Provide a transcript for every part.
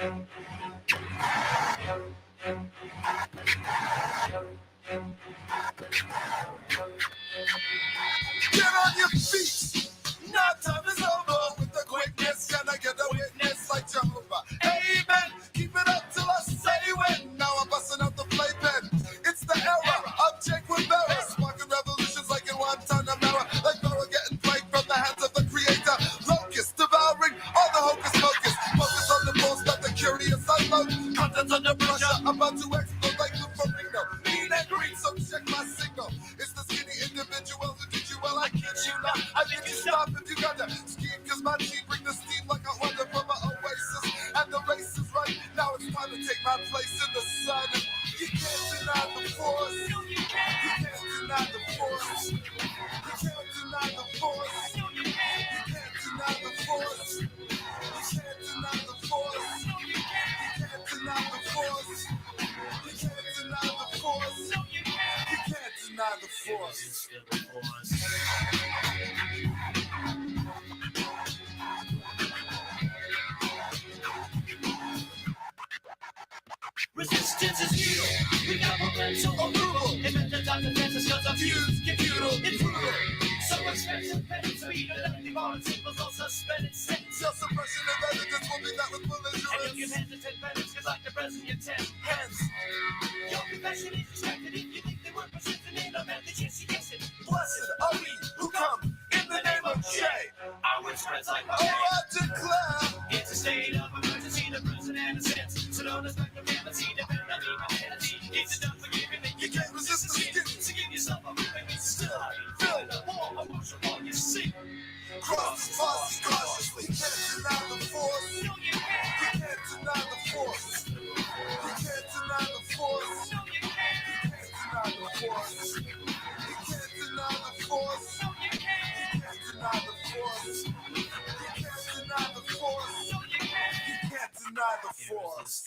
Get on your feet. Now time is over with the quickness. Can I get a witness like Jehovah? Amen. Keep it up till I say when. Now I'm busting out the playpen. It's the era of Jake Rivera. Sparking revolutions like in one ton of mirror. Like Pharaoh getting plagued from the hands of the creator. Locust devouring all the hocus pocus. Focus on the most of the curious unload. Content under pressure. About to explode like the Farino. Mean and green, so check my signal. It's the skinny individual who did you well. I kid you not. I think you stop if you got to scheme. Cause my team bring the steam like I wonder from my oasis. And the race is right. Now it's time to take my place in the sun. You can't deny the force. You can't deny the force. You can't deny the force. You can't deny the force. You can't deny the force. You can't deny the force. You can't deny the force. You can't deny the force. Resistance is futile. We got momentum approval. And then the defense cause our views get futile. It's brutal. So expensive, petty speed, and nothing more symbols all suspended sense. Self-suppression of evidence will be met with belligerence. And you can hesitate penance cause like the present intent. Hence, your confession is expected if you think they were persistent in a method. Yes, you guess it. Blessed are we who come in the name of J. Our word spreads like a Oh, I declare. It's a state of emergency, the present and the sense. So don't expect the fantasy, depend on the humanity. It's enough forgiving that you can't resist the skin. So give yourself a moving, it's still feeling the more emotional you see. Cross us cautiously. You can't deny the force. No, you can't. You can't deny the force. You can't deny the force. No, you can't. You can't deny the force. You can't deny the force. No, you can't. You can't deny the force. You can't deny the force. No, you can't. You can't deny the force.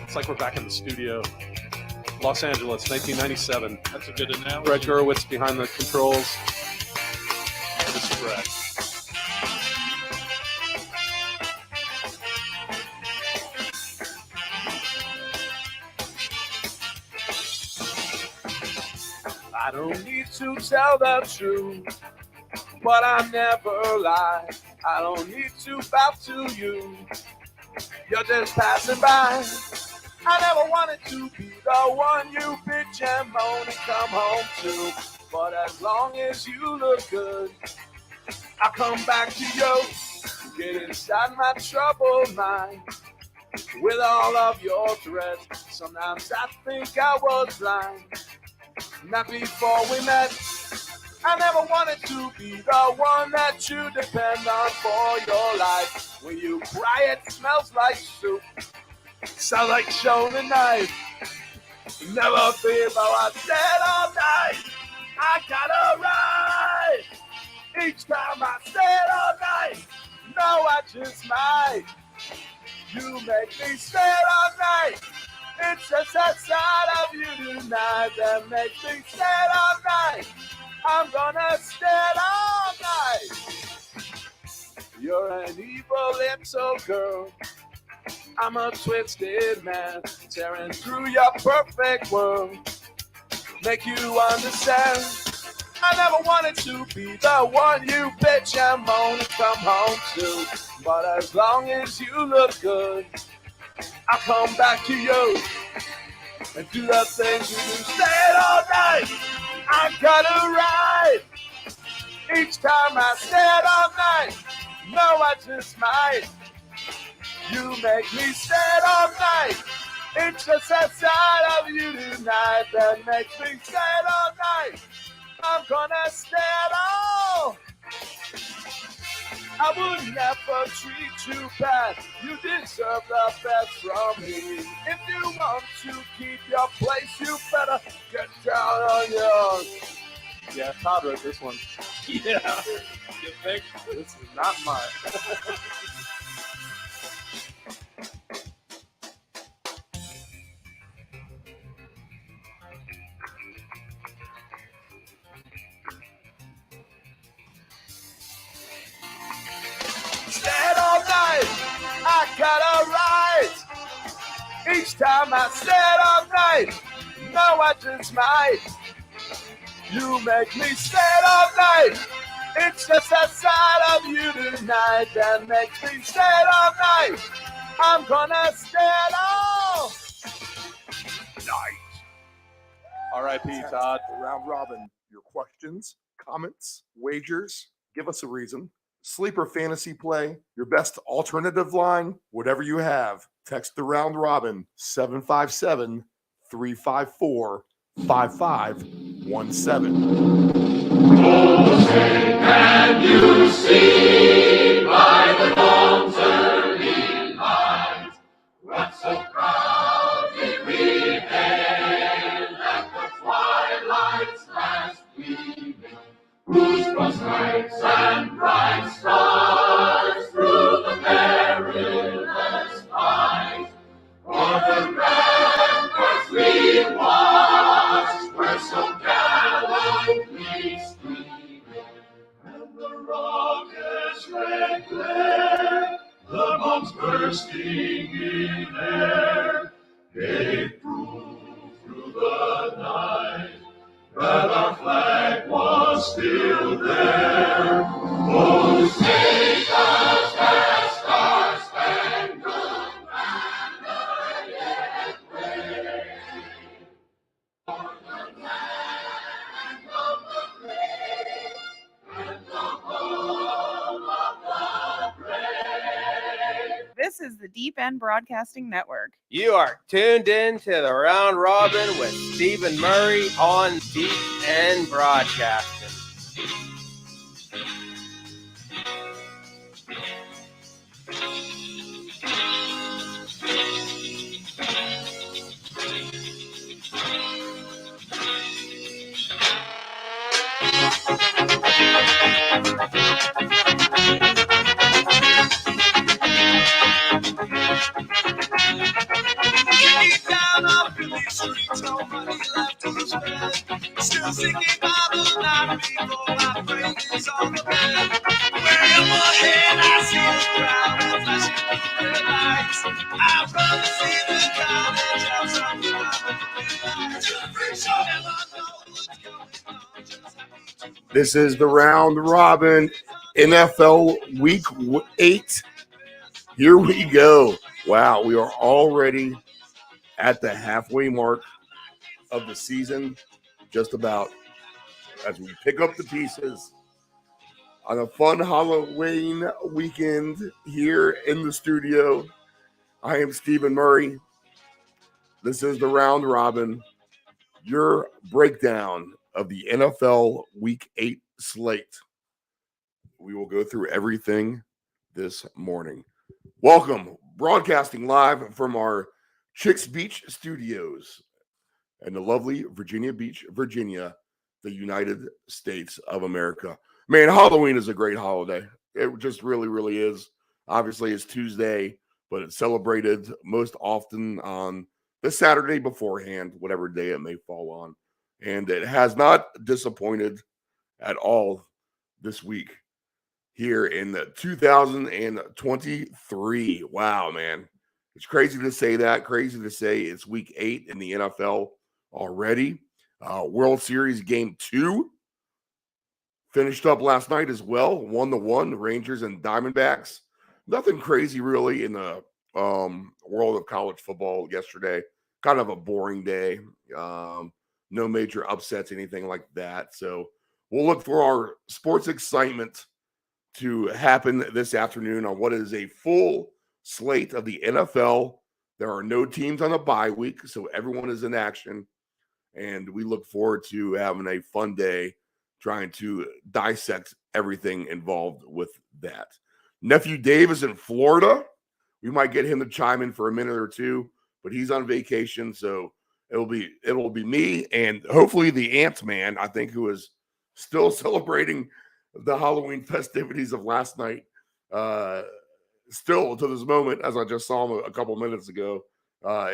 It's like we're back in the studio. Los Angeles, 1997. That's a good analogy. Brett Gurewitz behind the controls. This is Brett. I don't need to tell the truth, but I never lie. I don't need to bow to you. You're just passing by. I never wanted to be the one you bitch and moan and come home to. But as long as you look good, I'll come back to you. Get inside my troubled mind with all of your threats. Sometimes I think I was blind. Not before we met. I never wanted to be the one that you depend on for your life. When you cry, it smells like soup. Sound like showing a knife. Never fear about what I said all night. I gotta ride. Each time I said all night. No, I just might. You make me stay all night. It's just that side of you tonight that makes me stay all night. I'm gonna stay all night. You're an evil little girl. I'm a twisted man, tearing through your perfect world. Make you understand. I never wanted to be the one you bitch and moan and come home to. But as long as you look good, I'll come back to you and do the things you do. Stay all night. I gotta ride. Each time I stay all night. No, I just might. You make me stay all night. It's just that side of you tonight that makes me stay all night. I'm gonna stay all. I would never treat you bad. You deserve the best from me. If you want to keep your place, you better get down on yours. Yeah, Todd wrote this one. Yeah. You think? This is not mine. Stayed all night, I got a right. Each time I stayed all night, now I just might. You make me stay all night. It's just that side of you tonight that makes me stay all night. I'm gonna stay all night. R.I.P. Todd. Round robin. Your questions, comments, wagers. Give us a reason. Sleeper fantasy play. Your best alternative line. Whatever you have. Text the round robin 757-354-5517. Can you see by the dawn's early light what so proudly we hailed at the twilight's last gleaming, whose cross nights and bright stars through the perilous fight, o'er the ramparts we watched were so gallantly streaming, and the rocket's red glare, the bombs bursting in air, gave proof through the night that our flag was still there. Oh, take us past our spangled banner yet wave, for the land of the brave and the home of the brave. This is the Deep End Broadcasting Network. You are tuned in to the Round Robin with Stephen Murray on Deep End Broadcasting. Down up in these streets, nobody left to spend. Still singing Bible night before my praise is on the bed. Way up ahead, I see the crowd and flashing through their lights. I'd rather see the college have something I would. This is the Round Robin NFL Week 8. Here we go. Wow, we are already at the halfway mark of the season, just about, as we pick up the pieces on a fun Halloween weekend here in the studio. I am Stephen Murray. This is the Round Robin, your breakdown of the NFL Week 8 slate. We will go through everything this morning. Welcome, broadcasting live from our Chicks Beach Studios in the lovely Virginia Beach, Virginia, the United States of America. Man, Halloween is a great holiday. It just really, really is. Obviously, it's Tuesday, but it's celebrated most often on the Saturday beforehand, whatever day it may fall on. And it has not disappointed at all this week here in the 2023. Wow, man. It's crazy to say that. Crazy to say it's week 8 in the NFL already. World Series Game 2 finished up last night as well. 1-1, Rangers and Diamondbacks. Nothing crazy really in the world of college football yesterday. Kind of a boring day. No major upsets, anything like that. So we'll look for our sports excitement to happen this afternoon on what is a full slate of the NFL. There are no teams on a bye week, so everyone is in action. And we look forward to having a fun day trying to dissect everything involved with that. Nephew Dave is in Florida. We might get him to chime in for a minute or two, but he's on vacation, so it'll be me and hopefully the Ant-Man, I think, who is still celebrating the Halloween festivities of last night. Still to this moment, as I just saw him a couple minutes ago,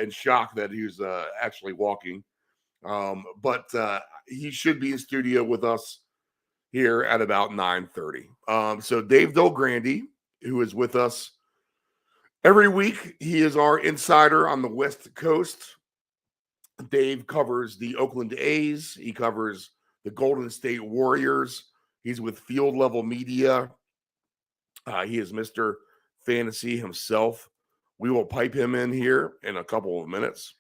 in shock that he was actually walking. But he should be in studio with us here at about 9:30. So Dave Del Grande, who is with us every week, he is our insider on the West Coast. Dave covers the Oakland A's. He covers the Golden State Warriors. He's with Field Level Media. He is Mr. Fantasy himself. We will pipe him in here in a couple of minutes,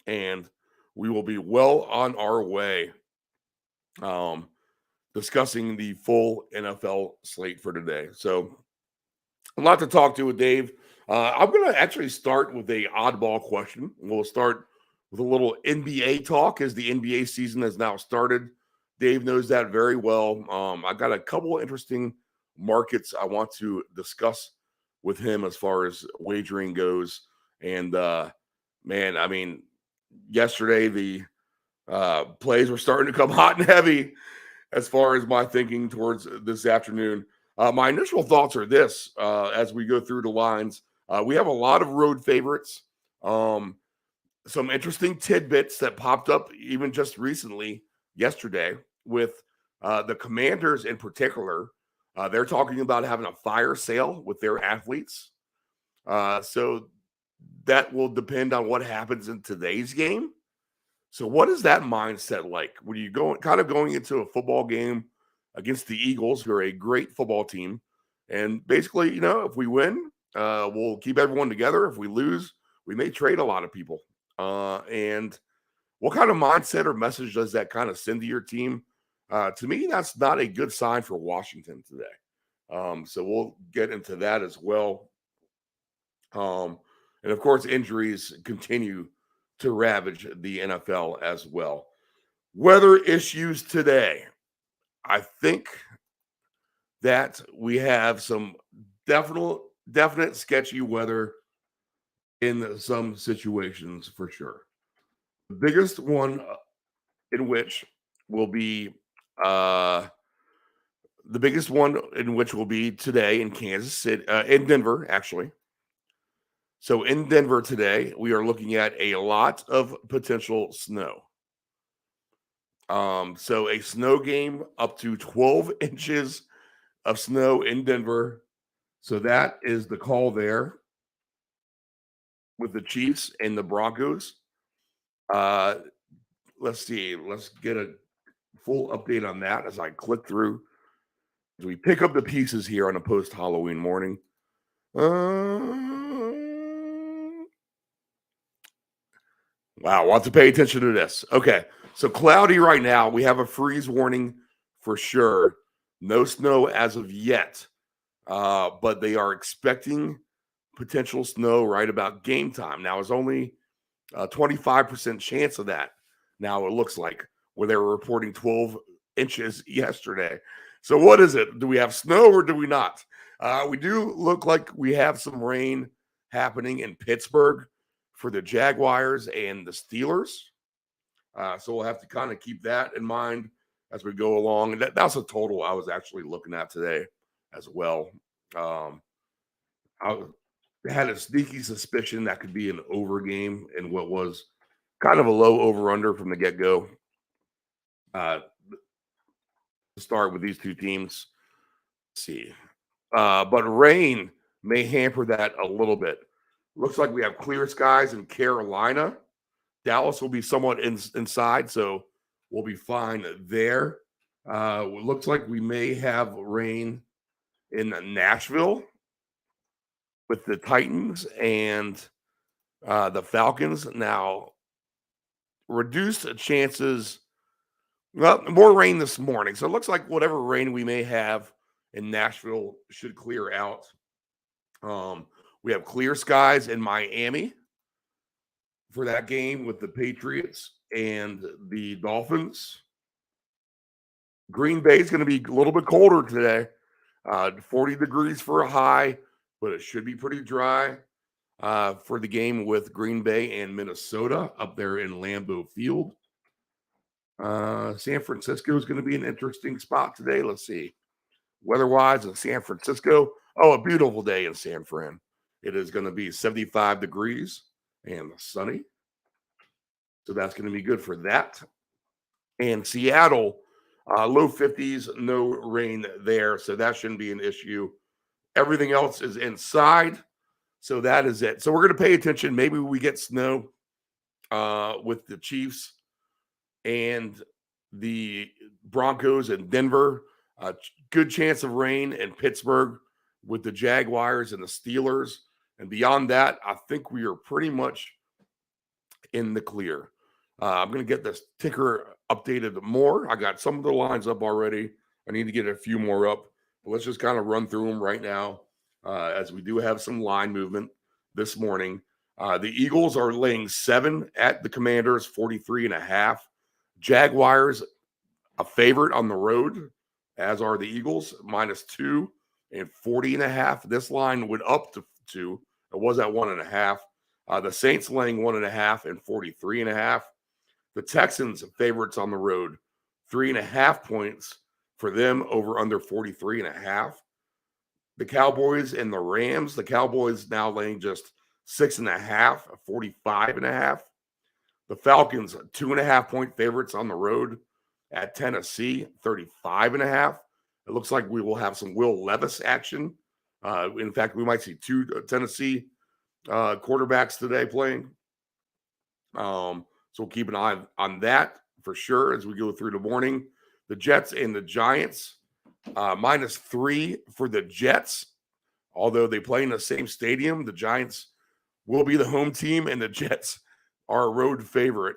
and we will be well on our way discussing the full NFL slate for today. So a lot to talk to with Dave. I'm going to actually start with a oddball question. We'll start with a little NBA talk as the NBA season has now started. Dave knows that very well. I got a couple of interesting markets I want to discuss with him as far as wagering goes. And man, I mean, yesterday the plays were starting to come hot and heavy as far as my thinking towards this afternoon. My initial thoughts are this as we go through the lines. We have a lot of road favorites. Some interesting tidbits that popped up even just recently yesterday with the Commanders in particular. They're talking about having a fire sale with their athletes. So that will depend on what happens in today's game. So what is that mindset like when you going into a football game against the Eagles, who are a great football team? And basically, if we win, we'll keep everyone together. If we lose, we may trade a lot of people. And what kind of mindset or message does that kind of send to your team? To me, that's not a good sign for Washington today. So we'll get into that as well. And of course, injuries continue to ravage the NFL as well. Weather issues today. I think that we have some definite sketchy weather in some situations for sure. The biggest one in which will be today in Kansas City, in Denver, actually. So in Denver today, we are looking at a lot of potential snow. So a snow game up to 12 inches of snow in Denver. So that is the call there with the Chiefs and the Broncos. Let's see. Let's get a full update on that as I click through. As we pick up the pieces here on a post-Halloween morning. Wow, we'll have to pay attention to this. Okay, so cloudy right now. We have a freeze warning for sure. No snow as of yet, but they are expecting potential snow right about game time. Now, it's only a 25% chance of that. Now, it looks like where they were reporting 12 inches yesterday. So what is it? Do we have snow or do we not? We do look like we have some rain happening in Pittsburgh for the Jaguars and the Steelers. So we'll have to kind of keep that in mind as we go along. And that's a total I was actually looking at today as well. I had a sneaky suspicion that could be an over game in what was kind of a low over-under from the get-go. To start with these two teams. Let's see. But rain may hamper that a little bit. Looks like we have clear skies in Carolina. Dallas will be somewhat inside, so we'll be fine there. Looks like we may have rain in Nashville with the Titans and the Falcons. Now, reduced chances. Well, more rain this morning. So it looks like whatever rain we may have in Nashville should clear out. We have clear skies in Miami for that game with the Patriots and the Dolphins. Green Bay is going to be a little bit colder today. 40 degrees for a high, but it should be pretty dry for the game with Green Bay and Minnesota up there in Lambeau Field. San Francisco is going to be an interesting spot today. Let's see. Weather-wise in San Francisco, a beautiful day in San Fran. It is going to be 75 degrees and sunny. So that's going to be good for that. And Seattle, low 50s, no rain there. So that shouldn't be an issue. Everything else is inside. So that is it. So we're going to pay attention. Maybe we get snow with the Chiefs and the Broncos in Denver. Good chance of rain in Pittsburgh with the Jaguars and the Steelers. And beyond that, I think we are pretty much in the clear. I'm going to get this ticker updated more. I got some of the lines up already. I need to get a few more up. But let's just kind of run through them right now as we do have some line movement this morning. The Eagles are laying 7 at the Commanders, 43.5. Jaguars, a favorite on the road, as are the Eagles, -2 and 40.5. This line went up to 2. It was at 1.5. The Saints laying 1.5 and 43.5. The Texans favorites on the road, 3.5 points for them over under 43.5. The Cowboys and the Rams, the Cowboys now laying just 6.5, 45.5. The Falcons, 2.5 point favorites on the road at Tennessee, 35.5. It looks like we will have some Will Levis action. In fact, we might see 2 Tennessee quarterbacks today playing. So we'll keep an eye on that for sure as we go through the morning. The Jets and the Giants, -3 for the Jets. Although they play in the same stadium, the Giants will be the home team and the Jets are a road favorite,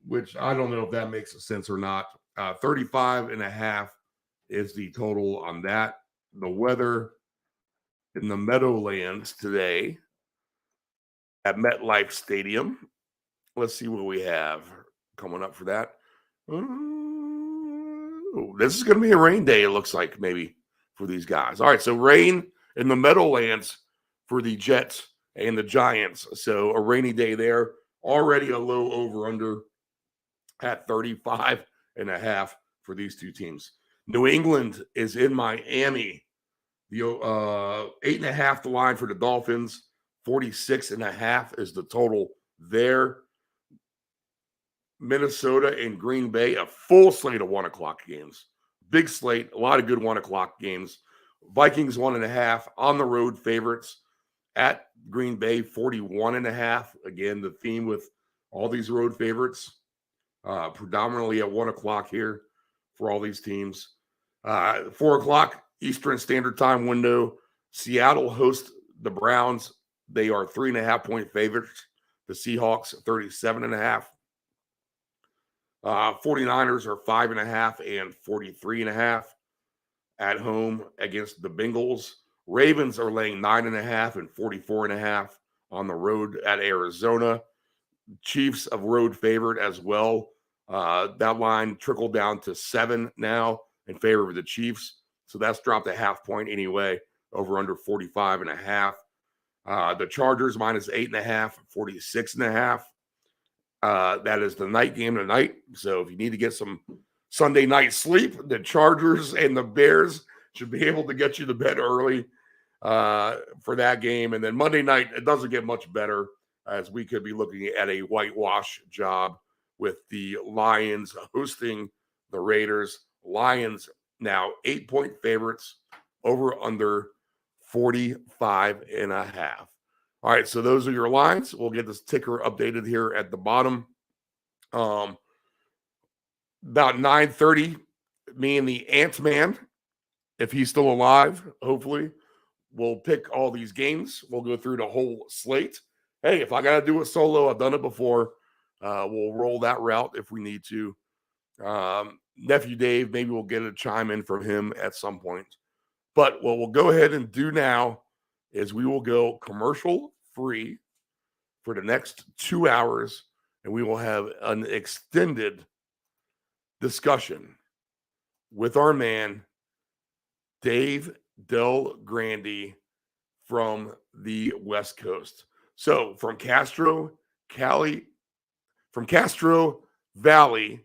which I don't know if that makes sense or not. 35.5 is the total on that. The weather in the Meadowlands today at MetLife Stadium. Let's see what we have coming up for that. This is going to be a rain day, it looks like, maybe, for these guys. All right, so rain in the Meadowlands for the Jets and the Giants. So a rainy day there. Already a low over-under at 35.5 for these two teams. New England is in Miami. The 8.5 the line for the Dolphins. 46.5 is the total there. Minnesota and Green Bay, a full slate of 1 o'clock games. Big slate, a lot of good 1 o'clock games. Vikings 1.5 on the road favorites at Green Bay, 41.5. Again, the theme with all these road favorites, predominantly at 1 o'clock here for all these teams. 4 o'clock Eastern Standard Time window. Seattle hosts the Browns. They are 3.5 point favorites. The Seahawks, 37.5. 49ers are 5.5 and 43.5 at home against the Bengals. Ravens are laying 9.5 and 44.5 on the road at Arizona. Chiefs of road favorite as well. That line trickled down to 7 now in favor of the Chiefs. So that's dropped a half point anyway, over under 45.5. The Chargers -8.5, 46.5. That is the night game tonight. So if you need to get some Sunday night sleep, the Chargers and the Bears should be able to get you to bed early for that game. And then Monday night, it doesn't get much better as we could be looking at a whitewash job with the Lions hosting the Raiders. Lions now 8-point favorites over under 45.5. All right, so those are your lines. We'll get this ticker updated here at the bottom. About 9:30, me and the Ant-Man, if he's still alive, hopefully, we'll pick all these games. We'll go through the whole slate. Hey, if I got to do it solo, I've done it before. We'll roll that route if we need to. Nephew Dave, maybe we'll get a chime in from him at some point. But what we'll go ahead and do now is we will go commercial free for the next 2 hours, and we will have an extended discussion with our man, Dave Del Grande from the West Coast. So from Castro Valley,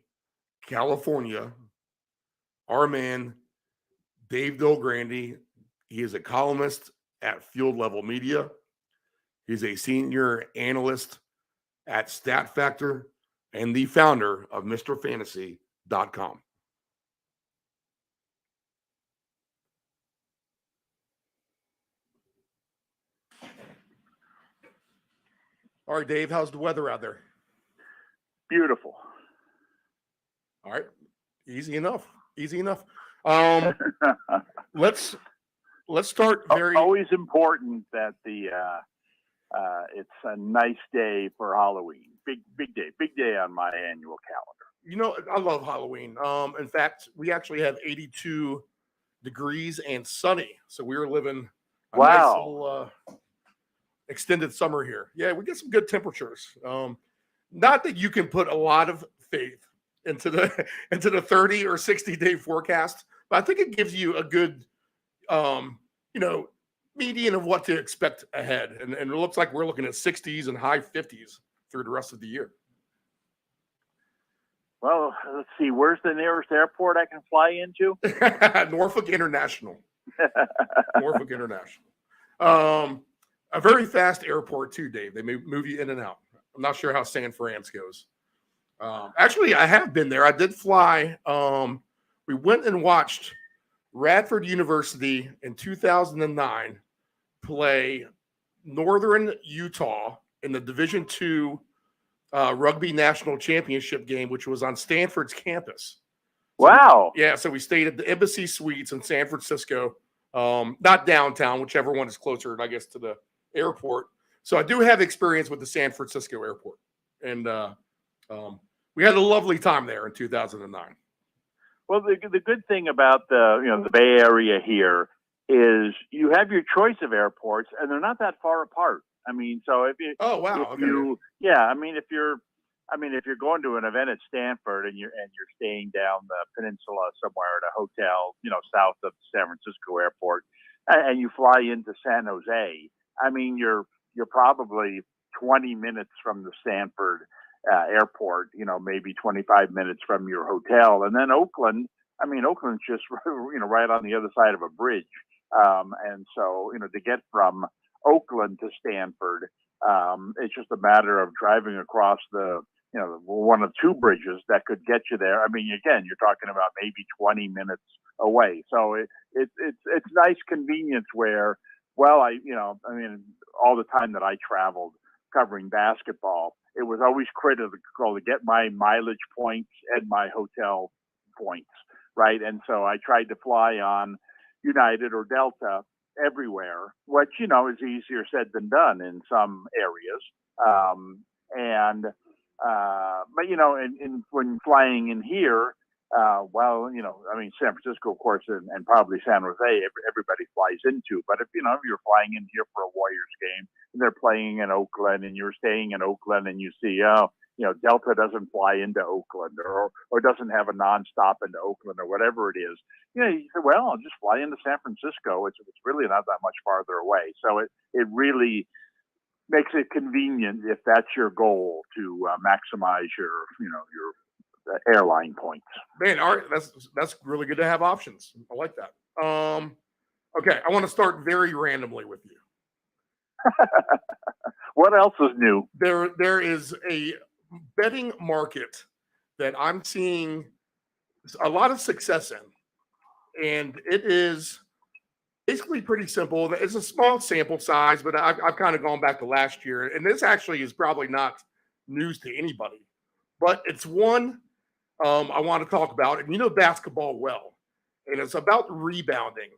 California, our man, Dave Del Grande. He is a columnist at Field Level Media. He's a senior analyst at StatFactor and the founder of MrFantasy.com. All right, Dave, how's the weather out there? Beautiful. All right. Easy enough. Let's start very always important that it's a nice day for Halloween. Big day on my annual calendar. You know, I love Halloween. In fact, we actually have 82 degrees and sunny. So we were living a nice little extended summer here. Yeah, we get some good temperatures. Not that you can put a lot of faith into the 30 or 60 day forecast, but I think it gives you a good median of what to expect ahead. And it looks like we're looking at 60s and high 50s through the rest of the year. Well, let's see. Where's the nearest airport I can fly into? Norfolk International. Norfolk International. A very fast airport too, Dave. They move you in and out. I'm not sure how San Fran's goes. Actually, I have been there. I did fly. We went and watched Radford University in 2009 play Northern Utah in the Division II Rugby National Championship game, which was on Stanford's campus. Wow. So we stayed at the Embassy Suites in San Francisco, not downtown, whichever one is closer, I guess, to the airport. So I do have experience with the San Francisco airport. And we had a lovely time there in 2009. Well, the good thing about the Bay Area here is you have your choice of airports, and they're not that far apart. I mean, so if you if you're going to an event at Stanford and you're staying down the peninsula somewhere at a hotel, south of San Francisco airport, and you fly into San Jose, I mean, you're probably 20 minutes from the Stanford airport, maybe 25 minutes from your hotel. And then Oakland's just, right on the other side of a bridge. And so, to get from Oakland to Stanford, it's just a matter of driving across one of two bridges that could get you there. I mean, again, you're talking about maybe 20 minutes away. So it's nice convenience where, all the time that I traveled covering basketball, it was always critical to get my mileage points and my hotel points, right? And so I tried to fly on United or Delta everywhere, which, is easier said than done in some areas. When flying in here, San Francisco, of course, and probably San Jose, everybody flies into. But if you're flying in here for a Warriors game and they're playing in Oakland and you're staying in Oakland and you see, Delta doesn't fly into Oakland or doesn't have a nonstop into Oakland or whatever it is, you say, well, I'll just fly into San Francisco. It's really not that much farther away. So it really makes it convenient if that's your goal to maximize your airline points. Man, all right, that's really good to have options. I like that. Okay, I want to start very randomly with you. What else is new? There is a betting market that I'm seeing a lot of success in, and it is basically pretty simple. It's a small sample size, but I've kind of gone back to last year, and this actually is probably not news to anybody, but it's one I want to talk about, and basketball well, and it's about rebounding.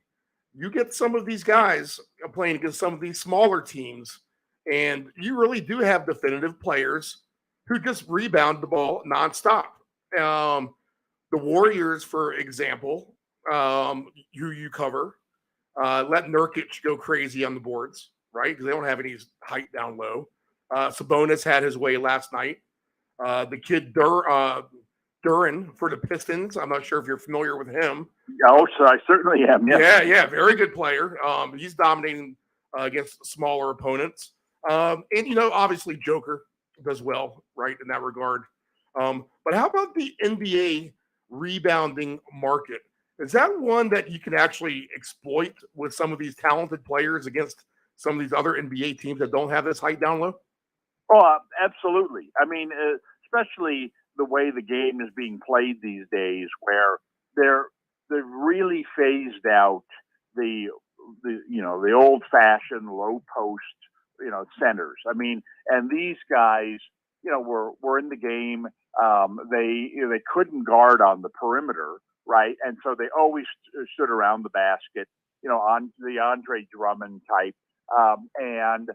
You get some of these guys playing against some of these smaller teams, and you really do have definitive players who just rebound the ball nonstop. The Warriors, for example, who you cover, let Nurkic go crazy on the boards, right? Because they don't have any height down low. Sabonis had his way last night. The kid Duran for the Pistons. I'm not sure if you're familiar with him. Oh, so I certainly am. Yes. Yeah, very good player. He's dominating against smaller opponents. And, obviously Joker does well, right, in that regard. But how about the NBA rebounding market? Is that one that you can actually exploit with some of these talented players against some of these other NBA teams that don't have this height down low? Oh, absolutely. I mean, especially the way the game is being played these days, where they've really phased out the old fashioned low post centers. I mean, and these guys were in the game. They couldn't guard on the perimeter, right? And so they always stood around the basket, on the Andre Drummond type, and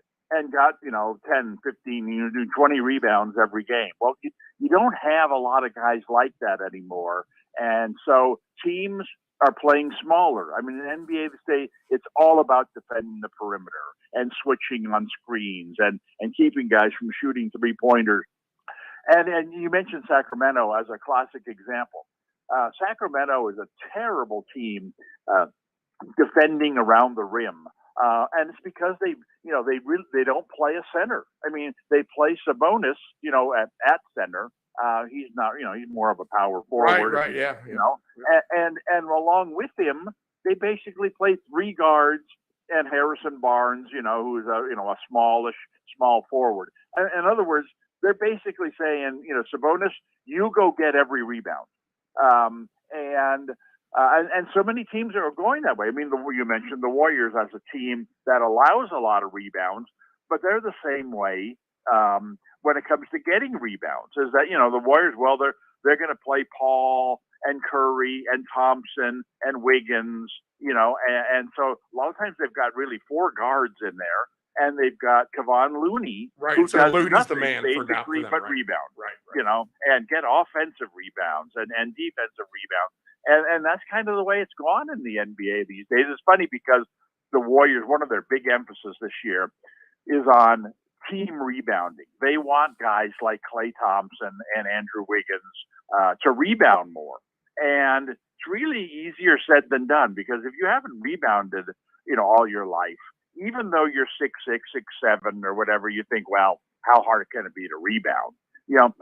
got 10, 15, 20 rebounds every game. Well, you don't have a lot of guys like that anymore, and so teams are playing smaller. I mean, in NBA today, it's all about defending the perimeter and switching on screens and keeping guys from shooting three-pointers. And you mentioned Sacramento as a classic example. Sacramento is a terrible team defending around the rim. And it's because they don't play a center. I mean, they play Sabonis, at center. He's not, he's more of a power forward. Right, yeah. And along with him, they basically play three guards and Harrison Barnes, who's a small forward. In other words, they're basically saying, Sabonis, you go get every rebound. And so many teams are going that way. I mean, you mentioned the Warriors as a team that allows a lot of rebounds, but they're the same way when it comes to getting rebounds. Is that the Warriors? Well, they're going to play Paul and Curry and Thompson and Wiggins. And so a lot of times they've got really four guards in there, and they've got Kevon Looney, right? Who So does Looney's nothing, the man basically, for them, but right? rebound, right? and get offensive rebounds and defensive rebounds. And that's kind of the way it's gone in the NBA these days. It's funny because the Warriors, one of their big emphasis this year is on team rebounding. They want guys like Klay Thompson and Andrew Wiggins to rebound more. And it's really easier said than done, because if you haven't rebounded, all your life, even though you're 6'6", 6'7", or whatever, you think, well, how hard can it be to rebound? You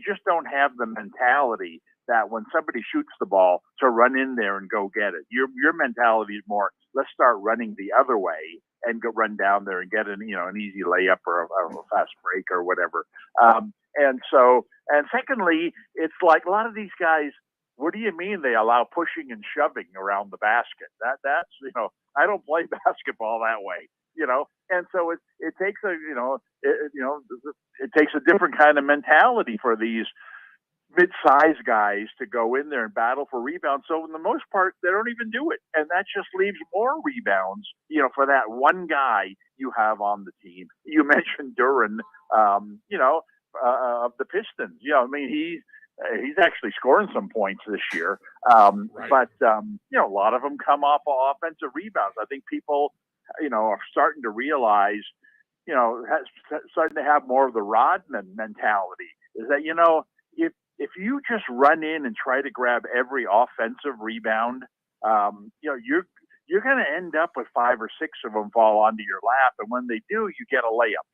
just don't have the mentality that when somebody shoots the ball to run in there and go get it. Your mentality is more, let's start running the other way and go run down there and get an easy layup or a fast break or whatever. And secondly, it's like a lot of these guys, what do you mean they allow pushing and shoving around the basket? That's I don't play basketball that way, And so it takes it takes a different kind of mentality for these mid-sized guys to go in there and battle for rebounds. So in the most part, they don't even do it. And that just leaves more rebounds, for that one guy you have on the team. You mentioned Duran, of the Pistons. I mean, he's actually scoring some points this year. Right. But, a lot of them come off of offensive rebounds. I think people, are starting to realize, starting to have more of the Rodman mentality, is that, if you just run in and try to grab every offensive rebound, you're going to end up with 5 or 6 of them fall onto your lap. And when they do, you get a layup.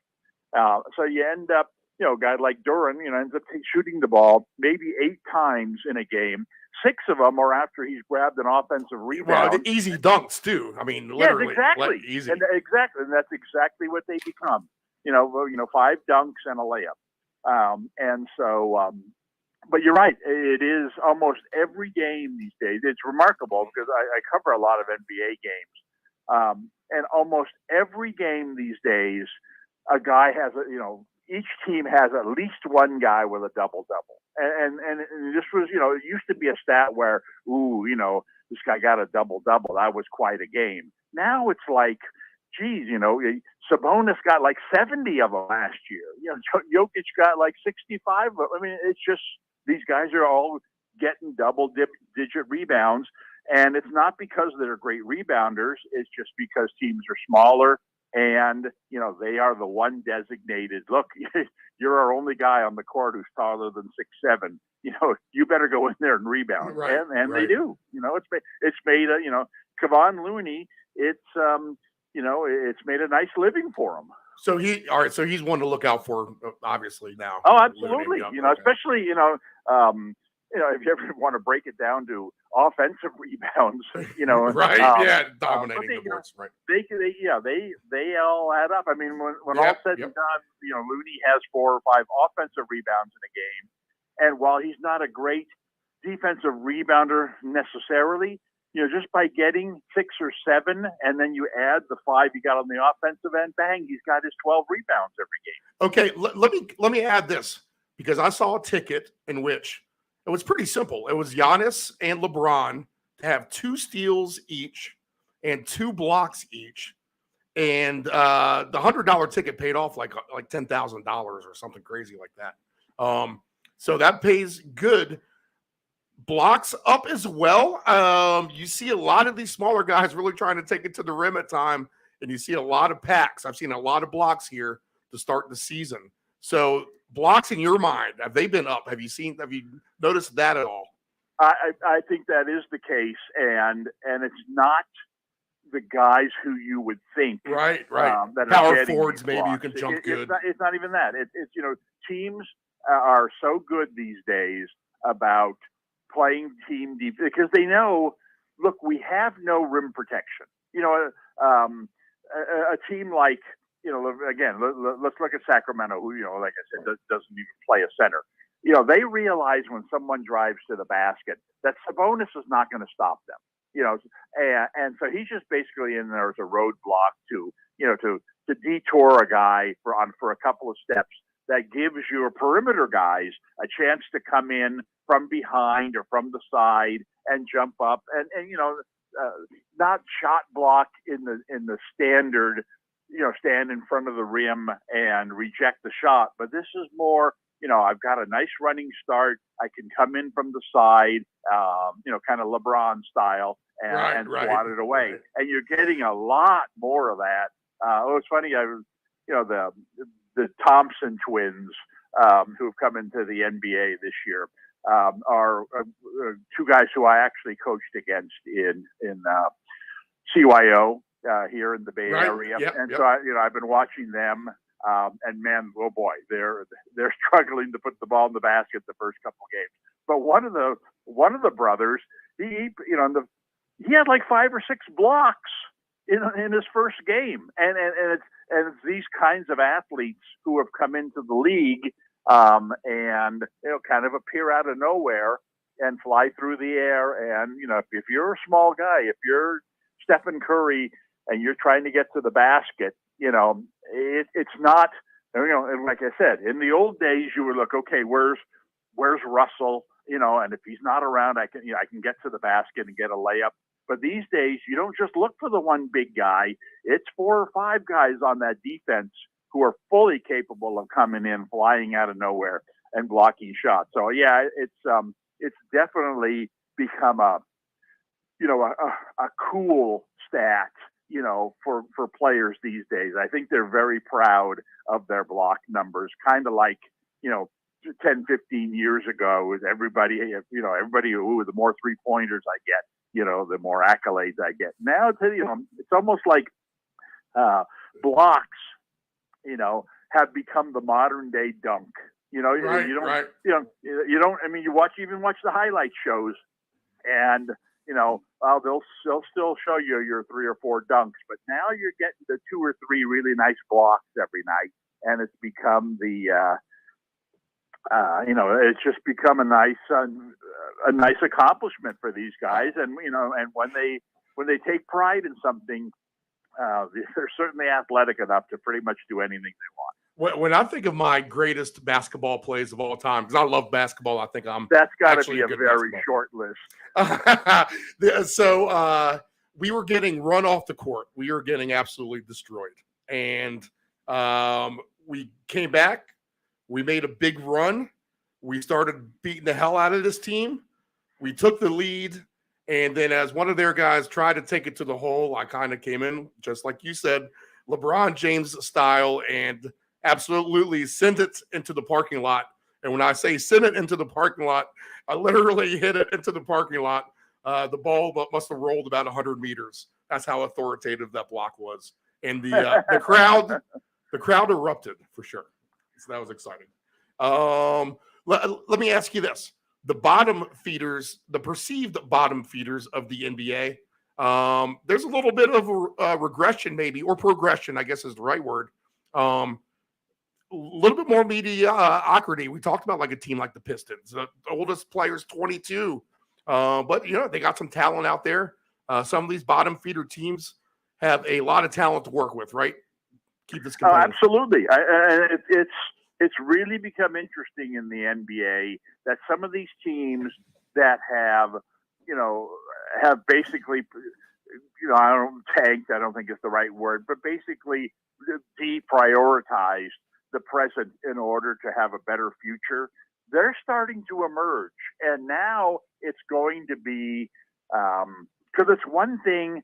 So you end up, a guy like Duran, ends up shooting the ball maybe 8 times in a game. 6 of them are after he's grabbed an offensive rebound. Well, the easy dunks too. I mean, literally, yes, exactly. Easy. And that's exactly what they become. 5 dunks and a layup. And so, but you're right. It is almost every game these days. It's remarkable because I cover a lot of NBA games, and almost every game these days, a guy has each team has at least one guy with a double-double. And this was, it used to be a stat where, this guy got a double-double. That was quite a game. Now it's like, geez, Sabonis got like 70 of them last year. Jokic got like 65. I mean, it's just, these guys are all getting double-digit rebounds. And it's not because they're great rebounders. It's just because teams are smaller And, they are the one designated, look, you're our only guy on the court who's taller than 6'7". You better go in there and rebound. Right, And right. they do. It's made Kevon Looney, it's made a nice living for him. So he's one to look out for, obviously, now. Oh, absolutely. Looney, Especially, if you ever want to break it down to offensive rebounds, right? Dominating the boards, right? They all add up. I mean, when all said and done, Looney has 4 or 5 offensive rebounds in a game, and while he's not a great defensive rebounder necessarily, just by getting 6 or 7, and then you add the 5 you got on the offensive end, bang, he's got his 12 rebounds every game. Okay, let me add this, because I saw a ticket in which it was pretty simple. It was Giannis and LeBron to have 2 steals each and 2 blocks each, and the $100 ticket paid off like $10,000 or something crazy like that. So that pays good. Blocks up as well. You see a lot of these smaller guys really trying to take it to the rim at time, and you see a lot of packs. I've seen a lot of blocks here to start the season. So blocks, in your mind, have they been up? Have you noticed that at all? I think that is the case, and it's not the guys who you would think. Right. That Power forwards, maybe you can jump good. It's not even that. It's teams are so good these days about playing team defense because they know, look, we have no rim protection. A team like, again, let's look at Sacramento, who, like I said, doesn't even play a center. They realize when someone drives to the basket that Sabonis is not going to stop them. And so he's just basically in there as a roadblock to detour a guy for a couple of steps. That gives your perimeter guys a chance to come in from behind or from the side and jump up and not shot block in the standard, stand in front of the rim and reject the shot. But this is more, I've got a nice running start. I can come in from the side, kind of LeBron style and swat it away. Right. And you're getting a lot more of that. It's funny. The Thompson twins, who have come into the NBA this year, are 2 guys who I actually coached against in CYO here in the Bay Area. So I've been watching them, and man, oh boy, they're struggling to put the ball in the basket the first couple of games. But one of the brothers, he had like 5 or 6 blocks in his first game, and it's these kinds of athletes who have come into the league and kind of appear out of nowhere and fly through the air. And if you're a small guy, if you're Stephen Curry and you're trying to get to the basket, it's not. Like I said, in the old days, you would look, okay, where's Russell? And if he's not around, I can get to the basket and get a layup. But these days, you don't just look for the one big guy. It's 4 or 5 guys on that defense who are fully capable of coming in, flying out of nowhere, and blocking shots. So yeah, it's definitely become a cool stat, for players these days. I think they're very proud of their block numbers, kind of like 10, 15 years ago, with everybody who the more 3-pointers I get, the more accolades I get. Now, it's almost like blocks, have become the modern day dunk. You don't. I mean, you watch the highlight shows, and they'll still show you your 3 or 4 dunks, but now you're getting the 2 or 3 really nice blocks every night, and it's become it's just become a nice accomplishment for these guys. And and when they take pride in something, they're certainly athletic enough to pretty much do anything they want. When I think of my greatest basketball plays of all time, because I love basketball, I think that's got to be a very short list. So we were getting run off the court. We were getting absolutely destroyed, and we came back. We made a big run. We started beating the hell out of this team. We took the lead, and then as one of their guys tried to take it to the hole, I kind of came in, just like you said, LeBron James style and absolutely sent it into the parking lot. And when I say send it into the parking lot, I literally hit it into the parking lot. The ball must have rolled about 100 meters. That's how authoritative that block was. And the crowd erupted for sure. So that was exciting. Let me ask you this. The bottom feeders, the perceived bottom feeders of the NBA, there's a little bit of regression maybe, or progression, I guess is the right word. A little bit more mediocrity. We talked about like a team like the Pistons. The oldest player's 22. But, they got some talent out there. Some of these bottom feeder teams have a lot of talent to work with, right? Keep this going. Oh, absolutely. It's really become interesting in the NBA that some of these teams that have basically, I don't tanked, I don't think it's the right word, but basically deprioritized the present in order to have a better future. They're starting to emerge. And now it's going to be, because it's one thing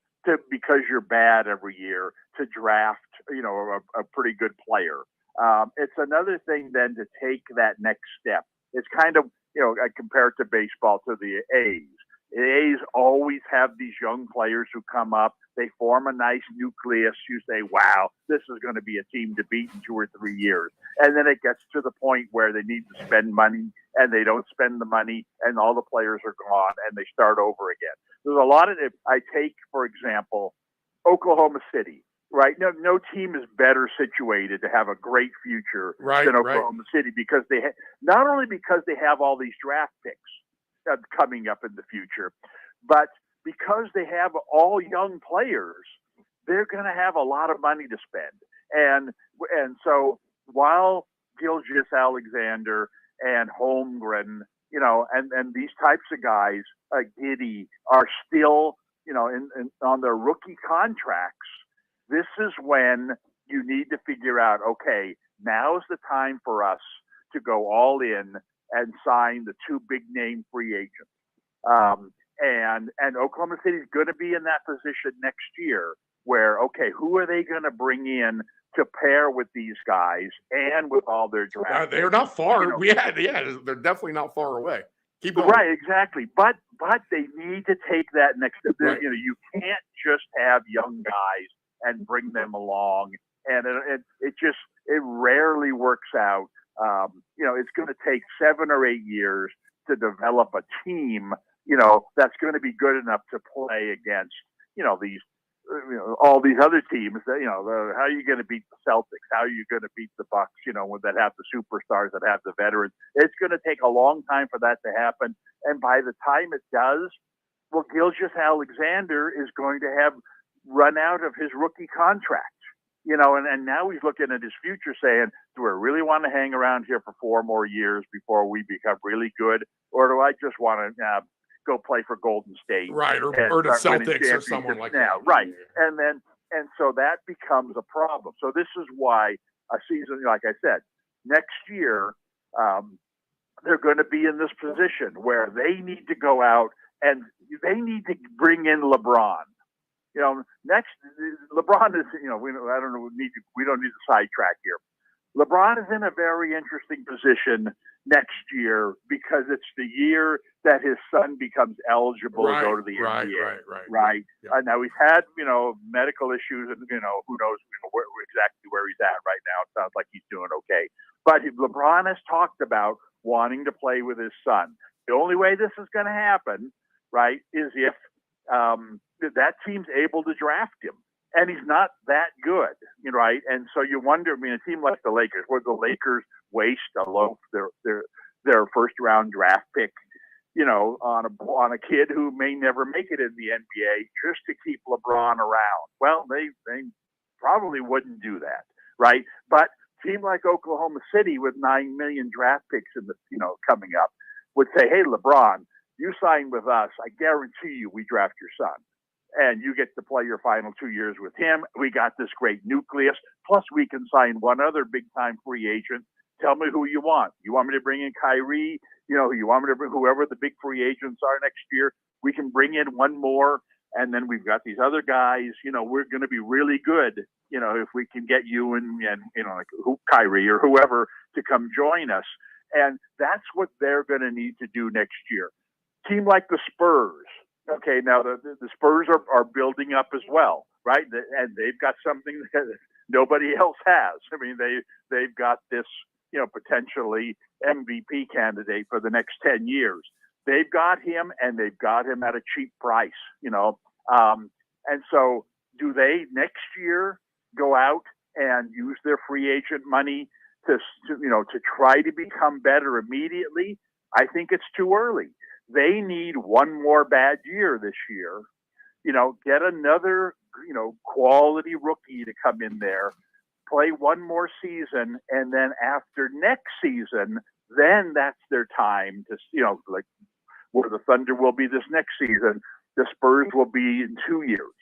because you're bad every year to draft, a pretty good player. It's another thing then to take that next step. It's kind of, I compare it to baseball to the A's. The A's always have these young players who come up. They form a nice nucleus. You say, wow, this is going to be a team to beat in 2 or 3 years. And then it gets to the point where they need to spend money and they don't spend the money and all the players are gone and they start over again. There's a lot of it. I take, for example, Oklahoma City, right? No team is better situated to have a great future than Oklahoma City because not only because they have all these draft picks coming up in the future, but because they have all young players, they're going to have a lot of money to spend. And so while Gilgeous-Alexander and Holmgren, and these types of guys, Giddey, are still, on their rookie contracts, this is when you need to figure out, okay, now's the time for us to go all in and sign the 2 big name free agents. And Oklahoma City is going to be in that position next year where, okay, who are they going to bring in to pair with these guys and with all their draft? They're not far. They're definitely not far away. Keep going. Right, exactly. But they need to take that next step. Right. You can't just have young guys and bring them along. And it rarely works out. It's going to take 7 or 8 years to develop a team, that's going to be good enough to play against, these, all these other teams that, how are you going to beat the Celtics? How are you going to beat the Bucks, that have the superstars, that have the veterans? It's going to take a long time for that to happen. And by the time it does, well, Gilgeous-Alexander is going to have run out of his rookie contract. And now he's looking at his future saying, do I really want to hang around here for 4 more years before we become really good? Or do I just want to go play for Golden State? Right, or the Celtics or someone like that. Right. And so that becomes a problem. So this is why a season, like I said, next year, they're going to be in this position where they need to go out and they need to bring in LeBron. Next, LeBron is, we don't need to sidetrack here. LeBron is in a very interesting position next year because it's the year that his son becomes eligible to go to the NBA. Right. Yeah. Now he's had, medical issues and, who knows exactly where he's at right now. It sounds like he's doing okay. But LeBron has talked about wanting to play with his son. The only way this is going to happen, right, is if that team's able to draft him. And he's not that good, right? And so you wonder, a team like the Lakers, would the Lakers waste their first round draft pick, on a kid who may never make it in the NBA just to keep LeBron around? Well, they probably wouldn't do that, right? But a team like Oklahoma City with 9 million draft picks in the coming up would say, hey, LeBron, you sign with us, I guarantee you we draft your son. And you get to play your final 2 years with him. We got this great nucleus. Plus, we can sign one other big-time free agent. Tell me who you want. You want me to bring in Kyrie? You want me to bring whoever the big free agents are next year? We can bring in one more And then we've got these other guys, we're going to be really good, if we can get you and like Kyrie or whoever to come join us. And that's what they're going to need to do next year. Team like the Spurs. Okay, now the Spurs are building up as well, right? And they've got something that nobody else has. I mean, they've got this, potentially MVP candidate for the next 10 years. They've got him, and they've got him at a cheap price, and so do they next year go out and use their free agent money to try to become better immediately? I think it's too early. They need one more bad year this year, get another, quality rookie to come in there, play one more season, and then after next season, then that's their time to, like where the Thunder will be this next season, the Spurs will be in 2 years.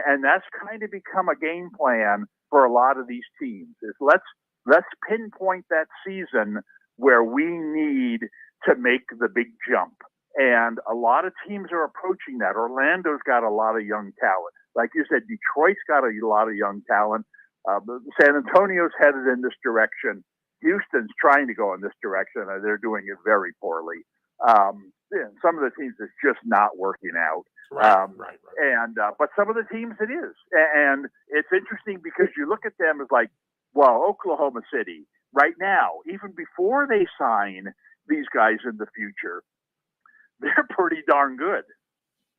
And that's kind of become a game plan for a lot of these teams is let's pinpoint that season where we need to make the big jump. And a lot of teams are approaching that. Orlando's got a lot of young talent. Like you said, Detroit's got a lot of young talent. San Antonio's headed in this direction. Houston's trying to go in this direction, and they're doing it very poorly. Some of the teams it's just not working out. Right. But some of the teams it is. And it's interesting because you look at them as like, well, Oklahoma City right now, even before they sign these guys in the future, they're pretty darn good.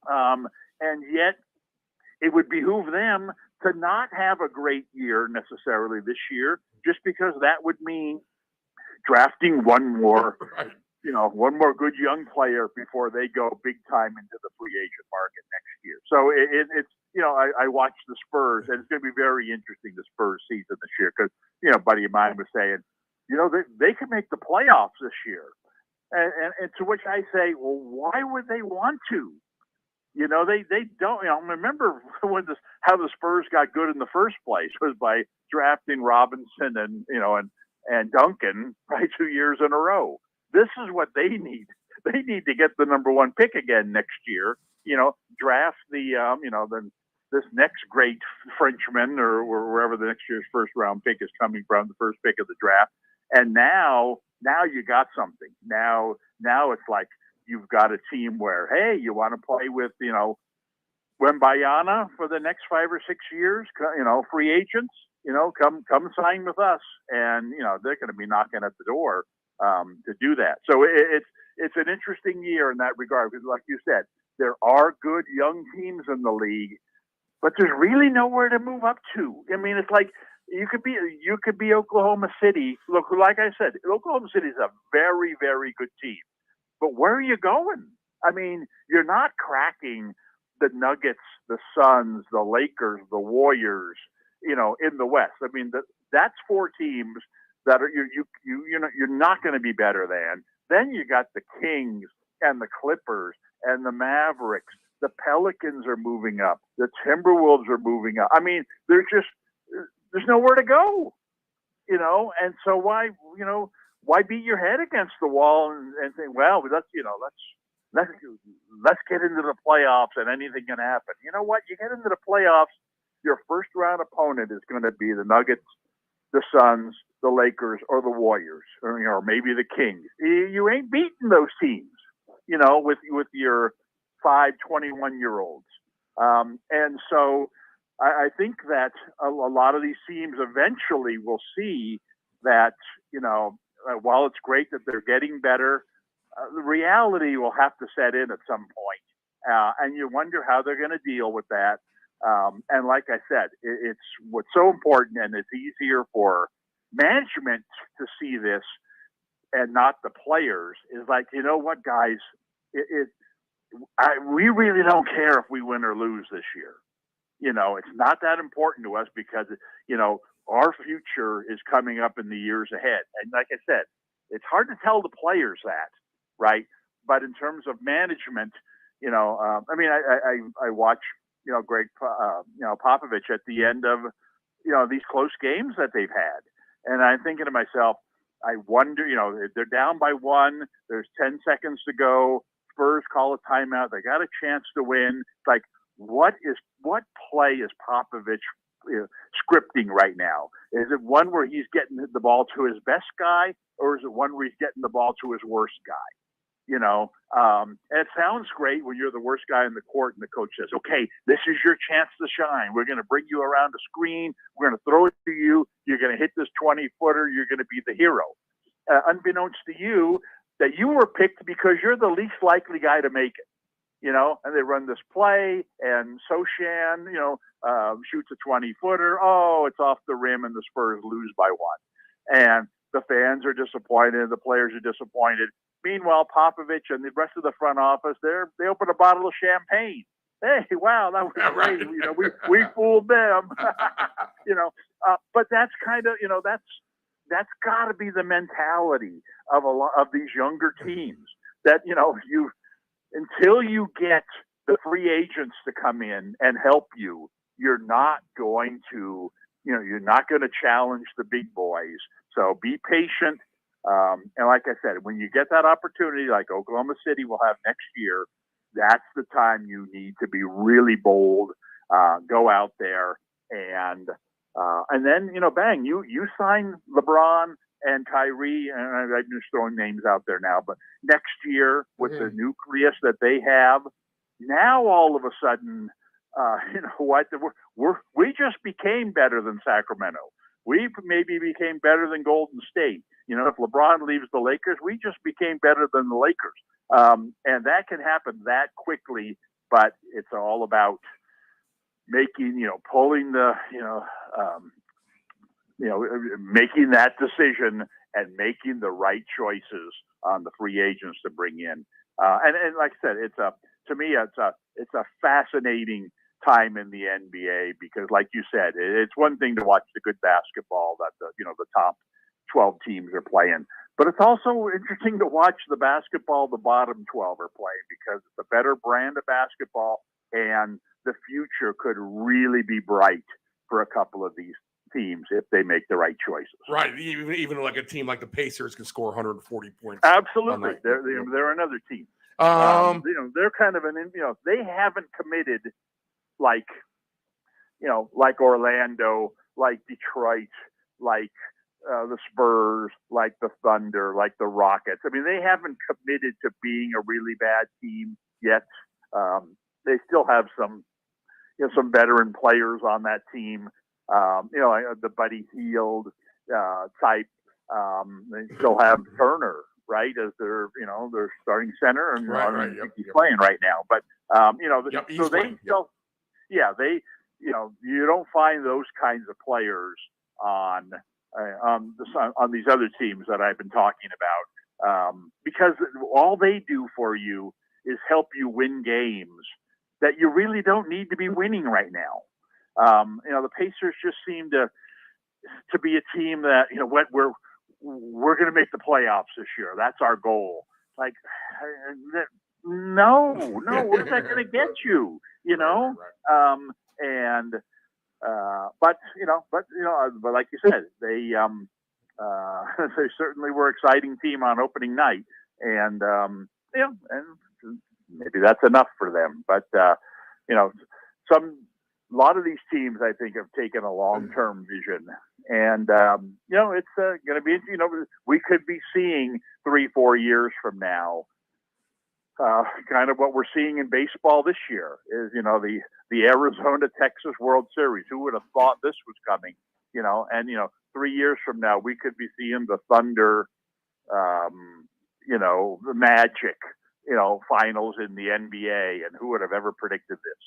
And yet it would behoove them to not have a great year necessarily this year, just because that would mean drafting one more, one more good young player before they go big time into the free agent market next year. So it's, I watched the Spurs, and it's going to be very interesting, the Spurs season this year, because, a buddy of mine was saying, they could make the playoffs this year. And to which I say, well, why would they want to? They don't. Remember how the Spurs got good in the first place was by drafting Robinson and Duncan, right, 2 years in a row. This is what they need. They need to get the number one pick again next year. Draft this next great Frenchman or wherever the next year's first round pick is coming from, the first pick of the draft. And now you got something. Now it's like you've got a team where, hey, you want to play with, Wembayana for the next 5 or 6 years, free agents, come sign with us. And, they're going to be knocking at the door to do that. So it's an interesting year in that regard, because like you said, there are good young teams in the league, but there's really nowhere to move up to. I mean, it's like you could be Oklahoma City. Look, like I said, Oklahoma City is a very, very good team. But where are you going? I mean, you're not cracking the Nuggets, the Suns, the Lakers, the Warriors, in the West. I mean, that's 4 teams that are you're not going to be better than. Then you got the Kings and the Clippers and the Mavericks. The Pelicans are moving up. The Timberwolves are moving up. I mean, there's nowhere to go, And so why beat your head against the wall and think, well, let's get into the playoffs and anything can happen. You know what? You get into the playoffs, your first round opponent is going to be the Nuggets, the Suns, the Lakers, or the Warriors, or maybe the Kings. You ain't beating those teams, with your 5 21-year-olds. And so I think that a lot of these teams eventually will see that, while it's great that they're getting better, the reality will have to set in at some point. And you wonder how they're going to deal with that. And like I said, it's what's so important, and it's easier for management to see this and not the players, is like, you know what, guys, we really don't care if we win or lose this year. It's not that important to us because, our future is coming up in the years ahead. And like I said, it's hard to tell the players that, right? But in terms of management, I watch, Greg, Popovich at the end of, these close games that they've had. And I'm thinking to myself, I wonder, they're down by 1, there's 10 seconds to go, Spurs call a timeout, they got a chance to win. It's like, what play is Popovich scripting right now? Is it one where he's getting the ball to his best guy, or is it one where he's getting the ball to his worst guy? And it sounds great when you're the worst guy in the court and the coach says, okay, this is your chance to shine. We're going to bring you around the screen. We're going to throw it to you. You're going to hit this 20-footer. You're going to be the hero. Unbeknownst to you, that you were picked because you're the least likely guy to make it. And they run this play, and Sochan, shoots a 20-footer. Oh, it's off the rim, and the Spurs lose by 1. And the fans are disappointed. The players are disappointed. Meanwhile, Popovich and the rest of the front office, they open a bottle of champagne. Hey, wow, that was great. We fooled them. But that's kind of, that's got to be the mentality of a lot of these younger teams. That until you get the free agents to come in and help you, you're not going to challenge the big boys. So be patient. And like I said, when you get that opportunity, like Oklahoma City will have next year, that's the time you need to be really bold. Go out there and then bang, you sign LeBron and Kyrie, and I'm just throwing names out there now, but next year with the nucleus that they have, now all of a sudden, we just became better than Sacramento. We maybe became better than Golden State. If LeBron leaves the Lakers, we just became better than the Lakers. And that can happen that quickly, but it's all about making, pulling the, making that decision and making the right choices on the free agents to bring in. And like I said, it's a fascinating time in the NBA because, like you said, it's one thing to watch the good basketball that the top 12 teams are playing, but it's also interesting to watch the basketball the bottom 12 are playing because it's a better brand of basketball, and the future could really be bright for a couple of these teams if they make the right choices. Right, even like a team like the Pacers can score 140 points. Absolutely, they're another team. They're kind of they haven't committed like Orlando, like Detroit, like the Spurs, like the Thunder, like the Rockets. I mean, they haven't committed to being a really bad team yet. They still have some veteran players on that team. The Buddy Hield type. They still have Turner, right, as their starting center, and he's playing right now. But so they still, you don't find those kinds of players on these other teams that I've been talking about, because all they do for you is help you win games that you really don't need to be winning right now. The Pacers just seem to be a team that we're going to make the playoffs this year. That's our goal. Like, no, where's that going to get you? But like you said, they certainly were an exciting team on opening night, and and maybe that's enough for them. But a lot of these teams, I think, have taken a long-term vision, and it's going to be. We could be seeing 3-4 years from now. Kind of what we're seeing in baseball this year is, the Arizona-Texas World Series. Who would have thought this was coming? And 3 years from now, we could be seeing the Thunder, the Magic, finals in the NBA. And who would have ever predicted this?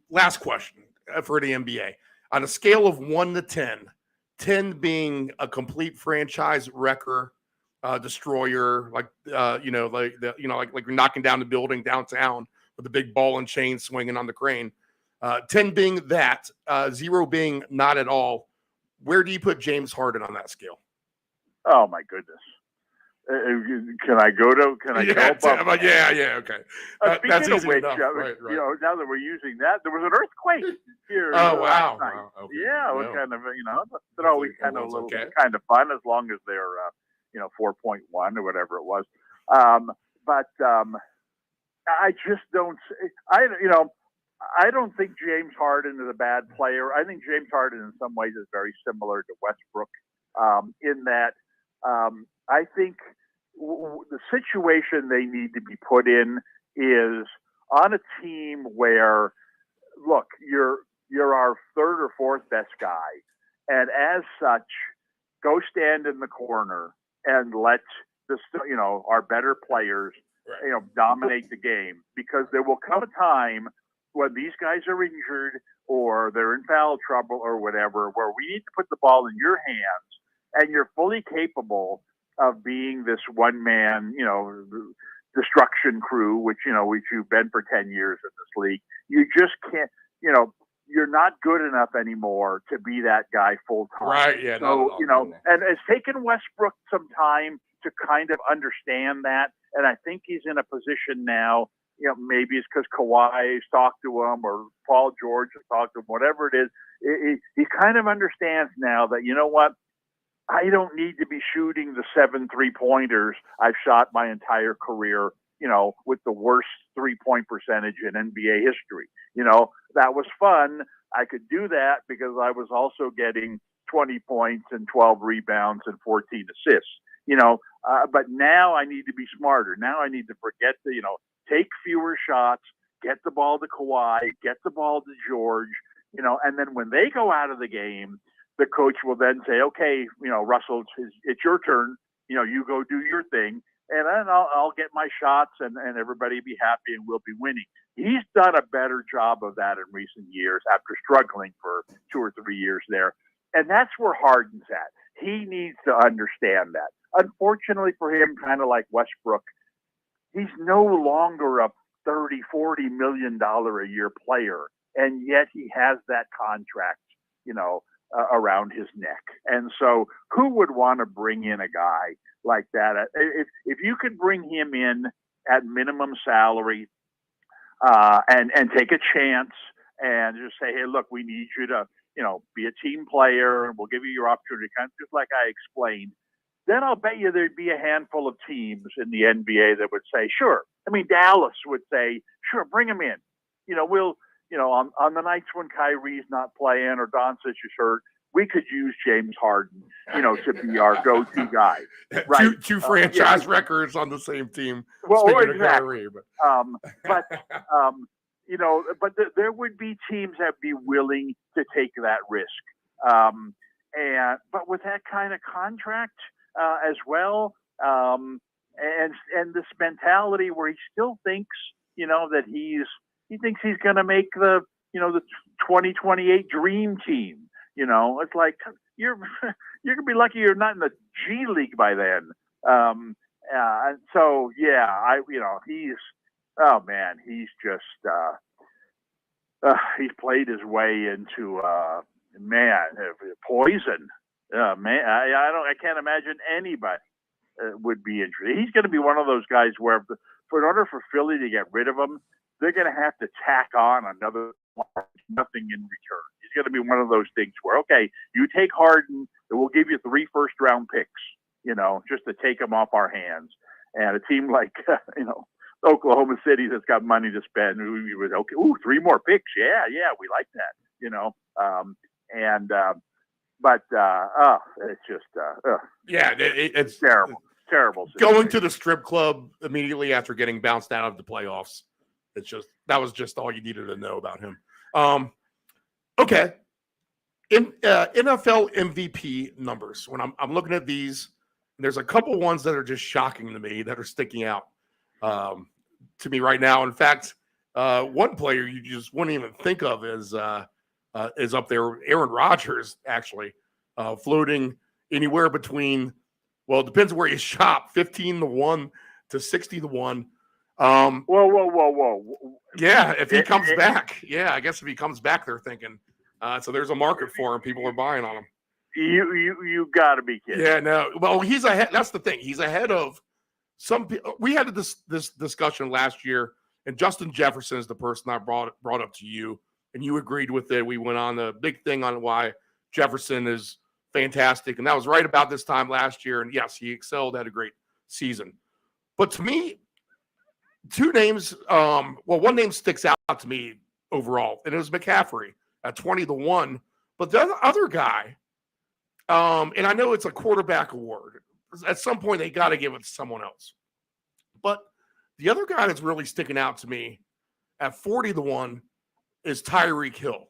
Last question for the NBA. On a scale of 1 to 10, 10 being a complete franchise wrecker, destroyer, like you're knocking down the building downtown with a big ball and chain swinging on the crane. 10 being that, 0 being not at all. Where do you put James Harden on that scale? Oh my goodness! Can I go above? Yeah. Okay. Speaking of which, right. Now that we're using that, there was an earthquake here. Oh wow! Night. Wow. Okay. Yeah, it was kind of it's always kind of fun as long as they're 4.1 or whatever it was. I just don't. I don't think James Harden is a bad player. I think James Harden in some ways is very similar to Westbrook in that I think the situation they need to be put in is on a team where, look, you're our third or fourth best guy, and as such, go stand in the corner and let our better players, dominate the game, because there will come a time when these guys are injured or they're in foul trouble or whatever, where we need to put the ball in your hands, and you're fully capable of being this one-man, destruction crew, which you've been for 10 years in this league. You just can't, you're not good enough anymore to be that guy full time. Right. Yeah. So, and it's taken Westbrook some time to kind of understand that. And I think he's in a position now, maybe it's because Kawhi's talked to him or Paul George has talked to him, whatever it is. He kind of understands now that, you know what? I don't need to be shooting the 7 3-pointers I've shot my entire career, with the worst 3-point percentage in NBA history. That was fun. I could do that because I was also getting 20 points and 12 rebounds and 14 assists, but now I need to be smarter. Now I need to forget to, take fewer shots, get the ball to Kawhi, get the ball to George, and then when they go out of the game, the coach will then say, okay, Russell, it's your turn. You go do your thing, and then I'll get my shots, and everybody be happy, and we'll be winning. He's done a better job of that in recent years after struggling for 2 or 3 years there. And that's where Harden's at. He needs to understand that. Unfortunately for him, kind of like Westbrook, he's no longer a $30, $40 million a year player, and yet he has that contract, around his neck. And so who would want to bring in a guy like that? If you could bring him in at minimum salary and take a chance and just say, hey, look, we need you to, be a team player, and we'll give you your opportunity, kind of just like I explained, then I'll bet you there'd be a handful of teams in the NBA that would say, sure. I mean, Dallas would say, sure, bring him in. We'll, on the nights when Kyrie's not playing or Doncic is hurt, we could use James Harden, to be our go-to guy. Right? Two franchise records on the same team. Well, Speaking exactly. of Kyrie, but there would be teams that would be willing to take that risk. But with that kind of contract as well, and this mentality where he still thinks, that he thinks he's going to make the 2028 dream team. It's like you're gonna be lucky you're not in the G League by then. So yeah, he's just he's played his way into poison. I can't imagine anybody would be interested. He's going to be one of those guys where, in order for Philly to get rid of him, they're going to have to tack on another nothing in return. He's going to be one of those things where, okay, you take Harden, and we'll give you 3 first-round picks, just to take him off our hands. And a team like, Oklahoma City that's got money to spend, we would, okay, 3 more picks. Yeah, we like that, it's just, it's terrible situation. Going to the strip club immediately after getting bounced out of the playoffs. That was just all you needed to know about him. Okay. NFL MVP numbers. When I'm looking at these, there's a couple ones that are just shocking to me that are sticking out to me right now. In fact, one player you just wouldn't even think of is up there. Aaron Rodgers, actually, floating anywhere between, well, it depends where you shop, 15-1 to 60-1. Whoa. Yeah, if he comes back. Yeah, I guess if he comes back, they're thinking. So there's a market for him. People are buying on him. You got to be kidding. Yeah, no. Well, he's ahead. That's the thing. He's ahead of some people. We had this discussion last year, and Justin Jefferson is the person I brought up to you, and you agreed with it. We went on the big thing on why Jefferson is fantastic, and that was right about this time last year. And yes, he excelled, had a great season. But to me, two names. One name sticks out to me overall, and it was McCaffrey at 20-1. But the other guy, and I know it's a quarterback award. At some point, they got to give it to someone else. But the other guy that's really sticking out to me at 40-1 is Tyreek Hill.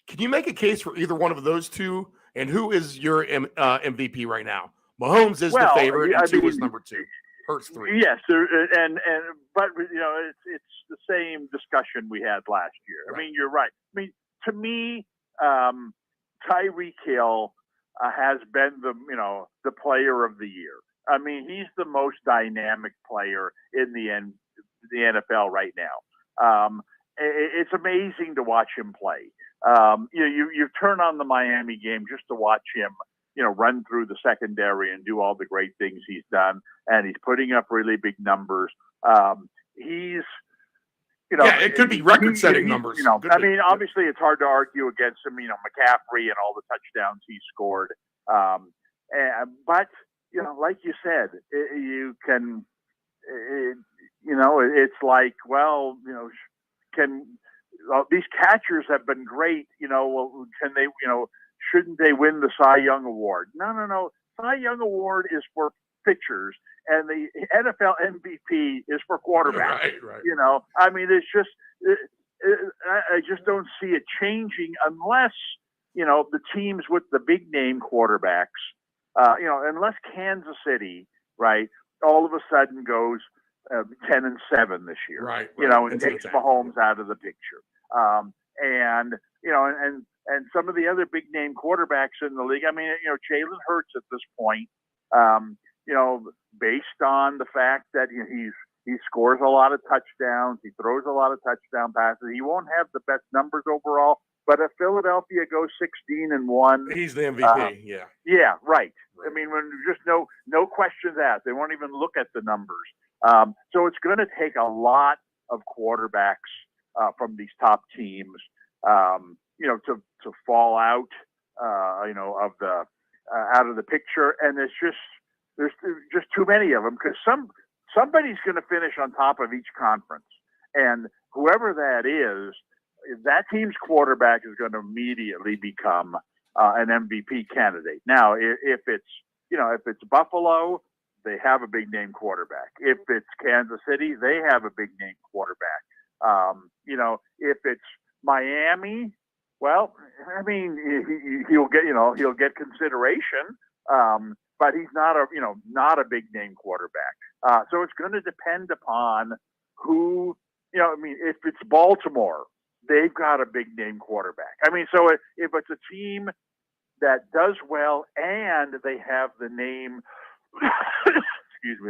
Can you make a case for either one of those two? And who is your MVP right now? Mahomes is the favorite, and two is number 2. Hurts 3. Yes, but it's the same discussion we had last year. Right. I mean, you're right. I mean, to me, Tyreek Hill has been the player of the year. I mean, he's the most dynamic player in the NFL right now. It's amazing to watch him play. You turn on the Miami game just to watch him, run through the secondary and do all the great things he's done, and he's putting up really big numbers. He's, it could be record-setting numbers. Obviously, it's hard to argue against him. McCaffrey and all the touchdowns he scored. But like you said, you can. It's like, these catchers have been great. Can they? Shouldn't they win the Cy Young Award? No. Cy Young Award is for pitchers, and the NFL MVP is for quarterbacks. Right. It's just I just don't see it changing unless the teams with the big name quarterbacks, unless Kansas City, right, all of a sudden goes 10-7 this year, right. And takes Mahomes out of the picture, and some of the other big name quarterbacks in the league. I mean, Jalen Hurts at this point, based on the fact that he scores a lot of touchdowns, he throws a lot of touchdown passes. He won't have the best numbers overall, but if Philadelphia goes 16-1, he's the MVP. Yeah, right. I mean, when just no questions asked, they won't even look at the numbers. So it's going to take a lot of quarterbacks from these top teams, to fall out, out of the picture. And there's just too many of them, because somebody's going to finish on top of each conference, and whoever that is, that team's quarterback is going to immediately become an MVP candidate. Now, if it's Buffalo, they have a big name quarterback. If it's Kansas City, they have a big name quarterback. If it's Miami, well, I mean, he'll get consideration, but he's not a big name quarterback. So it's going to depend upon who, if it's Baltimore, they've got a big name quarterback. I mean, so if it's a team that does well and they have the name,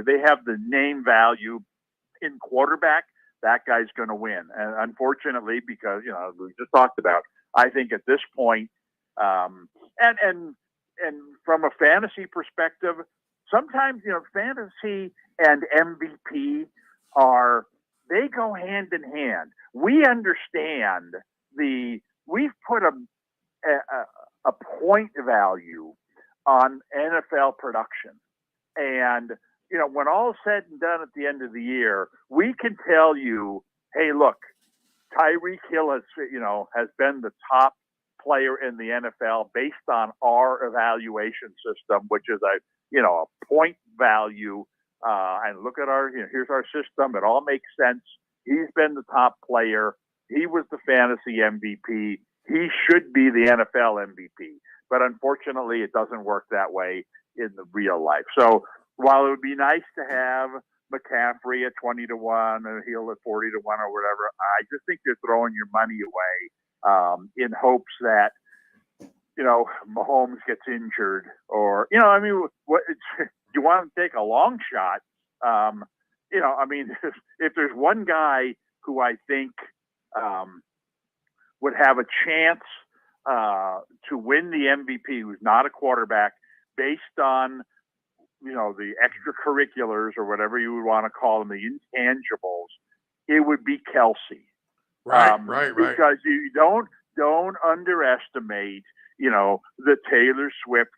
they have the name value in quarterback, that guy's going to win. And unfortunately, because, we just talked about, I think at this point, and from a fantasy perspective, sometimes, fantasy and MVP they go hand in hand. We understand we've put a point value on NFL production. And, when all is said and done at the end of the year, we can tell you, hey, look, Tyreek Hill has been the top player in the NFL based on our evaluation system, which is a point value. And look at here's our system. It all makes sense. He's been the top player. He was the fantasy MVP. He should be the NFL MVP. But unfortunately, it doesn't work that way in the real life. So while it would be nice to have McCaffrey at 20-1 and Hill at 40-1 or whatever, I just think you're throwing your money away in hopes that Mahomes gets injured, or what? You want to take a long shot? If there's one guy who I think would have a chance to win the MVP, who's not a quarterback, based on the extracurriculars or whatever you would want to call them, the intangibles, it would be Kelsey. Right. Because you don't underestimate, the Taylor Swift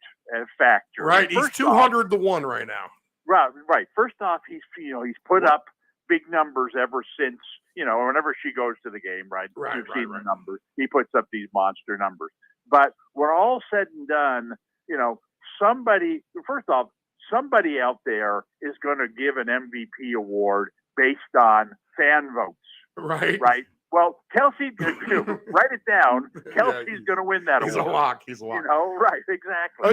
factor. Right. He's 200-1 right now. Right. First off, he's put up big numbers ever since, whenever she goes to the game, right? You've seen the numbers. He puts up these monster numbers. But when all said and done, somebody out there is going to give an MVP award based on fan votes. Right. Well, Kelsey, write it down. Kelsey's going to win that award. He's a lock. Right, exactly.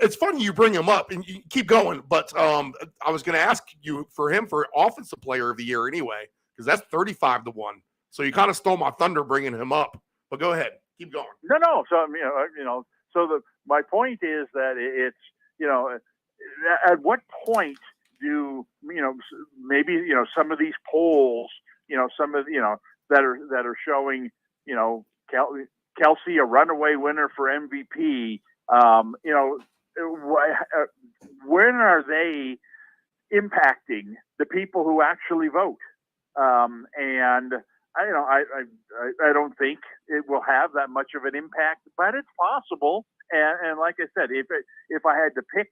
It's funny you bring him up, and you keep going, but I was going to ask you for Offensive Player of the Year anyway, because that's 35-1. So you kind of stole my thunder bringing him up. But go ahead, keep going. No. So my point is that it's at what point do maybe some of these polls that are showing Kelsey a runaway winner for MVP. When are they impacting the people who actually vote? And I don't think it will have that much of an impact, but it's possible. And like I said, if I had to pick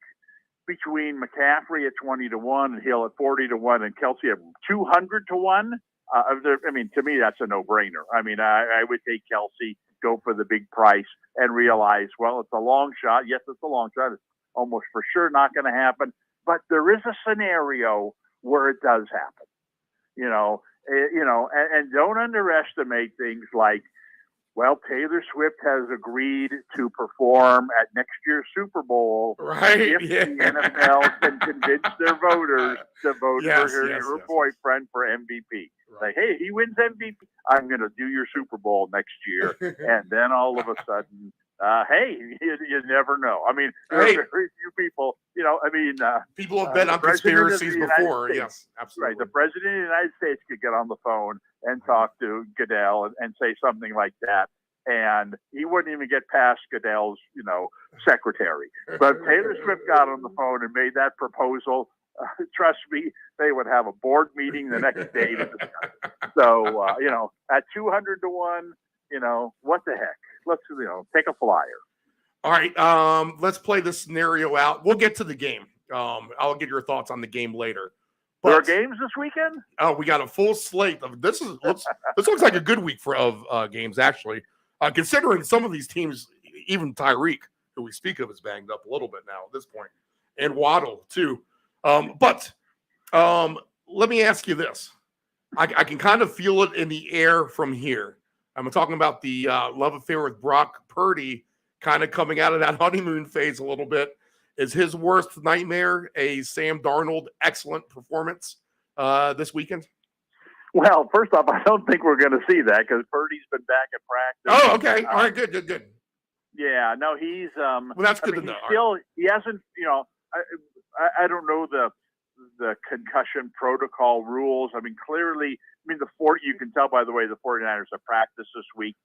between McCaffrey at 20-1 and Hill at 40-1 and Kelsey at 200-1, to me, that's a no-brainer. I would take Kelsey, go for the big price, and realize, well, it's a long shot. Yes, it's a long shot. It's almost for sure not going to happen. But there is a scenario where it does happen. And don't underestimate things like, well, Taylor Swift has agreed to perform at next year's Super Bowl if the NFL can convince their voters to vote for her boyfriend for MVP. Like, hey, he wins MVP, I'm going to do your Super Bowl next year. And then all of a sudden, hey, you never know. There are very few people, people have bet on conspiracies before. Yes, absolutely. Right. The president of the United States could get on the phone and talk to Goodell and say something like that. And he wouldn't even get past Goodell's, secretary. But Taylor Swift got on the phone and made that proposal. Trust me, they would have a board meeting the next day to discuss. So, at 200-1, what the heck? Let's, take a flyer. All right. Let's play this scenario out. We'll get to the game. I'll get your thoughts on the game later. But, there are games this weekend? Oh, we got a full slate of this looks like a good week of games, actually. Considering some of these teams, even Tyreek, who we speak of, is banged up a little bit now at this point, and Waddle too. But let me ask you this. I can kind of feel it in the air from here. I'm talking about the love affair with Brock Purdy kind of coming out of that honeymoon phase a little bit. Is his worst nightmare a Sam Darnold excellent performance this weekend? Well, first off, I don't think we're going to see that because Purdy's been back at practice. Oh, okay. All right, good. Yeah, no, he's well, that's good to know. He hasn't, I don't know the concussion protocol rules. Clearly, you can tell by the way the 49ers have practiced this week,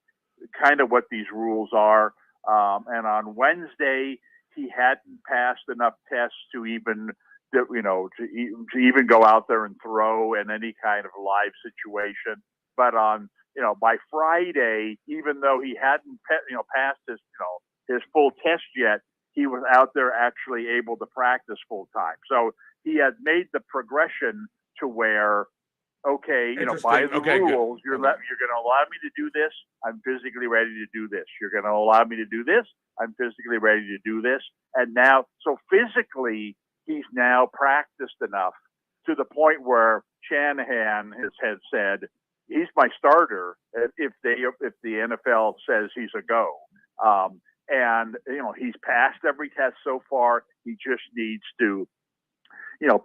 kind of what these rules are. And on Wednesday, he hadn't passed enough tests to even, to even go out there and throw in any kind of live situation. But on, by Friday, even though he hadn't, passed his full test yet, he was out there actually able to practice full time. So he had made the progression to where, okay, by the rules, you're going to allow me to do this. I'm physically ready to do this. You're going to allow me to do this. I'm physically ready to do this. And now, so physically, he's now practiced enough to the point where Shanahan has said he's my starter if the NFL says he's a go. And he's passed every test so far. He just needs to,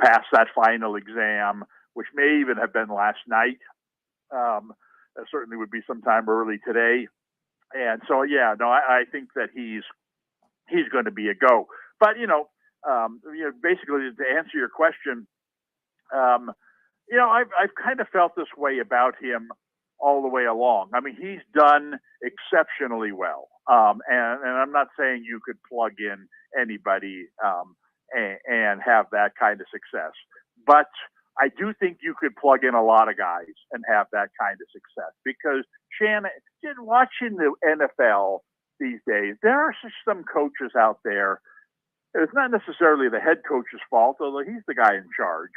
pass that final exam, which may even have been last night. That certainly would be sometime early today. And so, I think that he's going to be a go. But basically to answer your question, I've kind of felt this way about him all the way along. He's done exceptionally well. And I'm not saying you could plug in anybody and have that kind of success. But I do think you could plug in a lot of guys and have that kind of success because watching the NFL these days, there are some coaches out there. It's not necessarily the head coach's fault, although he's the guy in charge.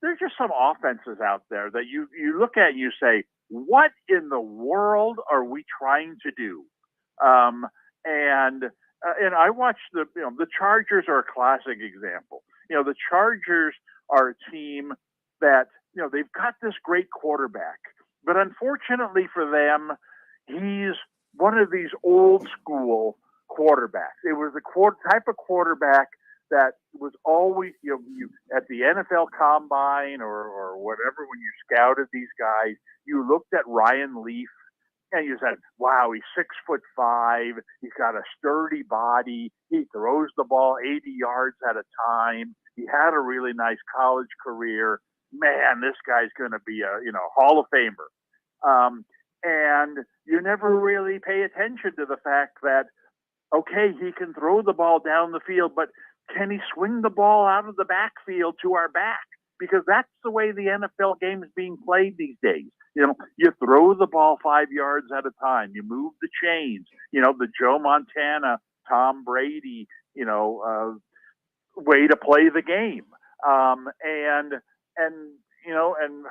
there's just some offenses out there that you look at and you say, what in the world are we trying to do? And I watched the Chargers are a classic example. The Chargers are a team that, they've got this great quarterback, but unfortunately for them, he's one of these old school quarterbacks. It was the type of quarterback that was always, you at the NFL Combine or whatever, when you scouted these guys, you looked at Ryan Leaf and you said, wow, he's 6'5". He's got a sturdy body. He throws the ball 80 yards at a time. He had a really nice college career. Man, this guy's going to be a Hall of Famer. And you never really pay attention to the fact that, okay, he can throw the ball down the field, but can he swing the ball out of the backfield to our back? Because that's the way the NFL game is being played these days. You throw the ball 5 yards at a time. You move the chains. The Joe Montana, Tom Brady, way to play the game. And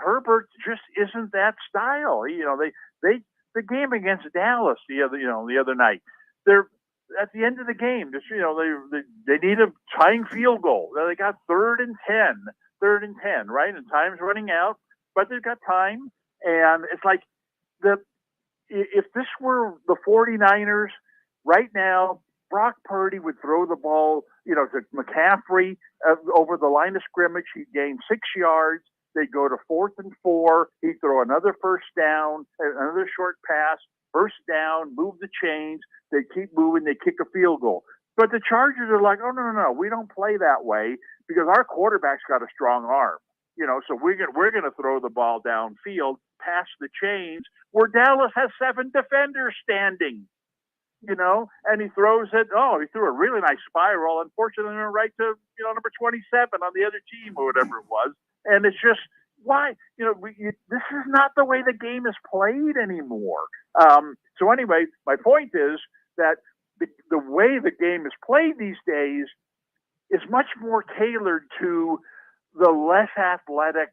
Herbert just isn't that style. The game against Dallas the other night, they're at the end of the game, just they need a tying field goal. They got 3rd and 10, right? And time's running out, but they've got time. And it's like if this were the 49ers right now, Brock Purdy would throw the ball, to McCaffrey over the line of scrimmage. He'd gain 6 yards. They'd go to 4th and 4. He'd throw another first down, another short pass, first down, move the chains. They keep moving. They kick a field goal. But the Chargers are like, oh, no. We don't play that way because our quarterback's got a strong arm. So we're going to throw the ball downfield, past the chains, where Dallas has 7 defenders standing, and he throws it. Oh, he threw a really nice spiral. Unfortunately, right to, number 27 on the other team or whatever it was. And it's just, why? This is not the way the game is played anymore. So anyway, my point is that the way the game is played these days is much more tailored to the less athletic.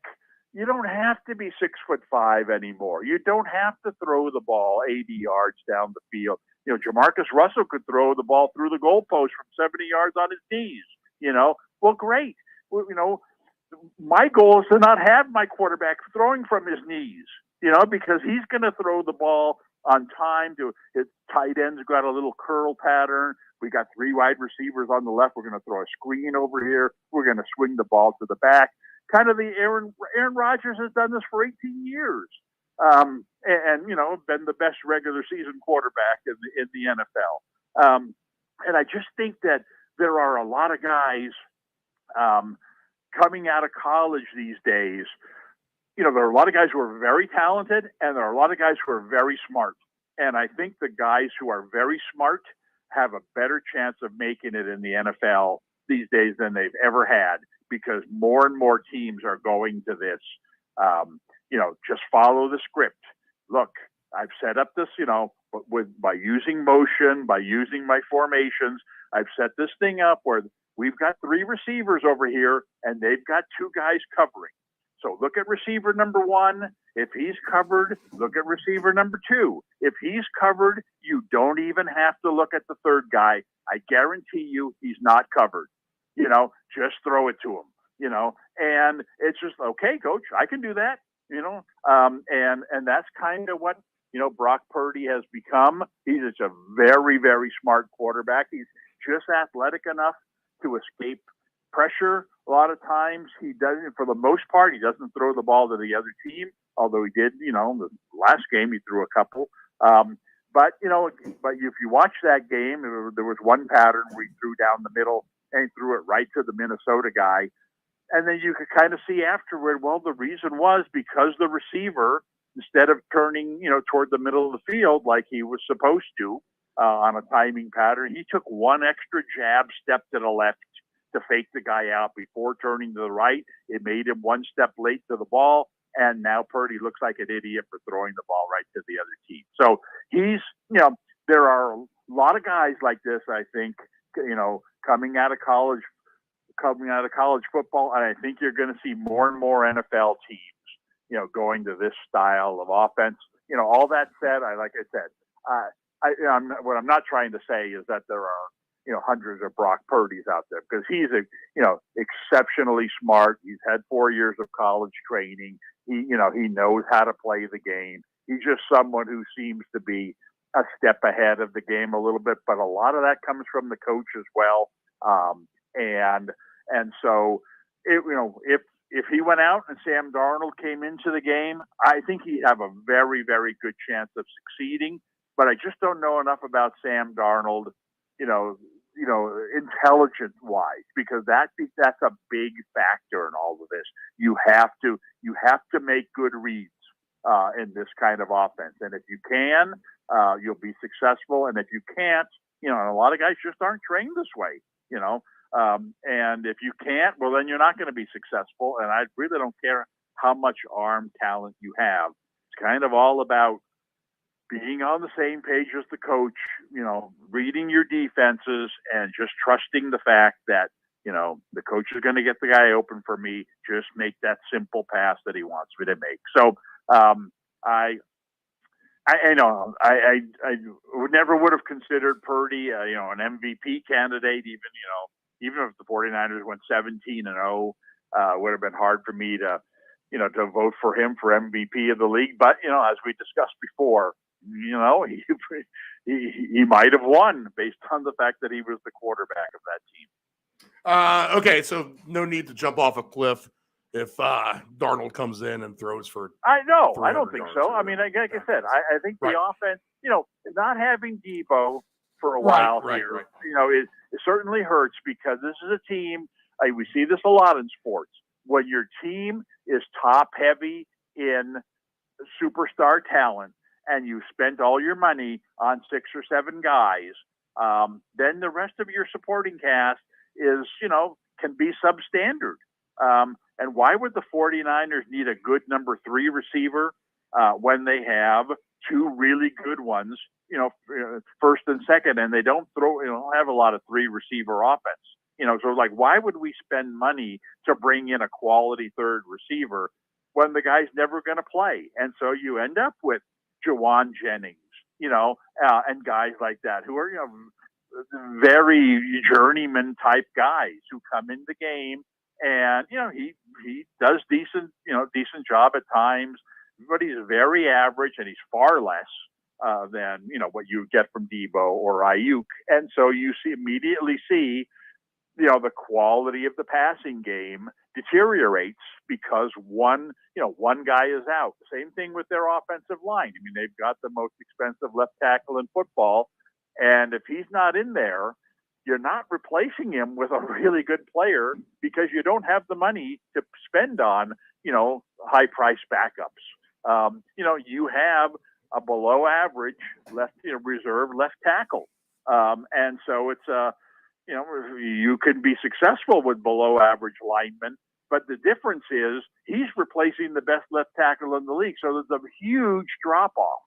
You don't have to be 6'5" anymore. You don't have to throw the ball 80 yards down the field. Jamarcus Russell could throw the ball through the goalpost from 70 yards on his knees. Well, great. My goal is to not have my quarterback throwing from his knees, because he's going to throw the ball on time. His tight end's got a little curl pattern. We got 3 wide receivers on the left. We're going to throw a screen over here. We're going to swing the ball to the back. Kind of the Aaron Rodgers has done this for 18 years. And been the best regular season quarterback in the NFL. And I just think that there are a lot of guys coming out of college these days. There are a lot of guys who are very talented, and there are a lot of guys who are very smart. And I think the guys who are very smart have a better chance of making it in the NFL these days than they've ever had, because more and more teams are going to this, just follow the script. Look, I've set up this, by using motion, by using my formations, I've set this thing up where we've got 3 receivers over here and they've got 2 guys covering. So look at receiver number 1. If he's covered, look at receiver number 2. If he's covered, you don't even have to look at the 3rd guy. I guarantee you he's not covered. Just throw it to him, and it's just, okay, coach, I can do that, and that's kind of what, Brock Purdy has become. He's just a very, very smart quarterback. He's just athletic enough to escape pressure. A lot of times he doesn't, for the most part, he doesn't throw the ball to the other team, although he did, the last game he threw a couple. But if you watch that game, there was one pattern where he threw down the middle and he threw it right to the Minnesota guy. And then you could kind of see afterward, well, the reason was because the receiver, instead of turning, toward the middle of the field like he was supposed to on a timing pattern, he took one extra jab step to the left to fake the guy out before turning to the right. It made him one step late to the ball. And now Purdy looks like an idiot for throwing the ball right to the other team. So he's, there are a lot of guys like this, I think, coming out of college coming out of college football, and I think you're going to see more and more NFL teams, going to this style of offense. All that said, like I said, what I'm not trying to say is that there are, hundreds of Brock Purdy's out there, because he's exceptionally smart. He's had 4 years of college training. He knows how to play the game. He's just someone who seems to be a step ahead of the game a little bit, but a lot of that comes from the coach as well. And so if he went out and Sam Darnold came into the game, I think he'd have a very, very good chance of succeeding. But I just don't know enough about Sam Darnold, intelligence wise, because that's a big factor in all of this. You have to make good reads in this kind of offense, and if you can, you'll be successful. And if you can't, and a lot of guys just aren't trained this way, and if you can't, well, then you're not going to be successful. And I really don't care how much arm talent you have. It's kind of all about being on the same page as the coach, reading your defenses and just trusting the fact that, the coach is going to get the guy open for me. Just make that simple pass that he wants me to make. So I never would have considered Purdy, an MVP candidate, even if the 49ers went 17-0, would have been hard for me to vote for him for MVP of the league. But, as we discussed before, he might have won based on the fact that he was the quarterback of that team. Okay, so no need to jump off a cliff if Darnold comes in and throws for. I don't think so. I mean, like I said, I think the offense, not having Debo for a while here, it certainly hurts, because this is a team. We see this a lot in sports. When your team is top heavy in superstar talent, and you spent all your money on 6 or 7 guys, then the rest of your supporting cast is, can be substandard. And why would the 49ers need a good number 3 receiver when they have 2 really good ones, first and second, and they don't have a lot of 3 receiver offense. So like, why would we spend money to bring in a quality 3rd receiver when the guy's never going to play? And so you end up with Jawan Jennings, and guys like that who are, very journeyman type guys who come in the game, and he does decent job at times, but he's very average, and he's far less than what you get from Debo or Ayuk. And so you immediately see the quality of the passing game deteriorates because one guy is out. Same thing with their offensive line. I mean, they've got the most expensive left tackle in football, and if he's not in there, you're not replacing him with a really good player, because you don't have the money to spend on, high price backups. You have a below average reserve left tackle. And so it's you can be successful with below average linemen, but the difference is he's replacing the best left tackle in the league. So there's a huge drop off.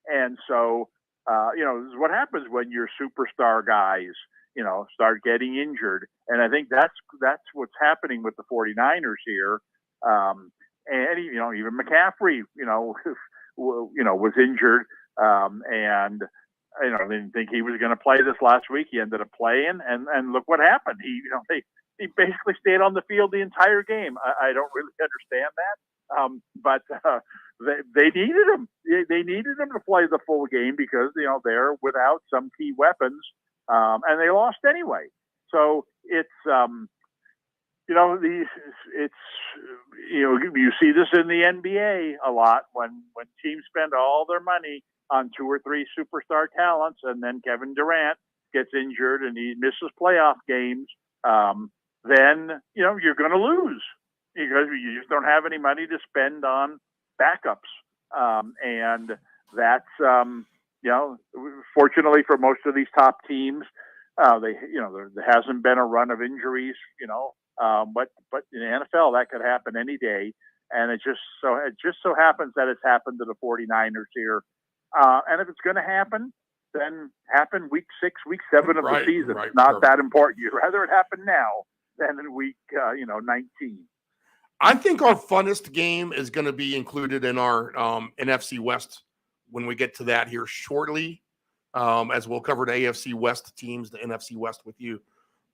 And so, this is what happens when your superstar guys, start getting injured. And I think that's what's happening with the 49ers here. And, even McCaffrey, was injured. And, I didn't think he was going to play this last week. He ended up playing, and look what happened. He basically stayed on the field the entire game. I don't really understand that. But they needed him. They needed him to play the full game because, they're without some key weapons, and they lost anyway. So it's, you see this in the NBA a lot when teams spend all their money on 2 or 3 superstar talents, and then Kevin Durant gets injured and he misses playoff games. Then, you're going to lose because you just don't have any money to spend on backups. And that's, fortunately for most of these top teams, there hasn't been a run of injuries, but in the NFL that could happen any day. And it just so happens that it's happened to the 49ers here. And if it's going to happen, then happen week 6, week 7 of the season. It's not that important. You'd rather it happen now than in week 19. I think our funnest game is going to be included in our NFC West when we get to that here shortly, as we'll cover the AFC West teams, the NFC West with you.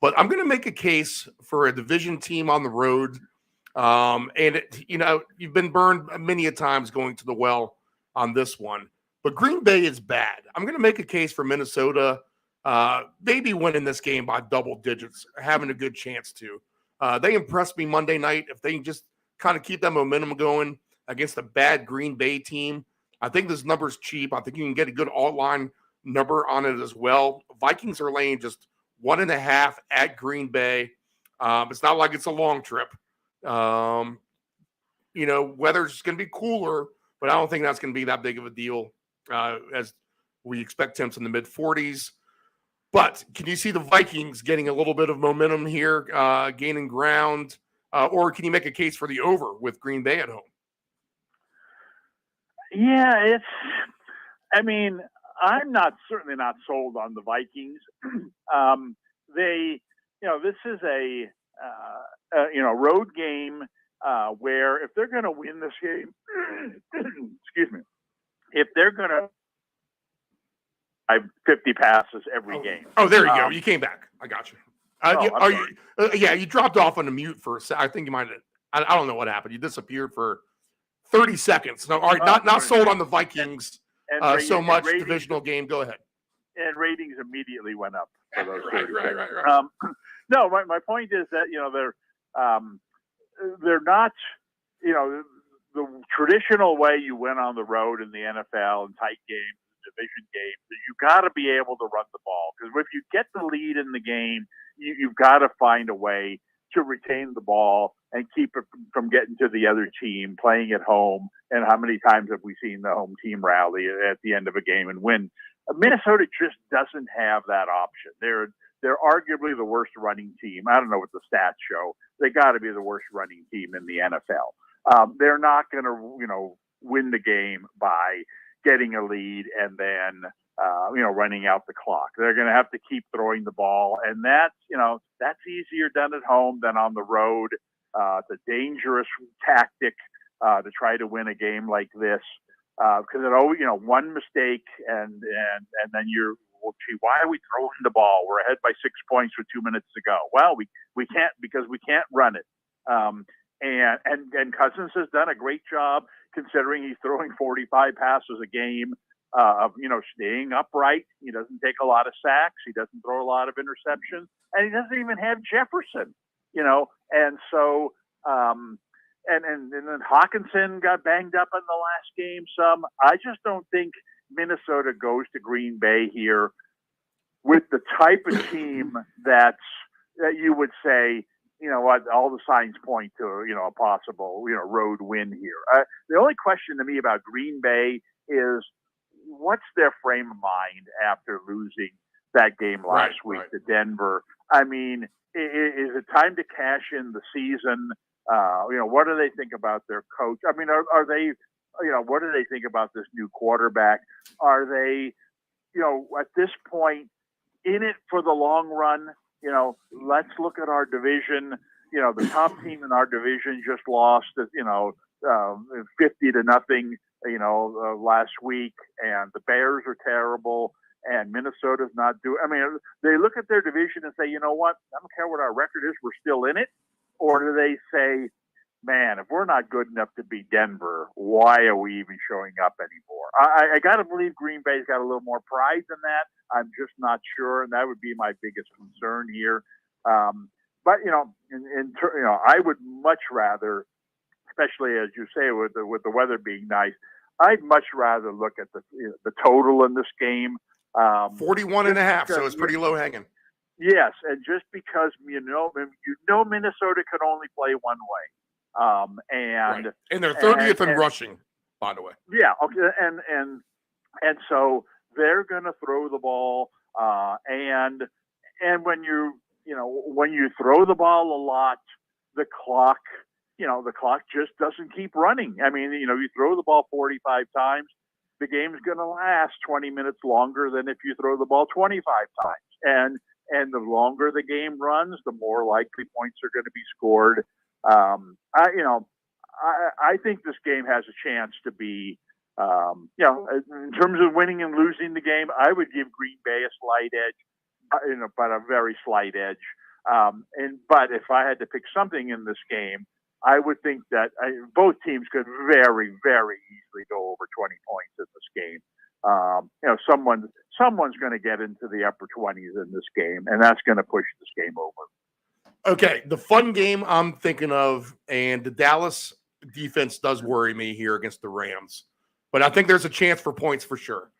But I'm going to make a case for a division team on the road. You've been burned many a times going to the well on this one. But Green Bay is bad. I'm going to make a case for Minnesota maybe winning this game by double digits, having a good chance to. They impressed me Monday night. If they just kind of keep that momentum going against a bad Green Bay team, I think this number's cheap. I think you can get a good alt-line number on it as well. Vikings are laying just 1.5 at Green Bay. It's not like it's a long trip. Weather's going to be cooler, but I don't think that's going to be that big of a deal as we expect temps in the mid-40s. But can you see the Vikings getting a little bit of momentum here, gaining ground? Or can you make a case for the over with Green Bay at home? Yeah, I'm certainly not sold on the Vikings. This is a road game where if they're going to win this game, excuse me, if they're going to 50 passes every game. Oh, there you go. You came back. I got you. You dropped off on the mute for a second. I think you might have. I don't know what happened. You disappeared for 30 seconds. No, all right. Not sold on the Vikings so much. Ratings, divisional game. Go ahead. And ratings immediately went up for those. Right. No, my point is that they're not the traditional way you win on the road in the NFL and tight games. Division games, you got to be able to run the ball, because if you get the lead in the game, you've got to find a way to retain the ball and keep it from getting to the other team playing at home. And how many times have we seen the home team rally at the end of a game and win? Minnesota just doesn't have that option. They're arguably the worst running team. I don't know what the stats show. They got to be the worst running team in the NFL. They're not going to win the game by getting a lead and then, running out the clock. They're going to have to keep throwing the ball. And that's easier done at home than on the road. It's a dangerous tactic to try to win a game like this. Because it always, one mistake and then gee, why are we throwing the ball? We're ahead by 6 points with 2 minutes to go. Well, we can't, because we can't run it. And Cousins has done a great job, considering he's throwing 45 passes a game, of staying upright. He doesn't take a lot of sacks. He doesn't throw a lot of interceptions, and he doesn't even have Jefferson. And so and then Hawkinson got banged up in the last game some. I just don't think Minnesota goes to Green Bay here with the type of team that you would say, all the signs point to, a possible, road win here. The only question to me about Green Bay is what's their frame of mind after losing that game last week to Denver? I mean, is it time to cash in the season? What do they think about their coach? I mean, are they, what do they think about this new quarterback? Are they, at this point in it for the long run? Let's look at our division. The top team in our division just lost, 50-0, last week, and the Bears are terrible, and Minnesota's not doing. I mean, they look at their division and say, you know what? I don't care what our record is, we're still in it. Or do they say, man, if we're not good enough to beat Denver, why are we even showing up anymore? I got to believe Green Bay's got a little more pride than that. I'm just not sure, and that would be my biggest concern here. But I would much rather, especially as you say, with the weather being nice, I'd much rather look at the total in this game. 41.5, so it's pretty low hanging. Yes, and just because Minnesota could only play one way, and they're 30th in rushing, by the way. Yeah, okay, and so they're going to throw the ball, and when you throw the ball a lot, the clock just doesn't keep running. I mean, you throw the ball 45 times, the game's going to last 20 minutes longer than if you throw the ball 25 times. And the longer the game runs, the more likely points are going to be scored. I think this game has a chance to be, in terms of winning and losing the game, I would give Green Bay a slight edge, but a very slight edge. But if I had to pick something in this game, I would think that both teams could very, very easily go over 20 points in this game. Someone's going to get into the upper 20s in this game, and that's going to push this game over. Okay, the fun game I'm thinking of, and the Dallas defense does worry me here against the Rams, but I think there's a chance for points for sure.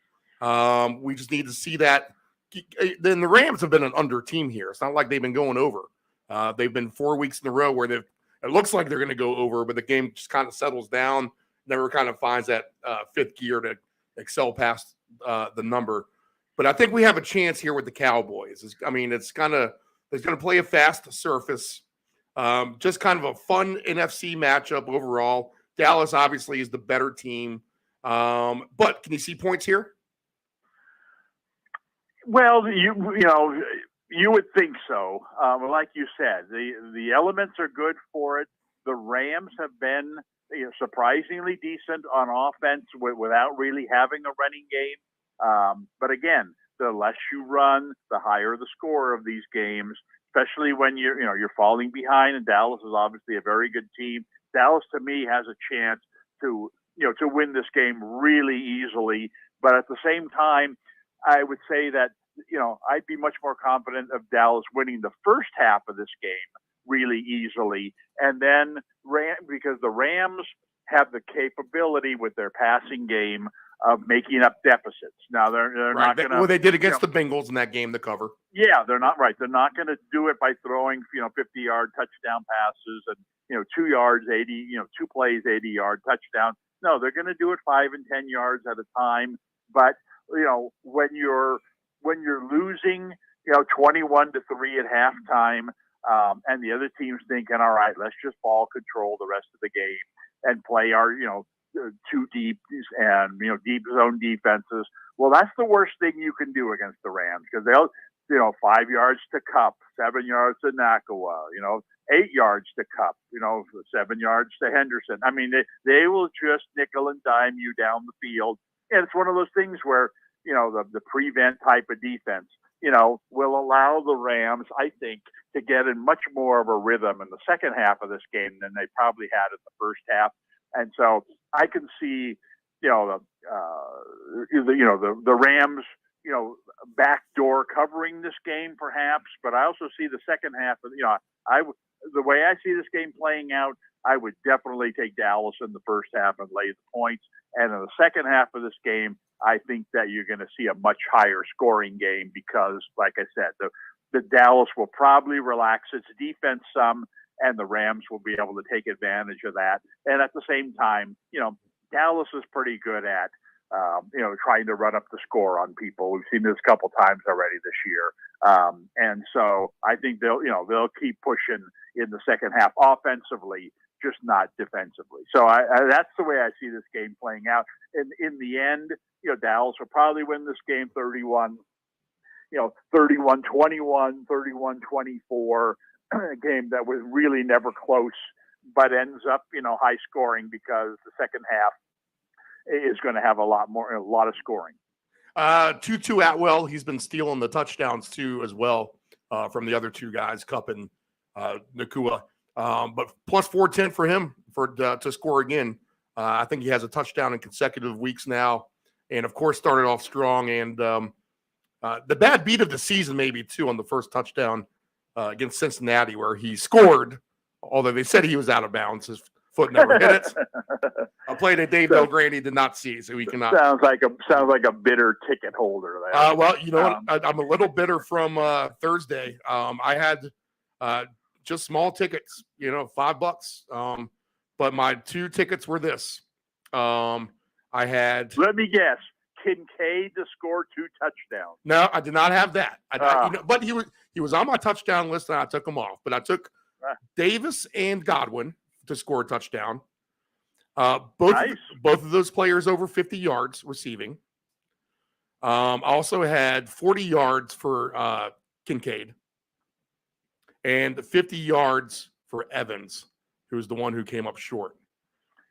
We just need to see that. Then the Rams have been an under team here. It's not like they've been going over. They've been 4 weeks in a row where it looks like they're going to go over, but the game just kind of settles down, never kind of finds that fifth gear to excel past the number. But I think we have a chance here with the Cowboys. It's going to play a fast surface. Just kind of a fun NFC matchup overall. Dallas obviously is the better team. But can you see points here? Well, you would think so. Like you said, the elements are good for it. The Rams have been surprisingly decent on offense without really having a running game. But again, the less you run, the higher the score of these games, especially when you're falling behind. And Dallas is obviously a very good team. Dallas, to me, has a chance to win this game really easily. But at the same time, I would say that, I'd be much more confident of Dallas winning the first half of this game really easily. And then because the Rams have the capability with their passing game of making up deficits. Now they're not going to. Well, they did against the Bengals in that game to cover. Yeah, they're not right. They're not going to do it by throwing 50-yard touchdown passes and 2 yards, 80 2 plays, 80-yard touchdown. No, they're going to do it 5 and 10 yards at a time. But when you're losing 21-3 at halftime, and the other team's thinking, all right, let's just ball control the rest of the game and play our too deep and deep zone defenses. Well, that's the worst thing you can do against the Rams, because they'll 5 yards to Kupp, 7 yards to Nakua, 8 yards to Kupp, 7 yards to Henderson. I mean, they will just nickel and dime you down the field. And it's one of those things where the prevent type of defense will allow the Rams, I think, to get in much more of a rhythm in the second half of this game than they probably had in the first half. And so I can see, the Rams, backdoor covering this game perhaps, but I also see the second half of, the way I see this game playing out, I would definitely take Dallas in the first half and lay the points. And in the second half of this game, I think that you're going to see a much higher scoring game because, like I said, the Dallas will probably relax its defense some, and the Rams will be able to take advantage of that. And at the same time, Dallas is pretty good at, trying to run up the score on people. We've seen this a couple times already this year. And so I think they'll keep pushing in the second half offensively, just not defensively. So that's the way I see this game playing out. And in the end, Dallas will probably win this game 31-21, 31-24, a game that was really never close, but ends up, high scoring because the second half is going to have a lot of scoring. Tutu Atwell, he's been stealing the touchdowns too as well from the other two guys, Kupp and Nakua. But plus 410 for him to score again. I think he has a touchdown in consecutive weeks now, and of course started off strong. And the bad beat of the season maybe too on the first touchdown against Cincinnati, where he scored, although they said he was out of bounds. His foot never hit it. A play that Dave Del Grande did not see, so he cannot. Sounds like a bitter ticket holder there. Well, what? I'm a little bitter from Thursday. I had just small tickets, $5. But my two tickets were this. I had. Let me guess. Kincaid to score 2 touchdowns. No, I did not have that. But he was on my touchdown list, and I took him off. But I took Davis and Godwin to score a touchdown. Both of those players over 50 yards receiving. I also had 40 yards for Kincaid and 50 yards for Evans, who was the one who came up short.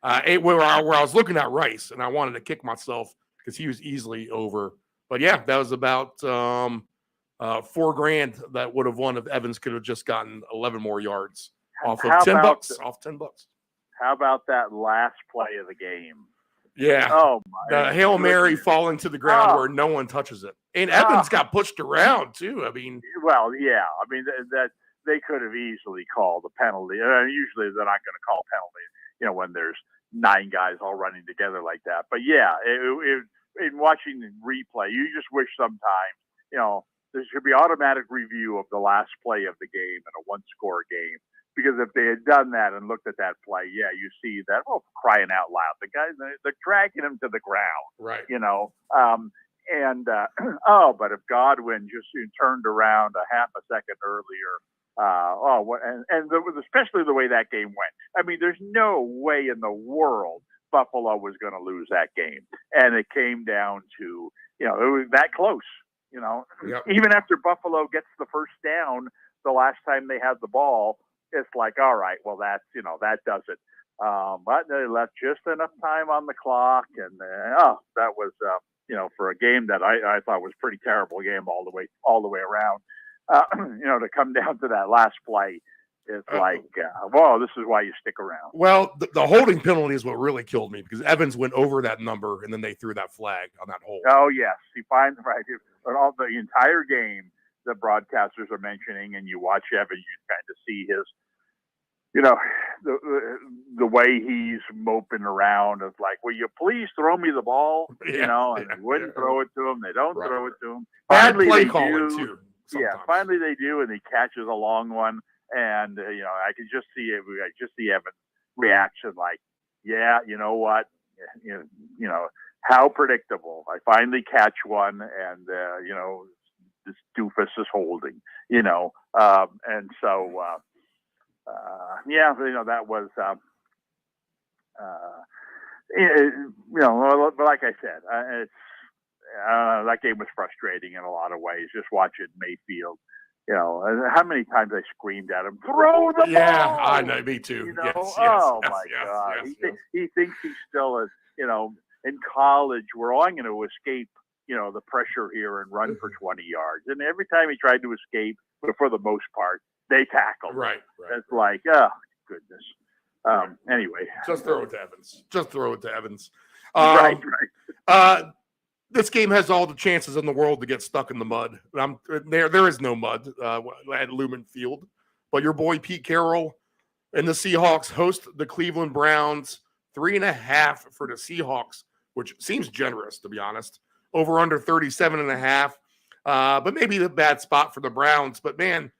Where I was looking at Rice, and I wanted to kick myself because he was easily over. But yeah, that was about $4,000 that would have won if Evans could have just gotten 11 more yards off of $10. Off $10. How about that last play of the game? Yeah. Oh my! The Hail Mary falling to the ground where no one touches it, and Evans got pushed around too. I mean, well, yeah. I mean that they could have easily called a penalty. Usually they're not going to call penalty, when there's 9 guys all running together like that. But yeah, in watching the replay, you just wish sometimes, there should be automatic review of the last play of the game in a 1-score game. Because if they had done that and looked at that play, yeah, you see that, crying out loud. The guys, they're dragging him to the ground. Right. But if Godwin just turned around a half a second earlier, especially the way that game went. I mean, there's no way in the world Buffalo was going to lose that game. And it came down to, it was that close, Yep. Even after Buffalo gets the first down the last time they had the ball, it's like, all right, well, that's, that does it. But they left just enough time on the clock. And that was, for a game that I thought was a pretty terrible game all the way around. To come down to that last play, it's like, this is why you stick around. Well, the holding penalty is what really killed me because Evans went over that number and then they threw that flag on that hold. Oh, yes. He finds right. But all the entire game, the broadcasters are mentioning, and you watch Evans, you kind of see his, the way he's moping around of like, will you please throw me the ball? And they wouldn't throw it to him. They don't throw it to him. Finally, play they calling do. too. Sometimes. Yeah, finally they do, and he catches a long one, and I can just see it. I just see Evan's reaction, like, yeah, you know what, how predictable. I finally catch one, and this doofus is holding, and so that was but like I said, it's. That game was frustrating in a lot of ways. Just watching Mayfield, how many times I screamed at him, "Throw the ball!" Yeah, I know, me too. My God, he thinks he's still in college where I'm going to escape, the pressure here and run for 20 yards. And every time he tried to escape, but for the most part, they tackled. Right. It's like, oh goodness. Anyway, just throw it to Evans. Right. This game has all the chances in the world to get stuck in the mud. There is no mud at Lumen Field. But your boy Pete Carroll and the Seahawks host the Cleveland Browns. 3.5 for the Seahawks, which seems generous, to be honest. Over under 37.5. But maybe the bad spot for the Browns. But man,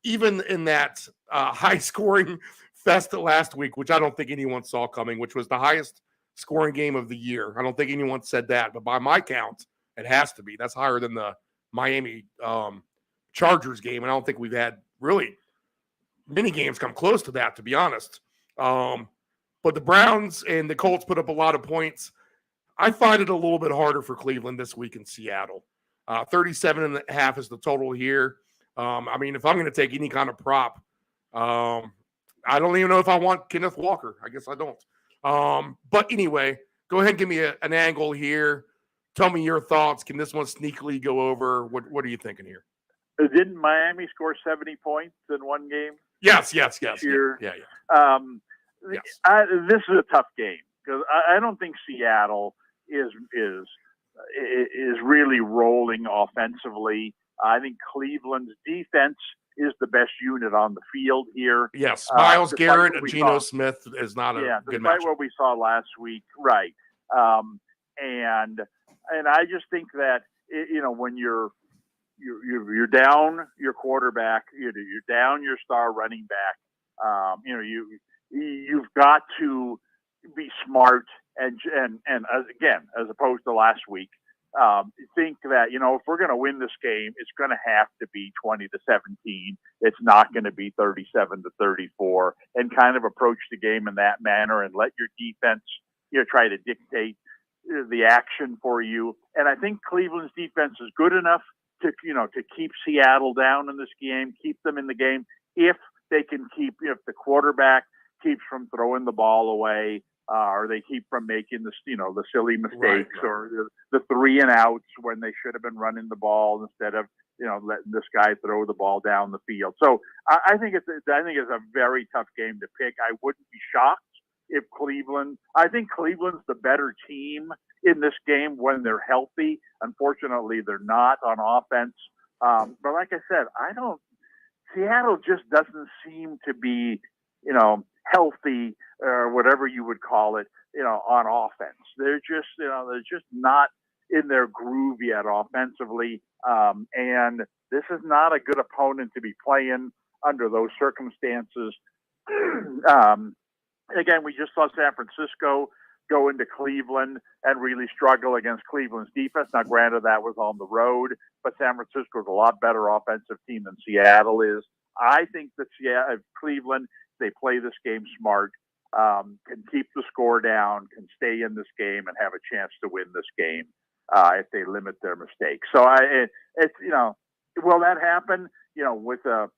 even in that high-scoring fest last week, which I don't think anyone saw coming, which was the highest scoring game of the year. I don't think anyone said that, but by my count, it has to be. That's higher than the Miami Chargers game, and I don't think we've had really many games come close to that, to be honest. But the Browns and the Colts put up a lot of points. I find it a little bit harder for Cleveland this week in Seattle. 37.5 is the total here. I mean, if I'm going to take any kind of prop, I don't even know if I want Kenneth Walker. I guess I don't. But anyway, go ahead and give me an angle here. Tell me your thoughts. Can this one sneakily go over? What are you thinking here? Didn't Miami score 70 points in one game? Yes. Here? Yeah. Yes. This is a tough game because I don't think Seattle is really rolling offensively. I think Cleveland's defense is the best unit on the field here. Yes, Myles Garrett and Geno Smith is not a good match. Despite what we saw last week, right? And I just think that when you're down your quarterback, you're down your star running back. You've got to be smart and as opposed to last week. Think that, if we're going to win this game, it's going to have to be 20-17. It's not going to be 37-34, and kind of approach the game in that manner and let your defense, try to dictate the action for you. And I think Cleveland's defense is good enough to keep Seattle down in this game, keep them in the game. If they can if the quarterback keeps from throwing the ball away, or they keep from making the silly mistakes, right. or the 3 and outs when they should have been running the ball instead of letting this guy throw the ball down the field. So I think it's a very tough game to pick. I wouldn't be shocked if I think Cleveland's the better team in this game when they're healthy. Unfortunately, they're not on offense. But like I said, Seattle just doesn't seem to be, healthy or whatever you would call it, on offense. They're just not in their groove yet offensively. And this is not a good opponent to be playing under those circumstances. Again, we just saw San Francisco go into Cleveland and really struggle against Cleveland's defense. Now, granted, that was on the road, but San Francisco is a lot better offensive team than Seattle is. I think that Cleveland, they play this game smart, can keep the score down, can stay in this game, and have a chance to win this game if they limit their mistakes. So will that happen? With a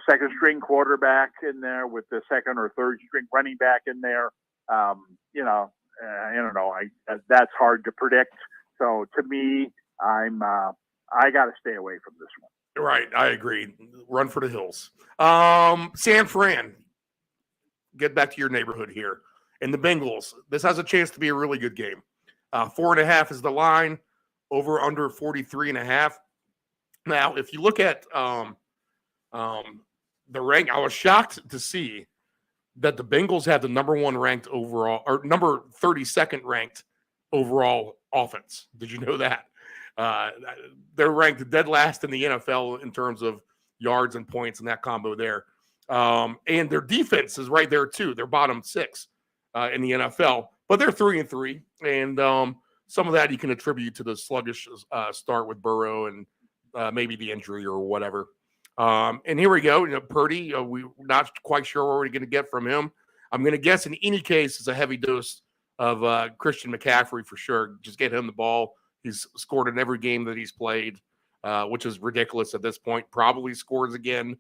second string quarterback in there, with the second or third string running back in there. I don't know. That's hard to predict. So to me, I got to stay away from this one. Right, I agree. Run for the hills. San Fran, get back to your neighborhood here. And the Bengals, this has a chance to be a really good game. 4.5 is the line, over under 43.5. Now, if you look at the rank, I was shocked to see that the Bengals had the number 1 ranked overall, or number 32nd ranked overall offense. Did you know that? They're ranked dead last in the NFL in terms of yards and points and that combo there. And their defense is right there too. They're bottom 6 in the NFL, but they're 3-3. And some of that you can attribute to the sluggish start with Burrow and maybe the injury or whatever. And here we go. Purdy, we're not quite sure what we're going to get from him. I'm going to guess in any case it's a heavy dose of Christian McCaffrey for sure. Just get him the ball. He's scored in every game that he's played, which is ridiculous at this point. Probably scores again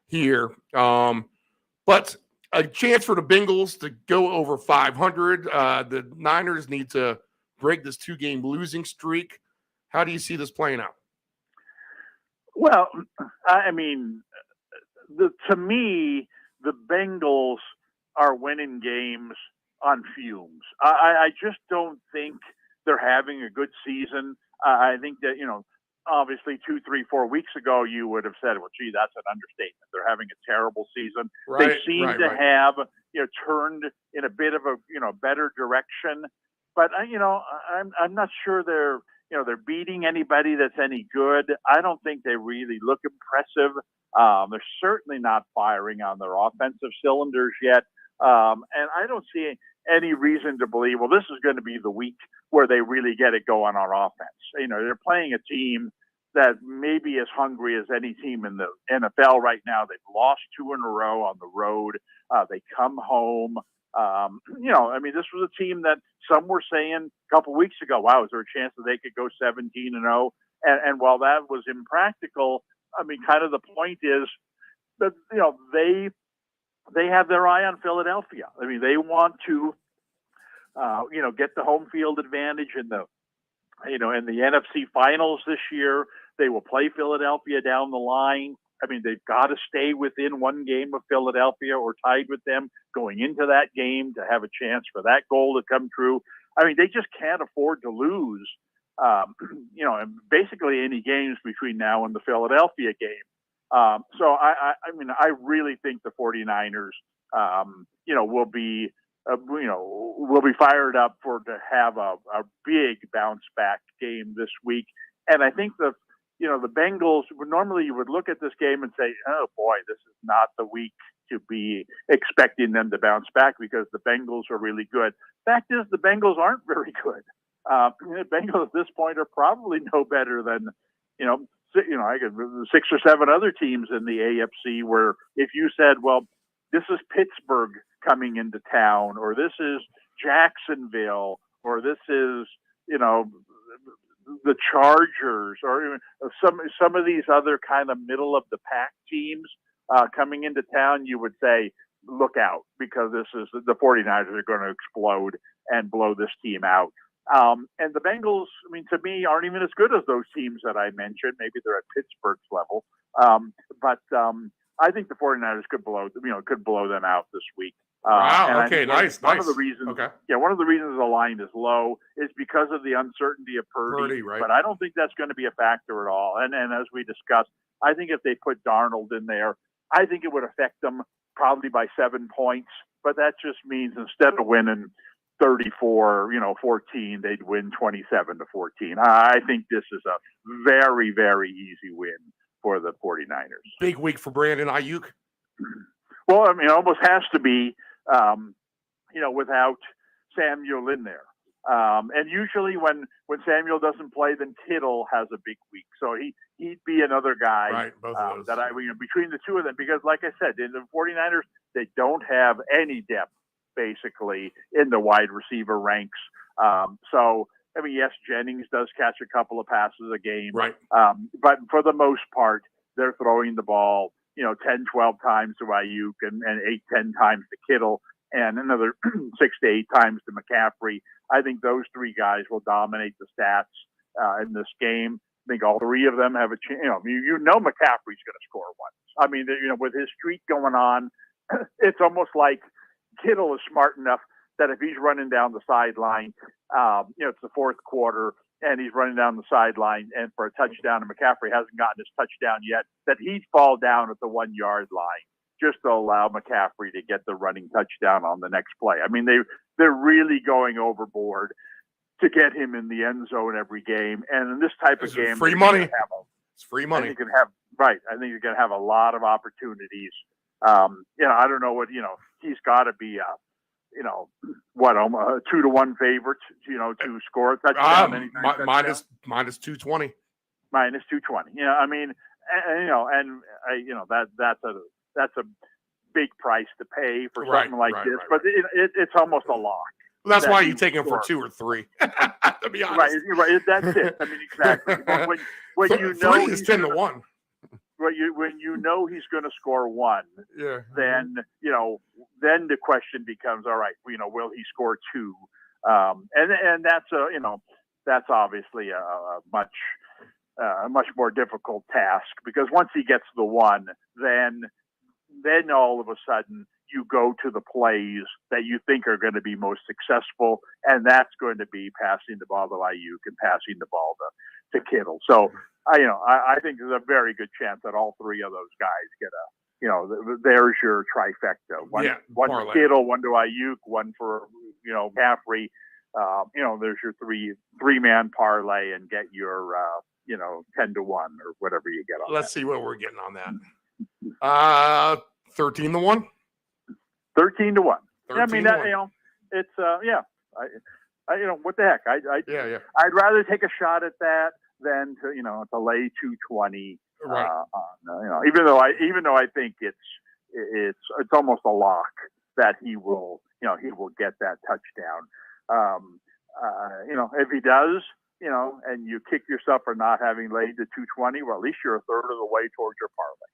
here. But a chance for the Bengals to go over 500. The Niners need to break this 2-game losing streak. How do you see this playing out? Well, I mean, to me, the Bengals are winning games on fumes. I just don't think they're having a good season. I think that, obviously 2, 3, 4 weeks ago, you would have said, well, gee, that's an understatement. They're having a terrible season. Right, they seem to have, turned in a bit of a, better direction. But, I'm not sure they're beating anybody that's any good. I don't think they really look impressive. They're certainly not firing on their offensive cylinders yet. And I don't see any reason to believe, well, this is going to be the week where they really get it going on offense. They're playing a team that may be as hungry as any team in the NFL right now. They've lost 2 in a row on the road. They come home. This was a team that some were saying a couple weeks ago, wow, is there a chance that they could go 17-0? And while that was impractical, kind of the point is that, they have their eye on Philadelphia. They want to, get the home field advantage in the NFC finals this year. They will play Philadelphia down the line. They've got to stay within 1 game of Philadelphia or tied with them going into that game to have a chance for that goal to come true. They just can't afford to lose, basically any games between now and the Philadelphia game. So I really think the 49ers, will be fired up to have a big bounce back game this week. And I think the Bengals, normally you would look at this game and say, oh boy, this is not the week to be expecting them to bounce back because the Bengals are really good. Fact is, the Bengals aren't very good. The Bengals at this point are probably no better than, 6 or 7 other teams in the AFC where if you said, well, this is Pittsburgh coming into town, or this is Jacksonville, or this is, the Chargers or even some of these other kind of middle of the pack teams coming into town, you would say, look out, because the 49ers are going to explode and blow this team out. And the Bengals, I mean, to me, aren't even as good as those teams that I mentioned. Maybe they're at Pittsburgh's level. But I think the 49ers could blow them out this week. Wow. Okay. Nice. One of the reasons, one of the reasons the line is low is because of the uncertainty of Purdy. Right. But I don't think that's going to be a factor at all. And as we discussed, I think if they put Darnold in there, I think it would affect them probably by 7 points. But that just means instead of winning 34-14, they'd win 27-14. I think this is a very, very easy win for the 49ers. Big week for Brandon Ayuk. Well, I mean, it almost has to be, without Samuel in there. And usually when Samuel doesn't play, then Kittle has a big week. So he'd be another guy right, both of those. Between the two of them, because like I said, in the 49ers, they don't have any depth basically in the wide receiver ranks. So, I mean, yes, Jennings does catch a couple of passes a game. Right. But for the most part, they're throwing the ball, 10, 12 times to Ayuk and 8, 10 times to Kittle and another 6 to 8 times to McCaffrey. I think those three guys will dominate the stats in this game. I think all three of them have a chance. McCaffrey's going to score once. I mean, with his streak going on, it's almost like Kittle is smart enough that if he's running down the sideline, it's the fourth quarter, and he's running down the sideline and for a touchdown, and McCaffrey hasn't gotten his touchdown yet, that he'd fall down at the 1 yard line just to allow McCaffrey to get the running touchdown on the next play. I mean, they're really going overboard to get him in the end zone every game. And in this type of game, free money. It's free money. I think you're going to have a lot of opportunities. I don't know what, he's got to be a 2-1 favorite, to score a touchdown. Minus 220. Minus 220. I mean, that's a big price to pay for something like this, but it's almost a lock. Well, that's why you take him for 2 or 3. To be honest, right. That's it. I mean, exactly. When you know 3 is 10-1. When you know he's going to score 1, then the question becomes, all right, will he score 2? And that's obviously a much more difficult task, because once he gets the 1, then all of a sudden you go to the plays that you think are going to be most successful, and that's going to be passing the ball to Ayuk and passing the ball to Kittle. So, I think there's a very good chance that all three of those guys get there's your trifecta. One to Kittle, one to Ayuk, one for, McCaffrey. There's your three-man parlay, and get your, 10-1 or whatever you get on. Let's see what we're getting on that. 13-1. 13-1. I mean, it's what the heck? I'd rather take a shot at that than to lay 220. Right. Even though I think it's almost a lock that he will get that touchdown. If he does, and you kick yourself for not having laid the 220, well, at least you're a third of the way towards your parlay.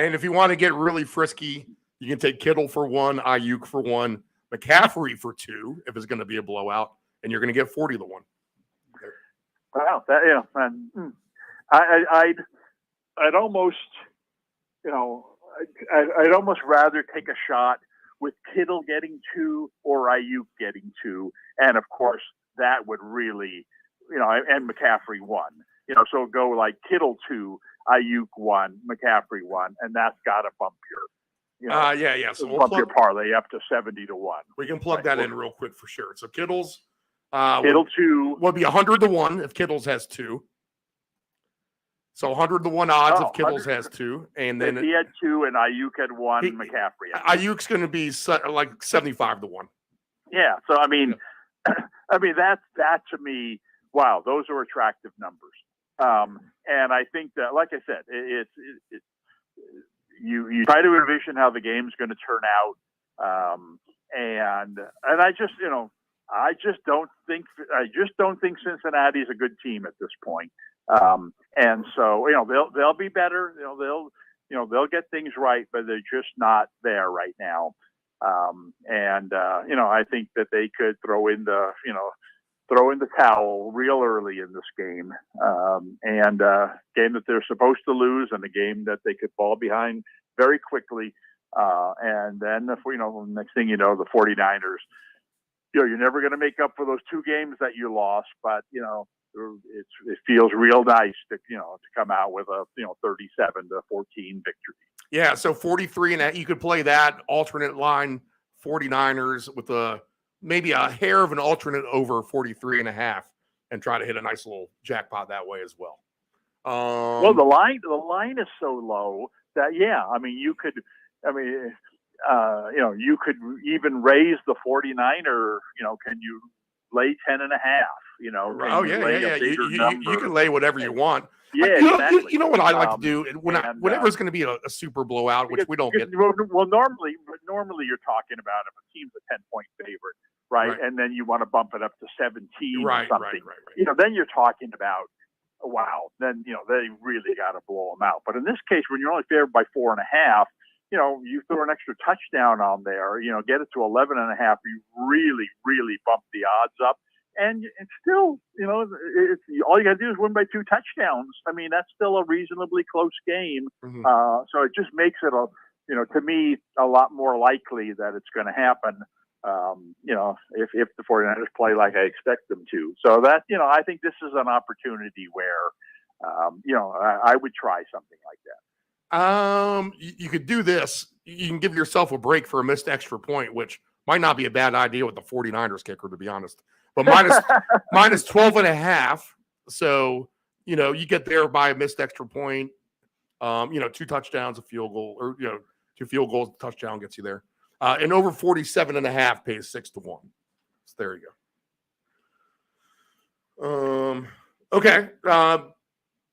And if you want to get really frisky, you can take Kittle for 1, Ayuk for 1, McCaffrey for 2 if it's going to be a blowout, and you're going to get 40-1. Wow, I'd almost, I'd almost rather take a shot with Kittle getting 2 or Ayuk getting 2, and of course that would really, and McCaffrey 1. So go like Kittle 2, Ayuk 1, McCaffrey 1, and that's got to bump your, So we'll bump your parlay up to 70-1. We can plug that in real quick for sure. So Kittle's Kittle 2 will be 100-1 if Kittle's has 2. So 100-1 odds if Kittle's has 2, and then if he had 2 and Ayuk had 1, McCaffrey had 2. Ayuk's going to be like 75-1. Yeah. So I mean, that to me, wow, those are attractive numbers. And I think that, like I said, you try to envision how the game's going to turn out, and I just I just don't think Cincinnati is a good team at this point. And so they'll be better. They'll get things right, but they're just not there right now. I think that they could throw in the towel real early in this game, game that they're supposed to lose, and a game that they could fall behind very quickly. And then next thing you know, the 49ers, you're never going to make up for those two games that you lost, but it feels real nice to come out with a 37-14 victory. Yeah, so 43 and you could play that alternate line 49ers with maybe a hair of an alternate over 43 and a half, and try to hit a nice little jackpot that way as well. Well, the line is so low that you could even raise the 49er. Can you lay 10 and a half? You can lay whatever you want. Yeah, exactly. You know what I like to do whenever it's going to be a super blowout, which we don't get. Well, normally you're talking about if a team's a 10-point favorite, right? And then you want to bump it up to 17 or something. Right. Then you're talking about, wow, then they really got to blow them out. But in this case, when you're only favored by 4.5, you throw an extra touchdown on there, get it to 11.5, you really, really bump the odds up. And it's still, it's all you got to do is win by 2 touchdowns. I mean, that's still a reasonably close game. Mm-hmm. So it just makes it to me, a lot more likely that it's going to happen. If the 49ers play like I expect them to. So that, I think this is an opportunity where, I would try something like that. You could do this. You can give yourself a break for a missed extra point, which might not be a bad idea with the 49ers kicker, to be honest. But minus 12.5. So, you get there by a missed extra point. 2 touchdowns, a field goal, or 2 field goals, touchdown gets you there. And over 47.5 pays 6-1. So there you go. Okay.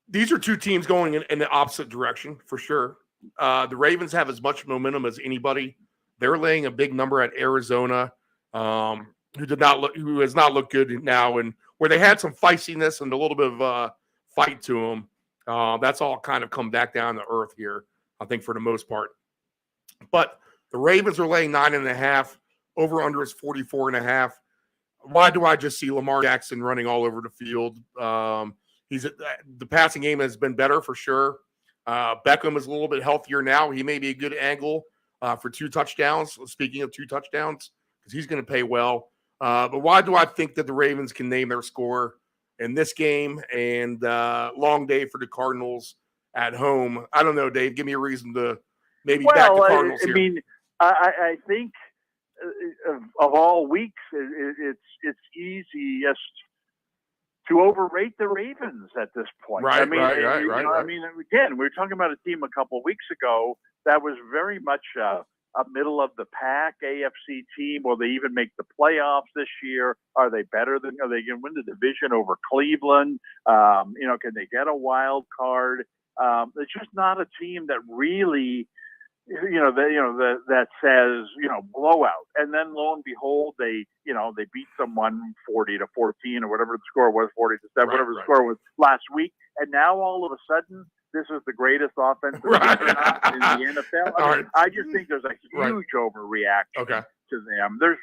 These are 2 teams going in the opposite direction for sure. The Ravens have as much momentum as anybody. They're laying a big number at Arizona, who has not looked good now, and where they had some feistiness and a little bit of fight to them. That's all kind of come back down to earth here, I think, for the most part. But the Ravens are laying 9.5. Over under is 44.5. Why do I just see Lamar Jackson running all over the field? The passing game has been better for sure. Beckham is a little bit healthier now. He may be a good angle for 2 touchdowns. Speaking of 2 touchdowns, because he's going to pay well. But why do I think that the Ravens can name their score in this game? And long day for the Cardinals at home. I don't know, Dave. Give me a reason to maybe back the Cardinals here. I mean, I think of all weeks, it's easiest to overrate the Ravens at this point. Right. I mean, again, we were talking about a team a couple of weeks ago that was very much a middle of the pack AFC team. Will they even make the playoffs this year? Are they better than? Are they going to win the division over Cleveland? Can they get a wild card? It's just not a team that really. That says, blowout. And then lo and behold, they beat someone 40-14 or whatever the score was, 40-7, whatever the score was last week. And now all of a sudden, this is the greatest offensive in the NFL. I just think there's a huge overreaction to them. There's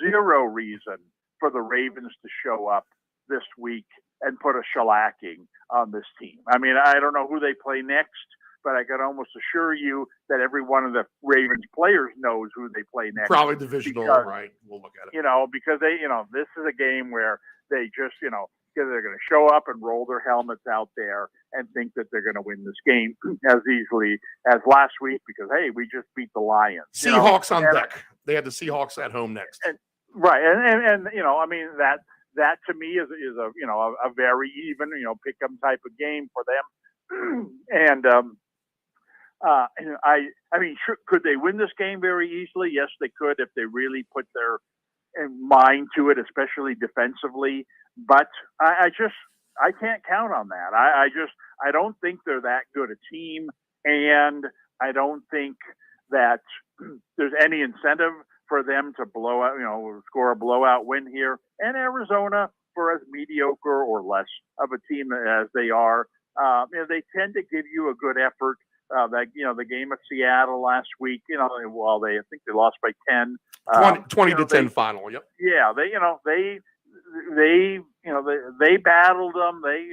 zero reason for the Ravens to show up this week and put a shellacking on this team. I mean, I don't know who they play next, but I can almost assure you that every one of the Ravens players knows who they play next. Probably divisional, right? We'll look at it. Because they, this is a game where they just, they're going to show up and roll their helmets out there and think that they're going to win this game as easily as last week because, hey, we just beat the Lions. Seahawks on deck. They had the Seahawks at home next. Right. And I mean, that to me is a very even, pick 'em type of game for them. And, could they win this game very easily? Yes, they could if they really put their mind to it, especially defensively. But I can't count on that. I don't think they're that good a team, and I don't think that there's any incentive for them to blow out, score a blowout win here, and Arizona, for as mediocre or less of a team as they are, they tend to give you a good effort. The game at Seattle last week, I think they lost by 10. 20 to 10 final. Yep. Yeah, they battled them. They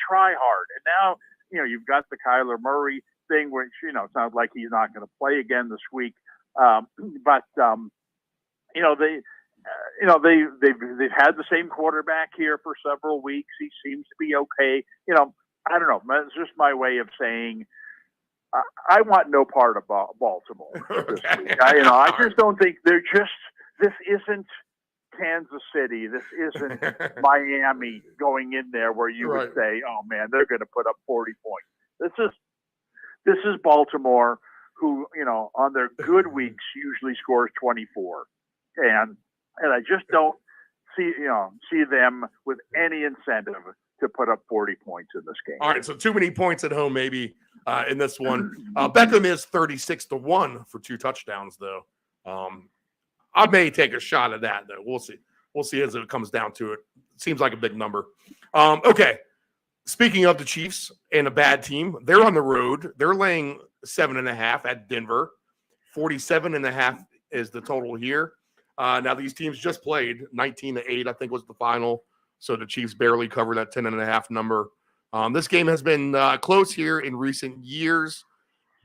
try hard. And now, you've got the Kyler Murray thing, which, sounds like he's not going to play again this week. They've had the same quarterback here for several weeks. He seems to be okay. I don't know. It's just my way of saying I want no part of Baltimore this week. I just don't think this isn't Kansas City. This isn't Miami going in there where you would say, oh man, they're going to put up 40 points. This is Baltimore, who, on their good weeks usually scores 24. And I just don't see them with any incentive to put up 40 points in this game. All right, so too many points at home maybe in this one. Beckham is 36-1 for 2 touchdowns, though. I may take a shot at that, though. We'll see. We'll see as it comes down to it. Seems like a big number. Okay, speaking of the Chiefs and a bad team, they're on the road. They're laying 7.5 at Denver. 47.5 is the total here. Now, these teams just played 19-8, I think was the final. So the Chiefs barely cover that 10.5 number. This game has been close here in recent years,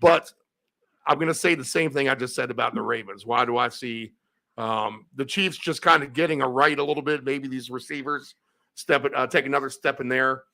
but I'm going to say the same thing I just said about the Ravens. Why do I see the Chiefs just kind of getting a little bit? Maybe these receivers take another step in their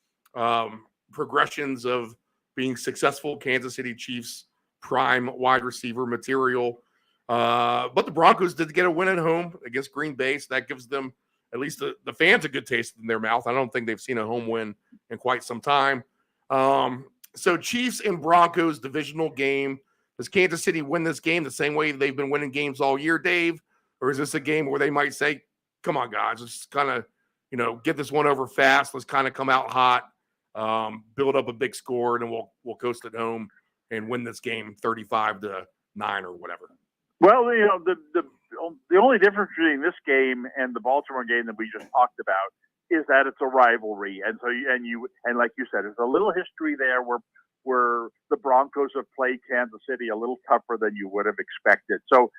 progressions of being successful. Kansas City Chiefs prime wide receiver material. But the Broncos did get a win at home against Green Bay, so that gives them at least the fans a good taste in their mouth. I don't think they've seen a home win in quite some time. So Chiefs and Broncos divisional game. Does Kansas City win this game the same way they've been winning games all year, Dave? Or is this a game where they might say, come on, guys, let's kind of, get this one over fast. Let's kind of come out hot, build up a big score, and then we'll coast it home and win this game 35-9 or whatever. Well, the only difference between this game and the Baltimore game that we just talked about is that it's a rivalry, and so and like you said, there's a little history there where the Broncos have played Kansas City a little tougher than you would have expected. So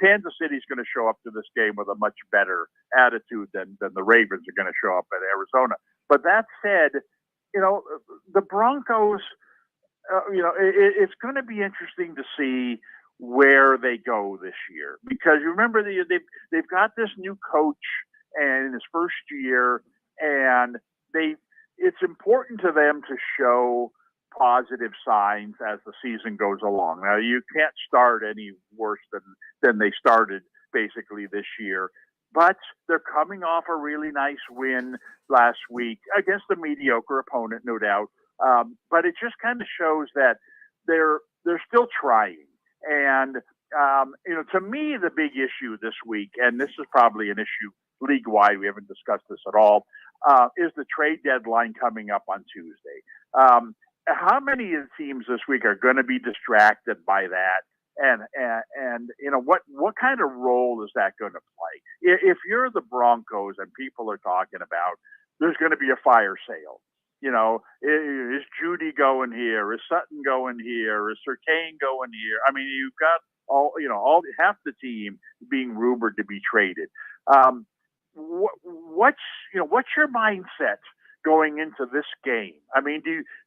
Kansas City's going to show up to this game with a much better attitude than the Ravens are going to show up at Arizona. But that said, the Broncos, it's going to be interesting to see where they go this year, because you remember they've got this new coach and in his first year, and it's important to them to show positive signs as the season goes along. Now, you can't start any worse than they started basically this year, but they're coming off a really nice win last week against a mediocre opponent, no doubt. But it just kind of shows that they're still trying. And, to me, the big issue this week, and this is probably an issue league-wide, we haven't discussed this at all, is the trade deadline coming up on Tuesday. How many teams this week are going to be distracted by that? And what kind of role is that going to play? If you're the Broncos and people are talking about there's going to be a fire sale, is Judy going here? Is Sutton going here? Is Surtain going here? I mean, you've got all half the team being rumored to be traded. What's your mindset going into this game? I mean,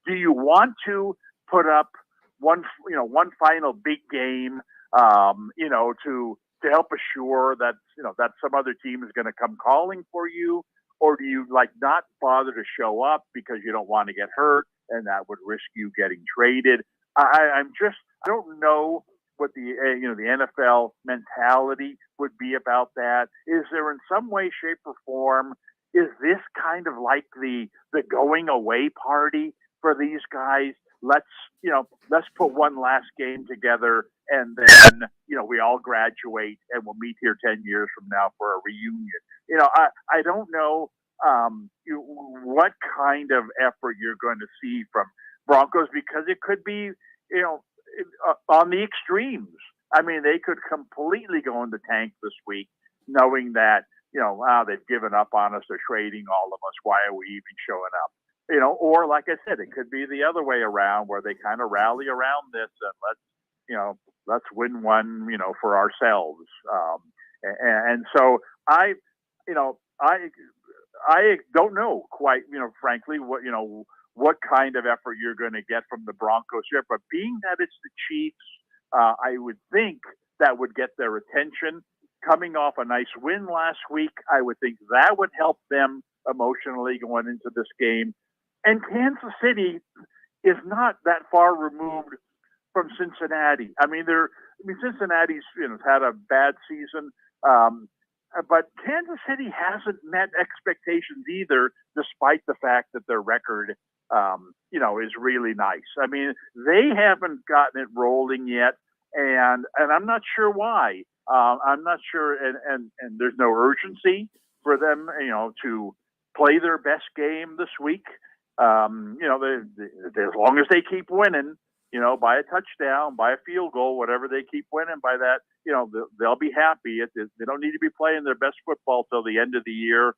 do you want to put up one final big game, to help assure that that some other team is going to come calling for you? Or do you not bother to show up because you don't want to get hurt and that would risk you getting traded? I don't know what the NFL mentality would be about that. Is there in some way, shape, or form, is this kind of like the going away party for these guys? Let's put one last game together and then, we all graduate and we'll meet here 10 years from now for a reunion. I don't know what kind of effort you're going to see from Broncos, because it could be, on the extremes. I mean, they could completely go in the tank this week, knowing that, they've given up on us. They're trading all of us. Why are we even showing up? Or like I said, it could be the other way around where they kind of rally around this and let's win one, for ourselves. And so I don't know quite, frankly, what kind of effort you're going to get from the Broncos here. But being that it's the Chiefs, I would think that would get their attention. Coming off a nice win last week, I would think that would help them emotionally going into this game. And Kansas City is not that far removed from Cincinnati. Cincinnati's had a bad season, but Kansas City hasn't met expectations either, despite the fact that their record, is really nice. They haven't gotten it rolling yet, and I'm not sure why. I'm not sure, and there's no urgency for them, to play their best game this week. As long as they keep winning, by a touchdown, by a field goal, whatever they keep winning by that, they'll be happy. They don't need to be playing their best football till the end of the year.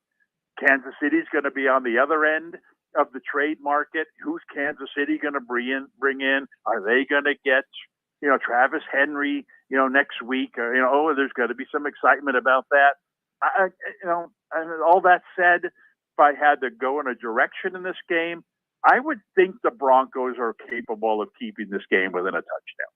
Kansas City's going to be on the other end of the trade market. Who's Kansas City going to bring in? Are they going to get, Travis Henry, next week? There's going to be some excitement about that. And all that said, if I had to go in a direction in this game, I would think the Broncos are capable of keeping this game within a touchdown.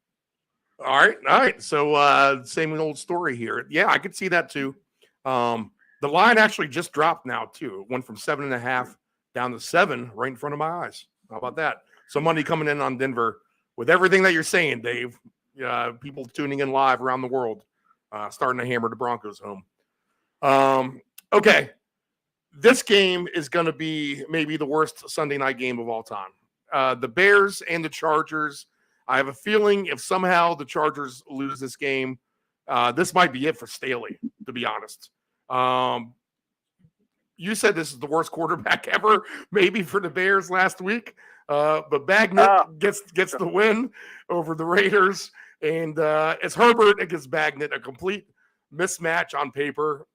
All right. So same old story here. Yeah, I could see that too. The line actually just dropped now too. It went from 7.5 down to 7 right in front of my eyes. How about that? So money coming in on Denver with everything that you're saying, Dave. People tuning in live around the world, starting to hammer the Broncos home. Okay. This game is going to be maybe the worst Sunday night game of all time. The Bears and the Chargers. I have a feeling if somehow the Chargers lose this game, this might be it for Staley, to be honest. You said this is the worst quarterback ever, maybe for the Bears last week. But Bagnett gets the win over the Raiders. And it's Herbert against Bagnett, a complete mismatch on paper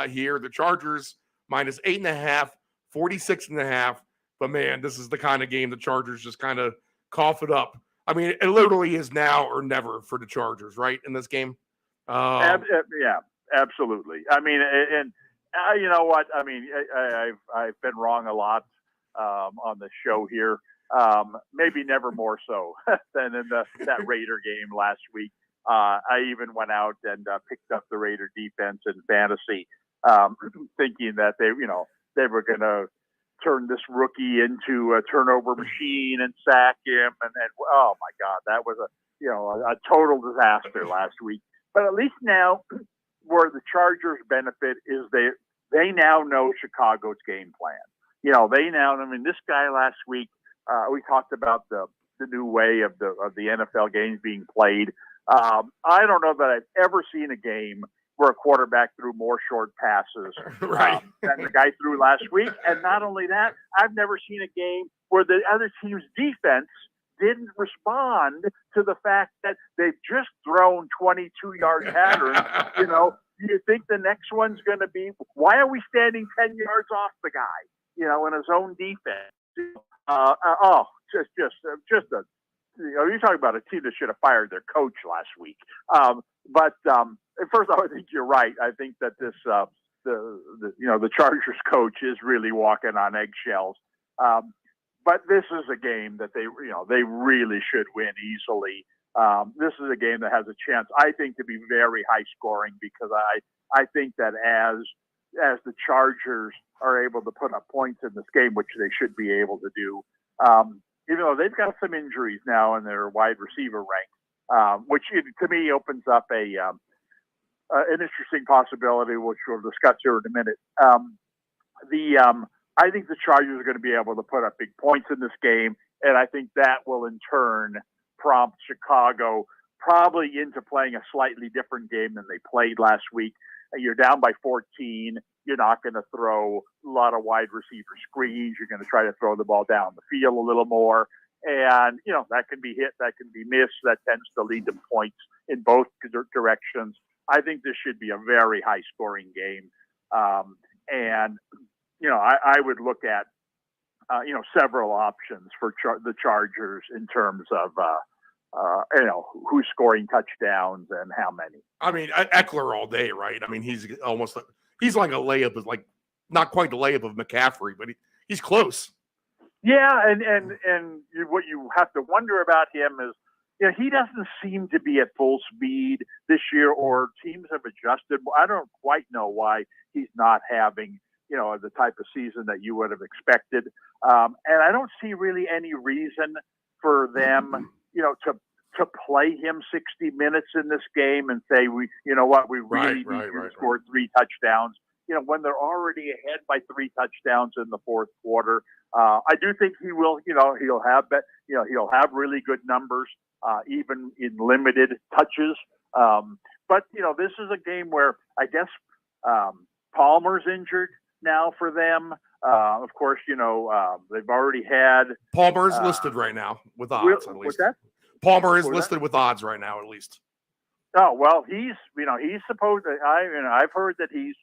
here. The Chargers minus 8.5, 46.5. But man, this is the kind of game the Chargers just kind of cough it up. It literally is now or never for the Chargers, right? In this game. Yeah, absolutely. You know what? I've been wrong a lot on the show here. Maybe never more so than in that Raider game last week. I even went out and picked up the Raider defense in fantasy, thinking that they were going to turn this rookie into a turnover machine and sack him. And oh my God, that was a total disaster last week. But at least now, where the Chargers benefit is they now know Chicago's game plan. They now. This guy last week. We talked about the new way of the NFL games being played. I don't know that I've ever seen a game where a quarterback threw more short passes right. Than the guy threw last week. And not only that, I've never seen a game where the other team's defense didn't respond to the fact that they've just thrown 22-yard patterns. You think the next one's going to be, why are we standing 10 yards off the guy, in his own defense? You're talking about a team that should have fired their coach last week. But first of all, I think you're right. I think that this, the Chargers coach is really walking on eggshells. But this is a game that they really should win easily. This is a game that has a chance, I think, to be very high scoring because I think that as the Chargers are able to put up points in this game, which they should be able to do, even though they've got some injuries now in their wide receiver ranks, which to me opens up an interesting possibility, which we'll discuss here in a minute. I think the Chargers are going to be able to put up big points in this game, and I think that will in turn prompt Chicago probably into playing a slightly different game than they played last week. You're down by 14. You're not going to throw a lot of wide receiver screens. You're going to try to throw the ball down the field a little more. And, that can be hit, that can be missed. That tends to lead to points. in both directions. I think this should be a very high-scoring game, and I would look at several options for the Chargers in terms of who's scoring touchdowns and how many. I mean, Eckler all day, right? I mean, he's like a layup, is like not quite the layup of McCaffrey, but he's close. Yeah, and what you have to wonder about him is, he doesn't seem to be at full speed this year, or teams have adjusted. I don't quite know why he's not having, the type of season that you would have expected. And I don't see really any reason for them, to play him 60 minutes in this game and say, we really need to score 3 touchdowns. When they're already ahead by 3 touchdowns in the fourth quarter. I do think he will, he'll have really good numbers, even in limited touches. But this is a game where I guess Palmer's injured now for them. Of course, they've already had Palmer's listed right now with odds. At least. What's that? Palmer is listed with odds right now, at least. Oh well, he's supposed to. I've heard that he's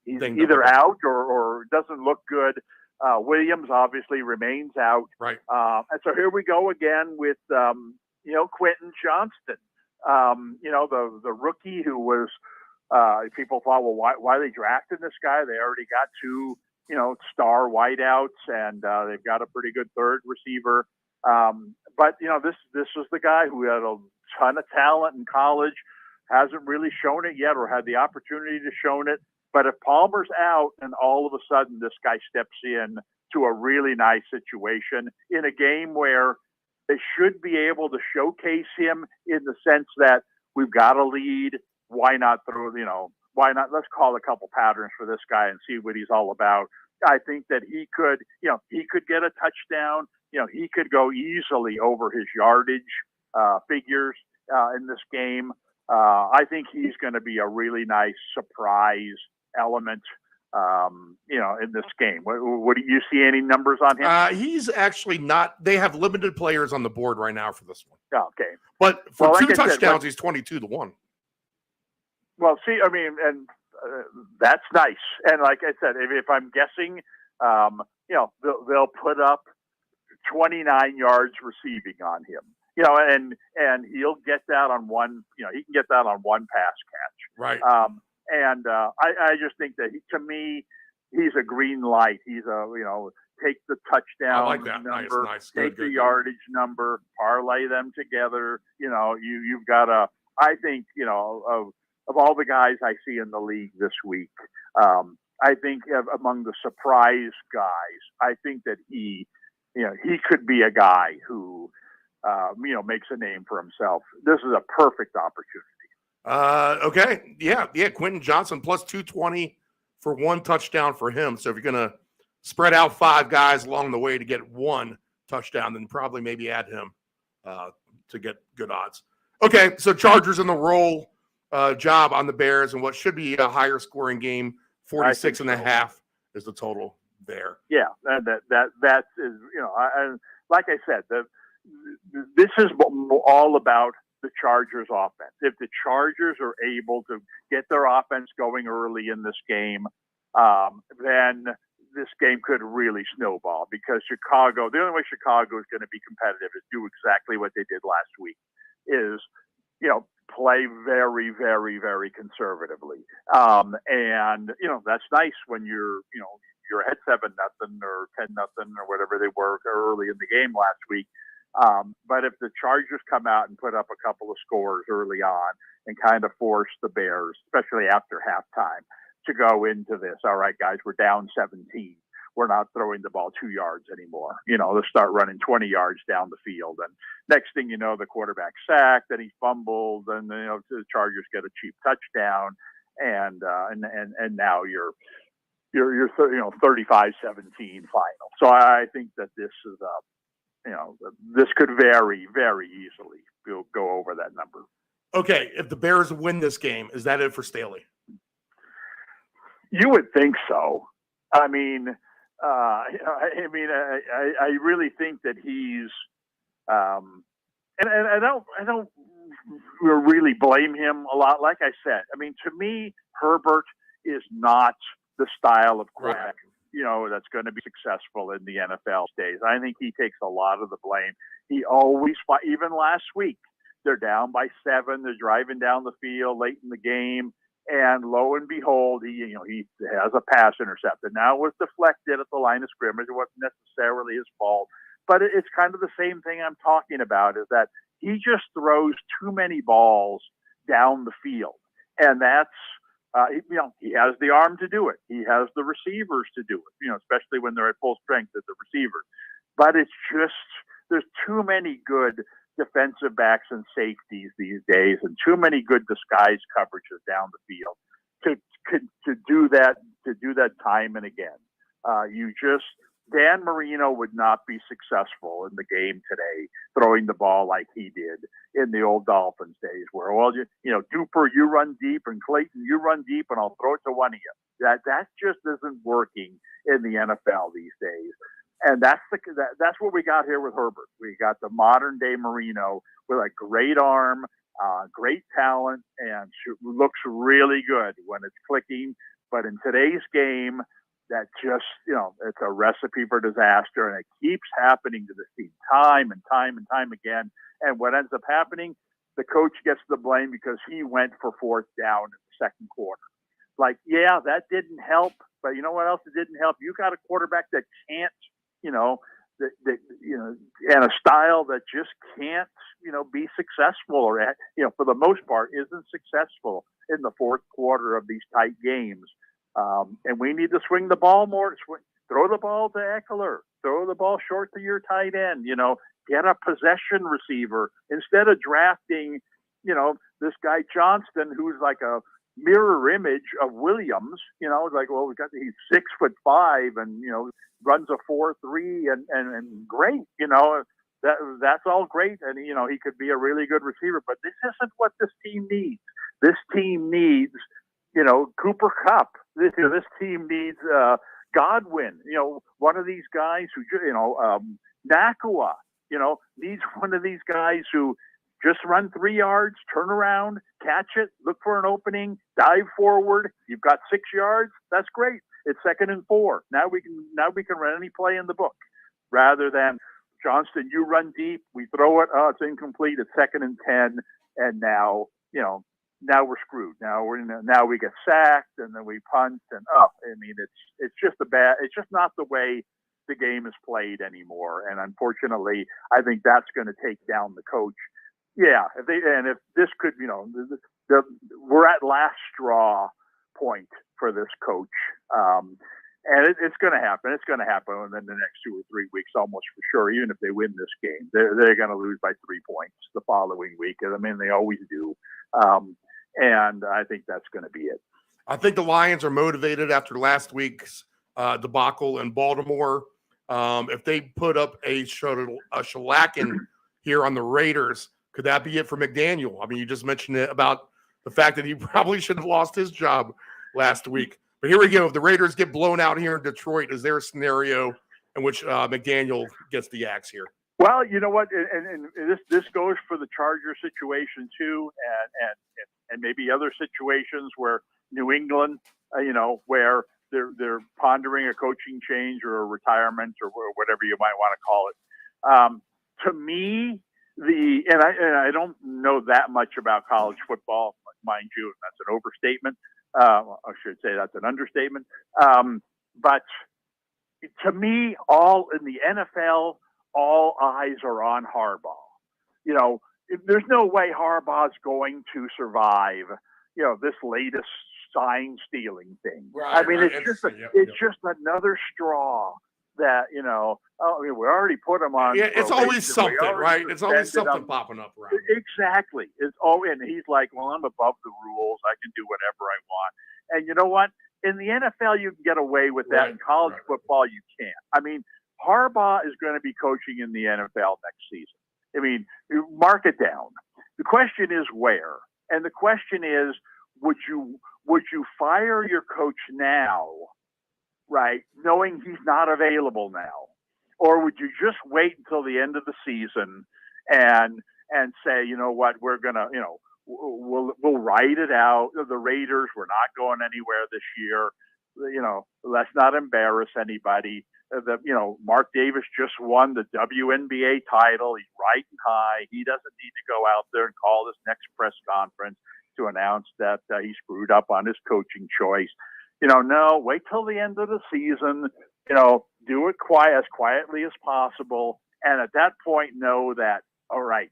either out or doesn't look good. Williams obviously remains out. Right. And so here we go again with Quentin Johnston. The rookie who was. People thought, well, why are they drafting this guy? They already got 2 star wideouts, and they've got a pretty good third receiver. But this was the guy who had a ton of talent in college, hasn't really shown it yet or had the opportunity to show it. But if Palmer's out and all of a sudden this guy steps in to a really nice situation in a game where they should be able to showcase him in the sense that we've got a lead, why not let's call a couple patterns for this guy and see what he's all about. I think that he could get a touchdown. He could go easily over his yardage figures in this game. I think he's going to be a really nice surprise element, in this game. What do you see any numbers on him? He's actually not. They have limited players on the board right now for this one. Okay, but for 2 touchdowns, he's 22-1. Well, see, I mean, and that's nice. And like I said, if I'm guessing, they'll put up 29 yards receiving on him. And he'll get that on one. He can get that on one pass catch. Right. And I just think that to me, he's a green light. He's take the touchdown I like that. number, nice. Take Good. the yardage number, parlay them together. You've got I think of all the guys I see in the league this week, I think among the surprise guys, I think that he could be a guy who, makes a name for himself. This is a perfect opportunity. Okay. Yeah. Quentin Johnson plus 220 for 1 touchdown for him. So if you're going to spread out 5 guys along the way to get 1 touchdown, then probably maybe add him to get good odds. Okay. So Chargers in the roll. Job on the Bears, and what should be a higher scoring game, 46.5 is the total there. Yeah, that is, like I said, this is all about the Chargers offense. If the Chargers are able to get their offense going early in this game, then this game could really snowball, because the only way Chicago is going to be competitive is do exactly what they did last week, is, play very, very, very conservatively. And, that's nice when you're ahead 7-0 or 10-0 or whatever they were early in the game last week. But if the Chargers come out and put up a couple of scores early on and kind of force the Bears, especially after halftime, to go into this, all right, guys, we're down 17. We're not throwing the ball 2 yards anymore. Let's start running 20 yards down the field. And next thing you know, the quarterback sacked, and he fumbled, and the Chargers get a cheap touchdown, and now you're 35-17 final. So I think that this is this could very, very easily go over that number. Okay, if the Bears win this game, is that it for Staley? You would think so. I mean, I really think that he's, and I don't really blame him a lot. Like I said, I mean, to me, Herbert is not the style of quarterback, that's going to be successful in the NFL days. I think he takes a lot of the blame. He always, even last week, they're down by 7. They're driving down the field late in the game. And lo and behold, he has a pass intercepted. Now it was deflected at the line of scrimmage. It wasn't necessarily his fault, but it's kind of the same thing I'm talking about, is that he just throws too many balls down the field. And that's, he has the arm to do it. He has the receivers to do it, especially when they're at full strength as the receivers. But it's just, there's too many good defensive backs and safeties these days, and too many good disguise coverages down the field to do that time and again. Dan Marino would not be successful in the game today throwing the ball like he did in the old Dolphins days, where Duper, you run deep, and Clayton, you run deep, and I'll throw it to one of you. That just isn't working in the NFL these days. And that's what we got here with Herbert. We got the modern day Marino with a great arm, great talent, and looks really good when it's clicking. But in today's game, that just, it's a recipe for disaster, and it keeps happening to this team time and time and time again. And what ends up happening, the coach gets the blame because he went for 4th down in the second quarter. Like, yeah, that didn't help, but you know what else it didn't help? You got a quarterback that can't, and a style that just can't, be successful, or, for the most part, isn't successful in the fourth quarter of these tight games. And we need to swing the ball more. Throw the ball to Eckler. Throw the ball short to your tight end. Get a possession receiver instead of drafting, this guy Johnston, who's like a mirror image of Williams. He's 6'5" and runs a 4.3 and great. That's all great, and he could be a really good receiver. But this isn't what this team needs. This team needs Cooper Kupp. This team needs Godwin. One of these guys who Nakua. Needs one of these guys who just run 3 yards, turn around, catch it, look for an opening, dive forward. You've got 6 yards. That's great. It's 2nd and 4. Now we can run any play in the book, rather than Johnston. You run deep, we throw it. Oh, it's incomplete. It's 2nd and 10, and now we're screwed. Now we get sacked, and then we punt, and it's just not the way the game is played anymore. And unfortunately, I think that's going to take down the coach. Yeah, if this could, we're at last straw point for this coach, and it's going to happen. It's going to happen within the next 2 or 3 weeks, almost for sure. Even if they win this game, they're going to lose by 3 points the following week. They always do, and I think that's going to be it. I think the Lions are motivated after last week's debacle in Baltimore. If they put up a shellacking here on the Raiders, could that be it for McDaniel? I mean, you just mentioned it about the fact that he probably should have lost his job last week. But here we go. If the Raiders get blown out here in Detroit, is there a scenario in which McDaniel gets the axe here? Well, you know what, and this goes for the Charger situation too, and maybe other situations where New England, where they're pondering a coaching change or a retirement or whatever you might want to call it. To me, I don't know that much about college football, mind you. That's an overstatement. I should say that's an understatement. But to me, all in the NFL, all eyes are on Harbaugh. There's no way Harbaugh's going to survive, this latest sign stealing thing. Right, it's just another straw that, we already put him on. Yeah, it's always something, right? It's always something popping up, right? Exactly. And he's like, well, I'm above the rules. I can do whatever I want. And you know what? In the NFL, you can get away with that. In college football, you can't. Harbaugh is going to be coaching in the NFL next season. Mark it down. The question is where, and the question is, would you fire your coach now, right, knowing he's not available now, or would you just wait until the end of the season and and say, you know what, we're gonna, we'll ride it out. The Raiders, we're not going anywhere this year. Let's not embarrass anybody. Mark Davis just won the WNBA title. He's riding high. He doesn't need to go out there and call this next press conference to announce that he screwed up on his coaching choice. No, wait till the end of the season. Do it as quietly as possible. And at that point, know that, all right,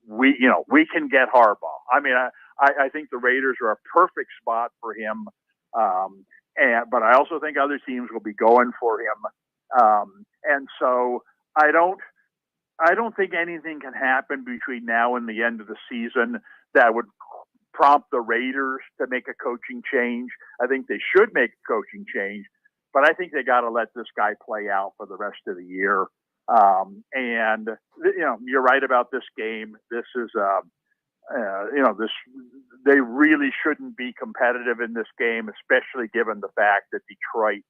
we can get Harbaugh. I mean, I think the Raiders are a perfect spot for him. But I also think other teams will be going for him. And so I don't think anything can happen between now and the end of the season that would prompt the Raiders to make a coaching change. I think they should make a coaching change, but I think they got to let this guy play out for the rest of the year. And you're right about this game. This is, they really shouldn't be competitive in this game, especially given the fact that Detroit,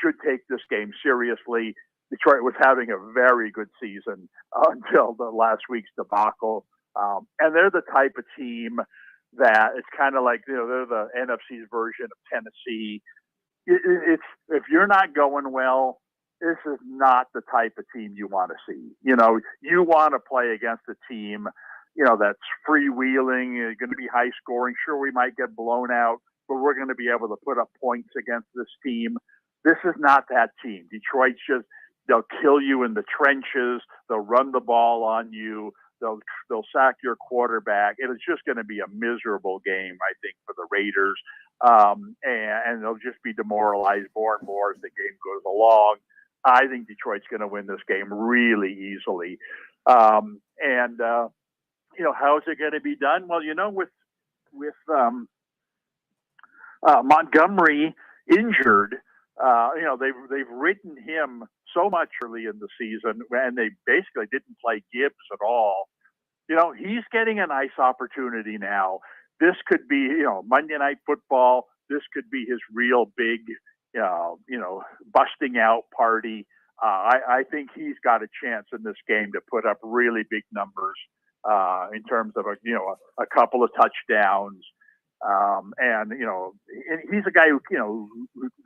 should take this game seriously. Detroit was having a very good season until the last week's debacle. And they're the type of team that it's kind of like, they're the NFC's version of Tennessee. If you're not going well, this is not the type of team you want to see. You want to play against a team, that's freewheeling, going to be high scoring. Sure, we might get blown out, but we're going to be able to put up points against this team. This is not that team. Detroit's they'll kill you in the trenches. They'll run the ball on you. They'll sack your quarterback. It is just going to be a miserable game, I think, for the Raiders. And they'll just be demoralized more and more as the game goes along. I think Detroit's going to win this game really easily. How's it going to be done? Well, with Montgomery injured, they've ridden him so much early in the season, and they basically didn't play Gibbs at all. He's getting a nice opportunity now. This could be, Monday Night Football. This could be his real big, busting out party. I think he's got a chance in this game to put up really big numbers in terms of a couple of touchdowns. And he's a guy who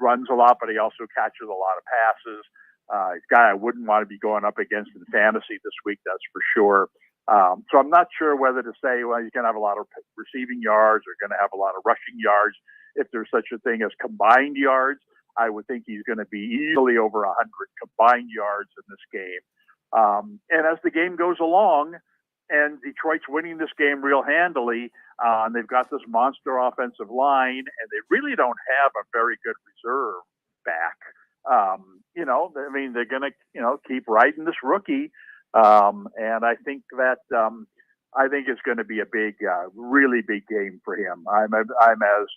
runs a lot, but he also catches a lot of passes. He's a guy I wouldn't want to be going up against in fantasy this week, that's for sure. So I'm not sure whether to say, well, he's going to have a lot of receiving yards or going to have a lot of rushing yards. If there's such a thing as combined yards, I would think he's going to be easily over 100 combined yards in this game. And as the game goes along, and Detroit's winning this game real handily, and they've got this monster offensive line, and they really don't have a very good reserve back. They're going to, keep riding this rookie. And I think that, it's going to be a big, really big game for him. I'm as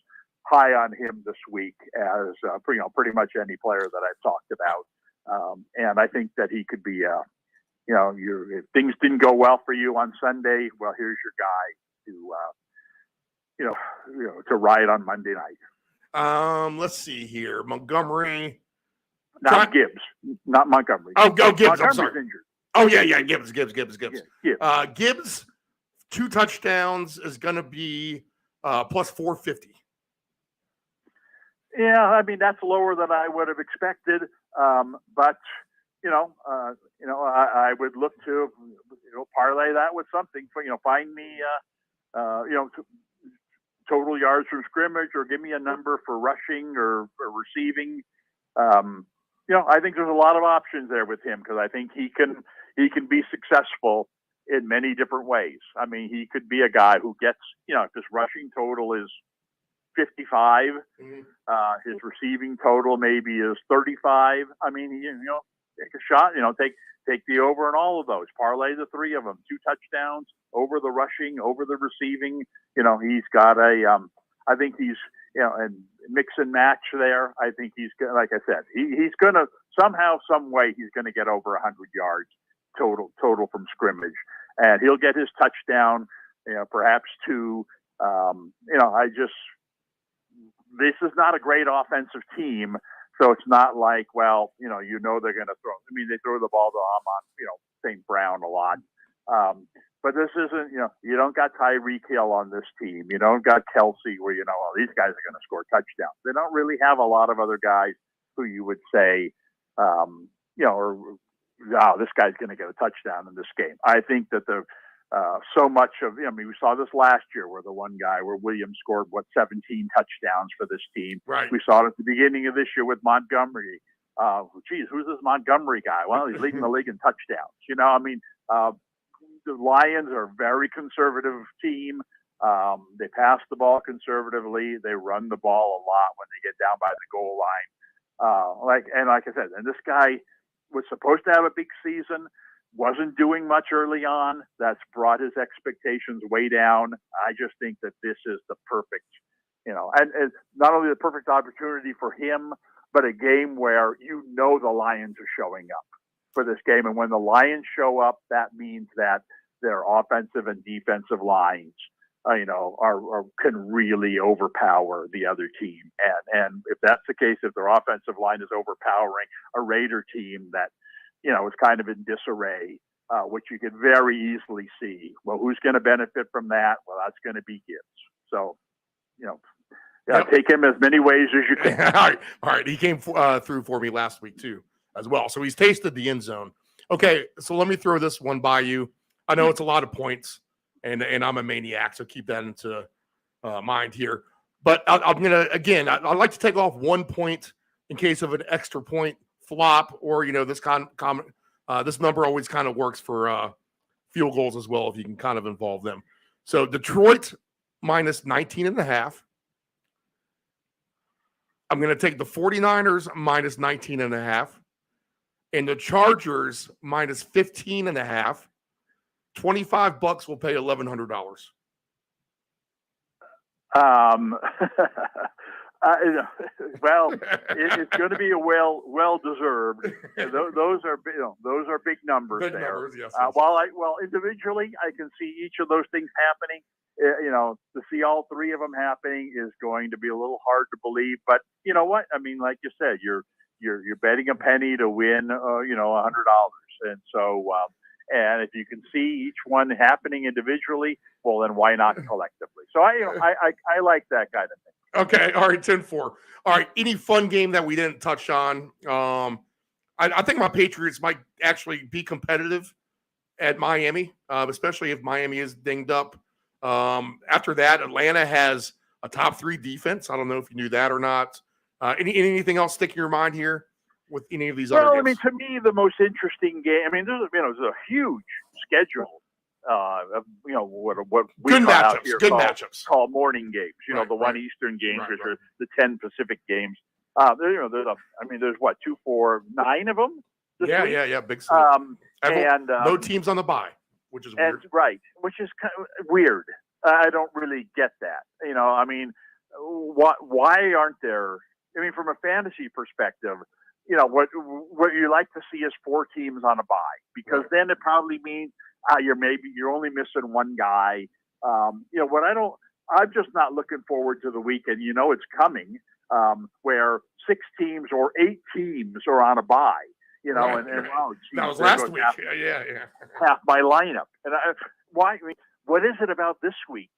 high on him this week as, pretty much any player that I've talked about. And I think that he could be, if things didn't go well for you on Sunday, well, here's your guy to ride on Monday night. Let's see here. Montgomery. Not Gibbs, not Montgomery. Oh, Gibbs. Montgomery's I'm sorry. Injured. Oh, yeah. Gibbs. Yeah. Gibbs, 2 touchdowns is going to be plus 450. Yeah, that's lower than I would have expected. But I would look to parlay that with something. Find me total yards from scrimmage, or give me a number for rushing or receiving. I think there's a lot of options there with him, because I think he can be successful in many different ways. He could be a guy who gets, if his rushing total is 55, his receiving total maybe is 35. Take a shot, take the over in all of those, parlay the 3 of them, 2 touchdowns, over the rushing, over the receiving. He's got I think he's, and mix and match there. I think he's, like I said, he's going to somehow, some way, he's going to get over 100 yards total from scrimmage, and he'll get his touchdown, perhaps 2. This is not a great offensive team, so it's not like, well, they're going to throw. They throw the ball to St. Brown a lot. But this isn't, you don't got Tyreek Hill on this team. You don't got Kelsey where, these guys are going to score touchdowns. They don't really have a lot of other guys who you would say, this guy's going to get a touchdown in this game. I think that so much of, we saw this last year where the one guy where Williams scored, 17 touchdowns for this team. Right. We saw it at the beginning of this year with Montgomery. Who's this Montgomery guy? Well, he's leading the league in touchdowns. The Lions are a very conservative team. They pass the ball conservatively. They run the ball a lot when they get down by the goal line. Like I said, and this guy was supposed to have a big season, wasn't doing much early on. That's brought his expectations way down. I just think that this is the perfect, and not only the perfect opportunity for him, but a game where the Lions are showing up for this game. And when the Lions show up, that means that their offensive and defensive lines, can really overpower the other team. And if that's the case, if their offensive line is overpowering a Raider team that, is kind of in disarray, which you could very easily see. Well, who's going to benefit from that? Well, that's going to be Gibbs. So, take him as many ways as you can. All right. He came through for me last week too, as well. So he's tasted the end zone. Okay, so let me throw this one by you. I know it's a lot of points, and I'm a maniac, so keep that into mind here. But I'm going to, again, I'd like to take off 1 point in case of an extra point flop, or, this this number always kind of works for field goals as well if you can kind of involve them. So Detroit minus 19.5. I'm going to take the 49ers minus 19.5. And the Chargers minus 15.5. $25 will pay $1,100. Well, it's going to be a well deserved. Those are big numbers. Big there. Numbers, yes. Individually, I can see each of those things happening. To see all three of them happening is going to be a little hard to believe. But you know what? I mean, like you said, you're betting a penny to win, $100, and so. And if you can see each one happening individually, well, then why not collectively? So I like that kind of thing. Okay. All right. 10-4. All right. Any fun game that we didn't touch on? I think my Patriots might actually be competitive at Miami, especially if Miami is dinged up. After that, Atlanta has a top 3 defense. I don't know if you knew that or not. Anything else stick in your mind here with any of these other games? I mean, to me, the most interesting game. I mean, there's a huge schedule. What we good call out matchups. here Good matchups. Called morning games. Right, the one Eastern games, which are the 10 Pacific games. There's 2, 4, 9 of them. Yeah. Big stuff. No and teams on the bye, which is weird. Right, which is kind of weird. I don't really get that. Why aren't there? I mean, from a fantasy perspective, what you like to see is 4 teams on a bye, because then it probably means you're only missing one guy. I'm just not looking forward to the weekend. It's coming where 6 teams or 8 teams are on a bye. And that was last week. Half my lineup. And what is it about this week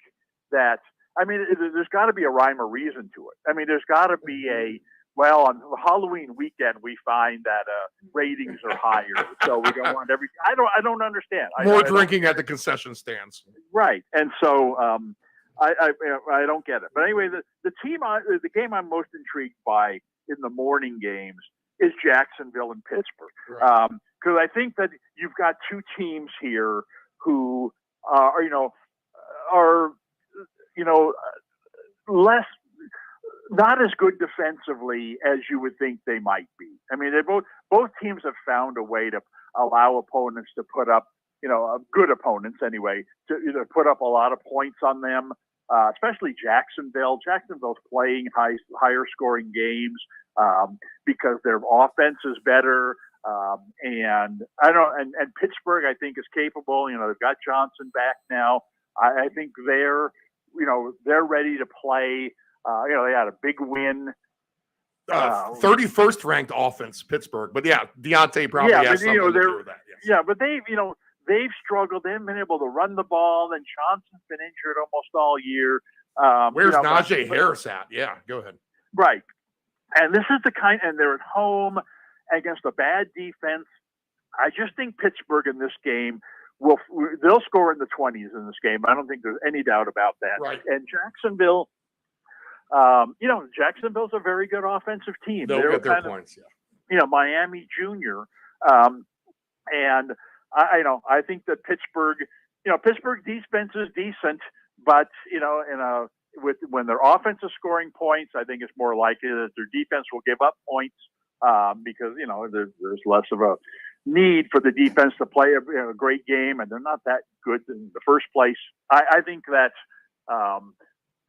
that? I mean, there's got to be a rhyme or reason to it. I mean, there's got to be on Halloween weekend, we find that ratings are higher, so we don't want every. I don't understand. More drinking at the concession stands. Right, and so I don't get it. But anyway, the game I'm most intrigued by in the morning games is Jacksonville and Pittsburgh, because I think that you've got 2 teams here who are less. Not as good defensively as you would think they might be. I mean, both teams have found a way to allow opponents to put up, good opponents anyway, to put up a lot of points on them. Especially Jacksonville. Jacksonville's playing higher scoring games because their offense is better. And Pittsburgh, I think, is capable. They've got Johnson back now. I think they're ready to play. They had a big win. 31st ranked offense, Pittsburgh. But yeah, Deontay probably has something to do with that. Yes. Yeah, but they've struggled. They haven't been able to run the ball. And Johnson's been injured almost all year. Where's Najee Harris at? Yeah, go ahead. Right. And this is the kind, and they're at home against a bad defense. I just think Pittsburgh in this game they'll score in the 20s in this game. I don't think there's any doubt about that. Right. And Jacksonville, Jacksonville's a very good offensive team. They'll get their points, yeah. Miami Junior. And I think that Pittsburgh defense is decent, but when their offense is scoring points, I think it's more likely that their defense will give up points because there's less of a need for the defense to play a great game, and they're not that good in the first place. I think that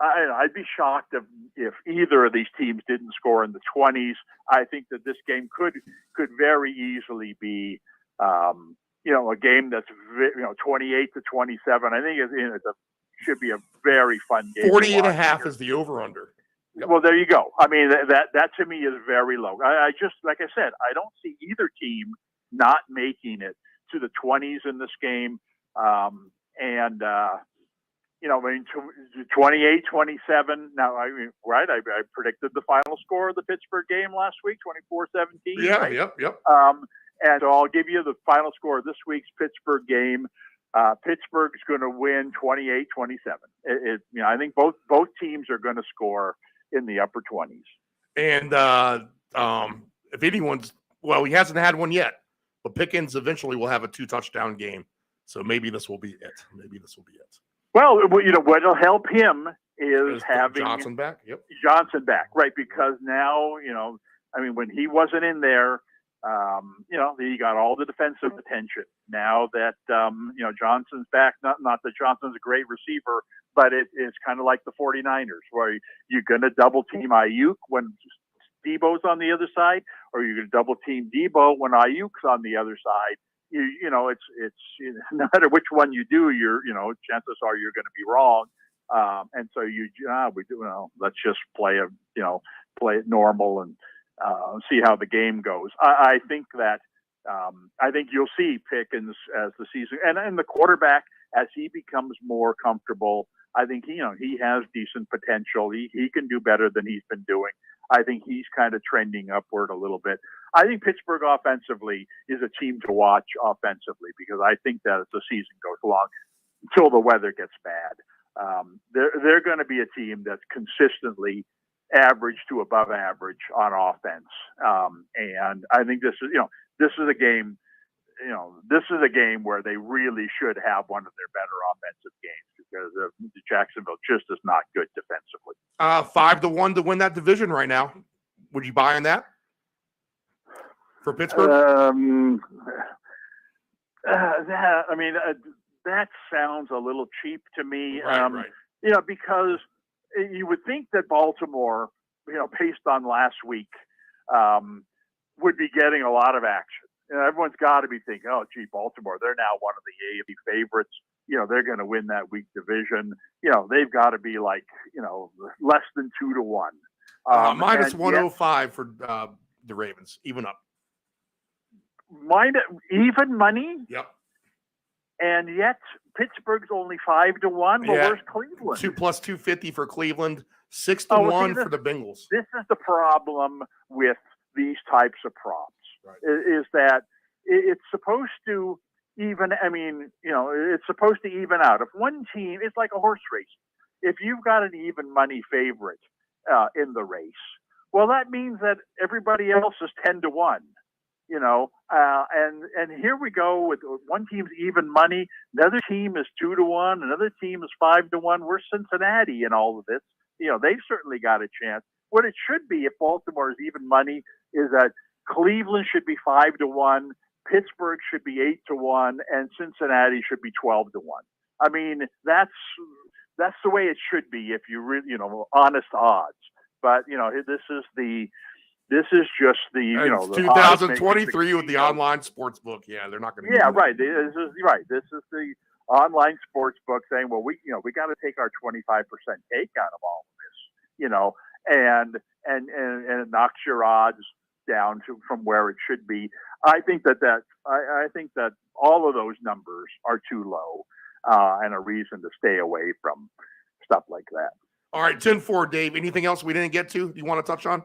I'd be shocked if either of these teams didn't score in the 20s. I think that this game could very easily be a game that's 28 to 27. I think it should be a very fun game. 40.5 is the over/under. Yep. Well, there you go. I mean, that to me is very low. I just, like I said, I don't see either team not making it to the 20s in this game. 28, 27. Now, right? I predicted the final score of the Pittsburgh game last week, 24-17. Yeah, right? Yep. And so I'll give you the final score of this week's Pittsburgh game. Pittsburgh's going to win 28-27. I think both teams are going to score in the upper 20s. And if anyone's, he hasn't had one yet, but Pickens eventually will have a 2-touchdown game. So maybe this will be it. Well, what'll help him is having Johnson back. Yep. Johnson back, right? Because now, when he wasn't in there, he got all the defensive attention. Now that Johnson's back, not that Johnson's a great receiver, but it's kind of like the 49ers, where you're going to double team Ayuk when Debo's on the other side, or you're going to double team Debo when Ayuk's on the other side. It's no matter which one you do, chances are you're going to be wrong. And so let's just play it normal and see how the game goes. I think that I think you'll see Pickens as the season and the quarterback as he becomes more comfortable. I think he has decent potential. He can do better than he's been doing. I think he's kind of trending upward a little bit. I think Pittsburgh offensively is a team to watch offensively because I think that as the season goes along, until the weather gets bad, they're going to be a team that's consistently average to above average on offense. And I think this is a game. This is a game where they really should have one of their better offensive games because Jacksonville just is not good defensively. 5-1 to win that division right now. Would you buy on that for Pittsburgh? That sounds a little cheap to me. Right. Because you would think that Baltimore, based on last week, would be getting a lot of action. Everyone's got to be thinking, oh, gee, Baltimore, they're now one of the AFC favorites. They're going to win that week division. They've got to be like, less than 2-1. Minus 105 for the Ravens, even up. Even money? Yep. And yet Pittsburgh's only 5-1. Well, where's Cleveland? 2 plus 250 for Cleveland, 6-1 for the Bengals. This is the problem with these types of props. Right. Is that it's supposed to even, it's supposed to even out. If one team, it's like a horse race. If you've got an even money favorite in the race, well, that means that everybody else is 10-1, and here we go with one team's even money. Another team is 2-1. Another team is 5-1. We're Cincinnati in all of this. They've certainly got a chance. What it should be if Baltimore is even money is that Cleveland should be 5-1, Pittsburgh should be 8-1, and Cincinnati should be 12-1. I mean, that's the way it should be if you really, honest odds. But this is just the it's 2023 with the online sports book. Yeah, they're not going to. Yeah, right. This is right. This is the online sports book saying, well, we got to take our 25% take out of all of this, and it knocks your odds down from where it should be. I think that all of those numbers are too low, and a reason to stay away from stuff like that. All right, 10-4, Dave. Anything else we didn't get to you want to touch on?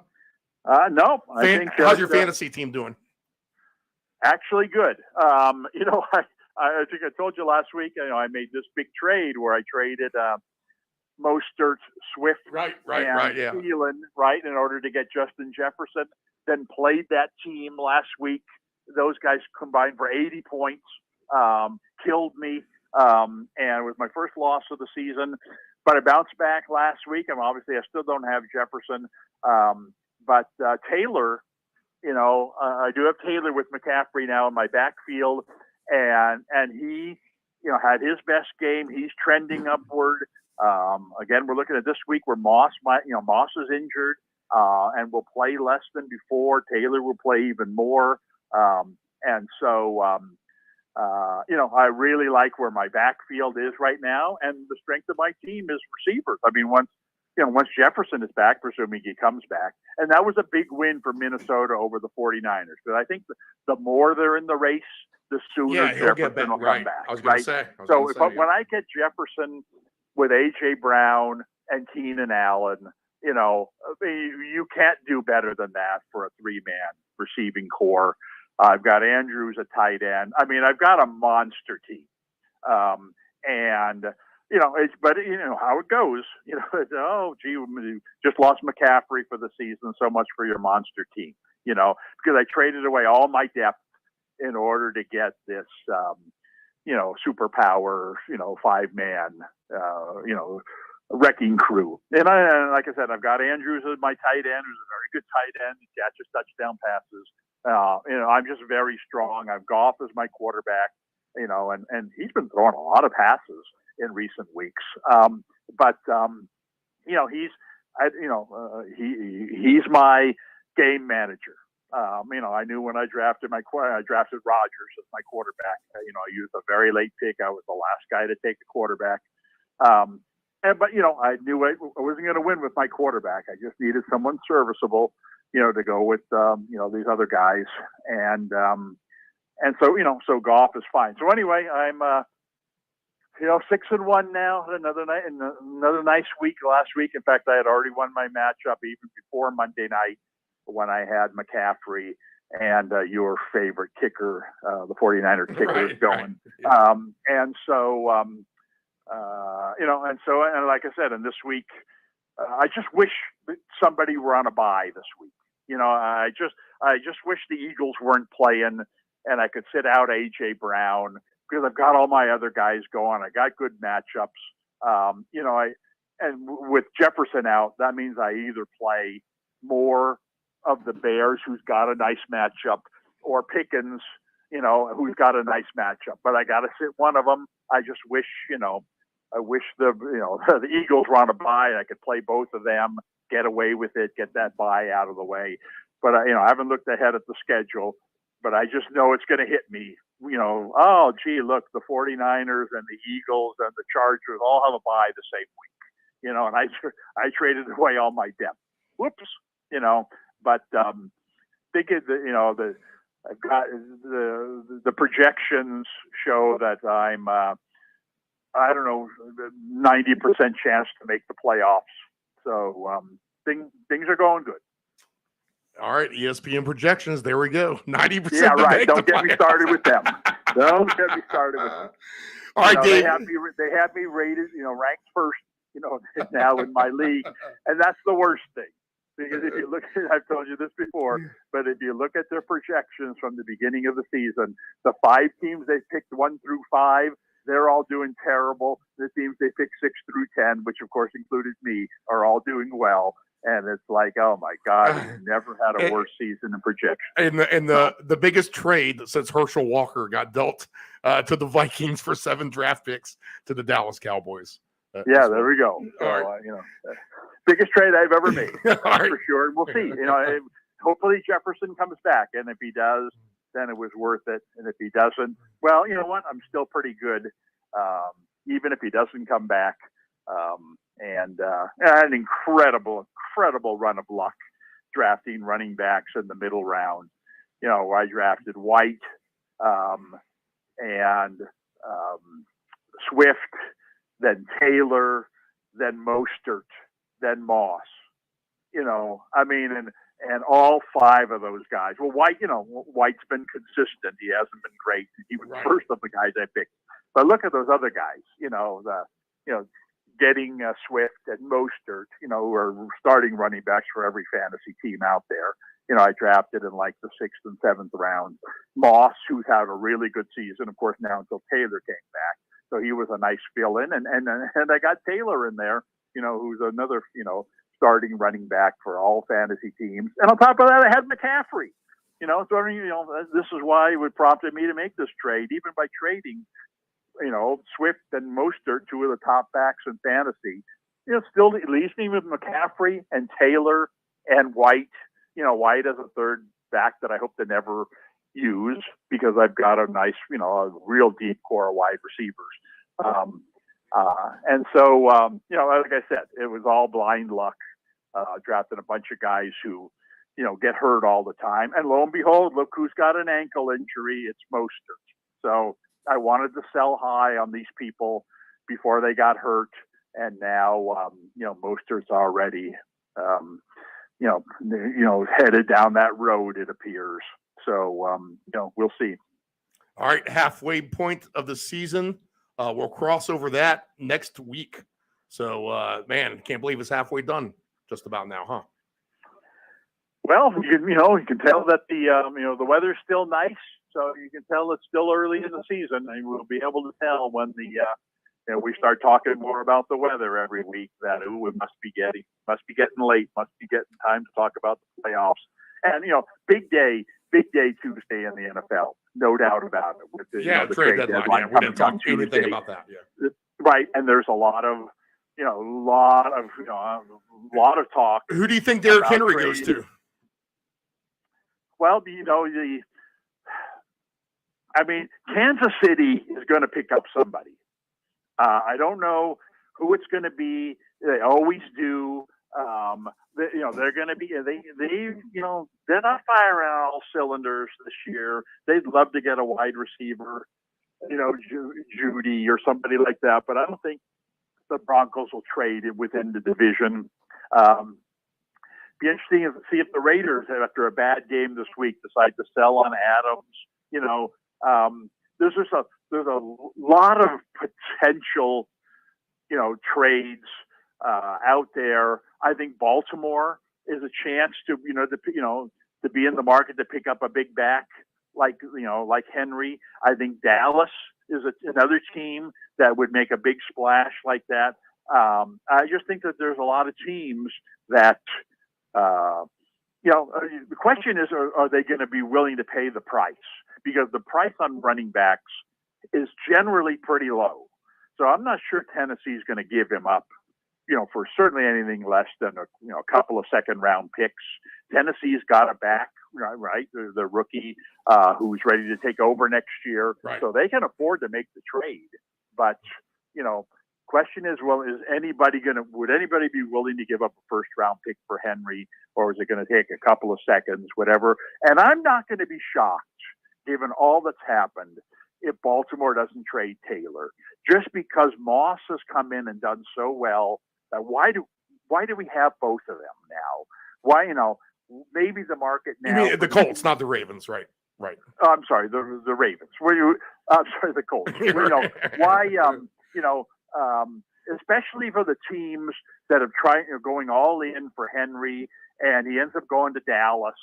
No. I think how's your fantasy team doing? Actually good. I think I told you last week, I made this big trade where I traded Mostert, Swift, right, yeah, Thielen, right, in order to get Justin Jefferson. Then played that team last week. Those guys combined for 80 points, killed me, and it was my first loss of the season. But I bounced back last week, and obviously I still don't have Jefferson. But Taylor, I do have Taylor with McCaffrey now in my backfield, and he, had his best game. He's trending upward. Again, we're looking at this week where Moss is injured and will play less than before. Taylor will play even more. And so, I really like where my backfield is right now, and the strength of my team is receivers. I mean, once Jefferson is back, presuming he comes back, and that was a big win for Minnesota over the 49ers. Because I think the more they're in the race, the sooner Jefferson will come back. I was going to say. When I get Jefferson with A.J. Brown and Keenan Allen, you can't do better than that for a three-man receiving core. I've got Andrews at tight end. I mean, I've got a monster team. But how it goes. We just lost McCaffrey for the season. So much for your monster team. Because I traded away all my depth in order to get this, superpower, 5-man, wrecking crew. And like I said, I've got Andrews as my tight end, who's a very good tight end. He catches touchdown passes. I'm just very strong. I've Goff as my quarterback, and he's been throwing a lot of passes in recent weeks. He's my game manager. I knew when I drafted Rodgers as my quarterback. I used a very late pick. I was the last guy to take the quarterback. But I knew I wasn't going to win with my quarterback. I just needed someone serviceable, to go with, these other guys. And so Goff is fine. So anyway, I'm, 6-1 now. Another nice week last week. In fact, I had already won my matchup even before Monday night when I had McCaffrey and your favorite kicker, the 49er kicker, going. Yeah. And like I said, and this week, I just wish that somebody were on a bye this week. I just wish the Eagles weren't playing and I could sit out A.J. Brown because I've got all my other guys going. I got good matchups. And with Jefferson out, that means I either play more of the Bears, who's got a nice matchup, or Pickens, who's got a nice matchup. But I got to sit one of them. I just wish, I wish the Eagles were on a bye. I could play both of them, get away with it, get that bye out of the way. But I haven't looked ahead at the schedule, but I just know it's going to hit me. Oh, gee, look, the 49ers and the Eagles and the Chargers all have a bye the same week. And I traded away all my depth. Whoops, But think I've got the projections show that I'm 90% chance to make the playoffs. So things are going good. All right, ESPN projections. There we go. 90%. Yeah, right. Don't get me started with them. Don't get me started with them. All right, Dave. They have me rated, ranked first, now in my league, and that's the worst thing. Because if you look at, I've told you this before, but if you look at their projections from the beginning of the season, the 5 teams they picked 1 through 5, they're all doing terrible. The teams they picked 6 through 10, which of course included me, are all doing well. And it's like, oh my God, we've never had a worse season in projection. And the biggest trade since Herschel Walker got dealt to the Vikings for 7 draft picks to the Dallas Cowboys. There we go. So, biggest trade I've ever made, right. For sure. And we'll see. Hopefully Jefferson comes back, and if he does, then it was worth it. And if he doesn't, well, you know what? I'm still pretty good, even if he doesn't come back. And an incredible run of luck drafting running backs in the middle round. I drafted White and Swift, then Taylor, then Mostert, then Moss. And all 5 of those guys. Well, White's been consistent. He hasn't been great. He was Right. first of the guys I picked. But look at those other guys. Getting Swift and Mostert, who are starting running backs for every fantasy team out there. I drafted in like the 6th and 7th round. Moss, who's had a really good season, of course, now until Taylor came back. So he was a nice fill-in. And I got Taylor in there, who's another, starting running back for all fantasy teams. And on top of that, I had McCaffrey. This is why it prompted me to make this trade, even by trading, Swift and Mostert, 2 of the top backs in fantasy. Still at least even with McCaffrey and Taylor and White. White as a third back that I hope to never use because I've got a nice, a real deep core of wide receivers. And so, like I said, it was all blind luck. Drafted a bunch of guys who, get hurt all the time. And lo and behold, look who's got an ankle injury. It's Mostert. So I wanted to sell high on these people before they got hurt. And now, Mostert's already, headed down that road, it appears. So, we'll see. All right, halfway point of the season. We'll cross over that next week. So, can't believe it's halfway done just about now, huh? Well, you can tell that the weather's still nice, so you can tell it's still early in the season, and we'll be able to tell when we start talking more about the weather every week. That it must be getting late, must be getting time to talk about the playoffs, and big day Tuesday in the NFL, no doubt about it. With the trade deadline. We didn't talk anything about that. Yeah, right. And there's a lot of talk. Who do you think Derrick Henry goes to? Well, Kansas City is going to pick up somebody. I don't know who it's going to be. They always do. They're going to be. They're not firing on all cylinders this year. They'd love to get a wide receiver, Judy or somebody like that. But I don't think the Broncos will trade it within the division. Be interesting to see if the Raiders, after a bad game this week, decide to sell on Adams. There's a lot of potential, trades out there. I think Baltimore is a chance to be in the market to pick up a big back like Henry. I think Dallas is another team that would make a big splash like that. I just think that there's a lot of teams that, the question is, are they going to be willing to pay the price? Because the price on running backs is generally pretty low. So I'm not sure Tennessee's going to give him up, for certainly anything less than a couple of second-round picks. Tennessee's got a back, right? The rookie who's ready to take over next year. Right. So they can afford to make the trade. But, question is, would anybody be willing to give up a first-round pick for Henry, or is it going to take a couple of seconds, whatever? And I'm not going to be shocked, given all that's happened, if Baltimore doesn't trade Taylor, just because Moss has come in and done so well. Why do we have both of them now? Why, maybe the market now. You mean the Colts, not the Ravens, right? Right. I'm sorry, the Ravens. I'm sorry, the Colts. Why, especially for the teams that have tried, going all in for Henry, and he ends up going to Dallas,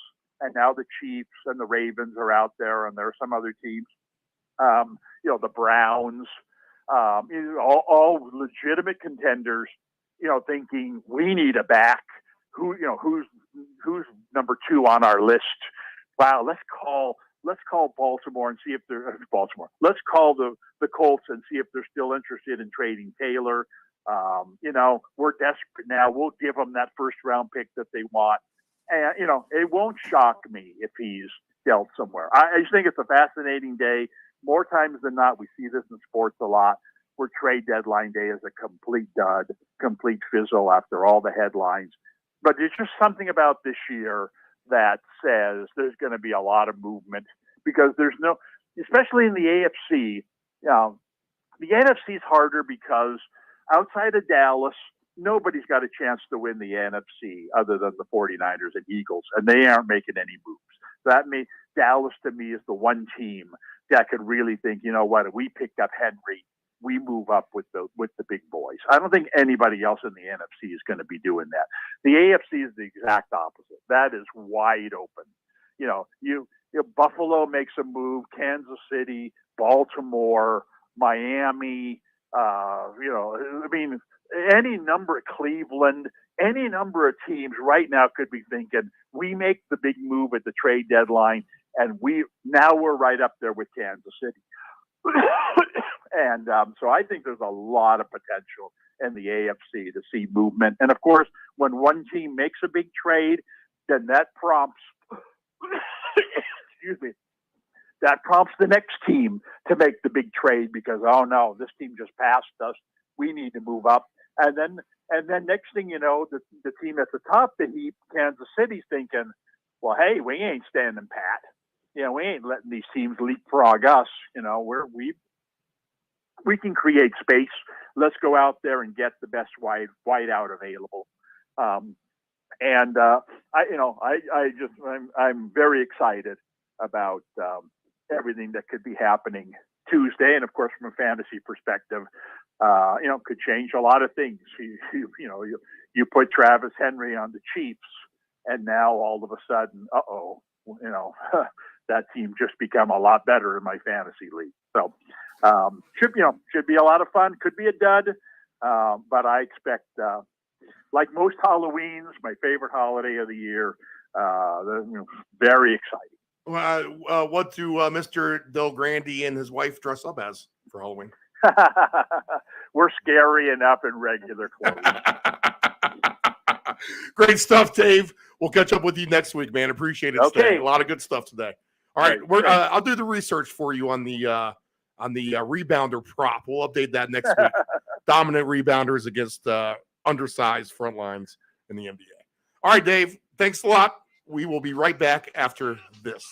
and now the Chiefs and the Ravens are out there, and there are some other teams. The Browns, all legitimate contenders, thinking we need a back. Who's number 2 on our list? Wow, let's call Baltimore and see if they're Baltimore. Let's call the Colts and see if they're still interested in trading Taylor. We're desperate now. We'll give them that first round pick that they want. And, it won't shock me if he's dealt somewhere. I just think it's a fascinating day. More times than not, we see this in sports a lot, where trade deadline day is a complete dud, complete fizzle after all the headlines. but there's just something about this year that says there's going to be a lot of movement because there's no, especially in the AFC. The NFC is harder because outside of Dallas, nobody's got a chance to win the NFC other than the 49ers and Eagles, and they aren't making any moves. That means Dallas, to me, is the one team that could really think, you know what, if we picked up Henry, we move up with the big boys. I don't think anybody else in the NFC is going to be doing that. The AFC is the exact opposite. That is wide open. You Buffalo makes a move, Kansas City, Baltimore, Miami, any number of Cleveland, any number of teams right now could be thinking, we make the big move at the trade deadline, and we're right up there with Kansas City. And so I think there's a lot of potential in the AFC to see movement. And of course, when one team makes a big trade, then that prompts, that prompts the next team to make the big trade because, oh no, this team just passed us. We need to move up. And then next thing you know, the team at the top of the heap, Kansas City's thinking, well, hey, we ain't standing pat. We ain't letting these teams leapfrog us. We can create space. Let's go out there and get the best wide out available. I'm very excited about everything that could be happening Tuesday, and of course, from a fantasy perspective, could change a lot of things. You put Travis Henry on the Chiefs, and now all of a sudden, that team just become a lot better in my fantasy league. So should be a lot of fun. Could be a dud, but I expect, like most Halloweens, my favorite holiday of the year, very exciting. What do Mr. Del Grande and his wife dress up as for Halloween? We're scary enough in regular clothes. Great stuff, Dave. We'll catch up with you next week, man. Appreciate it. Okay. Today. A lot of good stuff today. All right, I'll do the research for you on the rebounder prop. We'll update that next week. Dominant rebounders against undersized front lines in the NBA. All right, Dave. Thanks a lot. We will be right back after this.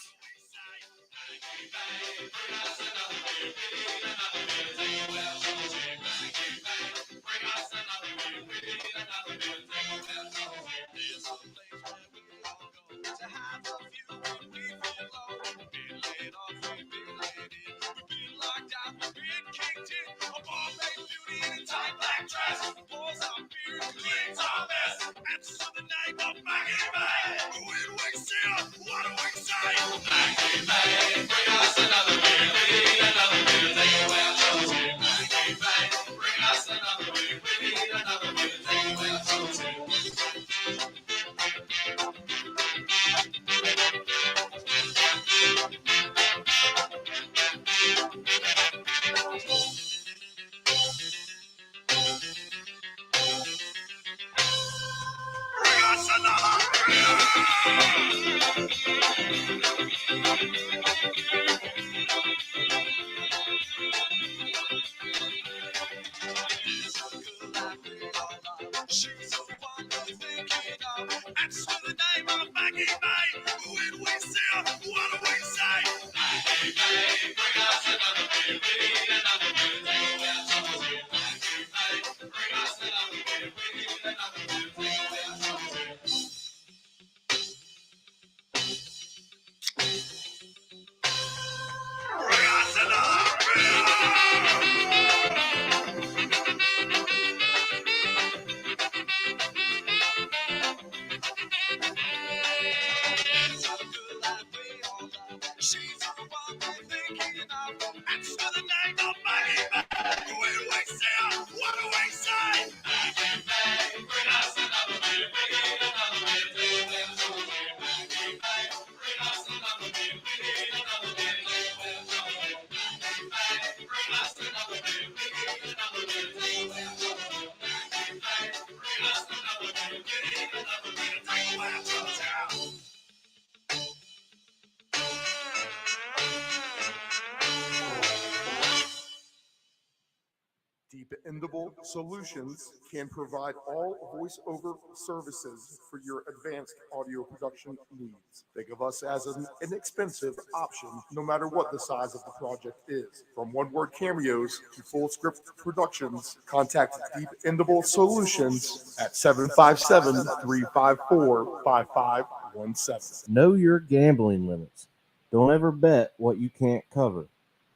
Dependable Solutions can provide all voice-over services for your advanced audio production needs. Think of us as an inexpensive option, no matter what the size of the project is. From one-word cameos to full-script productions, contact Dependable Solutions at 757-354-5517. Know your gambling limits. Don't ever bet what you can't cover.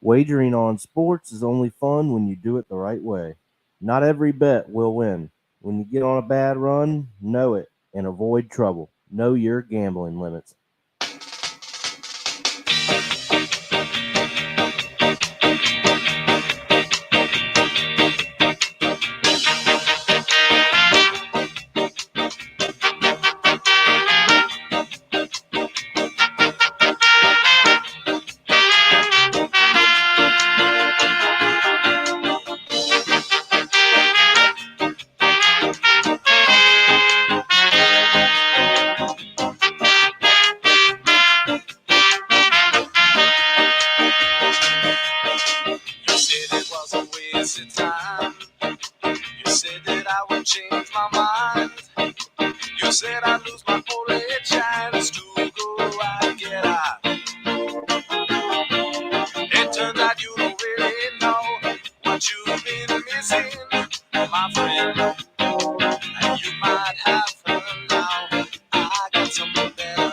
Wagering on sports is only fun when you do it the right way. Not every bet will win. When you get on a bad run, know it and avoid trouble. Know your gambling limits. You said it was a waste of time. You said that I would change my mind. You said I'd lose my only chance to go and get out. It turns out you don't really know what you've been missing, my friend. And you might have her now. I got something better.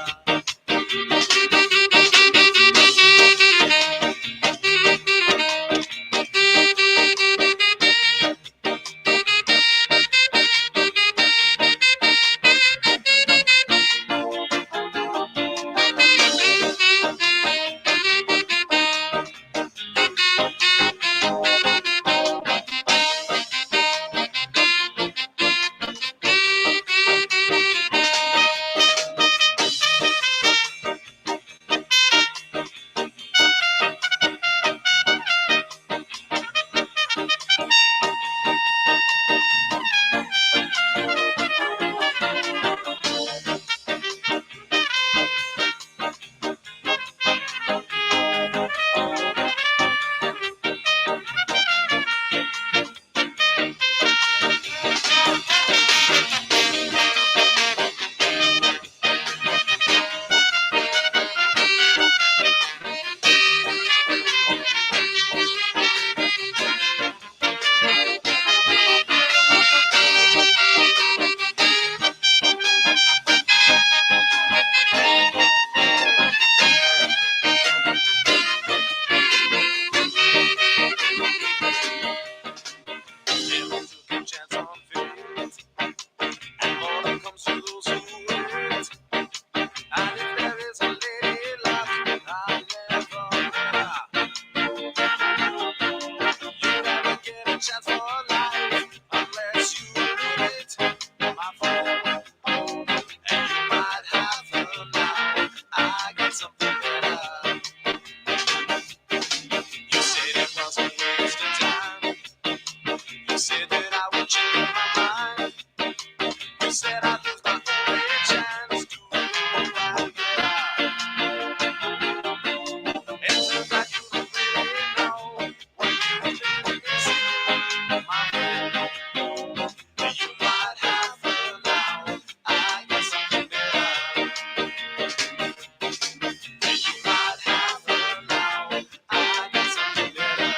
Never took a chance on fate, and more that comes to those who wait. And if there is a lady like I'll never met her. You never get a chance for life unless you live it, my friend. And you might have her now. I got something better. You said it was a waste of time. You said that I would change my mind. You said I'd lose my only chance to go right out. It turns out you don't really know what you've been missing, my friend. You might have her now. I got something better. You might have her now. I got something better.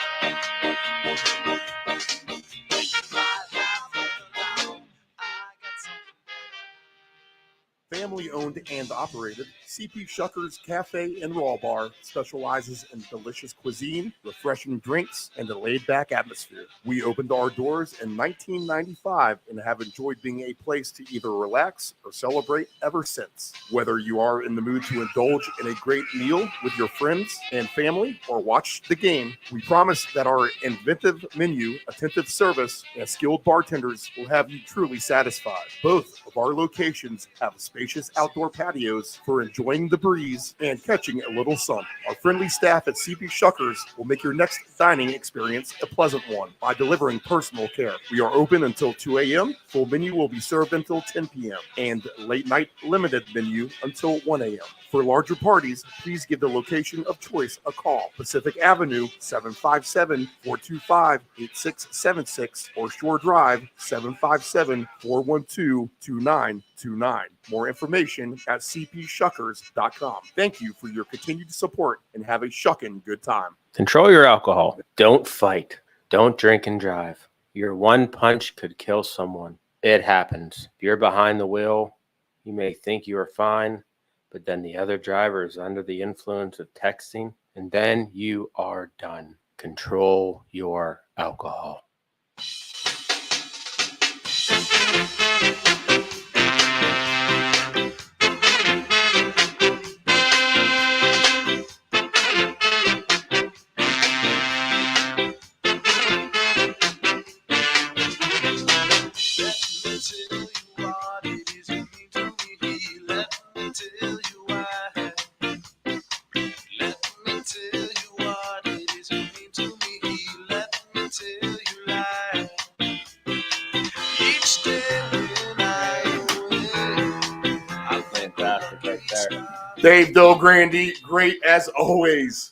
Family owned and operated, CP Shucker's Cafe and Raw Bar specializes in delicious cuisine, refreshing drinks, and a laid-back atmosphere. We opened our doors in 1995 and have enjoyed being a place to either relax or celebrate ever since. Whether you are in the mood to indulge in a great meal with your friends and family or watch the game, we promise that our inventive menu, attentive service, and skilled bartenders will have you truly satisfied. Both of our locations have a space spacious outdoor patios for enjoying the breeze and catching a little sun. Our friendly staff at CP Shuckers will make your next dining experience a pleasant one by delivering personal care. We are open until 2 a.m. Full menu will be served until 10 p.m. and late night limited menu until 1 a.m. For larger parties, please give the location of choice a call. Pacific Avenue, 757-425-8676 or Shore Drive, 757-412-2929. More information at cpshuckers.com. Thank you for your continued support and have a shuckin' good time. Control your alcohol. Don't fight. Don't drink and drive. Your one punch could kill someone. It happens. If you're behind the wheel, you may think you are fine, but then the other driver is under the influence of texting, and then you are done. Control your alcohol. Dave Del Grande, great as always.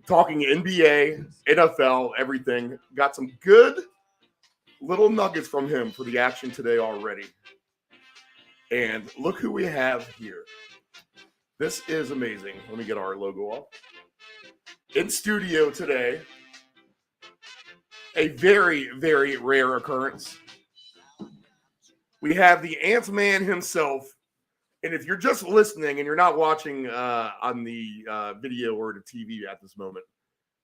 Talking NBA, NFL, everything. Got some good little nuggets from him for the action today already. And look who we have here. This is amazing. Let me get our logo off. In studio today, a very, very rare occurrence. We have the Ant-Man himself. And if you're just listening and you're not watching on the video or the TV at this moment,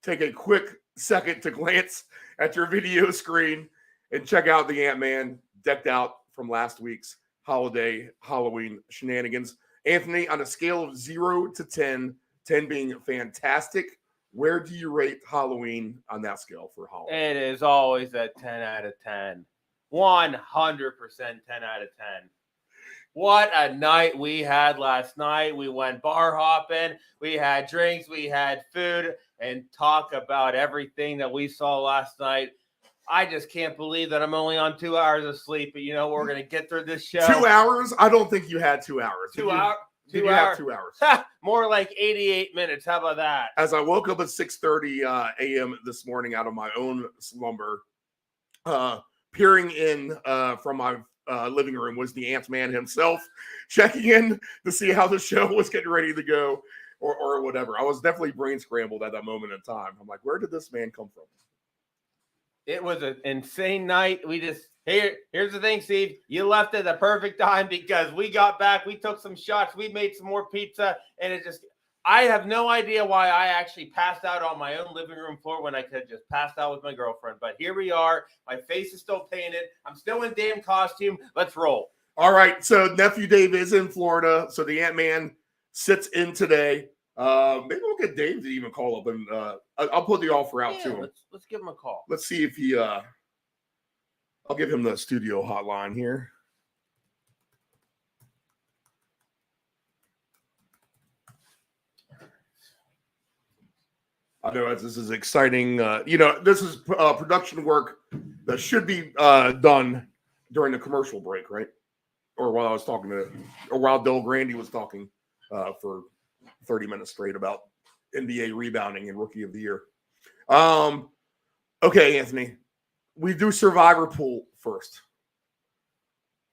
take a quick second to glance at your video screen and check out the Ant-Man decked out from last week's holiday Halloween shenanigans. Anthony, on a scale of 0 to 10, 10 being fantastic, where do you rate Halloween on that scale for Halloween? It is always a 10 out of 10. 100% 10 out of 10. What a night we had last night. We went bar hopping. We had drinks. We had food. And talk about everything that we saw last night. I just can't believe that I'm only on 2 hours of sleep. But you know, we're going to get through this show. 2 hours? I don't think you had 2 hours. Did you have 2 hours? More like 88 minutes. How about that? As I woke up at 6:30 a.m. this morning out of my own slumber, peering in from my living room was the Ant-Man himself, checking in to see how the show was getting ready to go or whatever. I was definitely brain scrambled at that moment in time. I'm like, where did this man come from? It was an insane night. Here's the thing, Steve. You left at the perfect time because we got back. We took some shots. We made some more pizza. And I have no idea why I actually passed out on my own living room floor when I could have just passed out with my girlfriend. But here we are. My face is still painted. I'm still in damn costume. Let's roll. All right. So Nephew Dave is in Florida. So the Ant-Man sits in today. Maybe we'll get Dave to even call up and I'll put the offer out to him. Let's give him a call. Let's see if he I'll give him the studio hotline here. I know this is exciting. This is production work that should be done during the commercial break, right? Or while I was talking or while Del Grande was talking for 30 minutes straight about NBA rebounding and Rookie of the Year. Okay, Anthony, we do Survivor Pool first,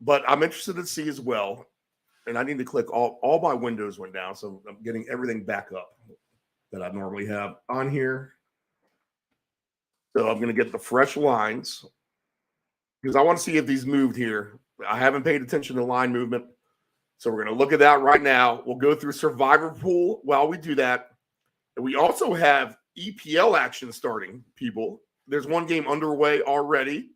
but I'm interested to see as well, and I need to click all my windows went down, so I'm getting everything back up that I normally have on here. So I'm going to get the fresh lines because I want to see if these moved here. I haven't paid attention to line movement. So we're going to look at that right now. We'll go through Survivor Pool while we do that. And we also have EPL action starting, people. There's one game underway already.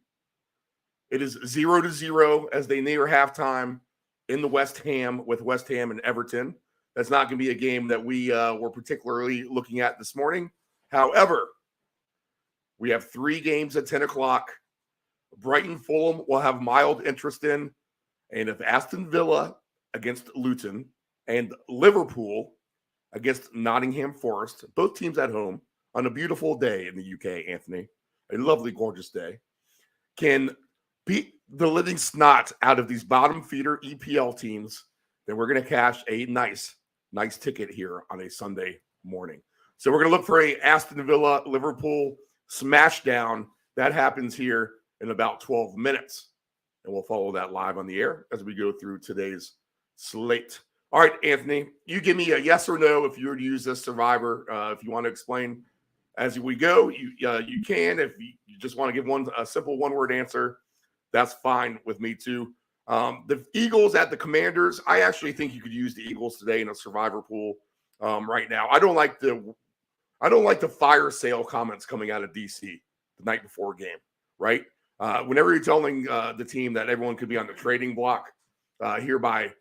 It is 0-0 as they near halftime in the West Ham with West Ham and Everton. That's not going to be a game that we were particularly looking at this morning. However, we have 3 games at 10 o'clock. Brighton Fulham will have mild interest in. And if Aston Villa against Luton, and Liverpool against Nottingham Forest, both teams at home on a beautiful day in the UK, Anthony, a lovely, gorgeous day, can beat the living snot out of these bottom feeder EPL teams, then we're going to cash a nice ticket here on a Sunday morning. So we're going to look for a Aston Villa Liverpool smashdown. That happens here in about 12 minutes. And we'll follow that live on the air as we go through today's slate. All right, Anthony, you give me a yes or no if you were to use this Survivor. If you want to explain as we go, you can. If you just want to give a simple one-word answer, that's fine with me too. The Eagles at the Commanders. I actually think you could use the Eagles today in a Survivor pool right now. I don't like the fire sale comments coming out of DC the night before a game, right? Whenever you're telling the team that everyone could be on the trading block here by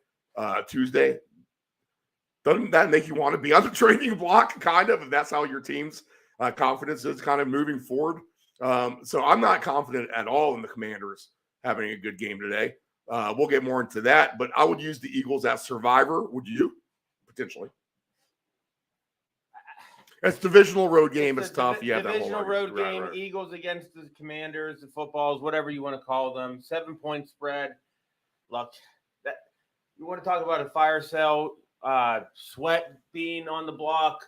Tuesday, doesn't that make you want to be on the trading block, kind of, if that's how your team's confidence is kind of moving forward? So I'm not confident at all in the Commanders having a good game today. We'll get more into that, but I would use the Eagles as Survivor. Would you? Potentially. It's divisional road game. It's tough. Yeah, divisional road game. Right. Eagles against the Commanders, the footballs, whatever you want to call them. 7-point spread. Look, you want to talk about a fire sale? Sweat being on the block.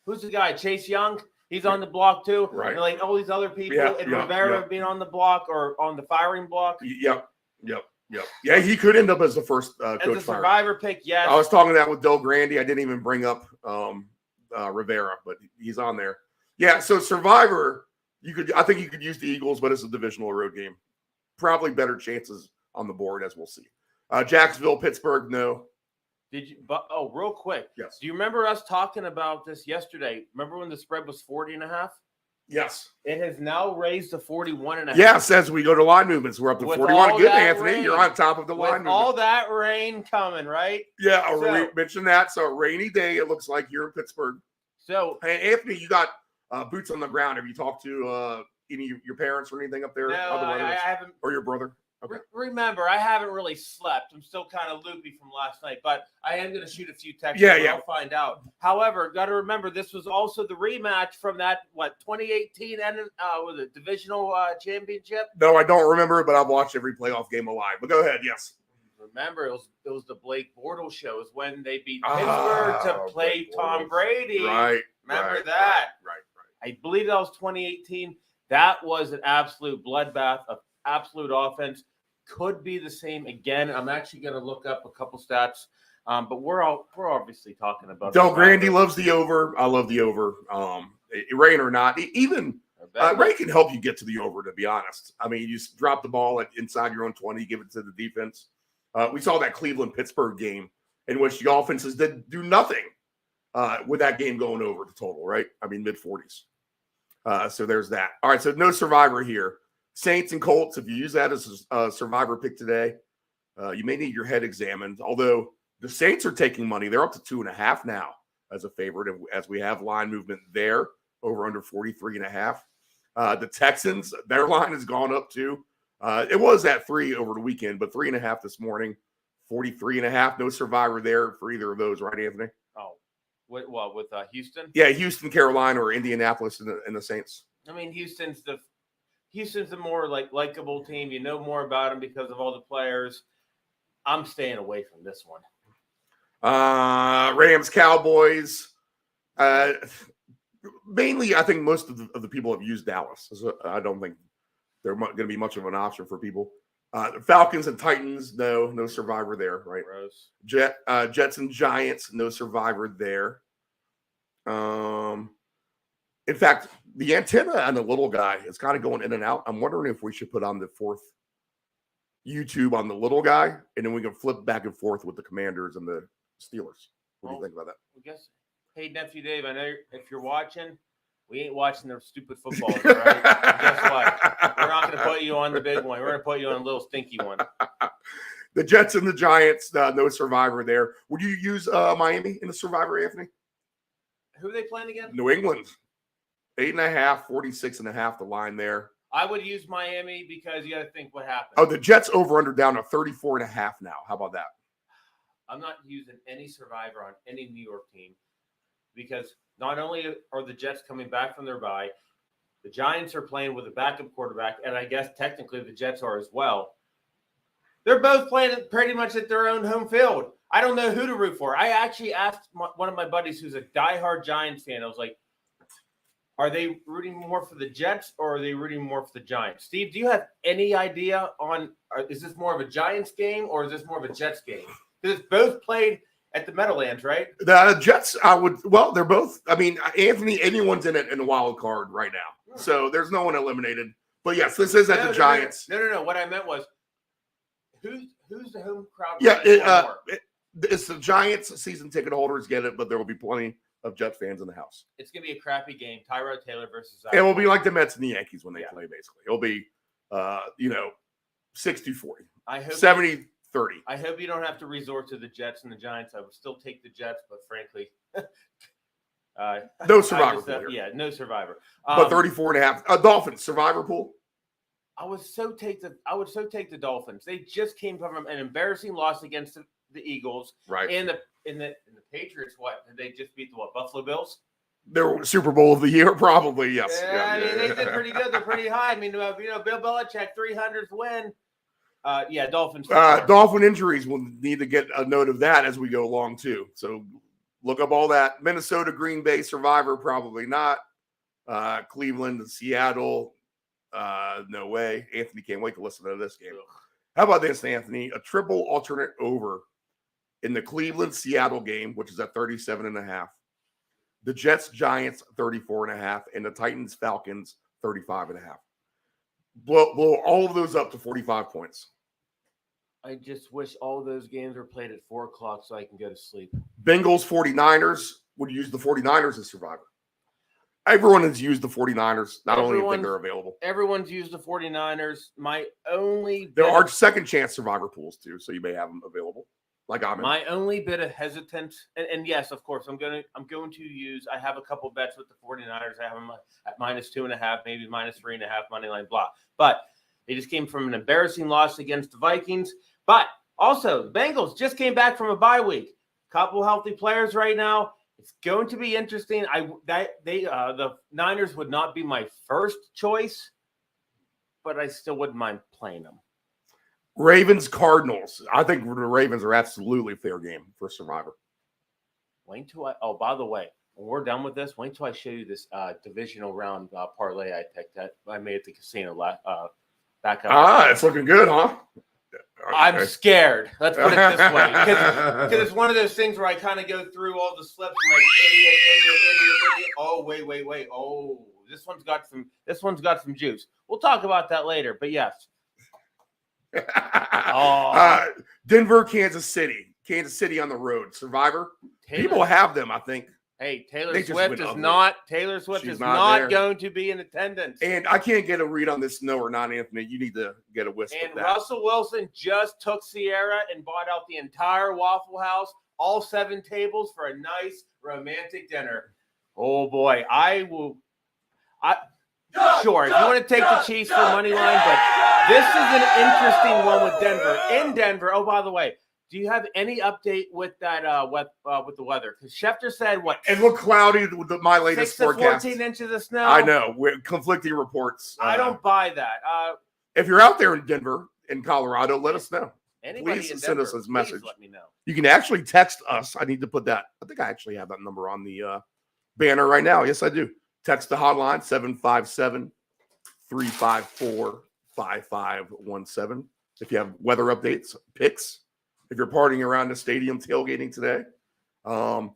Who's the guy? Chase Young. He's on the block too. Right. And like all these other people, Rivera being on the block or on the firing block. Yep. Yeah, he could end up as the first coach. As a Survivor pick, yes. I was talking that with Del Grande. I didn't even bring up Rivera, but he's on there. Yeah, so Survivor, I think you could use the Eagles, but it's a divisional road game. Probably better chances on the board, as we'll see. Jacksonville, Pittsburgh, no. Real quick. Yes. Do you remember us talking about this yesterday? Remember when the spread was 40.5? Yes. It has now raised to 41.5. Yes, as we go to line movements, we're up to 41. Good, Anthony. You're on top of the line movement. All that rain coming, right? Yeah, we mentioned that. So a rainy day, it looks like here in Pittsburgh. So, hey, Anthony, you got boots on the ground. Have you talked to any of your parents or anything up there? No, I haven't. Or your brother? Okay. Remember, I haven't really slept. I'm still kind of loopy from last night, but I am going to shoot a few texts. I'll find out. However, got to remember, this was also the rematch from that 2018 was it divisional championship? No, I don't remember, but I've watched every playoff game alive. But go ahead, yes. Remember, it was the Blake Bortles show. It was when they beat Pittsburgh to play Tom Brady. Right. Remember that? Right. I believe that was 2018. That was an absolute bloodbath of absolute offense. Could be the same again. I'm actually going to look up a couple stats, but we're obviously talking about. Del Grande loves the over. I love the over. Rain or not, even Ray can help you get to the over. To be honest, I mean, you drop the ball inside your own 20, give it to the defense. We saw that Cleveland-Pittsburgh game in which the offenses did do nothing with that game going over the total. Right? I mean, mid-40s. So there's that. All right. So no Survivor here. Saints and Colts, if you use that as a Survivor pick today, you may need your head examined. Although the Saints are taking money. They're up to 2.5 now as a favorite, as we have line movement there, over under 43.5. The Texans, their line has gone up too. It was at 3 over the weekend, but 3.5 this morning, 43.5. No Survivor there for either of those, right, Anthony? Oh, with Houston? Yeah, Houston, Carolina, or Indianapolis and the Saints. I mean, Houston's a more likable team. You know more about them because of all the players. I'm staying away from this one. Rams, Cowboys. Mainly, I think most of the people have used Dallas. So I don't think they're going to be much of an option for people. Falcons and Titans, no Survivor there, right? Gross. Jets and Giants, no Survivor there. In fact, the antenna on the little guy is kind of going in and out. I'm wondering if we should put on the fourth YouTube on the little guy, and then we can flip back and forth with the Commanders and the Steelers. What do you think about that? I guess. Hey, Nephew Dave, I know if you're watching, we ain't watching their stupid footballs, all right? Guess what? We're not going to put you on the big one. We're going to put you on a little stinky one. The Jets and the Giants, no Survivor there. Would you use Miami in the Survivor, Anthony? Who are they playing again? New England. 8.5, 46.5, the line there. I would use Miami because you got to think what happened. Oh, the Jets over under down to 34.5 now. How about that? I'm not using any survivor on any New York team because not only are the Jets coming back from their bye, the Giants are playing with a backup quarterback, and I guess technically the Jets are as well. They're both playing pretty much at their own home field. I don't know who to root for. I actually asked one of my buddies who's a diehard Giants fan. I was like, are they rooting more for the Jets or are they rooting more for the Giants? Steve, do you have any idea is this more of a Giants game or is this more of a Jets game? Because it's both played at the Meadowlands, right? The Jets, they're both. I mean, Anthony, anyone's in it in the wild card right now. So there's no one eliminated. But yes, this is at the Giants. No. What I meant was, who's the home crowd? Yeah, it's the Giants. Season ticket holders get it, but there will be plenty of Jets fans in the house. It's going to be a crappy game. Tyrod Taylor versus Zach. It will be like the Mets and the Yankees when they play, basically. It'll be, 60-40. I hope 70-30. I hope you don't have to resort to the Jets and the Giants. I would still take the Jets, but frankly, no survivor pool here. Yeah, no survivor. But 34.5. Dolphins survivor pool. I would so take the Dolphins. They just came from an embarrassing loss against the Eagles, right? And the Patriots. What did they just beat? The Buffalo Bills? They're Super Bowl of the year, probably. Yes. Yeah, they did pretty good. They're pretty high. I mean, Bill Belichick 300th win. Dolphins. Dolphin injuries. We'll need to get a note of that as we go along too. So look up all that. Minnesota, Green Bay survivor, probably not. Cleveland, Seattle. No way. Anthony can't wait to listen to this game. How about this, Anthony? A triple alternate over in the Cleveland-Seattle game, which is at 37.5. The Jets-Giants, 34.5. And the Titans-Falcons, 35.5. Blow all of those up to 45 points. I just wish all of those games were played at 4 o'clock so I can go to sleep. Bengals, 49ers, would use the 49ers as survivor. Everyone has used the 49ers. I don't even think they're available. Everyone's used the 49ers. There are second chance survivor pools too, so you may have them available. Like I'm in. My only bit of hesitance, and yes, of course, I'm going to use. I have a couple bets with the 49ers. I have them at -2.5, maybe -3.5 money line block. But they just came from an embarrassing loss against the Vikings. But also, the Bengals just came back from a bye week. Couple healthy players right now. It's going to be interesting. The Niners would not be my first choice, but I still wouldn't mind playing them. Ravens, Cardinals. I think the Ravens are absolutely fair game for Survivor. Wait till by the way, when we're done with this, wait till I show you this divisional round parlay I picked that I made at the casino back up. It's looking good, huh? Okay. I'm scared. Let's put it this way, because it's one of those things where I kind of go through all the slips. I'm like, idiot. Oh, wait. Oh, this one's got some juice. We'll talk about that later. But yes. Denver, Kansas City on the road. Survivor. People have them, I think. Hey, Taylor Swift is not going to be in attendance. And I can't get a read on this, no or not, Anthony. You need to get a whisper. And Russell Wilson just took Sierra and bought out the entire Waffle House, all 7 tables for a nice romantic dinner. Oh boy, sure, if you want to take the Chiefs for money line, but this is an interesting one with Denver. In Denver, oh, by the way, do you have any update with that with the weather? Because Schefter said what? It looked cloudy with my latest 6 to forecast. 14 inches of snow. I know. Conflicting reports. I don't buy that. If you're out there in Denver, in Colorado, let us know. Anybody please in send Denver, us a message. let me know. You can actually text us. I need to put that. I think I actually have that number on the banner right now. Yes, I do. Text the hotline 757-354-5517. If you have weather updates, picks. If you're partying around the stadium tailgating today, I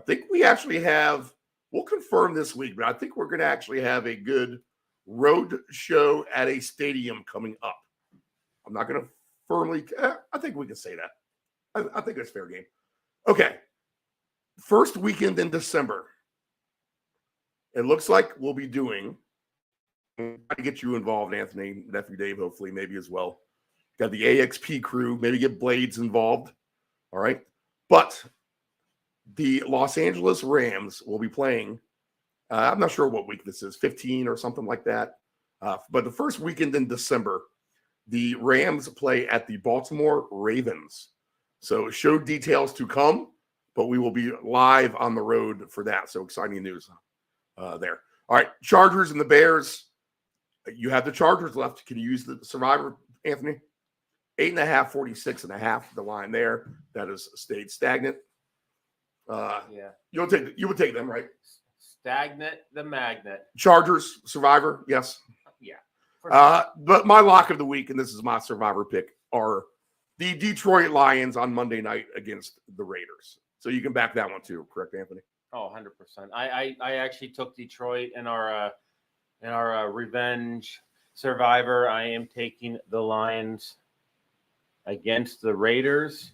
think we actually have, we'll confirm this week, but I think we're going to actually have a good road show at a stadium coming up. I'm not going to firmly, I think we can say that. I think it's fair game. Okay. First weekend in December. It looks like we'll be doing, to get you involved, Anthony, Nephew Dave, hopefully, maybe as well. Got the AXP crew, maybe get Blades involved. All right. But the Los Angeles Rams will be playing. I'm not sure what week this is, 15 or something like that. But the first weekend in December, the Rams play at the Baltimore Ravens. So show details to come, but we will be live on the road for that. So exciting news there. All right, Chargers and the Bears. You have the Chargers left. Can you use the Survivor, Anthony? 8.5, 46.5, the line there. That has stayed stagnant. Yeah. You would take them, right? Stagnant the magnet. Chargers, Survivor, yes. Yeah. But my lock of the week, and this is my Survivor pick, are the Detroit Lions on Monday night against the Raiders. So you can back that one too, correct, Anthony? Oh, 100%. I actually took Detroit in our revenge Survivor. I am taking the Lions against the Raiders.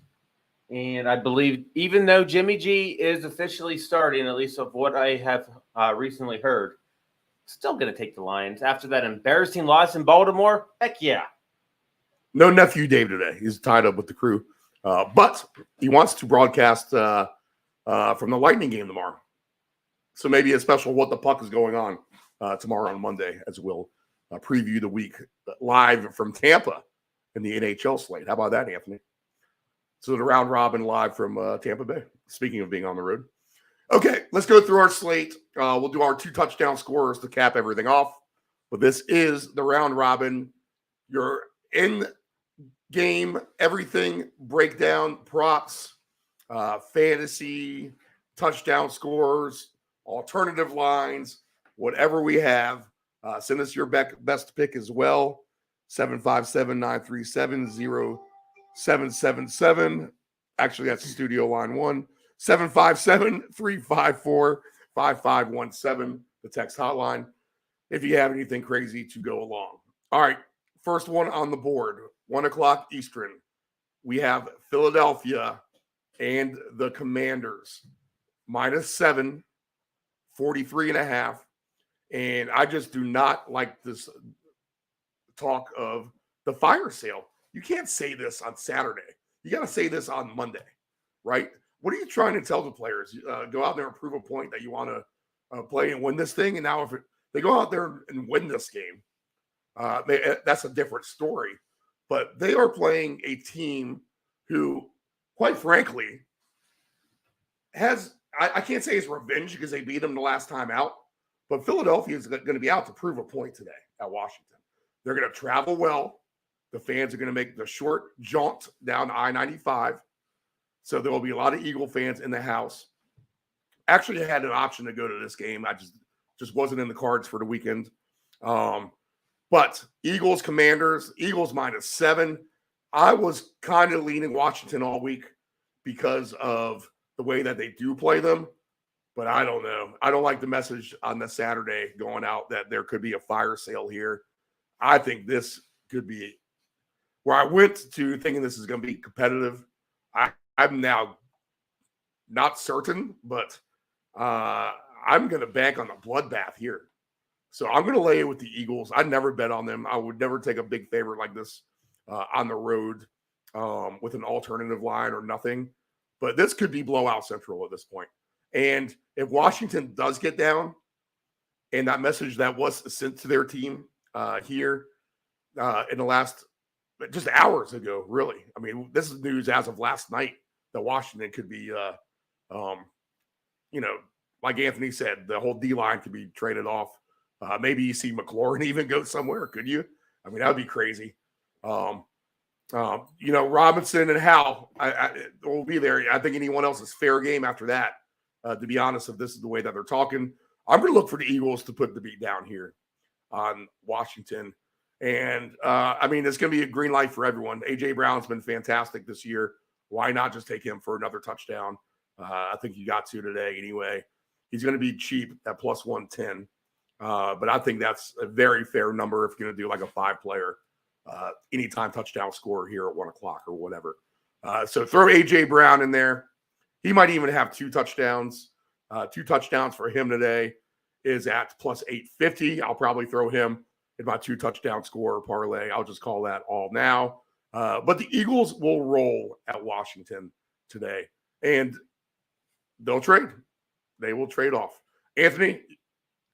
And I believe, even though Jimmy G is officially starting, at least of what I have recently heard, still going to take the Lions after that embarrassing loss in Baltimore. Heck yeah. No Nephew Dave today. He's tied up with the crew. But he wants to broadcast from the Lightning game tomorrow. So maybe a special What the Puck is going on tomorrow on Monday, as we'll preview the week live from Tampa in the NHL slate. How about that, Anthony? So the round robin live from Tampa Bay. Speaking of being on the road. Okay, let's go through our slate. We'll do our 2 touchdown scorers to cap everything off. But this is the round robin. Your in-game everything breakdown, props, fantasy, touchdown scores, alternative lines, whatever we have. Send us your best pick as well. 757-937-0777. Actually, that's studio line 1. 757-354-5517, the text hotline, if you have anything crazy to go along. All right, first one on the board, 1 o'clock Eastern. We have Philadelphia and the Commanders, -7, 43.5. And I just do not like this talk of the fire sale. You can't say this on Saturday. You got to say this on Monday, right? What are you trying to tell the players? Go out there and prove a point that you want to play and win this thing. And now if they go out there and win this game, that's a different story. But they are playing a team who, quite frankly, has – I can't say it's revenge because they beat them the last time out. But Philadelphia is going to be out to prove a point today at Washington. They're going to travel well. The fans are going to make the short jaunt down I-95. So there will be a lot of Eagle fans in the house. Actually, I had an option to go to this game. I just wasn't in the cards for the weekend. But Eagles, Commanders, Eagles -7. I was kind of leaning Washington all week because of the way that they do play them. But I don't know. I don't like the message on the Saturday going out that there could be a fire sale here. I think this could be where I went to thinking this is going to be competitive. I'm now not certain, but I'm going to bank on the bloodbath here. So I'm going to lay it with the Eagles. I'd never bet on them. I would never take a big favorite like this on the road with an alternative line or nothing. But this could be blowout central at this point. And if Washington does get down, and that message that was sent to their team here in the last just hours ago, really. I mean, this is news as of last night that Washington could be, like Anthony said, the whole D-line could be traded off. Maybe you see McLaurin even go somewhere, could you? I mean, that would be crazy. Robinson and Howell will be there. I think anyone else is fair game after that, to be honest, if this is the way that they're talking. I'm going to look for the Eagles to put the beat down here on Washington. And, it's going to be a green light for everyone. A.J. Brown's been fantastic this year. Why not just take him for another touchdown? I think you got to today anyway. He's going to be cheap at plus 110. But I think that's a very fair number if you're going to do like a 5-player anytime touchdown score here at 1 o'clock or whatever. So throw A.J. Brown in there. He might even have 2 touchdowns. 2 touchdowns for him today is at plus 850. I'll probably throw him in my 2 touchdown score parlay. I'll just call that all now. But the Eagles will roll at Washington today. And they'll trade. They will trade off. Anthony,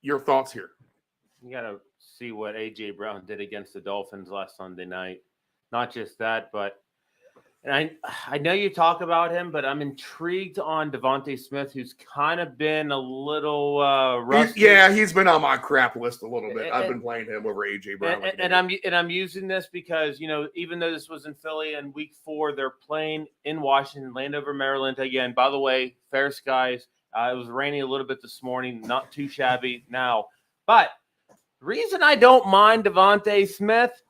your thoughts here? You got to see what A.J. Brown did against the Dolphins last Sunday night. Not just that, but And I know you talk about him, but I'm intrigued on Devontae Smith, who's kind of been a little rusty. He's been on my crap list a little bit. I've been playing him over AJ Brown. And I'm using this because, even though this was in Philly in week 4, they're playing in Washington, Landover, Maryland again. By the way, fair skies. It was raining a little bit this morning, not too shabby now. But the reason I don't mind Devontae Smith,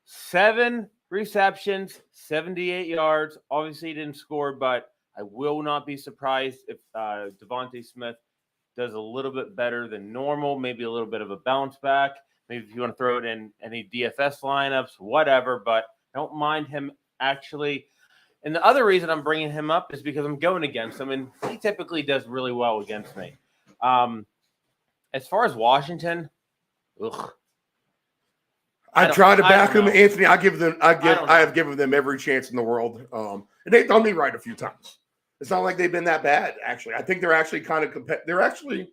7 receptions, 78 yards. Obviously, he didn't score, but I will not be surprised if Devontae Smith does a little bit better than normal, maybe a little bit of a bounce back. Maybe if you want to throw it in any DFS lineups, whatever, but don't mind him actually. And the other reason I'm bringing him up is because I'm going against him, and he typically does really well against me. As far as Washington, I try to back him, Anthony. I have given them every chance in the world, and they've done me right a few times. It's not like they've been that bad, actually. I think they're actually they're actually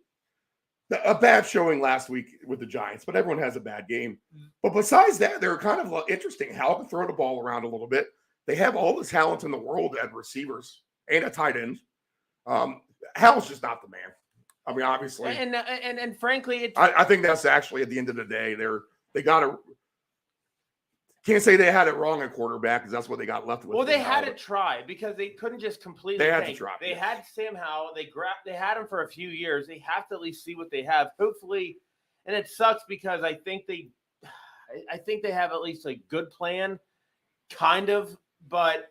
a bad showing last week with the Giants, but everyone has a bad game. But besides that, they're kind of interesting. Hal can throw the ball around a little bit. They have all the talent in the world at receivers and a tight end. Hal's just not the man. I mean, obviously, and frankly, I think that's actually at the end of the day, they got to. Can't say they had it wrong at quarterback because that's what they got left with. Well, they had to try because they couldn't just completely. They had to try. They had Sam Howell. They had him for a few years. They have to at least see what they have. Hopefully, and it sucks because I think they have at least a good plan, kind of, but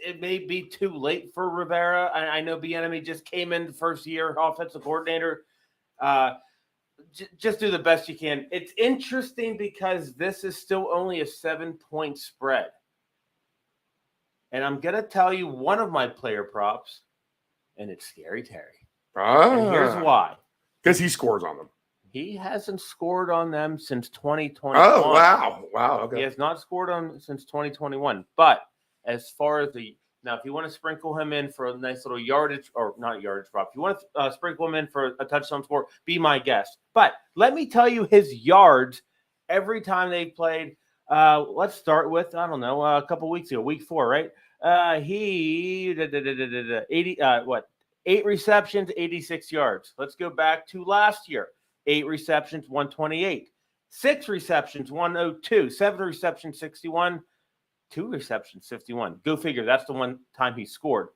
it may be too late for Rivera. I know Bieniemy just came in the first year offensive coordinator. Just do the best you can. It's interesting because this is still only a 7-point spread. And I'm going to tell you one of my player props, and it's Scary Terry. And here's why. Because he scores on them. He hasn't scored on them since 2021. Oh, wow. Wow. Okay. He has not scored on them since 2021. But as far as now, if you want to sprinkle him in for a nice little yardage, or not yardage prop, if you want to sprinkle him in for a touchdown score, be my guest. But let me tell you his yards every time they played. Let's start with, I don't know, a couple weeks ago, week 4, right? He 8 receptions, 86 yards. Let's go back to last year. 8 receptions, 128. 6 receptions, 102. 7 receptions, 61. 2 receptions, 51. Go figure. That's the one time he scored.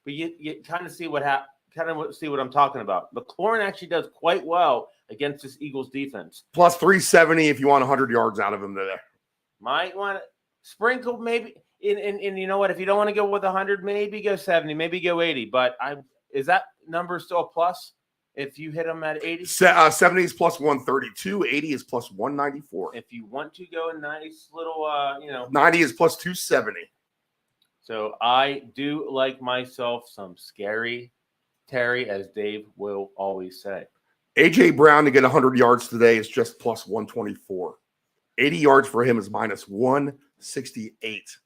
But you kind of see what I'm talking about. McLaurin actually does quite well against this Eagles defense. Plus 370 if you want 100 yards out of him today. Might want to sprinkle maybe. And you know what? If you don't want to go with 100, maybe go 70, maybe go 80. But is that number still a plus? If you hit them at 80? 70 is plus 132. 80 is plus 194. If you want to go a nice little, 90 is plus 270. So I do like myself some Scary Terry, as Dave will always say. A.J. Brown to get 100 yards today is just plus 124. 80 yards for him is minus 168.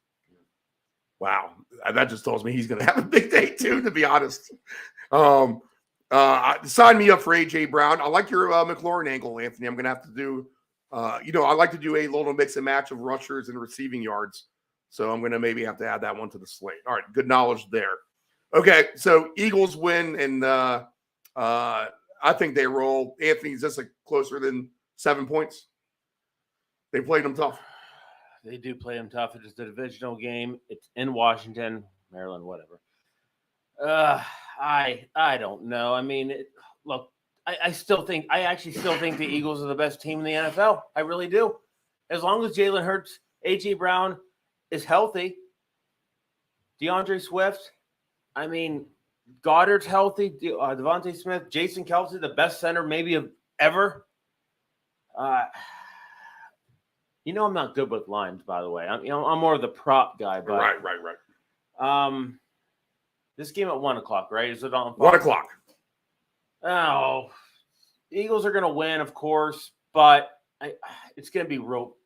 Wow. That just tells me he's going to have a big day too, to be honest. Sign me up for A.J. Brown. I like your McLaurin angle, Anthony. I'm going to have to do, I like to do a little mix and match of rushers and receiving yards. So I'm going to maybe have to add that one to the slate. All right, good knowledge there. Okay, so Eagles win, and I think they roll. Anthony, is this closer than 7 points? They played them tough. They do play them tough. It is the divisional game. It's in Washington, Maryland, whatever. I don't know. I mean, look, I actually still think the Eagles are the best team in the NFL. I really do. As long as Jalen Hurts, A.J. Brown is healthy, DeAndre Swift, I mean, Goddard's healthy, Devontae Smith, Jason Kelce, the best center maybe of ever. I'm not good with lines, by the way. I'm more of the prop guy. But, Right. This game at 1:00, right? Is it on 1 o'clock? Oh, Eagles are going to win, of course, but it's going to be real.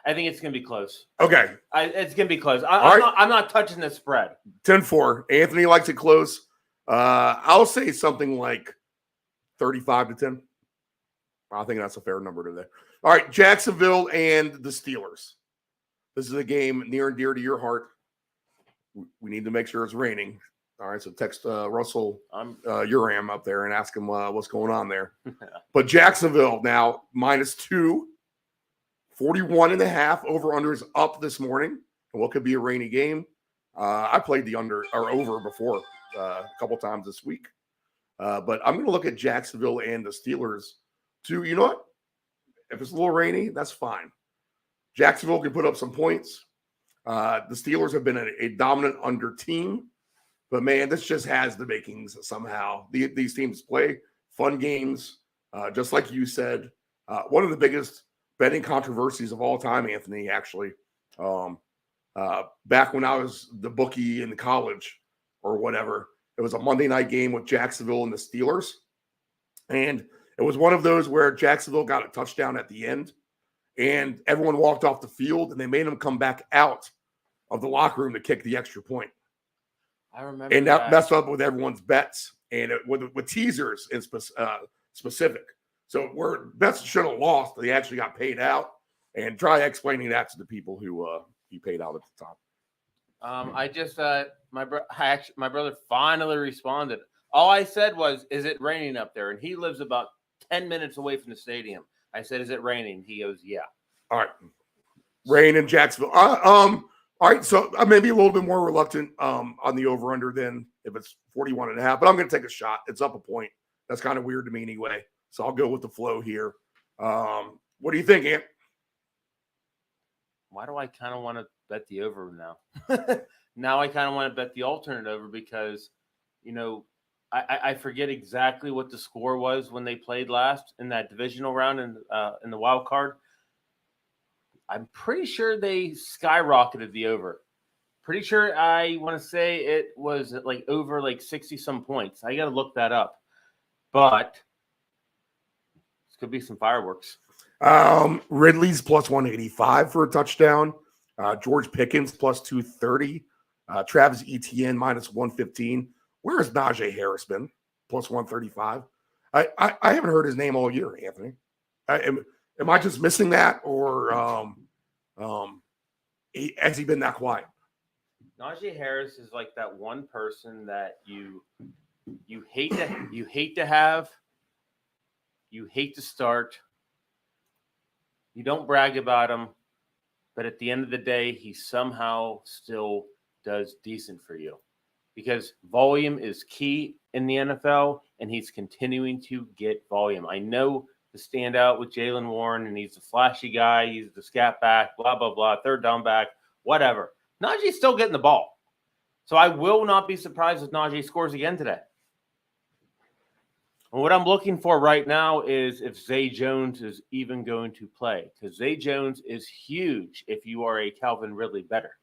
I think it's going to be close. Okay. It's going to be close. I'm not touching the spread. 10-4. Anthony likes it close. I'll say something like 35-10. I think that's a fair number today. All right, Jacksonville and the Steelers. This is a game near and dear to your heart. we need to make sure it's raining. All right, so text Russell Uram up there and ask him what's going on there. But Jacksonville now -2, 41.5 over-under is up this morning. And what could be a rainy game? I played the under or over before a couple times this week. But I'm going to look at Jacksonville and the Steelers too. You know what? If it's a little rainy, that's fine. Jacksonville can put up some points. The Steelers have been a dominant under team. But, man, this just has the makings somehow. These teams play fun games, just like you said. One of the biggest betting controversies of all time, Anthony, actually, back when I was the bookie in college or whatever, it was a Monday night game with Jacksonville and the Steelers. And it was one of those where Jacksonville got a touchdown at the end, and everyone walked off the field, and they made them come back out of the locker room to kick the extra point. I remember, and that messed up with everyone's bets and with teasers in specific. So where bets should have lost, they actually got paid out. And try explaining that to the people who he paid out at the top. I just my brother finally responded. All I said was, "Is it raining up there?" And he lives about 10 minutes away from the stadium. I said, "Is it raining?" He goes, "Yeah." All right, rain in Jacksonville. All right, so I may be a little bit more reluctant on the over-under than if it's 41.5, but I'm going to take a shot. It's up a point. That's kind of weird to me anyway, so I'll go with the flow here. What do you think, Ant? Why do I kind of want to bet the over now? Now I kind of want to bet the alternate over because, I forget exactly what the score was when they played last in that divisional round in the wild card. I'm pretty sure they skyrocketed the over. Pretty sure I want to say it was like over like 60-some points. I got to look that up. But this could be some fireworks. Ridley's plus 185 for a touchdown. George Pickens plus 230. Travis Etienne minus 115. Where has Najee Harris been? Plus 135. I haven't heard his name all year, Anthony. Am I just missing that, or has he been that quiet? Najee Harris is like that one person that you hate to have, you hate to start. You don't brag about him, but at the end of the day, he somehow still does decent for you because volume is key in the NFL, and he's continuing to get volume. I know the standout with Jaylen Warren, and he's the flashy guy. He's the scat back, blah, blah, blah, third down back, whatever. Najee's still getting the ball. So I will not be surprised if Najee scores again today. And what I'm looking for right now is if Zay Jones is even going to play, because Zay Jones is huge if you are a Calvin Ridley bettor.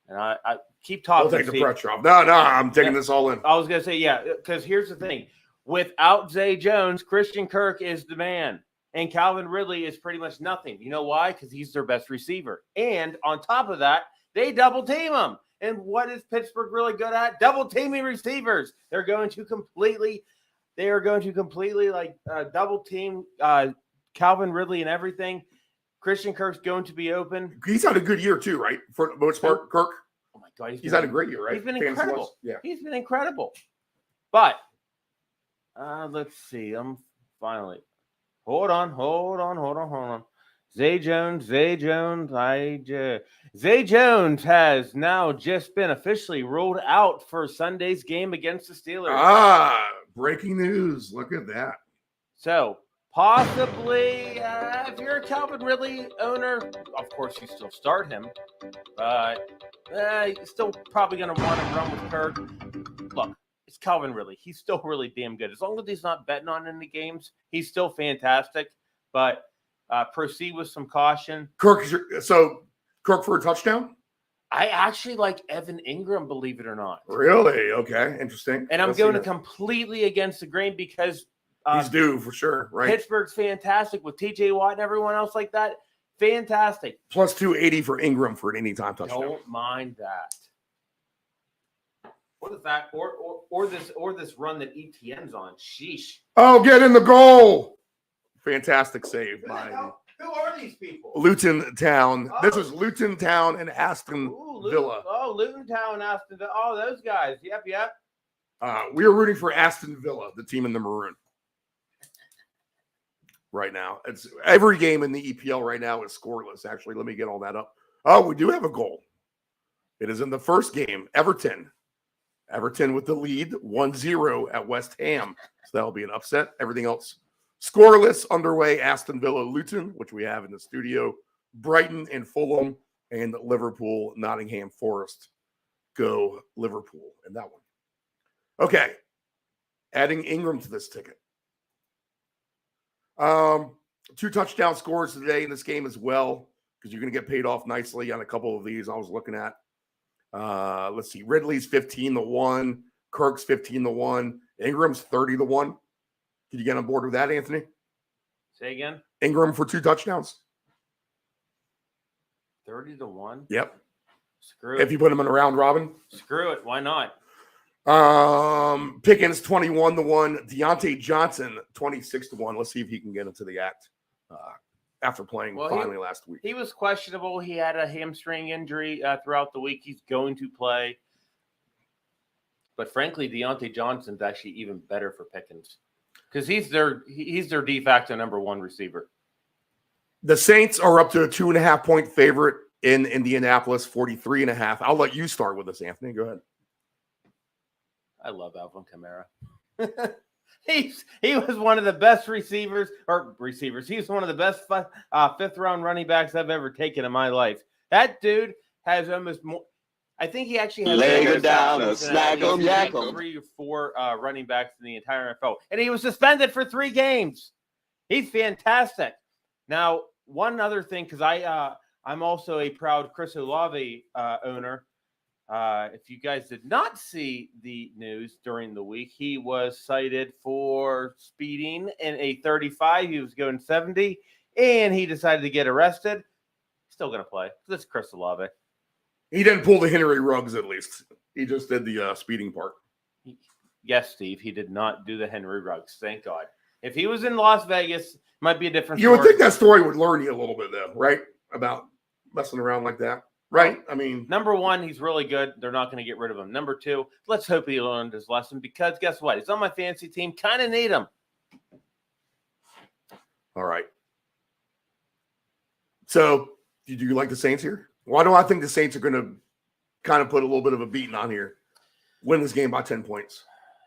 And I keep talking. We'll take the pressure off. No, I'm taking this all in. I was going to say, yeah, because here's the thing. Without Zay Jones, Christian Kirk is the man, and Calvin Ridley is pretty much nothing. You know why? Because he's their best receiver. And on top of that, they double team him. And what is Pittsburgh really good at? Double teaming receivers. They're going to completely double team Calvin Ridley and everything. Christian Kirk's going to be open. He's had a good year too, right? For the most part, Kirk. Oh my God, he's had a great year, right? He's been incredible. Yeah, he's been incredible. But let's see. I'm finally. Hold on. Zay Jones has now just been officially ruled out for Sunday's game against the Steelers. Breaking news. Look at that. So, possibly, if you're a Calvin Ridley owner, of course you still start him, but you're still probably going to want to run with Kirk. Look, it's Calvin Ridley. He's still really damn good. As long as he's not betting on any games, he's still fantastic, but proceed with some caution. Kirk for a touchdown? I actually like Evan Ingram, believe it or not. Really? Okay, interesting. And I'm going completely against the grain because he's due for sure, right? Pittsburgh's fantastic with TJ Watt and everyone else like that. Fantastic. Plus 280 for Ingram for an anytime touchdown. Don't mind that. Or the fact, or this run that ETN's on. Sheesh. Oh, get in the goal! Fantastic save by. Who are these people? Luton Town. This Oh. is Luton Town and Aston Villa. Luton Town, Aston Villa. Oh, those guys. Yep. We are rooting for Aston Villa, the team in the maroon. Right now, it's every game in the EPL right now is scoreless. Actually, let me get all that up. Oh, we do have a goal. It is in the first game, Everton with the lead, 1-0 at West Ham. So that'll be an upset. Everything else scoreless. Underway, Aston Villa, Luton, which we have in the studio, Brighton and Fulham, and Liverpool, Nottingham Forest. Go Liverpool in that one. Okay, adding Ingram to this ticket. 2 touchdown scores today in this game as well, because you're going to get paid off nicely on a couple of these I was looking at. Let's see. Ridley's 15-1. Kirk's 15-1. Ingram's 30-1. Can you get on board with that, Anthony? Say again? Ingram for 2 touchdowns. 30-1? Yep. Screw it. If you put him in a round robin. Screw it. Why not? Pickens 21-1. Deontay Johnson 26-1. Let's see if he can get into the act after playing finally last week. He was questionable. He had a hamstring injury throughout the week. He's going to play. But frankly, Deontay Johnson's actually even better for Pickens because he's their de facto number 1 receiver. The Saints are up to a 2.5-point favorite in Indianapolis, 43.5. I'll let you start with this, Anthony. Go ahead. I love Alvin Kamara. He was one of the best receivers. He's one of the best 5th-round running backs I've ever taken in my life. That dude has almost more. I think he actually has Lay it down or snag 'em, yak 'em. 3 or 4 running backs in the entire NFL, and he was suspended for 3 games. He's fantastic. Now, one other thing, because I'm also a proud Chris Olave owner. If you guys did not see the news during the week, he was cited for speeding in a 35. He was going 70, and he decided to get arrested. Still going to play. This is Chris Olave. He didn't pull the Henry Ruggs, at least. He just did the speeding part. Yes, Steve, he did not do the Henry Ruggs. Thank God. If he was in Las Vegas, it might be a different story. You would think that story would learn you a little bit, though, right? About messing around like that. Right? I mean, number 1, he's really good. They're not going to get rid of him. Number 2, let's hope he learned his lesson because guess what? He's on my fantasy team. Kind of need him. All right. So, do you like the Saints here? Why do I think the Saints are going to kind of put a little bit of a beating on here? Win this game by 10 points.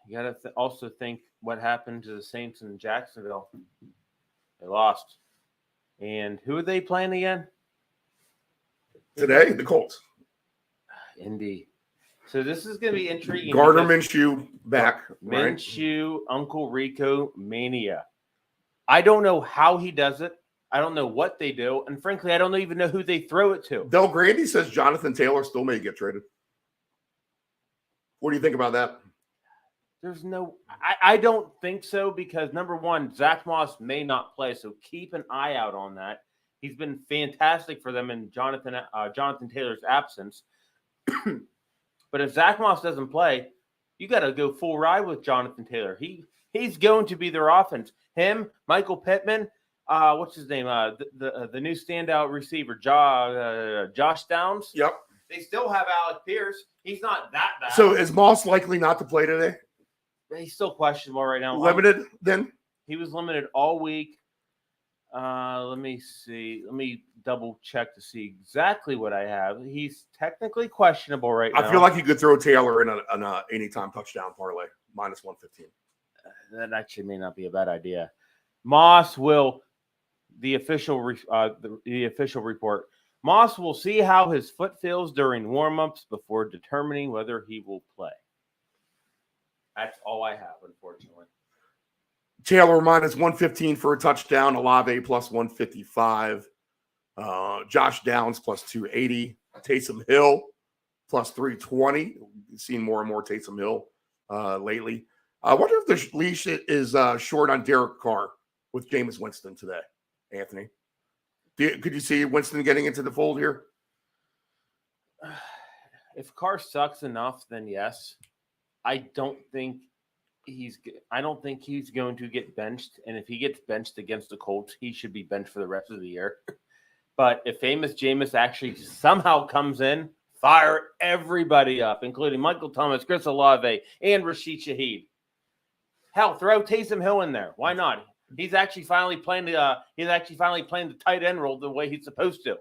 You got to also think what happened to the Saints in Jacksonville. They lost. And who are they playing again? Today, the Colts. Indeed. So this is going to be intriguing. Gardner Minshew back. Minshew, right? Uncle Rico mania. I don't know how he does it. I don't know what they do. And frankly, I don't even know who they throw it to. Del Grande says Jonathan Taylor still may get traded. What do you think about that? There's no – I don't think so because, number 1, Zach Moss may not play, so keep an eye out on that. He's been fantastic for them in Jonathan Taylor's absence. But if Zach Moss doesn't play, you got to go full ride with Jonathan Taylor. He's going to be their offense. Him, Michael Pittman, what's his name? The new standout receiver, Josh Downs. Yep. They still have Alec Pierce. He's not that bad. So is Moss likely not to play today? He's still questionable right now. Limited then? He was limited all week. Let me see. Let me double check to see exactly what I have. He's technically questionable right now. I feel like you could throw Taylor in an anytime touchdown parlay, minus 115. That actually may not be a bad idea. Moss will, the official report. Moss will see how his foot feels during warmups before determining whether he will play. That's all I have, unfortunately. Taylor minus 115 for a touchdown. Olave plus 155. Josh Downs plus 280. Taysom Hill plus 320. We've seen more and more Taysom Hill lately. I wonder if the leash is short on Derek Carr with Jameis Winston today, Anthony. Could you see Winston getting into the fold here? If Carr sucks enough, then yes. I don't think he's going to get benched. And if he gets benched against the Colts, he should be benched for the rest of the year. But if famous Jameis actually somehow comes in, fire everybody up, including Michael Thomas, Chris Olave, and Rashid Shaheed. Hell, throw Taysom Hill in there. Why not? He's actually finally playing the tight end role the way he's supposed to.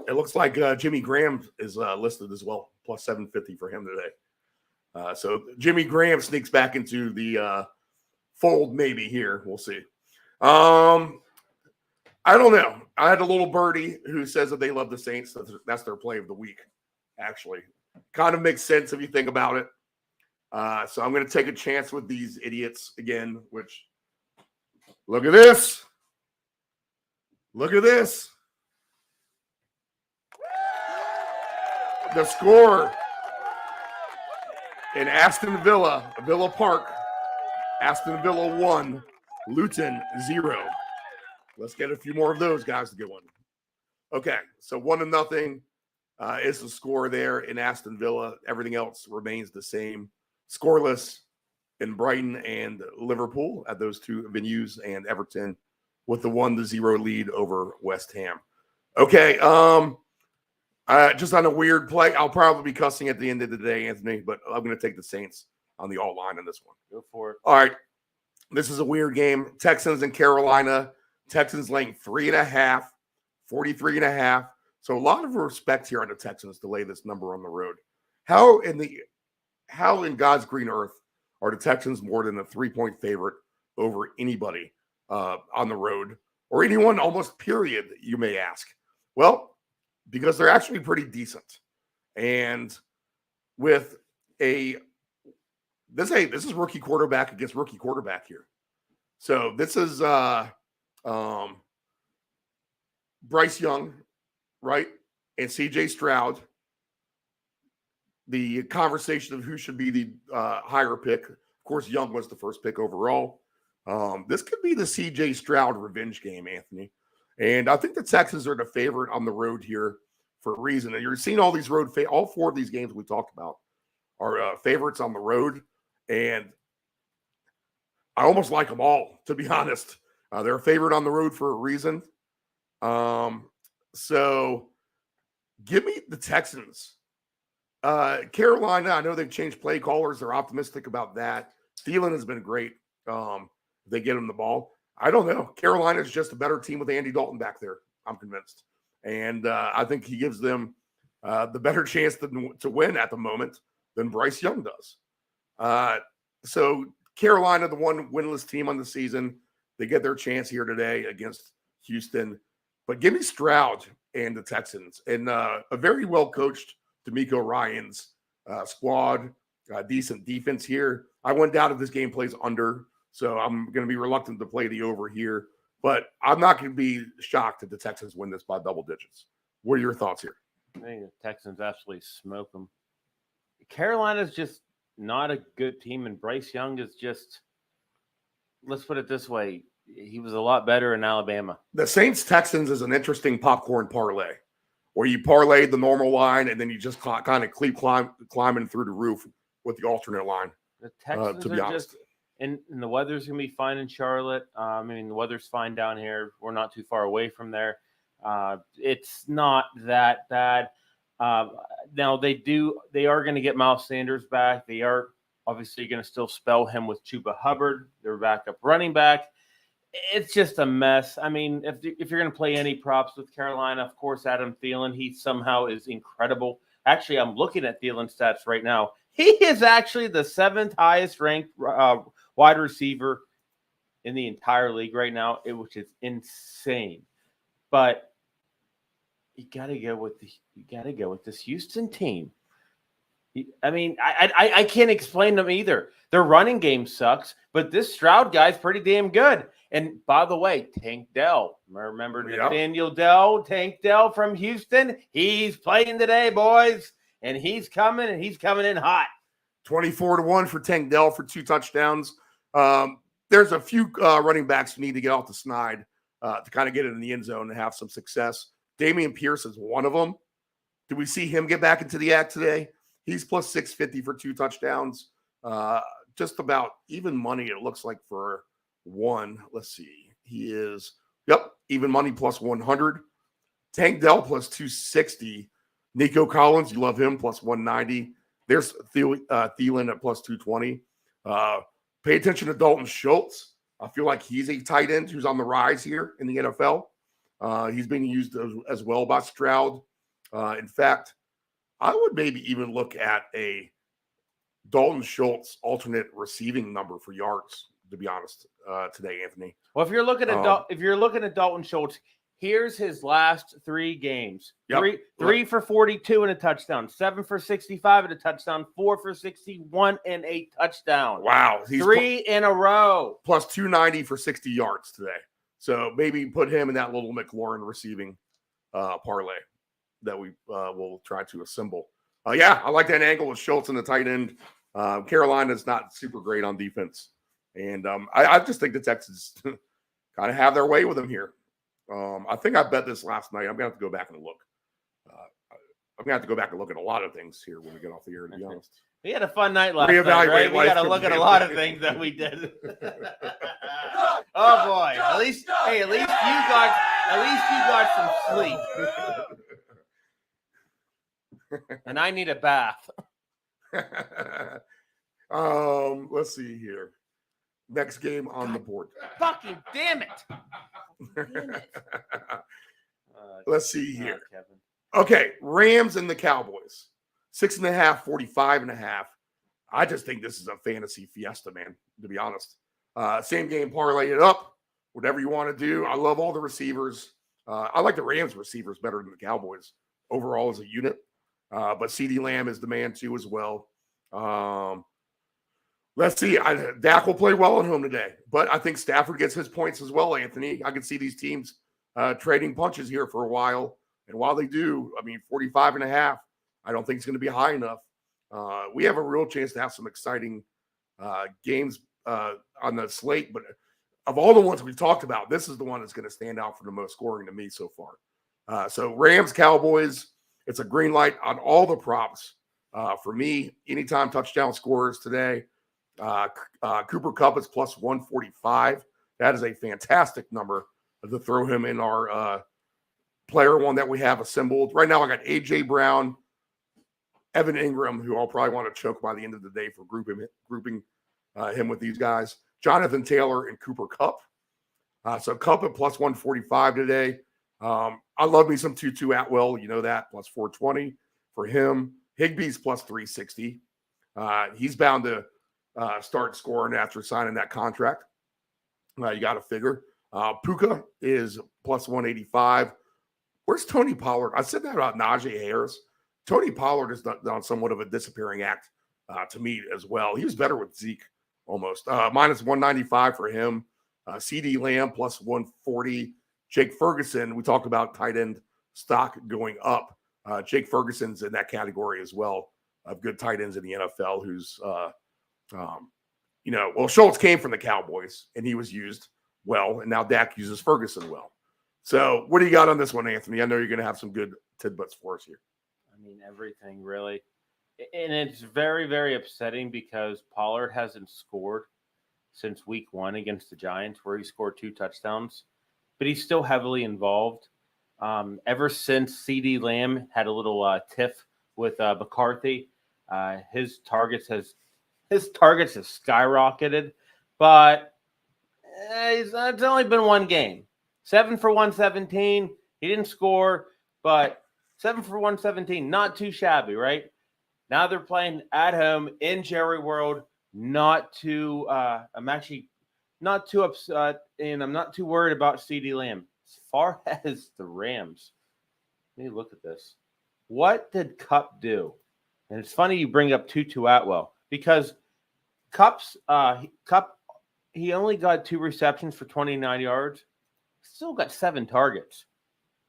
It looks like Jimmy Graham is listed as well, plus 750 for him today. So Jimmy Graham sneaks back into the fold maybe here. We'll see. I don't know. I had a little birdie who says that they love the Saints. That's their play of the week, actually. Kind of makes sense if you think about it. So I'm going to take a chance with these idiots again, which look at this. Look at this. The score in Aston Villa, Villa Park. Aston Villa 1, Luton 0. Let's get a few more of those guys to get one. Okay, so 1-0 is the score there in Aston Villa. Everything else remains the same. Scoreless in Brighton and Liverpool at those two venues, and Everton with the 1-0 lead over West Ham. Okay, just on a weird play, I'll probably be cussing at the end of the day, Anthony, but I'm going to take the Saints on the alt line in this one. Go for it. All right, this is a weird game. Texans and Carolina. Texans laying 3.5, 43.5. So a lot of respect here on the Texans to lay this number on the road. How in God's green earth are the Texans more than a 3-point favorite over anybody on the road, or anyone almost period, you may ask? Well, because they're actually pretty decent. And with this is rookie quarterback against rookie quarterback here. So this is Bryce Young, right? And CJ Stroud. The conversation of who should be the higher pick. Of course, Young was the first pick overall. This could be the CJ Stroud revenge game, Anthony. And I think the Texans are the favorite on the road here for a reason. And you're seeing all these all four of these games we talked about are favorites on the road. And I almost like them all, to be honest. They're a favorite on the road for a reason. So give me the Texans. Carolina, I know they've changed play callers. They're optimistic about that. Thielen has been great. They get him the ball. I don't know. Carolina is just a better team with Andy Dalton back there, I'm convinced. And I think he gives them the better chance to win at the moment than Bryce Young does. So Carolina, the one winless team on the season, they get their chance here today against Houston. But give me Stroud and the Texans. And a very well-coached D'Amico Ryans squad, decent defense here. I went down if this game plays under, so I'm going to be reluctant to play the over here. But I'm not going to be shocked if the Texans win this by double digits. What are your thoughts here? I think the Texans absolutely smoke them. Carolina's just not a good team, and Bryce Young is just, let's put it this way, he was a lot better in Alabama. The Saints-Texans is an interesting popcorn parlay, where you parlay the normal line and then you just kind of keep climbing through the roof with the alternate line. The Texans to be honest. Just, and the weather's going to be fine in Charlotte. The weather's fine down here. We're not too far away from there. It's not that bad. Now they are going to get Miles Sanders back. They are obviously going to still spell him with Chuba Hubbard, their backup running back. It's just a mess. I mean, if you're going to play any props with Carolina, of course, Adam Thielen, he somehow is incredible. Actually, I'm looking at Thielen's stats right now. He is actually the 7th highest ranked wide receiver in the entire league right now, which is insane. But you got to go with this Houston team. I can't explain them either. Their running game sucks, but this Stroud guy's pretty damn good. And by the way, Tank Dell, remember Nathaniel Dell, Tank Dell from Houston? He's playing today, boys, and he's coming in hot. 24-1 for Tank Dell for 2 touchdowns. There's a few running backs who need to get off the snide to kind of get it in the end zone and have some success. Damian Pierce is one of them. Do we see him get back into the act today? He's plus 650 for 2 touchdowns. Just about even money, it looks like, for one. Let's see. He is Yep. Even money plus 100. Tank Dell plus 260. Nico Collins, you love him, plus 190. There's Thielen at plus 220. Pay attention to Dalton Schultz. I feel like he's a tight end who's on the rise here in the NFL. He's being used as well by Stroud. In fact, I would maybe even look at a Dalton Schultz alternate receiving number for yards, to be honest, today, Anthony. Well, if you're looking at Dalton Schultz, here's his last 3 games. Yep. Three for 42 and a touchdown, 7 for 65 and a touchdown, 4 for 61 and a touchdown. Wow. He's 3 in a row. Plus 290 for 60 yards today. So maybe put him in that little McLaurin receiving parlay that we will try to assemble. I like that angle with Schultz in the tight end. Carolina's not super great on defense. And I just think the Texans kind of have their way with them here. I think I bet this last night. I'm going to have to go back and look. I'm going to have to go back and look at a lot of things here when we get off the air, to be honest. We had a fun night last night, right? We got to look at a lot of things that we did. Oh, boy. At least you got some sleep. And I need a bath. Let's see here. Next game on the board. Fucking damn it. Let's see here. Okay, Rams and the Cowboys. 6.5, 45.5. I just think this is a fantasy fiesta, man, to be honest. Same game, parlay it up. Whatever you want to do. I love all the receivers. I like the Rams receivers better than the Cowboys overall as a unit. But CeeDee Lamb is the man too as well. Let's see. Dak will play well at home today, but I think Stafford gets his points as well, Anthony. I can see these teams trading punches here for a while. And while they do, 45.5, I don't think it's going to be high enough. We have a real chance to have some exciting games on the slate. But of all the ones we've talked about, this is the one that's going to stand out for the most scoring to me so far. So Rams, Cowboys, it's a green light on all the props. For me, anytime touchdown scorers today, Cooper Kupp is plus 145. That is a fantastic number to throw him in our player one that we have assembled. Right now, I got A.J. Brown, Evan Ingram, who I'll probably want to choke by the end of the day for grouping him with these guys, Jonathan Taylor, and Cooper Kupp. So Kupp at plus 145 today. I love me some Tutu Atwell. You know that, plus 420 for him. Higbee's plus 360. He's bound to start scoring after signing that contract. You got to figure. Puka is plus 185. Where's Tony Pollard? I said that about Najee Harris. Tony Pollard has done somewhat of a disappearing act to me as well. He was better with Zeke almost. Minus 195 for him. CeeDee Lamb plus 140. Jake Ferguson, we talked about tight end stock going up. Jake Ferguson's in that category as well of good tight ends in the NFL who's, Schultz came from the Cowboys and he was used well, and now Dak uses Ferguson well. So what do you got on this one, Anthony? I know you're going to have some good tidbits for us here. Everything really. And it's very, very upsetting because Pollard hasn't scored since week 1 against the Giants where he scored 2 touchdowns. But he's still heavily involved. Ever since CeeDee Lamb had a little tiff with McCarthy, his targets has skyrocketed. But it's only been 1 game. 7 for 117. He didn't score, but 7 for 117, not too shabby, right? Now they're playing at home in Jerry World. I'm actually not too upset, and I'm not too worried about CeeDee Lamb. As far as the Rams, let me look at this. What did Kupp do? And it's funny you bring up Tutu Atwell because Kupp, he only got 2 receptions for 29 yards. Still got 7 targets.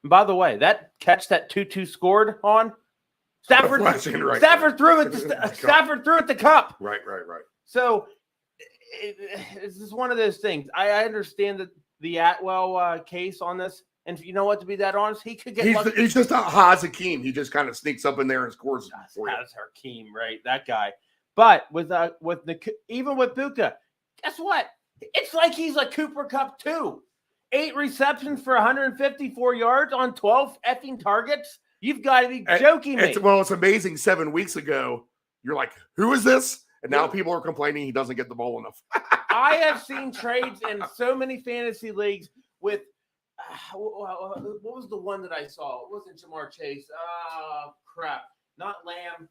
And by the way, that catch that Tutu scored on, Stafford threw it to Kupp. Right. So it's just one of those things. I understand the Atwell case on this, and you know what? To be that honest, he could get. He's just a Haz Hakeem. He just kind of sneaks up in there and scores. Haz Hakeem, right? That guy. But even with Puka, guess what? It's like he's a Cooper Kupp too. 8 receptions for 154 yards on 12 effing targets. You've got to be joking me. It's amazing. 7 weeks ago, you're like, who is this? And now people are complaining he doesn't get the ball enough. I have seen trades in so many fantasy leagues with what was the one that I saw? It wasn't Jamar Chase. Crap. Not Lamb.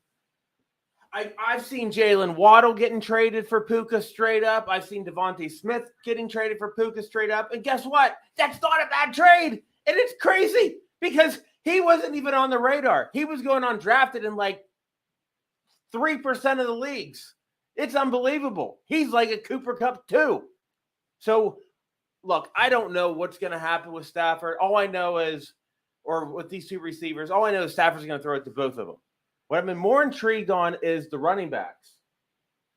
I've seen Jalen Waddle getting traded for Puka straight up. I've seen Devontae Smith getting traded for Puka straight up. And guess what? That's not a bad trade. And it's crazy because he wasn't even on the radar. He was going undrafted in like 3% of the leagues. It's unbelievable. He's like a Cooper Kupp too. So, look, I don't know what's going to happen with Stafford. All I know is, or with these two receivers, all I know is Stafford's going to throw it to both of them. What I've been more intrigued on is the running backs.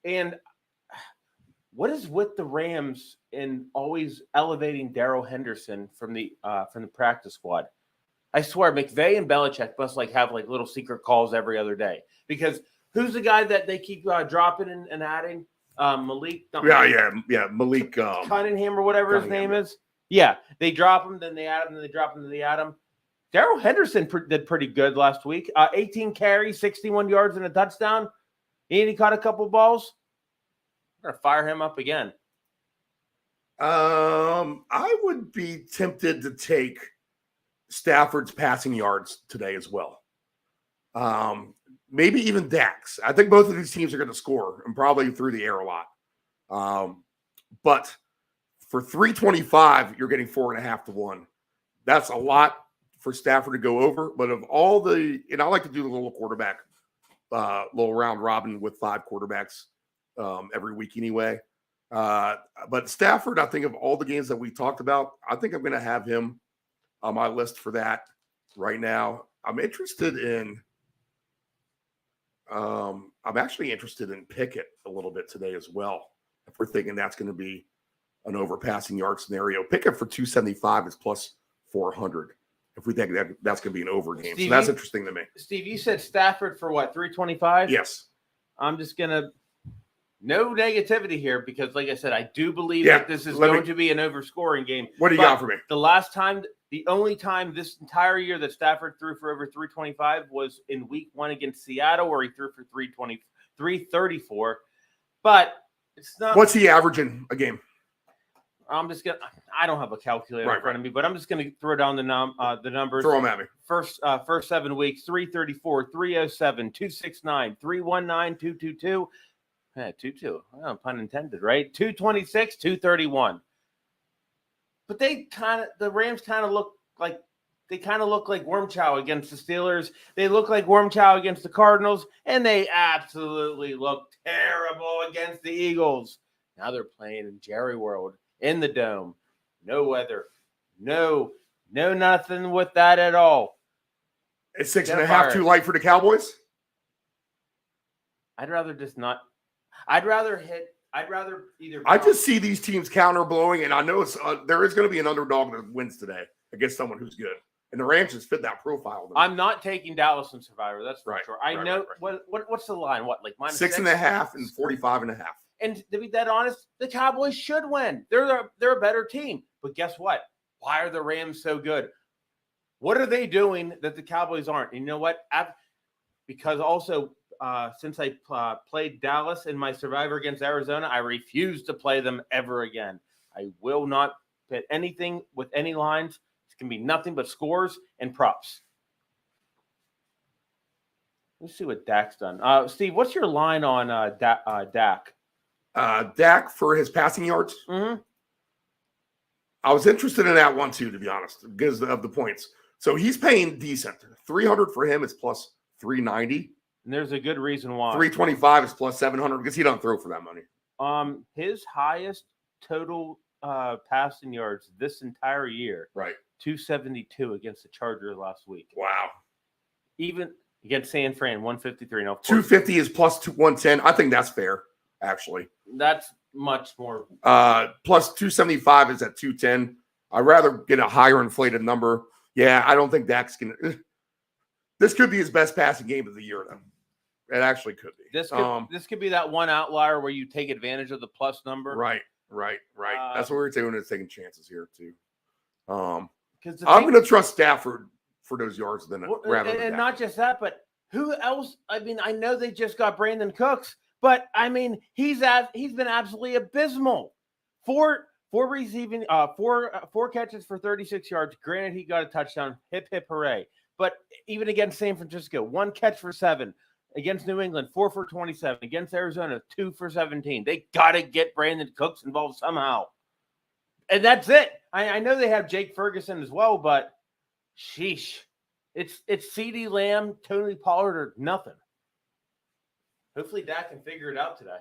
And what is with the Rams in always elevating Darrell Henderson from the practice squad? I swear, McVay and Belichick must have little secret calls every other day. Because who's the guy that they keep dropping and adding? Malik. Malik Cunningham or whatever his name is. Yeah, they drop him, then they add him, then they drop him, then they add him. Darrell Henderson did pretty good last week. 18 carries, 61 yards, and a touchdown. And he caught a couple balls. I'm going to fire him up again. I would be tempted to take Stafford's passing yards today as well. Maybe even Dak's. I think both of these teams are going to score and probably through the air a lot. But for 325, you're getting 4.5 to 1. That's a lot for Stafford to go over. But of all the, and I like to do the little quarterback, little round robin with 5 quarterbacks every week anyway. But Stafford, I think of all the games that we talked about, I think I'm going to have him on my list for that right now. I'm actually interested in Pickett a little bit today as well. If we're thinking that's going to be an overpassing yard scenario, Pickett for 275 is plus 400. If we think that's going to be an over game. Steve, so that's interesting to me. Steve, you said Stafford for what, 325? Yes. I'm just going to, no negativity here because, like I said, I do believe that this is going to be an overscoring game. What do you got for me? The only time this entire year that Stafford threw for over 325 was in week 1 against Seattle where he threw for 334. But it's not. What's he averaging a game? I don't have a calculator in front of me, but I'm just going to throw down the numbers. Throw them at me. First 7 weeks, 334, 307, 269, 319, 222. 22. Oh, pun intended, right? 226, 231. But the Rams kind of look like Worm Chow against the Steelers. They look like Worm Chow against the Cardinals, and they absolutely look terrible against the Eagles. Now they're playing in Jerry World in the Dome. No weather. No nothing with that at all. Is 6.5 too light for the Cowboys? I'd rather just not. I'd rather either. I just see these teams counter blowing, and I know there is going to be an underdog that wins today against someone who's good. And the Rams just fit that profile. I'm not taking Dallas in Survivor. That's for sure. I know. What's the line? What, like minus 6.5 and 45.5. And to be that honest, the Cowboys should win. They're a better team. But guess what? Why are the Rams so good? What are they doing that the Cowboys aren't? And you know what? Because also, since I played Dallas in my Survivor against Arizona, I refuse to play them ever again. I will not bet anything with any lines. It's going to be nothing but scores and props. Let's see what Dak's done. Steve, what's your line on Dak? Dak for his passing yards? Mm-hmm. I was interested in that one too, to be honest, because of the points. So he's paying decent. 300 for him is plus 390. And there's a good reason why. 325 is plus 700 because he doesn't throw for that money. His highest total passing yards this entire year. Right. 272 against the Chargers last week. Wow. Even against San Fran, 153. No, 250 is plus 110. I think that's fair, actually. That's much more. Plus 275 is at 210. I'd rather get a higher inflated number. Yeah, I don't think Dak's going to. This could be his best passing game of the year, though. It actually could be. This could be that one outlier where you take advantage of the plus number. Right. That's what we're doing, is taking chances here, too. I'm Because going to trust Stafford for those yards than rather than and Dak. not just that, but who else? I mean, I know they just got Brandon Cooks, but I mean, he's been absolutely abysmal. Four receiving, four catches for 36 yards. Granted, he got a touchdown. Hip hip hooray! But even against San Francisco, 1 catch for 7. Against New England, 4 for 27. Against Arizona, 2 for 17. They got to get Brandon Cooks involved somehow. And that's it. I know they have Jake Ferguson as well, but sheesh. It's CeeDee Lamb, Tony Pollard, or nothing. Hopefully Dak can figure it out today.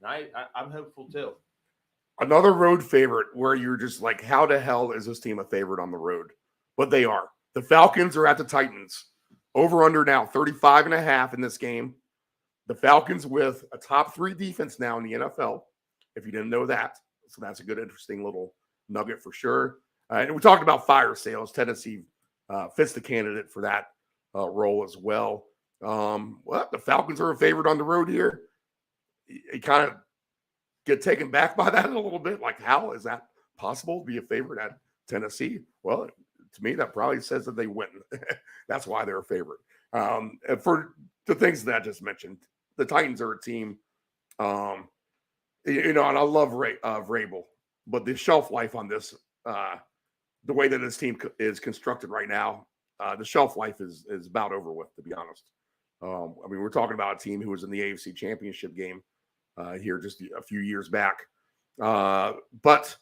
And I'm hopeful too. Another road favorite where you're just like, how the hell is this team a favorite on the road? But they are. The Falcons are at the Titans. Over under now, 35.5 in this game. The Falcons with a top 3 defense now in the NFL, if you didn't know that. So that's a good, interesting little nugget for sure. And we talked about fire sales. Tennessee fits the candidate for that role as well. Well, the Falcons are a favorite on the road here. You kind of get taken back by that a little bit. Like, how is that possible to be a favorite at Tennessee? Well, to me, that probably says that they win. That's why they're a favorite. And for the things that I just mentioned, the Titans are a team, and I love Vrabel, but the shelf life on this, the way that this team is constructed right now, the shelf life is about over with, to be honest. I mean, we're talking about a team who was in the AFC Championship game here just a few years back. But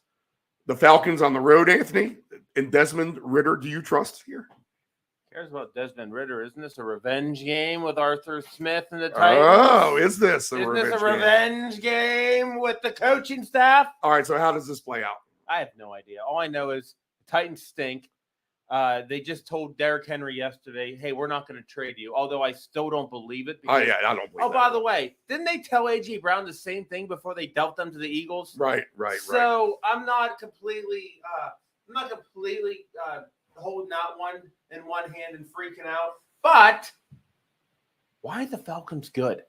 the Falcons on the road, Anthony, and Desmond Ridder, do you trust here? Who cares about Desmond Ridder? Isn't this a revenge game with Arthur Smith and the Titans? Oh, is this a revenge game with the coaching staff? All right, so how does this play out? I have no idea. All I know is the Titans stink. They just told Derrick Henry yesterday, hey, we're not going to trade you, although I still don't believe it. I don't believe that. by the way, didn't they tell A.J. Brown the same thing before they dealt them to the Eagles? Right. So I'm not completely holding out one in one hand and freaking out. But why are the Falcons good?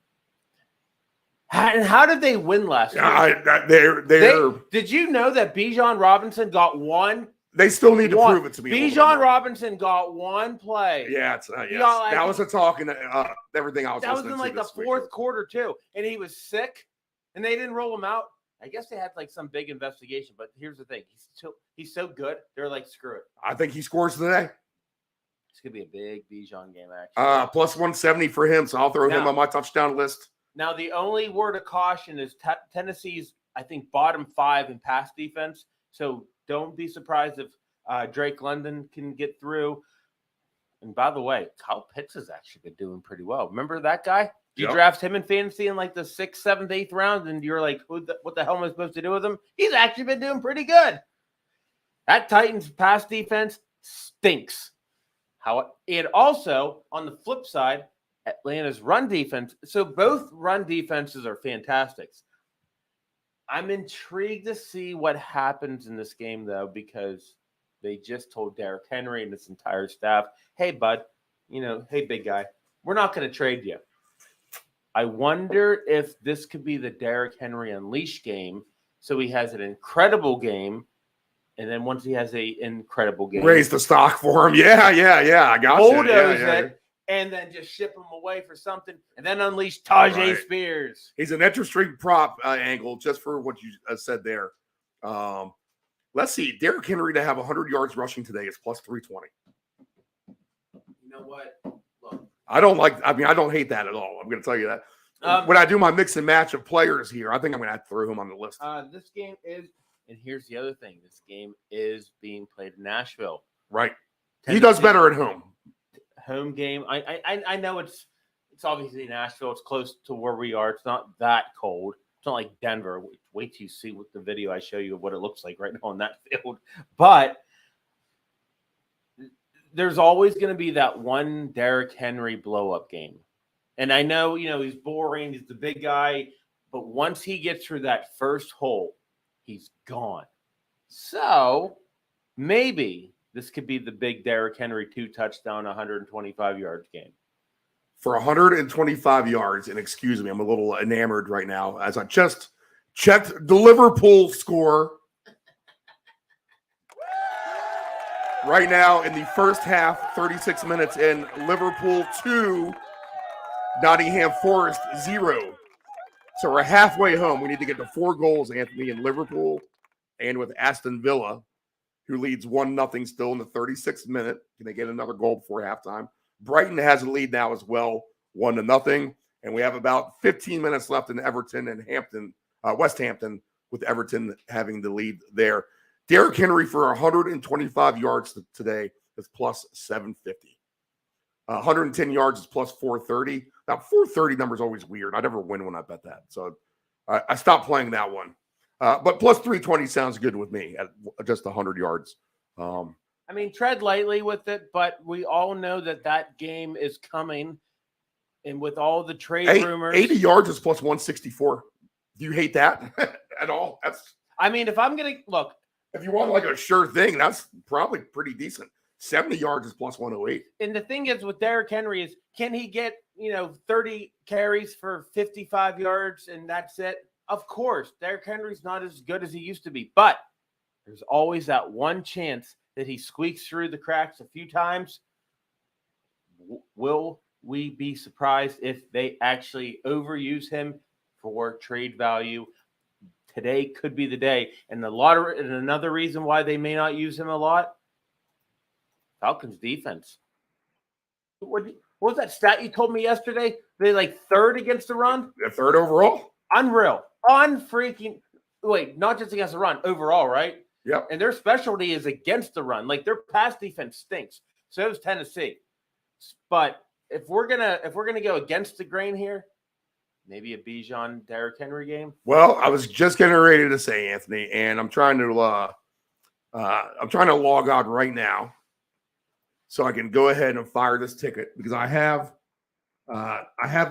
And how did they win last year? Did you know that Bijan Robinson got one? They still need to prove it to me. Bijan Robinson got one play. Yeah, that was a talk and everything I was listening to. That was in like the fourth quarter too, and he was sick, and they didn't roll him out. I guess they had like some big investigation, but here's the thing: he's so good. They're like, screw it. I think he scores today. It's gonna be a big Bijan game, actually. Plus 170 for him, so I'll throw him on my touchdown list. Now, the only word of caution is Tennessee's, I think, bottom 5 in pass defense. So don't be surprised if Drake London can get through. And by the way, Kyle Pitts has actually been doing pretty well. Remember that guy? You draft him in fantasy in like the 6th, 7th, 8th round, and you're like, what the hell am I supposed to do with him? He's actually been doing pretty good. That Titans pass defense stinks. And also, on the flip side, Atlanta's run defense. So both run defenses are fantastic. I'm intrigued to see what happens in this game, though, because they just told Derrick Henry and his entire staff, hey, bud, hey, big guy, we're not going to trade you. I wonder if this could be the Derrick Henry Unleashed game. So he has an incredible game. And then once he has an incredible game, raise the stock for him. Yeah. I got you. Bulldoze it. And then just ship him away for something, and then unleash Tajay Spears. He's an interesting prop angle just for what you said there. Let's see. Derrick Henry to have 100 yards rushing today is plus 320. You know what? Look, I don't hate that at all. I'm going to tell you that. When I do my mix and match of players here, I think I'm going to have to throw him on the list. This game is, and here's the other thing. This game is being played in Nashville. Right. He does better at home. Home game. I know it's obviously Nashville. It's close to where we are. It's not that cold. It's not like Denver. Wait till you see what the video I show you of what it looks like right now on that field. But there's always going to be that one Derrick Henry blow-up game. And I know, he's boring. He's the big guy. But once he gets through that first hole, he's gone. So maybe this could be the big Derrick Henry 2-touchdown, 125 yards game. For 125 yards, and excuse me, I'm a little enamored right now as I just checked the Liverpool score. Right now in the first half, 36 minutes in, Liverpool 2, Nottingham Forest 0. So we're halfway home. We need to get to 4 goals, Anthony, in Liverpool and with Aston Villa, who leads 1-0 still in the 36th minute. Can they get another goal before halftime? Brighton has a lead now as well, 1-0. And we have about 15 minutes left in Everton and West Hampton, with Everton having the lead there. Derrick Henry for 125 yards today is plus 750. 110 yards is plus 430. That 430 number is always weird. I never win when I bet that. So I stopped playing that one. But plus 320 sounds good with me at just 100 yards. I mean, tread lightly with it, but we all know that game is coming. And with all the trade rumors. 80 yards is plus 164. Do you hate that at all? I mean, if I'm going to look. If you want like a sure thing, that's probably pretty decent. 70 yards is plus 108. And the thing is with Derrick Henry is, can he get, 30 carries for 55 yards and that's it? Of course, Derrick Henry's not as good as he used to be, but there's always that one chance that he squeaks through the cracks a few times. Will we be surprised if they actually overuse him for trade value? Today could be the day. And another reason why they may not use him a lot, Falcons defense. What was that stat you told me yesterday? They like third against the run? They're third overall? Unreal. Wait, not just against the run, overall, right? Yep. And their specialty is against the run. Like their pass defense stinks. So does Tennessee. But if we're gonna go against the grain here, maybe a Bijan Derrick Henry game. Well, I was just getting ready to say, Anthony, and I'm trying to log on right now so I can go ahead and fire this ticket because I have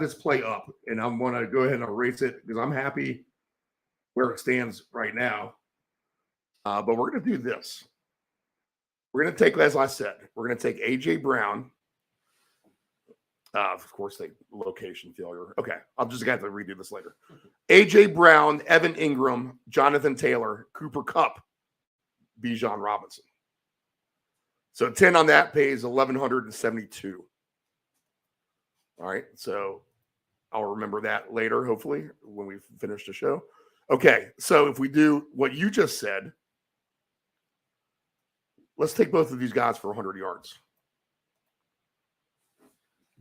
this play up, and I'm going to go ahead and erase it because I'm happy where it stands right now. But we're going to do this. We're going to take, as I said, we're going to take A.J. Brown. Of course, location failure. Okay, I'm just going to have to redo this later. A.J. Brown, Evan Ingram, Jonathan Taylor, Cooper Kupp, Bijan Robinson. So 10 on that pays 1,172. All right, so I'll remember that later, hopefully, when we finish the show. Okay, so if we do what you just said, let's take both of these guys for 100 yards.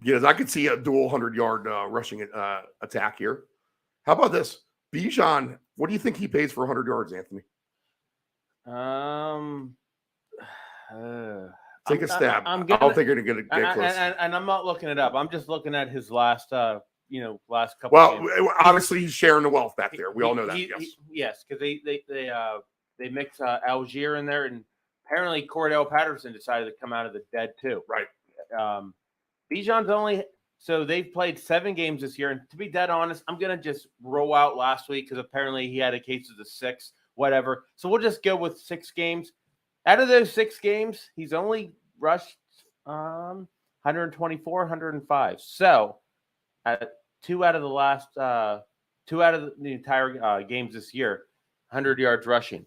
Yes, I could see a dual 100-yard rushing attack here. How about this? Bijan, what do you think he pays for 100 yards, Anthony? Take a stab. I don't think you're going to get close. And I'm not looking it up. I'm just looking at his last couple. Well, games. Obviously he's sharing the wealth back there. We all know that. Yes, because they mix Algier in there, and apparently Cordell Patterson decided to come out of the dead too. Right. Bijan's so they've played 7 games this year. And to be dead honest, I'm going to just roll out last week because apparently he had a case of the 6, whatever. So we'll just go with 6 games. Out of those 6 games, he's only rushed 124, 105. So 2 out of the entire games this year, 100 yards rushing.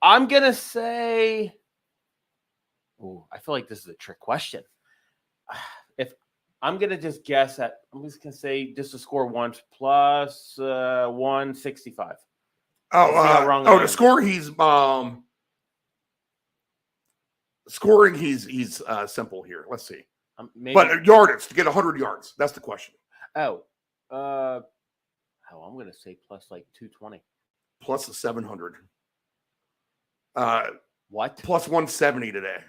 I'm going to say, I feel like this is a trick question. If I'm going to just guess I'm just going to say just to score once plus 165. To score, he's scoring. He's simple here. Let's see. But yardage to get 100 yards. That's the question. I'm going to say plus like 220. Plus a 700. What? Plus 170 today.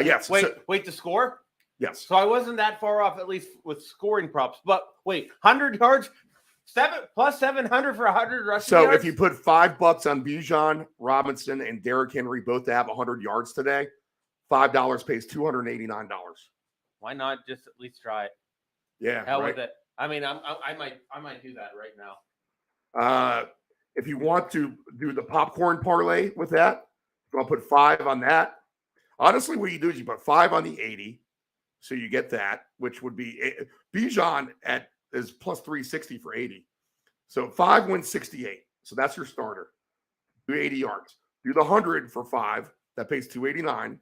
Yes. Wait to score? Yes. So I wasn't that far off, at least with scoring props. But wait, 100 yards, plus 700 for 100 rushing yards? So if you put $5 on Bijan Robinson and Derrick Henry both to have 100 yards today, $5 pays $289. Why not just at least try it? Yeah. Hell with it. I mean, I might do that right now. If you want to do the popcorn parlay with that, if you want to put 5 on that, honestly, what you do is you put 5 on the 80. So you get that, which would be Bijan is plus 360 for 80. So 5 wins 68. So that's your starter. Do 80 yards. Do the 100 for 5. That pays 289.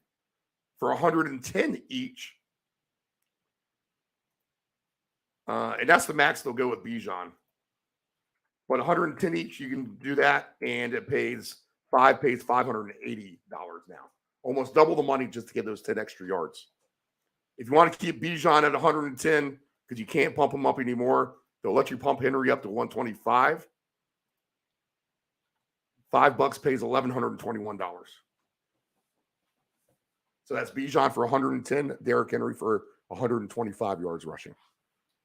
for 110 each. And that's the max they'll go with Bijan. But 110 each, you can do that, and it pays $580 now. Almost double the money just to get those 10 extra yards. If you want to keep Bijan at 110, because you can't pump him up anymore, they'll let you pump Henry up to 125. $5 pays $1,121. So that's Bijan for 110, Derrick Henry for 125 yards rushing.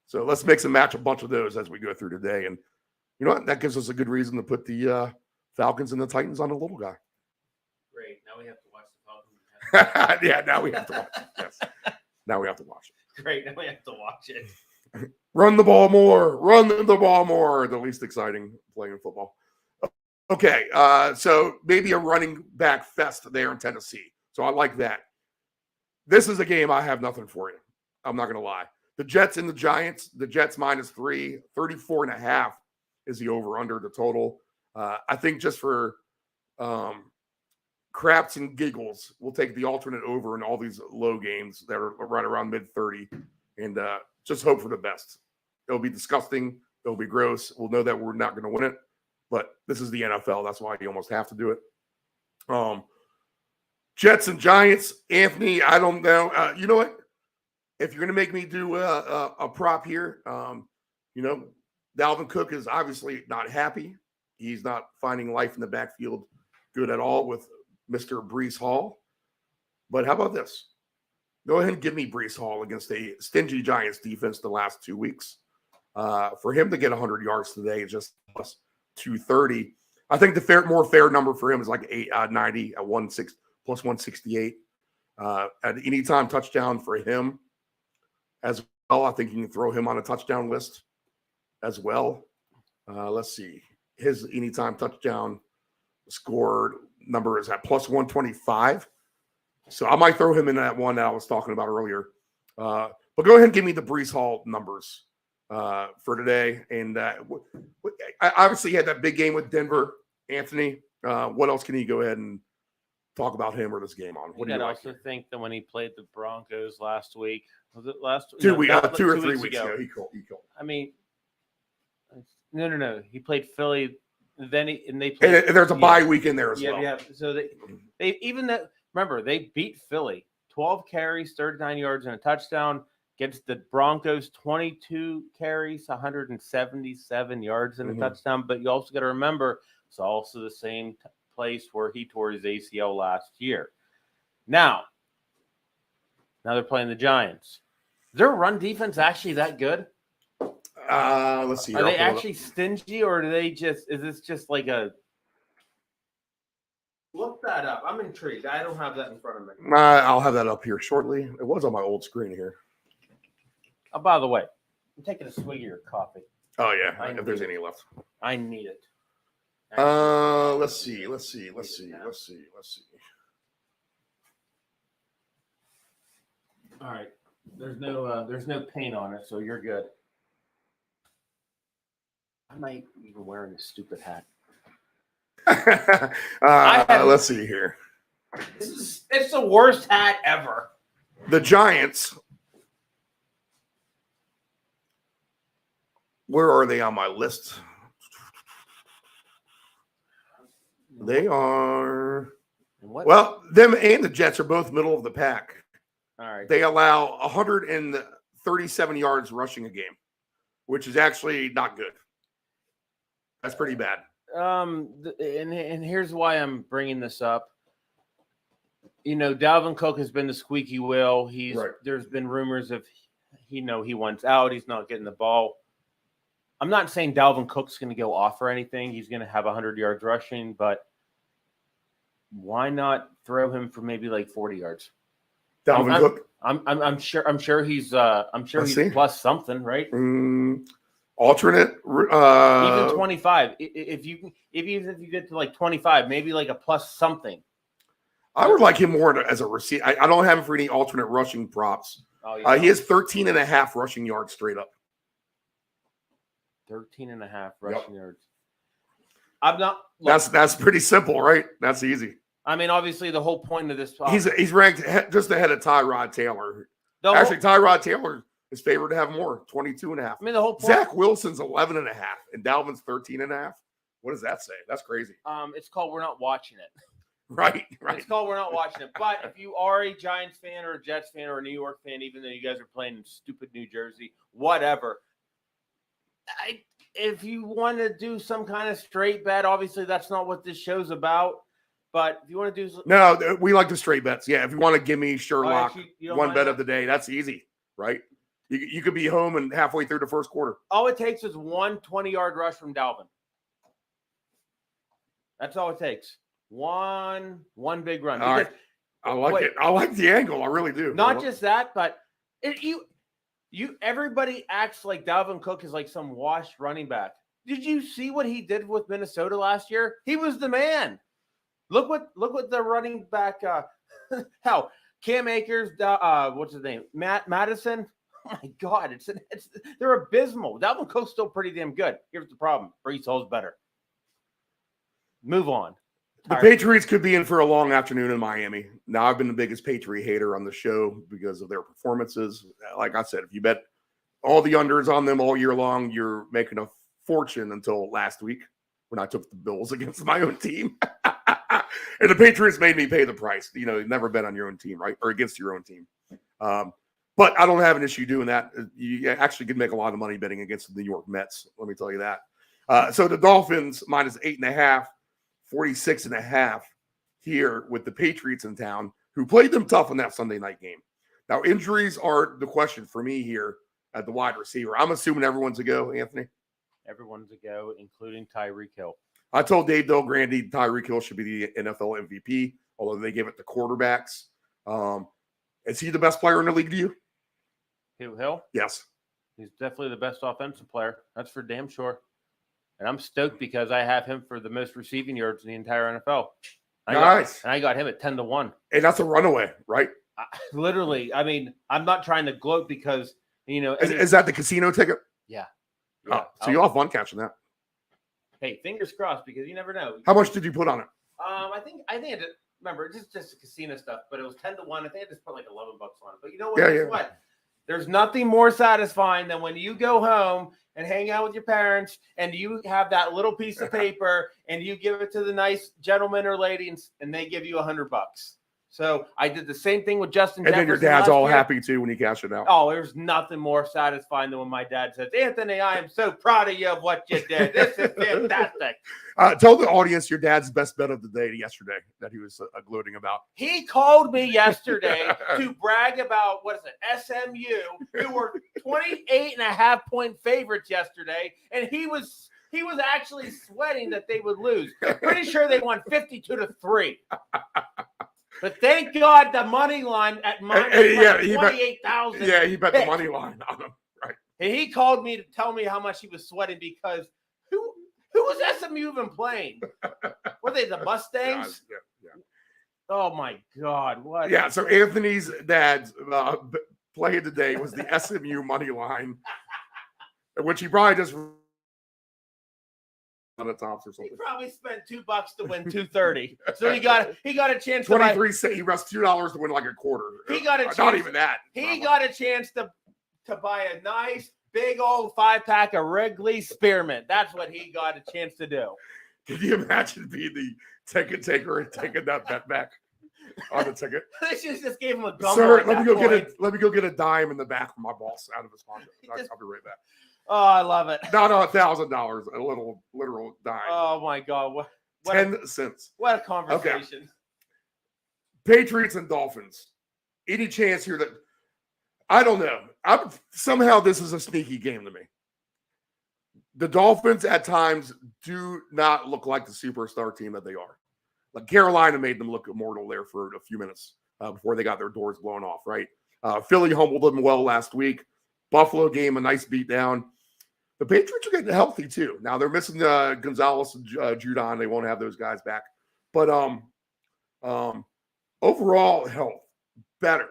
So let's mix and match a bunch of those as we go through today. And you know what? That gives us a good reason to put the Falcons and the Titans on the little guy. Great. Now we have to watch the Falcons. Yeah, now we have to watch it. Yes. Now we have to watch it. Great. Now we have to watch it. Run the ball more. Run the ball more. The least exciting play in football. Okay, so maybe a running back fest there in Tennessee. So I like that. This is a game I have nothing for you. I'm not going to lie. The Jets and the Giants. The Jets -3. 34.5 is the over-under, the total. I think just for craps and giggles, we'll take the alternate over in all these low games that are right around mid-30 and just hope for the best. It'll be disgusting. It'll be gross. We'll know that we're not going to win it, but this is the NFL. That's why you almost have to do it. Jets and Giants. Anthony, I don't know. You know what? If you're going to make me do a prop here, Dalvin Cook is obviously not happy. He's not finding life in the backfield good at all with Mr. Breece Hall. But how about this? Go ahead and give me Breece Hall against a stingy Giants defense the last 2 weeks. For him to get 100 yards today is just plus 230. I think the more fair number for him is like 890 at plus 168. At any time touchdown for him as well. I think you can throw him on a touchdown list as well. Let's see. His anytime touchdown scored number is at plus 125. So I might throw him in that one that I was talking about earlier. But go ahead and give me the Breece Hall numbers for today. And I obviously had that big game with Denver. Anthony, what else can you go ahead and talk about him or this game on? What do you like? I also think that when he played the Broncos last week, was it last 2 or 3 weeks ago? He killed. I mean, no. He played Philly. Then they played. And there's a bye week in there as well. Yeah. So they even that. Remember, they beat Philly 12 carries, 39 yards, and a touchdown against the Broncos. 22 carries, 177 yards, and a touchdown. But you also got to remember, it's also the same place where he tore his ACL last year. Now they're playing the Giants. Is their run defense actually that good? Let's see. Are they actually stingy, or is this just like a? Look that up. I'm intrigued. I don't have that in front of me. I'll have that up here shortly. It was on my old screen here. Oh, by the way, I'm taking a swig of your coffee. Oh yeah, if there's any left. I need it. Let's see. All right. There's no paint on it, so you're good. I might even wearing a stupid hat. Let's see here. It's the worst hat ever. The Giants. Where are they on my list? They are. Well, them and the Jets are both middle of the pack. All right. They allow 137 yards rushing a game, which is actually not good. That's pretty bad. And here's why I'm bringing this up. Dalvin Cook has been the squeaky wheel. There's been rumors of he wants out. He's not getting the ball. I'm not saying Dalvin Cook's going to go off or anything. He's going to have 100 yards rushing, but why not throw him for maybe like 40 yards? Dalvin Cook. I'm sure he's plus something, right? Alternate, even 25. If you get to like 25, maybe like a plus something. I would like him more as a receiver. I don't have him for any alternate rushing props. He has 13.5 rushing yards straight up. 13.5 rushing yards. I'm not. That's pretty simple, right? That's easy. I mean, obviously, the whole point of this. He's ranked just ahead of Tyrod Taylor. Actually, Tyrod Taylor is favored to have more, 22.5. I mean, the whole point. Zach Wilson's 11.5, and Dalvin's 13.5. What does that say? That's crazy. It's called We're Not Watching It. Right. It's called We're Not Watching It. But if you are a Giants fan or a Jets fan or a New York fan, even though you guys are playing in stupid New Jersey, whatever, if you want to do some kind of straight bet, obviously that's not what this show's about. But if you want to do... No, we like the straight bets. Yeah, if you want to give me Sherlock one bet of the day, that's easy, right? You could be home and halfway through the first quarter. All it takes is one 20-yard rush from Dalvin. That's all it takes. One big run. All right. I like it. I like the angle. I really do. Not just that, but everybody acts like Dalvin Cook is like some washed running back. Did you see what he did with Minnesota last year? He was the man. Look what the running back hell, Cam Akers, what's his name? Madison. Oh my God, they're abysmal. Dalvin Cook's still pretty damn good. Here's the problem. Breece Hall's better. Move on. The Patriots could be in for a long afternoon in Miami. Now, I've been the biggest Patriot hater on the show because of their performances. Like I said, if you bet all the unders on them all year long, you're making a fortune until last week when I took the Bills against my own team. And the Patriots made me pay the price. You know, never bet on your own team, right? Or against your own team. But I don't have an issue doing that. You actually could make a lot of money betting against the New York Mets. Let me tell you that. So the Dolphins minus 8.5. 46.5 here with the Patriots in town, who played them tough in that Sunday night game. Now, injuries are the question for me here at the wide receiver. I'm assuming everyone's a go, Anthony. Everyone's a go, including Tyreek Hill. I told Dave Del Grande Tyreek Hill should be the NFL MVP, although they gave it to quarterbacks. Is he the best player in the league to you? Hill? Yes. He's definitely the best offensive player. That's for damn sure. And I'm stoked because I have him for the most receiving yards in the entire NFL. I got him at 10-1. Hey, that's a runaway, right? Literally. I mean, I'm not trying to gloat because, you know. Is that the casino ticket? Yeah. Oh, so you'll have fun catching that. Hey, fingers crossed because you never know. How much did you put on it? I think I did. Remember, just the casino stuff, but it was 10-1. I think I just put like $11 on it. But you know what? What? There's nothing more satisfying than when you go home and hang out with your parents and you have that little piece of paper and you give it to the nice gentleman or lady and they give you $100. So I did the same thing with Justin Jefferson. And then your dad's all happy too when you cash it out. Oh, there's nothing more satisfying than when my dad says, Anthony, I am so proud of you of what you did. This is fantastic. Tell the audience your dad's best bet of the day yesterday that he was gloating about. He called me yesterday to brag about, SMU, who were 28.5-point favorites yesterday, and he was actually sweating that they would lose. Pretty sure they won 52-3. But thank God the money line at minus 28,000. Yeah, he bet the money line on them. Right. And he called me to tell me how much he was sweating because who was SMU even playing? Were they the Mustangs? Yeah. Oh my God! What? Yeah. So Anthony's dad's play of the day was the SMU money line, which he probably just on the tops or something. He probably spent $2 to win $2.30. So he got a chance. 23 cents. He rest $2 to win like a quarter. He got a chance. Not even that. He got a chance to buy a nice big old 5-pack of Wrigley Spearmint. That's what he got a chance to do. Can you imagine being the ticket taker and taking that bet back on the ticket? This just gave him a gum. Sir, let me go get a dime in the back from my boss out of his pocket. I'll be right back. Oh, I love it. No, $1,000, a little literal dime. Oh my God. What 10 cents. What a conversation. Okay. Patriots and Dolphins. Any chance here that I don't know. Somehow this is a sneaky game to me. The Dolphins at times do not look like the superstar team that they are. Like Carolina made them look immortal there for a few minutes before they got their doors blown off, right? Philly humbled them well last week. Buffalo game, a nice beatdown. The Patriots are getting healthy too. Now they're missing Gonzalez and Judon. They won't have those guys back. But overall health, better.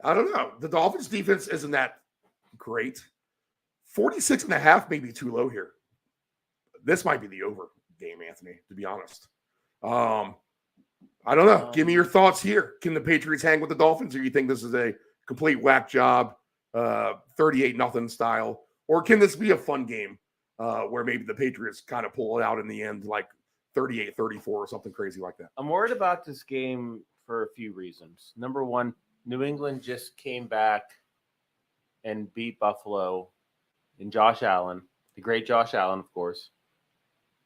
I don't know. The Dolphins defense isn't that great. 46.5 may be too low here. This might be the over game, Anthony, to be honest. I don't know. Give me your thoughts here. Can the Patriots hang with the Dolphins, or you think this is a complete whack job, 38-0 style? Or can this be a fun game where maybe the Patriots kind of pull it out in the end, like 38-34 or something crazy like that? I'm worried about this game for a few reasons. Number one, New England just came back and beat Buffalo and Josh Allen, the great Josh Allen, of course.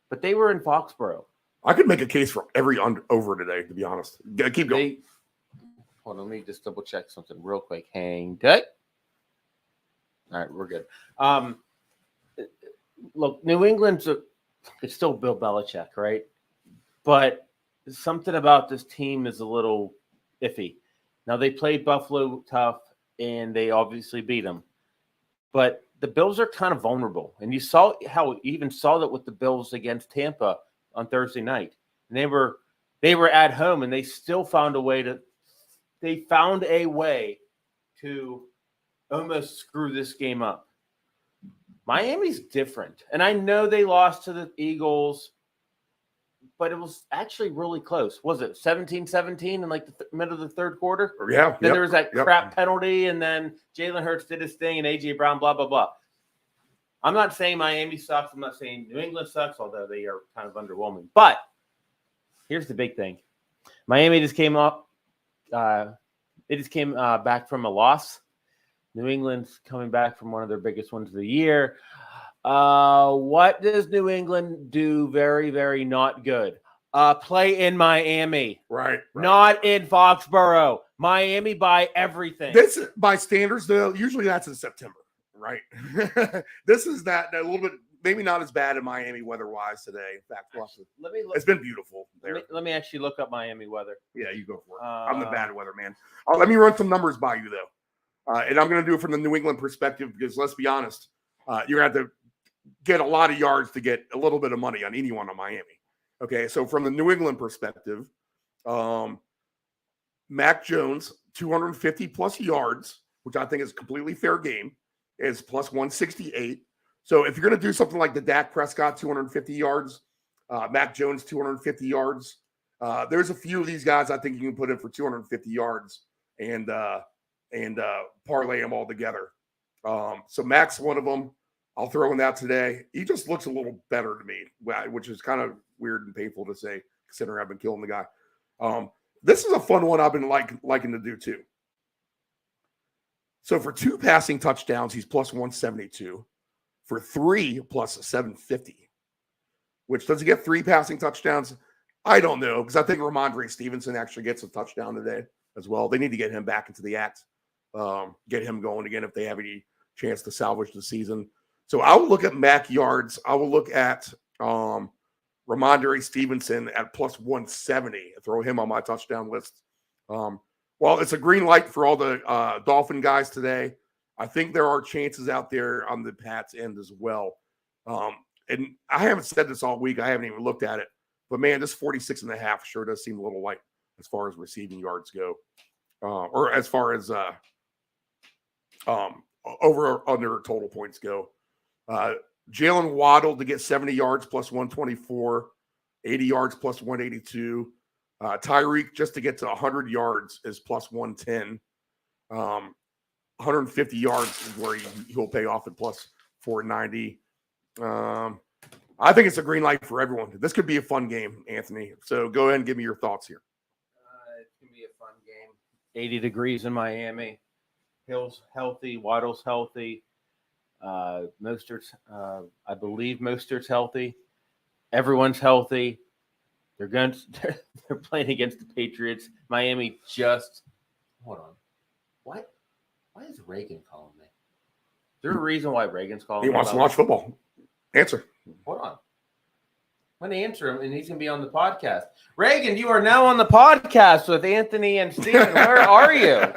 But they were in Foxborough. I could make a case for every over today, to be honest. Keep going. Hold on, let me just double check something real quick. Hang tight. All right, we're good. Look, New England's it's still Bill Belichick, right? But something about this team is a little iffy. Now, they played Buffalo tough, and they obviously beat them. But the Bills are kind of vulnerable. And you saw how you even saw that with the Bills against Tampa on Thursday night. And they were at home, and they still found a way to almost screw this game up. Miami's different. And I know they lost to the Eagles, but it was actually really close. Was it 17-17 in like the middle of the third quarter? Yeah. Then there was that crap penalty, and then Jalen Hurts did his thing, and A.J. Brown, blah, blah, blah. I'm not saying Miami sucks. I'm not saying New England sucks, although they are kind of underwhelming. But here's the big thing. Miami just came up. They just came back from a loss. New England's coming back from one of their biggest ones of the year. What does New England do very, very not good? Play in Miami. Right. Not in Foxborough. Miami by everything. This, by standards, though, usually that's in September, right? This is that a little bit, maybe not as bad in Miami weather-wise today. In fact, it's been beautiful there. Let me actually look up Miami weather. Yeah, you go for it. I'm the bad weather man. Let me run some numbers by you, though. And I'm going to do it from the New England perspective because, let's be honest, you're going to have to get a lot of yards to get a little bit of money on anyone on Miami. Okay, so from the New England perspective, Mac Jones, 250-plus yards, which I think is a completely fair game, is plus 168. So if you're going to do something like the Dak Prescott, 250 yards, Mac Jones, 250 yards, there's a few of these guys I think you can put in for 250 yards and parlay them all together. So Mac's one of them. I'll throw in that today. He just looks a little better to me, which is kind of weird and painful to say, considering I've been killing the guy. This is a fun one I've been liking to do too. So for 2 passing touchdowns, he's plus 172. For 3, plus 750. Which, does he get 3 passing touchdowns? I don't know, because I think Ramondre Stevenson actually gets a touchdown today as well. They need to get him back into the act, get him going again if they have any chance to salvage the season. So I will look at Mac yards. I will look at Ramondre Stevenson at plus 170. Throw him on my touchdown list. Well, it's a green light for all the Dolphin guys today. I think there are chances out there on the Pats end as well. And I haven't said this all week. I haven't even looked at it. But, man, this 46.5 sure does seem a little light as far as receiving yards go. Or as far as over or under total points go. Jalen Waddle to get 70 yards plus 124, 80 yards plus 182. Tyreek just to get to 100 yards is plus 110. 150 yards is where he'll pay off at plus 490. I think it's a green light for everyone. This could be a fun game, Anthony. So go ahead and give me your thoughts here. It's going to be a fun game. 80 degrees in Miami. Hill's healthy. Waddle's healthy. Mostert's, I believe Mostert's healthy. Everyone's healthy. They're playing against the Patriots. Miami just hold on. What? Why is Reagan calling me? Is there a reason why Reagan's calling me? He wants to watch football. Answer. Hold on. I'm going to answer him, and he's going to be on the podcast. Reagan, you are now on the podcast with Anthony and Steven. Where are you?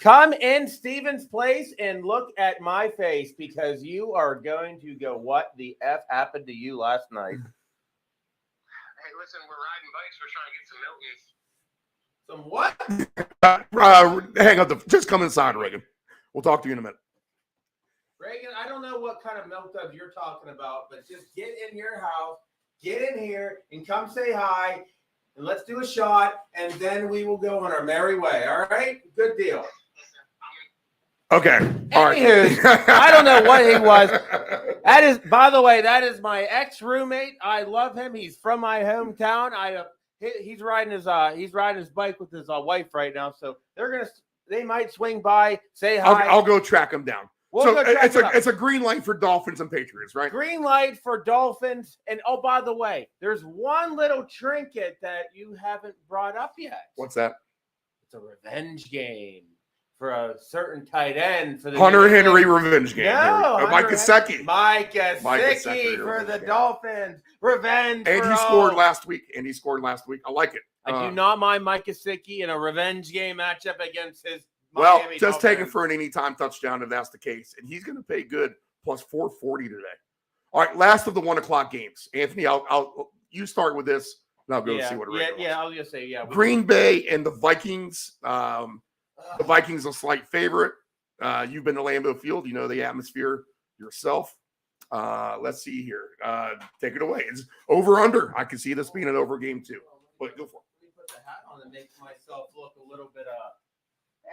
Come in Steven's place and look at my face because you are going to go, what the F happened to you last night? Hey, listen, we're riding bikes. We're trying to get some Miltons. Some what? Hang on. Just come inside, Reagan. We'll talk to you in a minute. Reagan, I don't know what kind of milk duds you're talking about, but just get in your house get in here and come say hi, and let's do a shot, and then we will go on our merry way. All right? Good deal. Okay. All right. Anywho, I don't know what he was. That is, by the way, that is my ex-roommate. I love him. He's from my hometown. He's riding his bike with his wife right now. So they might swing by, say hi. I'll go track him down. We'll so go track him down. It's a green light for Dolphins and Patriots, right? Green light for Dolphins. And oh, by the way, there's one little trinket that you haven't brought up yet. What's that? It's a revenge game for a certain tight end for the Hunter Henry revenge game. No, Mike Gesicki. Mike Gesicki for the Dolphins. Revenge. And he scored last week. I like it. I do not mind Mike Gesicki in a revenge game matchup against his Well, Miami just Dolphins. take it for an anytime touchdown if that's the case. And he's going to pay good, plus 440 today. All right, last of the 1 o'clock games. Anthony, you start with this, and I'll go see what it is. I was going to say, Green Bay and the Vikings. The Vikings a slight favorite. You've been to Lambeau Field. You know the atmosphere yourself. Let's see here. Take it away. It's over under. I can see this being an over game too. But go for it. Let me put the hat on and make myself look a little bit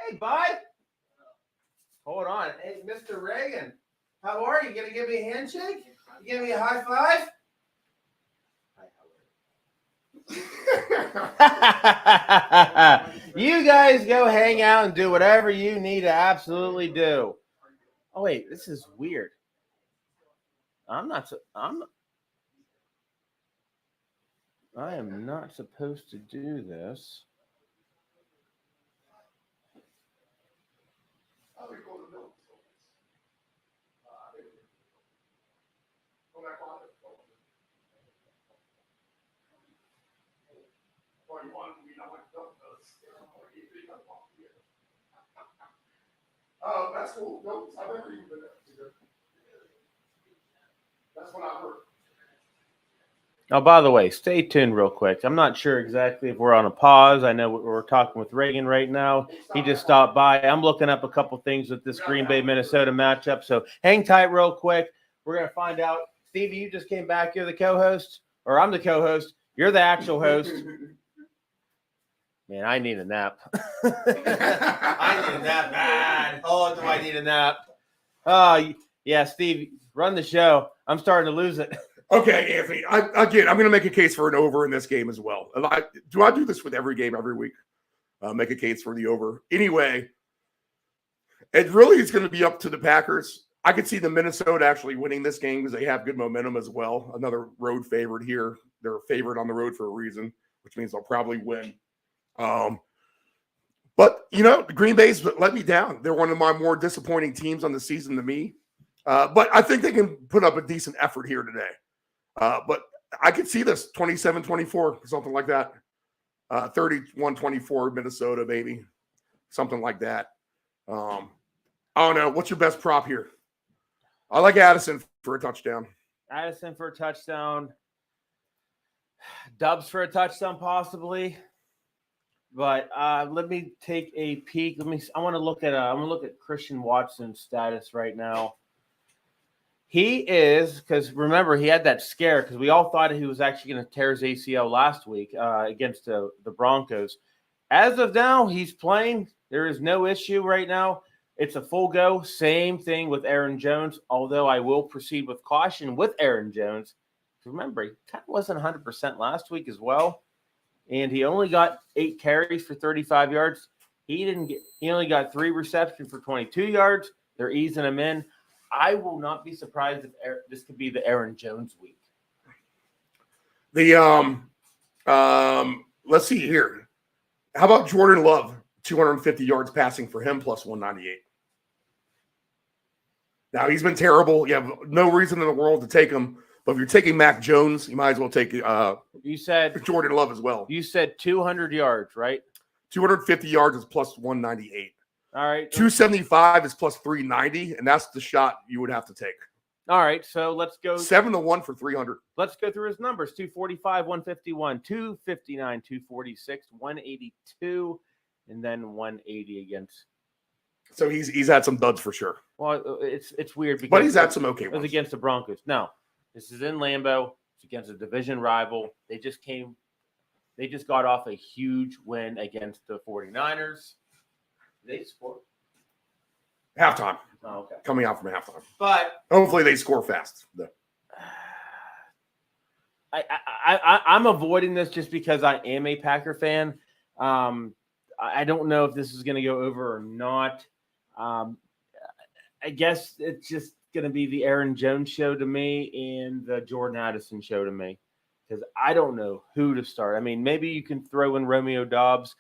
hey, bud. Hold on. Hey, Mr. Reagan. How are you? Gonna give me a handshake? You give me a high five? You guys go hang out and do whatever you need to absolutely do. Oh wait, this is weird. I am not supposed to do this. Oh, that's cool. No, I've never even been there. That's what I heard. Oh, by the way, stay tuned real quick. I'm not sure exactly if we're on a pause. I know we're talking with Reagan right now. He just stopped by. I'm looking up a couple things with this Green Bay, Minnesota matchup. So hang tight real quick. We're going to find out. Stevie, you just came back. You're the co-host, or I'm the co-host. You're the actual host. Man, I need a nap. I need a nap bad. Oh, do I need a nap? Oh, yeah, Steve, run the show. I'm starting to lose it. Okay, Anthony. I'm going to make a case for an over in this game as well. Do I do this with every game every week? Make a case for the over. Anyway, it really is going to be up to the Packers. I could see the Minnesota actually winning this game because they have good momentum as well. Another road favorite here. They're a favorite on the road for a reason, which means they'll probably win. But, Green Bay's let me down. They're one of my more disappointing teams on the season to me. But I think they can put up a decent effort here today. But I could see this 27-24, something like that. 31-24 Minnesota, maybe. Something like that. I don't know. What's your best prop here? I like Addison for a touchdown. Addison for a touchdown. Dubs for a touchdown, possibly. But let me take a peek. I want to look at Christian Watson's status right now. He is, because remember, he had that scare because we all thought he was actually going to tear his ACL last week against the Broncos. As of now, he's playing. There is no issue right now. It's a full go. Same thing with Aaron Jones, although I will proceed with caution with Aaron Jones. Remember, he kind of wasn't 100% last week as well. And he only got 8 carries for 35 yards. He only got 3 receptions for 22 yards. They're easing him in. I will not be surprised if this could be the Aaron Jones week. Let's see here. How about Jordan Love? 250 yards passing for him, plus 198. Now, he's been terrible. You have no reason in the world to take him. But if you're taking Mac Jones, you might as well take you said Jordan Love as well. You said 200 yards, right? 250 yards is plus 198. All right. 275 is plus 390, and that's the shot you would have to take. All right, so let's go 7-1 for 300. Let's go through his numbers: 245, 151, 259, 246, 182, and then 180 against. So he's had some duds for sure. Well, it's weird because but he's had some okay ones. It ones. was against the Broncos. No, this is in Lambeau. It's against a division rival. They just got off a huge win against the 49ers. Did they score? Halftime. Oh, okay. Coming out from halftime. But hopefully they score fast. I'm avoiding this just because I am a Packer fan. I don't know if this is going to go over or not. I guess it's just going to be the Aaron Jones show to me and the Jordan Addison show to me, because I don't know who to start. I mean, maybe you can throw in Romeo Doubs.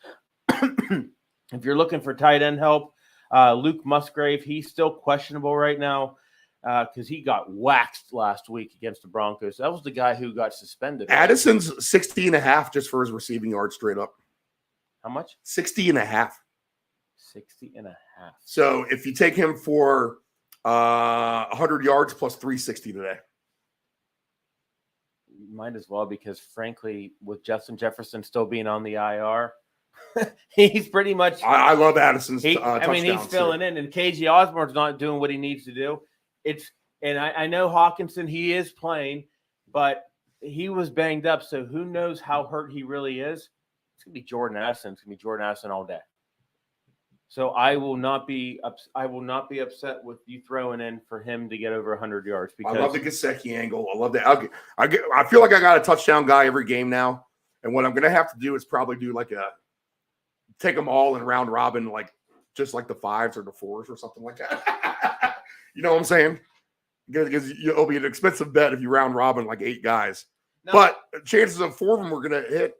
If you're looking for tight end help, Luke Musgrave, he's still questionable right now because he got waxed last week against the Broncos. That was the guy who got suspended. Addison's 60.5 just for his receiving yards straight up. How much? 60.5. 60.5. So if you take him for 100 yards plus 360 today. Might as well, because frankly, with Justin Jefferson still being on the IR, he's pretty much. I love Addison's. He's filling in, and KJ Osborne's not doing what he needs to do. I know Hawkinson, he is playing, but he was banged up, so who knows how hurt he really is. It's gonna be Jordan Addison. It's gonna be Jordan Addison all day. So I will not be upset with you throwing in for him to get over 100 yards. Because I love the Gesicki angle. I love that. I feel like I got a touchdown guy every game now, and what I'm going to have to do is probably do take them all in round robin, just like the 5s or the 4s or something like that. You know what I'm saying? Because it'll be an expensive bet if you round robin 8 guys. No. But chances of 4 of them are going to hit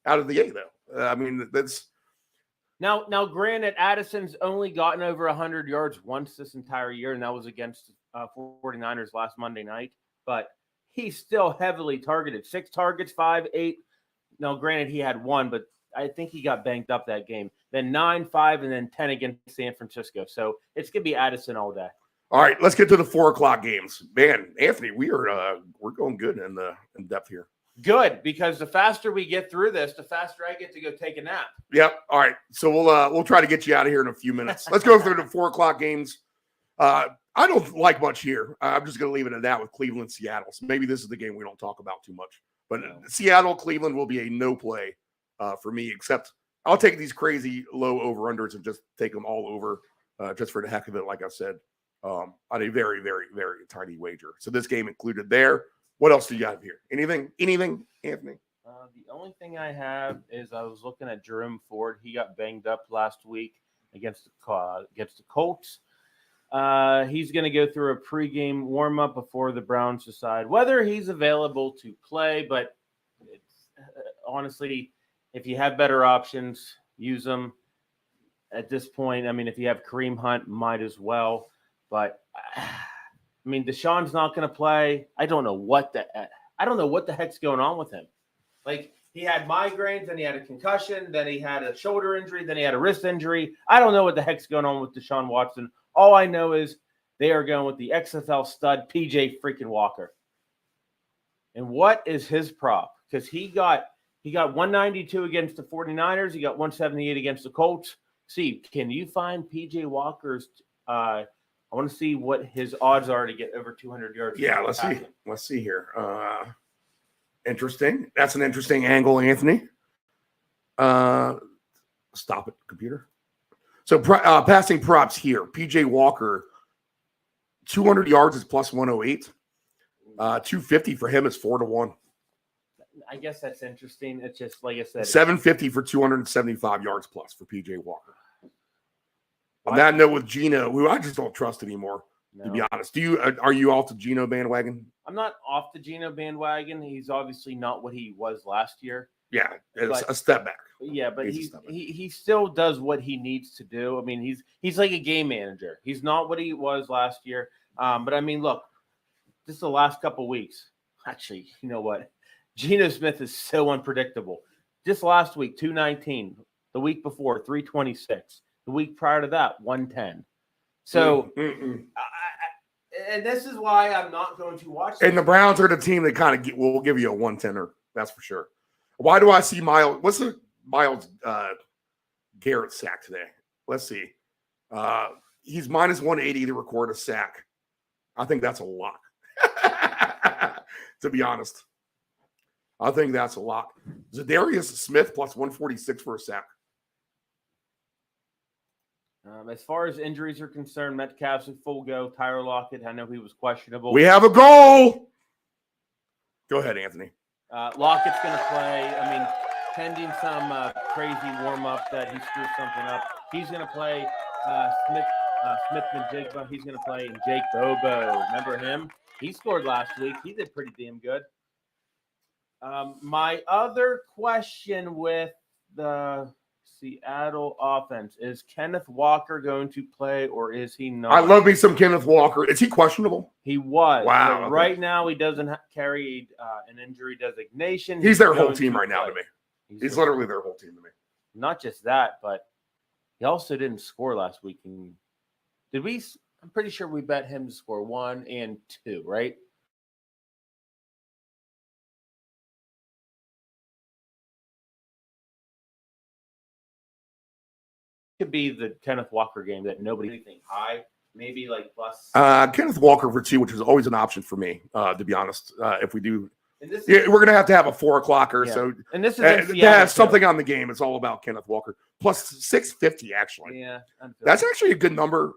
out of the 8, though. I mean, that's. Now, granted, Addison's only gotten over 100 yards once this entire year, and that was against 49ers last Monday night. But he's still heavily targeted. 6 targets, 5, 8. Now, granted, he had 1, but I think he got banged up that game. Then 9, 5, and then 10 against San Francisco. So it's going to be Addison all day. All right, let's get to the 4 o'clock games. Man, Anthony, we're going good in depth here. Good, because the faster we get through this, the faster I get to go take a nap. Yep. All right. So we'll try to get you out of here in a few minutes. Let's go through the 4 o'clock games. I don't like much here. I'm just going to leave it at that with Cleveland, Seattle. So maybe this is the game we don't talk about too much. But Seattle, Cleveland will be a no play for me, except I'll take these crazy low over-unders and just take them all over just for the heck of it, like I said, on a very, very, very tiny wager. So this game included there. What else do you have here? Anything, Anthony? The only thing I have is I was looking at Jerome Ford. He got banged up last week against the Colts. He's going to go through a pregame warm-up before the Browns decide whether he's available to play. But honestly, if you have better options, use them. At this point, I mean, if you have Kareem Hunt, might as well. But I mean, Deshaun's not going to play. I don't know what the heck's going on with him. He had migraines, then he had a concussion, then he had a shoulder injury, then he had a wrist injury. I don't know what the heck's going on with Deshaun Watson. All I know is they are going with the XFL stud PJ freaking Walker. And what is his prop? Because he got 192 against the 49ers. He got 178 against the Colts. See, can you find PJ Walker's I want to see what his odds are to get over 200 yards. Yeah, let's see. Let's see here. Interesting. That's an interesting angle, Anthony. Stop it, computer. So passing props here. PJ Walker, 200 yards is plus 108. 250 for him is 4-1. I guess that's interesting. It's just like I said, 750 for 275 yards plus for PJ Walker. On that note, with Geno, who I just don't trust anymore, to be honest. Are you off the Geno bandwagon? I'm not off the Geno bandwagon. He's obviously not what he was last year. Yeah, it's a step back. Yeah, but he still does what he needs to do. I mean, he's like a game manager. He's not what he was last year. But I mean, look, just the last couple weeks. Actually, you know what? Geno Smith is so unpredictable. Just last week, 219. The week before, 326. The week prior to that, 110. So, and this is why I'm not going to watch this. And the Browns are the team that kind of will give you a 110er. That's for sure. Why do I see Miles? What's the Miles Garrett sack today? Let's see. He's minus 180 to record a sack. I think that's a lock. to be honest. I think that's a lot. Zadarius Smith plus 146 for a sack. As far as injuries are concerned, Metcalf's in full go. Tyler Lockett, I know he was questionable. We have a goal. Go ahead, Anthony. Lockett's going to play. I mean, pending some crazy warm-up that he screwed something up, he's going to play. Smith-Njigba, he's going to play. And Jake Bobo, remember him? He scored last week. He did pretty damn good. My other question with the Seattle offense is Kenneth Walker going to play or is he not? I love me some Kenneth Walker. Is he questionable? He was. Wow. Okay. Right now, he doesn't carry an injury designation. He's their whole team right now to me. He's literally their whole team to me. Not just that, but he also didn't score last week. Did we? I'm pretty sure we bet him to score 1 and 2, right? Could be the Kenneth Walker game that nobody anything high, maybe like plus. Kenneth Walker for 2, which is always an option for me, to be honest. If we do, we're going to have a 4 o'clocker. Yeah. So, and this is something on the game. It's all about Kenneth Walker plus 650. Actually, yeah, that's actually a good number.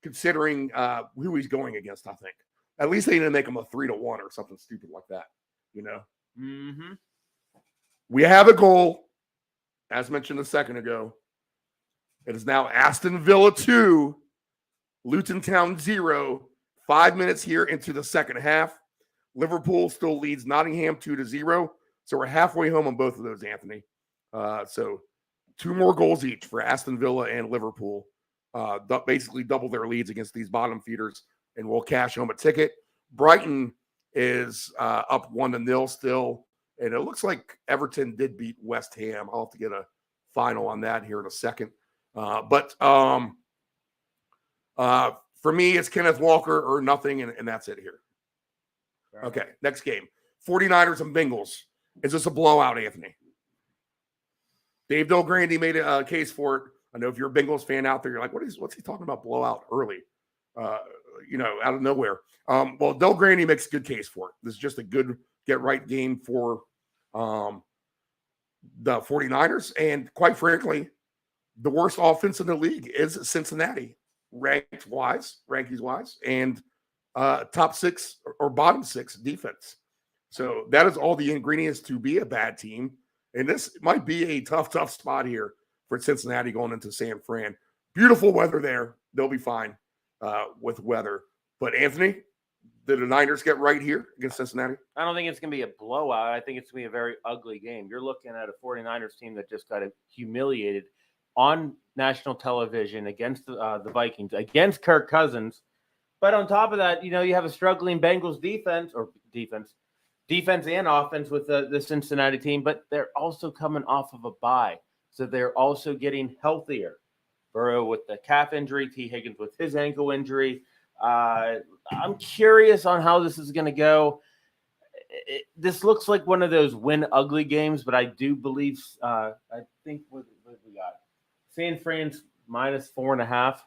Considering who he's going against, I think at least they didn't make him a 3-1 or something stupid like that. You know. Mm-hmm. We have a goal, as mentioned a second ago. It is now Aston Villa 2, Luton Town 0. 5 minutes here into the second half. Liverpool still leads Nottingham 2-0. So we're halfway home on both of those, Anthony. So 2 more goals each for Aston Villa and Liverpool. Basically double their leads against these bottom feeders, and we'll cash home a ticket. Brighton is up 1-0 still, and it looks like Everton did beat West Ham. I'll have to get a final on that here in a second. But for me, it's Kenneth Walker or nothing, and that's it here. Okay, next game. 49ers and Bengals. Is this a blowout, Anthony? Dave Del Grande made a case for it. I know if you're a Bengals fan out there, you're like, what's he talking about blowout early? Out of nowhere. Well, Del Grande makes a good case for it. This is just a good get-right game for the 49ers. And quite frankly, the worst offense in the league is Cincinnati, rankings-wise, and top 6 or bottom 6 defense. So that is all the ingredients to be a bad team. And this might be a tough spot here for Cincinnati going into San Fran. Beautiful weather there. They'll be fine with weather. But, Anthony, did the Niners get right here against Cincinnati? I don't think it's going to be a blowout. I think it's going to be a very ugly game. You're looking at a 49ers team that just got humiliated on national television against the Vikings, against Kirk Cousins. But on top of that, you have a struggling Bengals defense and offense with the Cincinnati team, but they're also coming off of a bye. So they're also getting healthier. Burrow with the calf injury, T. Higgins with his ankle injury. I'm curious on how this is going to go. This looks like one of those win ugly games, but I do believe I think what we got. San Fran's minus 4.5.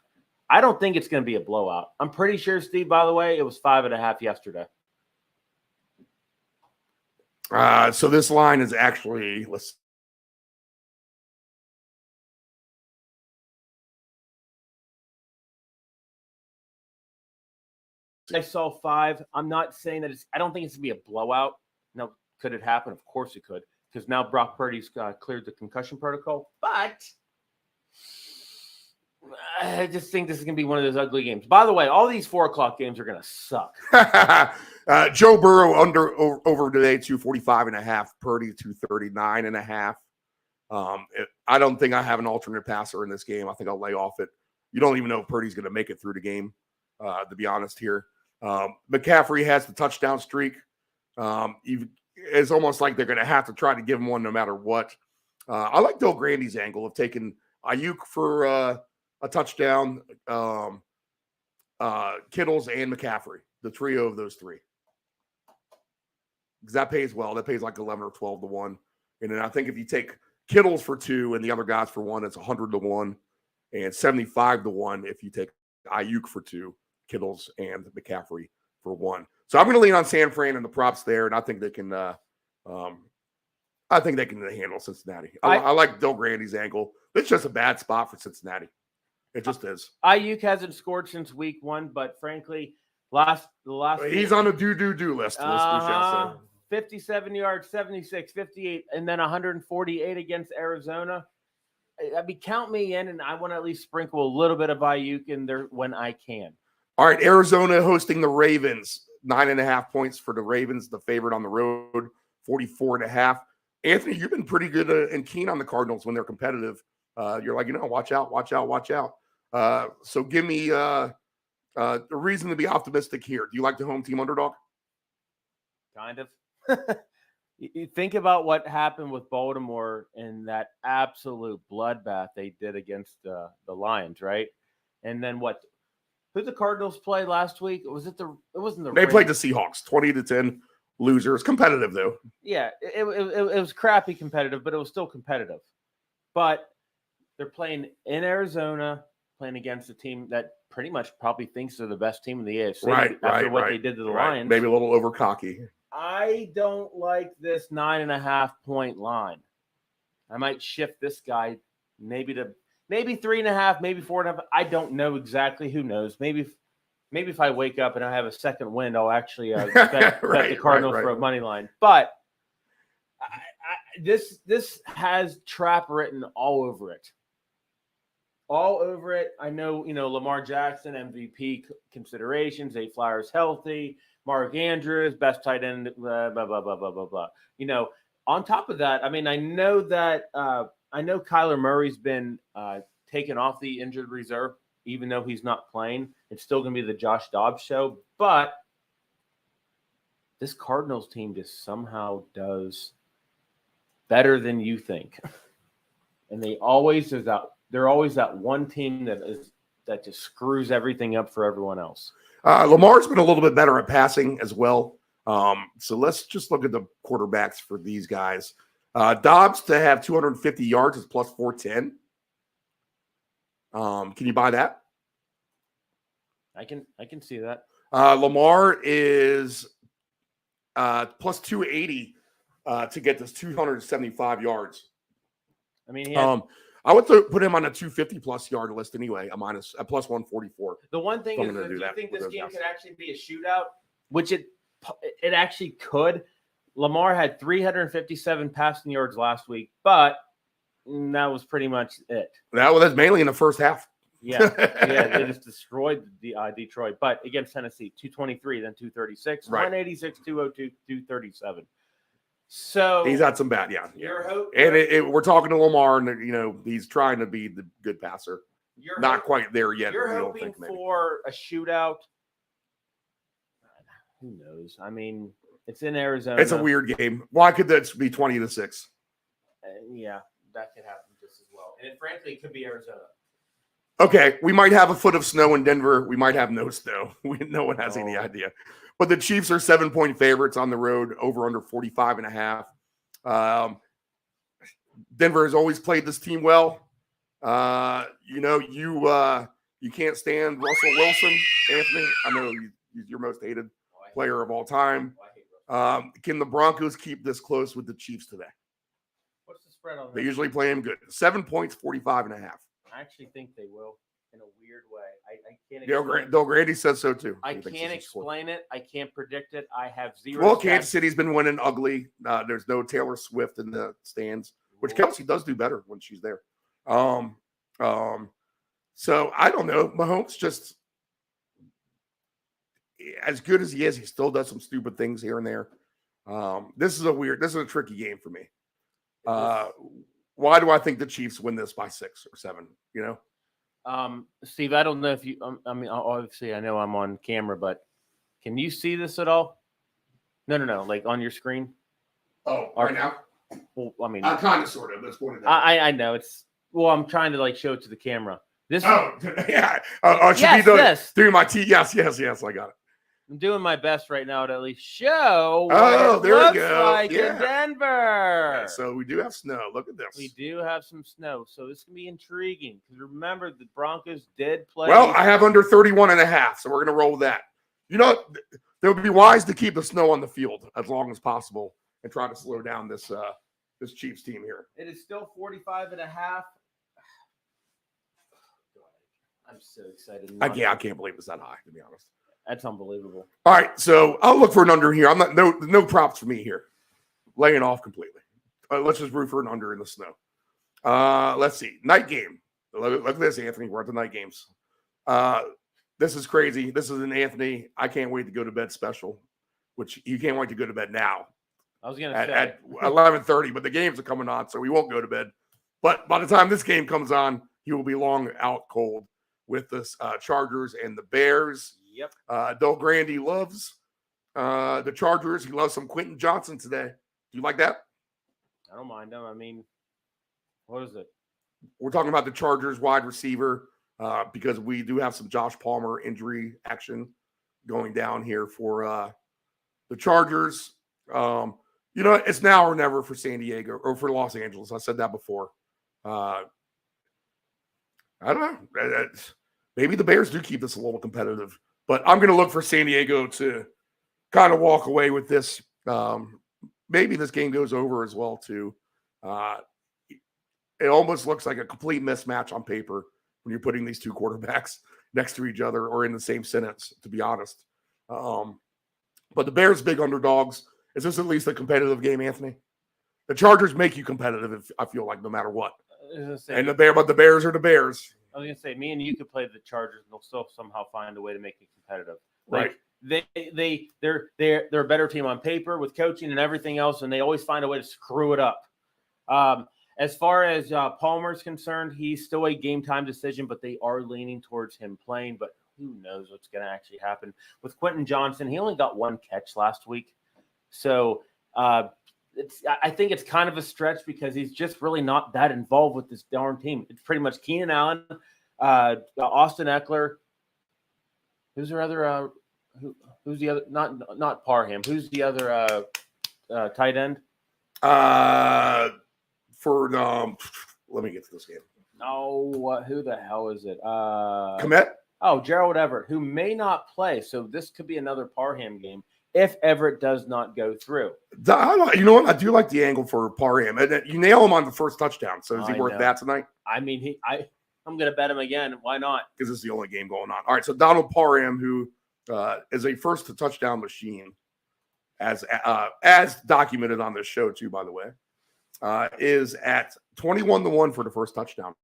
I don't think it's going to be a blowout. I'm pretty sure, Steve, by the way, it was 5.5 yesterday. So this line is actually, I saw 5. I'm not saying that I don't think it's going to be a blowout. Now, could it happen? Of course it could, because now Brock Purdy's cleared the concussion protocol. But I just think this is going to be one of those ugly games. By the way, all these 4 o'clock games are going to suck. Joe Burrow over today, 245.5. Purdy, 239.5. I don't think I have an alternate passer in this game. I think I'll lay off it. You don't even know if Purdy's going to make it through the game, to be honest here. McCaffrey has the touchdown streak. It's almost like they're going to have to try to give him one no matter what. I like Del Grande's angle of taking Ayuk for a touchdown, Kittles and McCaffrey, the trio of those 3. Because that pays well. That pays like 11 or 12 to 1. And then I think if you take Kittles for 2 and the other guys for 1, it's 100 to 1 and 75 to 1 if you take Ayuk for 2, Kittles and McCaffrey for 1. So I'm going to lean on San Fran and the props there, and I think they can. I think they can handle Cincinnati. I like Del Grande's ankle. It's just a bad spot for Cincinnati. It just is. Ayuk hasn't scored since week 1, but frankly, the last he's on a do list. We shall say. 57 yards, 76, 58, and then 148 against Arizona. I mean, count me in, and I want to at least sprinkle a little bit of Ayuk in there when I can. All right, Arizona hosting the Ravens. 9.5 points for the Ravens, the favorite on the road, 44.5. Anthony, you've been pretty good and keen on the Cardinals when they're competitive. You're like, watch out. So give me a reason to be optimistic here. Do you like the home team underdog? Kind of. You think about what happened with Baltimore in that absolute bloodbath they did against the Lions, right? And then what? Who the Cardinals play last week? It wasn't the They played the Seahawks, 20-10 losers. Competitive though. Yeah, it was crappy competitive, but it was still competitive. But they're playing in Arizona, playing against a team that pretty much probably thinks they're the best team in the AFC after what they did to the Lions. Maybe a little over cocky. I don't like this 9.5 point line. I might shift this guy maybe 3.5, maybe 4.5. I don't know exactly. Who knows? Maybe if I wake up and I have a second wind, I'll actually bet the Cardinals for a money line. But this has trap written all over it. All over it. I know, Lamar Jackson, MVP considerations, Zay Flowers healthy, Mark Andrews, best tight end, blah, blah, blah, blah, blah, blah, blah. On top of that, I mean, I know Kyler Murray's been taken off the injured reserve, even though he's not playing. It's still going to be the Josh Dobbs show. But this Cardinals team just somehow does better than you think. And they're always that one team that just screws everything up for everyone else. Lamar's been a little bit better at passing as well. So let's just look at the quarterbacks for these guys. Dobbs to have 250 yards is plus 410. Can you buy that? I can see that. Lamar is plus 280 to get this 275 yards. I mean, I would put him on a 250-plus yard list anyway, a plus 144. The one thing is, do you think this game could actually be a shootout? Which it actually could. Lamar had 357 passing yards last week, but that was pretty much it. That was mainly in the first half. Yeah, they just destroyed Detroit. But against Tennessee, 223, then 236, 186, 202, 237. So he's had some bad, we're talking to Lamar, and he's trying to be the good passer. Not quite there yet. You're hoping for a shootout. Who knows? I mean, it's in Arizona. It's a weird game. Why could that be 20-6? Yeah, that could happen just as well. And frankly, it could be Arizona. Okay, we might have a foot of snow in Denver. We might have no snow. No one has any idea. But the Chiefs are 7-point favorites on the road, over under 45.5. Denver has always played this team well. You can't stand Russell Wilson, Anthony. I know he's your most hated player of all time. Can the Broncos keep this close with the Chiefs today? What's the spread on that? They usually play him good. 7 points, 45.5. I actually think they will in a weird way. I can't. Del Grande says so too. I can't explain it. I can't predict it. I have zero. Well, Kansas City's been winning ugly. There's no Taylor Swift in the stands, which Kelsey does do better when she's there. So I don't know. Mahomes just as good as he is, he still does some stupid things here and there. This is a tricky game for me. Why do I think the Chiefs win this by 6 or 7? Steve, I don't know if you. I mean, obviously, I know I'm on camera, but can you see this at all? No. Like on your screen. Oh, right now. Well, I mean, kind of, sort of. Let's point it out. I know it's. Well, I'm trying to show it to the camera. This. Oh, yeah. Yes. Doing my T. Yes. I got it. I'm doing my best right now to at least show what it looks like in Denver. Yeah, so we do have snow. Look at this. We do have some snow. So this can be intriguing. Because remember, the Broncos did play. Well, I have under 31.5, so we're going to roll with that. It would be wise to keep the snow on the field as long as possible and try to slow down this Chiefs team here. It is still 45 and a half. I'm so excited. I can't believe it's that high, to be honest. That's unbelievable. All right, so I'll look for an under here. I'm not no props for me here. Laying off completely. Let's just root for an under in the snow. Let's see. Night game. Look at this, Anthony. We're at the night games. This is crazy. This is an Anthony. I can't wait to go to bed special, which you can't wait to go to bed now. I was going to say. At 11:30, but the games are coming on, so we won't go to bed. But by the time this game comes on, he will be long out cold with the Chargers and the Bears. Yep. Del Grande loves the Chargers. He loves some Quentin Johnson today. Do you like that? I don't mind him. I mean, what is it? We're talking about the Chargers wide receiver because we do have some Josh Palmer injury action going down here for the Chargers. It's now or never for San Diego or for Los Angeles. I said that before. I don't know. Maybe the Bears do keep this a little competitive, but I'm going to look for San Diego to kind of walk away with this. Maybe this game goes over as well, too. It almost looks like a complete mismatch on paper when you're putting these two quarterbacks next to each other or in the same sentence, to be honest. But the Bears, big underdogs. Is this at least a competitive game, Anthony? The Chargers make you competitive, I feel like, no matter what. But the Bears are the Bears. I was going to say, me and you could play the Chargers, and they'll still somehow find a way to make it competitive. Right. They're a better team on paper with coaching and everything else, and they always find a way to screw it up. As far as Palmer's concerned, he's still a game time decision, but they are leaning towards him playing. But who knows what's going to actually happen with Quentin Johnson? He only got one catch last week, so I think it's kind of a stretch because he's just really not that involved with this darn team. It's pretty much Keenan Allen, Austin Eckler. Who's their other? Who's the other? Not Parham. Who's the other tight end? Let me get to this game. Oh, who the hell is it? Komet? Oh, Gerald Everett, who may not play. So this could be another Parham game if Everett does not go through. You know what? I do like the angle for Parham. And you nail him on the first touchdown. So is he worth that tonight? I mean, I'm going to bet him again. Why not? Because this is the only game going on. All right, so Donald Parham, who is a first touchdown machine, as documented on this show too, by the way, is at 21-1 for the first touchdown.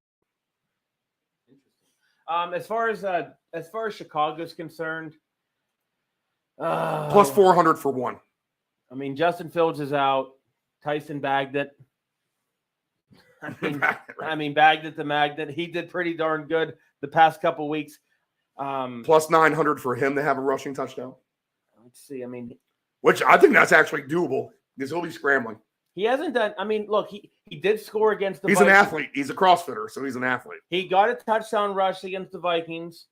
As far as Chicago's concerned, plus 400 for one. I mean, Justin Fields is out. Tyson bagged it. I mean, bagged it the magnet. He did pretty darn good the past couple weeks. Plus 900 for him to have a rushing touchdown. Let's see. I mean, which I think that's actually doable because he'll be scrambling. He hasn't done. I mean, look, he did score against the. He's Vikings. an athlete. He's a CrossFitter, so he's an athlete. He got a touchdown rush against the Vikings.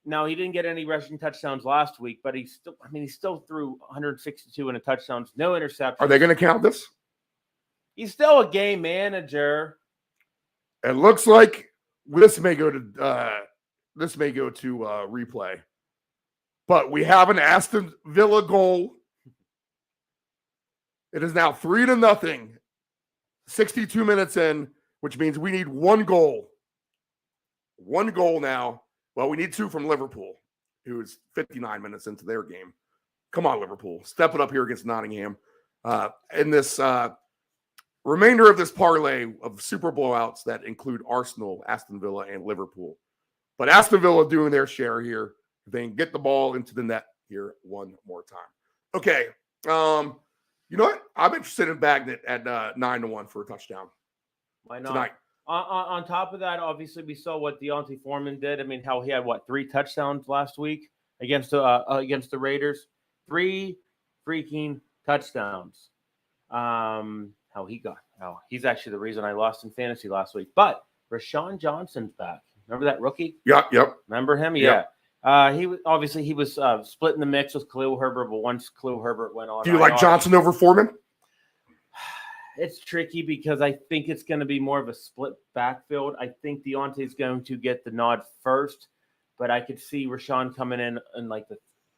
Now he didn't get any rushing touchdowns last week, but he still threw 162 and a touchdowns, no interceptions. Are they going to count this? He's still a game manager. It looks like this may go to replay, but we have an Aston Villa goal. It is now 3-0, 62 minutes in, which means we need one goal. One goal now. Well, we need two from Liverpool, who is 59 minutes into their game. Come on, Liverpool. Step it up here against Nottingham. In this remainder of this parlay of super blowouts that include Arsenal, Aston Villa, and Liverpool. But Aston Villa doing their share here. They can get the ball into the net here one more time. Okay. You know what? I'm interested in Bagnett at 9-1 for a touchdown. Why not? Tonight. On top of that, obviously, we saw what Deontay Foreman did. I mean, how he had, 3 touchdowns last week against the Raiders? 3 freaking touchdowns. He's actually the reason I lost in fantasy last week. But Rashawn Johnson's back. Remember that rookie? Yep. Remember him? Yep. Yeah. He was splitting the mix with Khalil Herbert, but once Khalil Herbert went on, do you like Johnson over Foreman? It's tricky because I think it's going to be more of a split backfield. I think Deontay's going to get the nod first, but I could see Rashawn coming in like the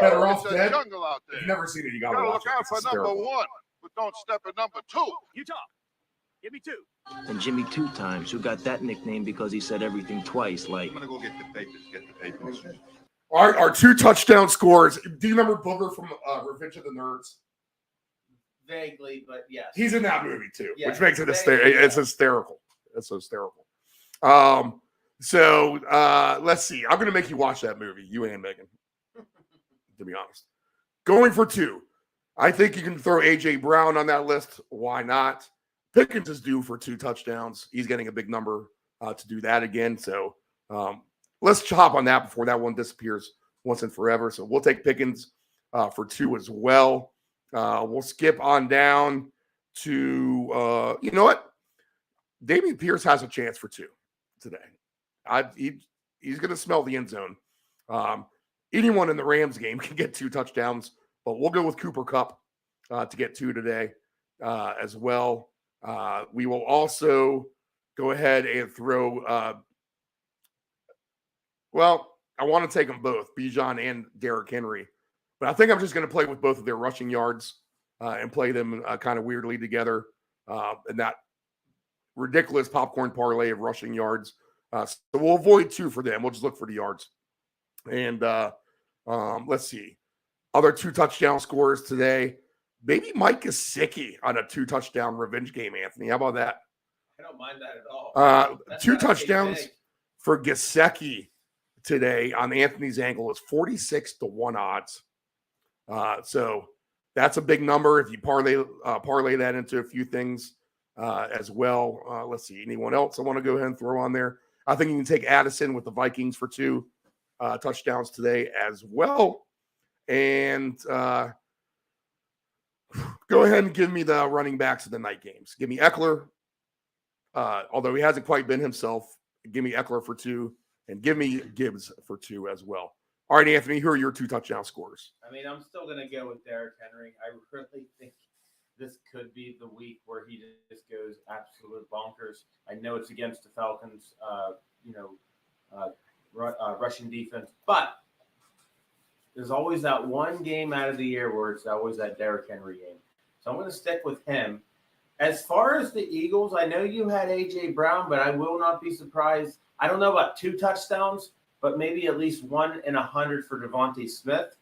Better off It's a dead. jungle out there. If you've never seen it, you You gotta gotta watch look it. out It's for number hysterical. 1, but don't step in number 2. Utah, give me 2. And Jimmy Two Times, who got that nickname because he said everything twice, like. I'm gonna go get the papers. Our 2 touchdown scores. Do you remember Booger from Revenge of the Nerds? Vaguely, but yes. He's in that movie too, Yeah, which makes it vaguely, it's hysterical. It's hysterical. So let's see. I'm gonna make you watch that movie, you and Megan. To be honest, going for 2. I think you can throw AJ Brown on that list. Why not? Pickens is due for 2 touchdowns. He's getting a big number to do that again. So let's chop on that before that one disappears once and forever. So we'll take Pickens for 2 as well. We'll skip on down to, you know what? Dameon Pierce has a chance for 2 today. He's going to smell the end zone. Anyone in the Rams game can get 2 touchdowns, but we'll go with Cooper Kupp to get 2 today as well. We will also go ahead and throw, I want to take them both, Bijan and Derrick Henry. But I think I'm just going to play with both of their rushing yards and play them kind of weirdly together in that ridiculous popcorn parlay of rushing yards. So we'll avoid 2 for them. We'll just look for the yards. And let's see. Other 2 touchdown scores today. Maybe Mike Gesicki on a 2 touchdown revenge game, Anthony. How about that? I don't mind that at all. 2 touchdowns for Gesicki today on Anthony's angle is 46-1 odds. So that's a big number if you parlay that into a few things as well. Let's see. Anyone else I want to go ahead and throw on there? I think you can take Addison with the Vikings for 2 touchdowns today as well. And go ahead and give me the running backs of the night games. Give me Eckler, although he hasn't quite been himself. Give me Eckler for 2, and give me Gibbs for 2 as well. All right, Anthony, who are your 2 touchdown scores? I mean, I'm still going to go with Derrick Henry. I really think this could be the week where he just goes absolute bonkers. I know it's against the Falcons, rushing defense, but there's always that one game out of the year where it's always that Derrick Henry game. So I'm going to stick with him. As far as the Eagles, I know you had A.J. Brown, but I will not be surprised. I don't know about 2 touchdowns, but maybe at least 1 in 100 for Devontae Smith.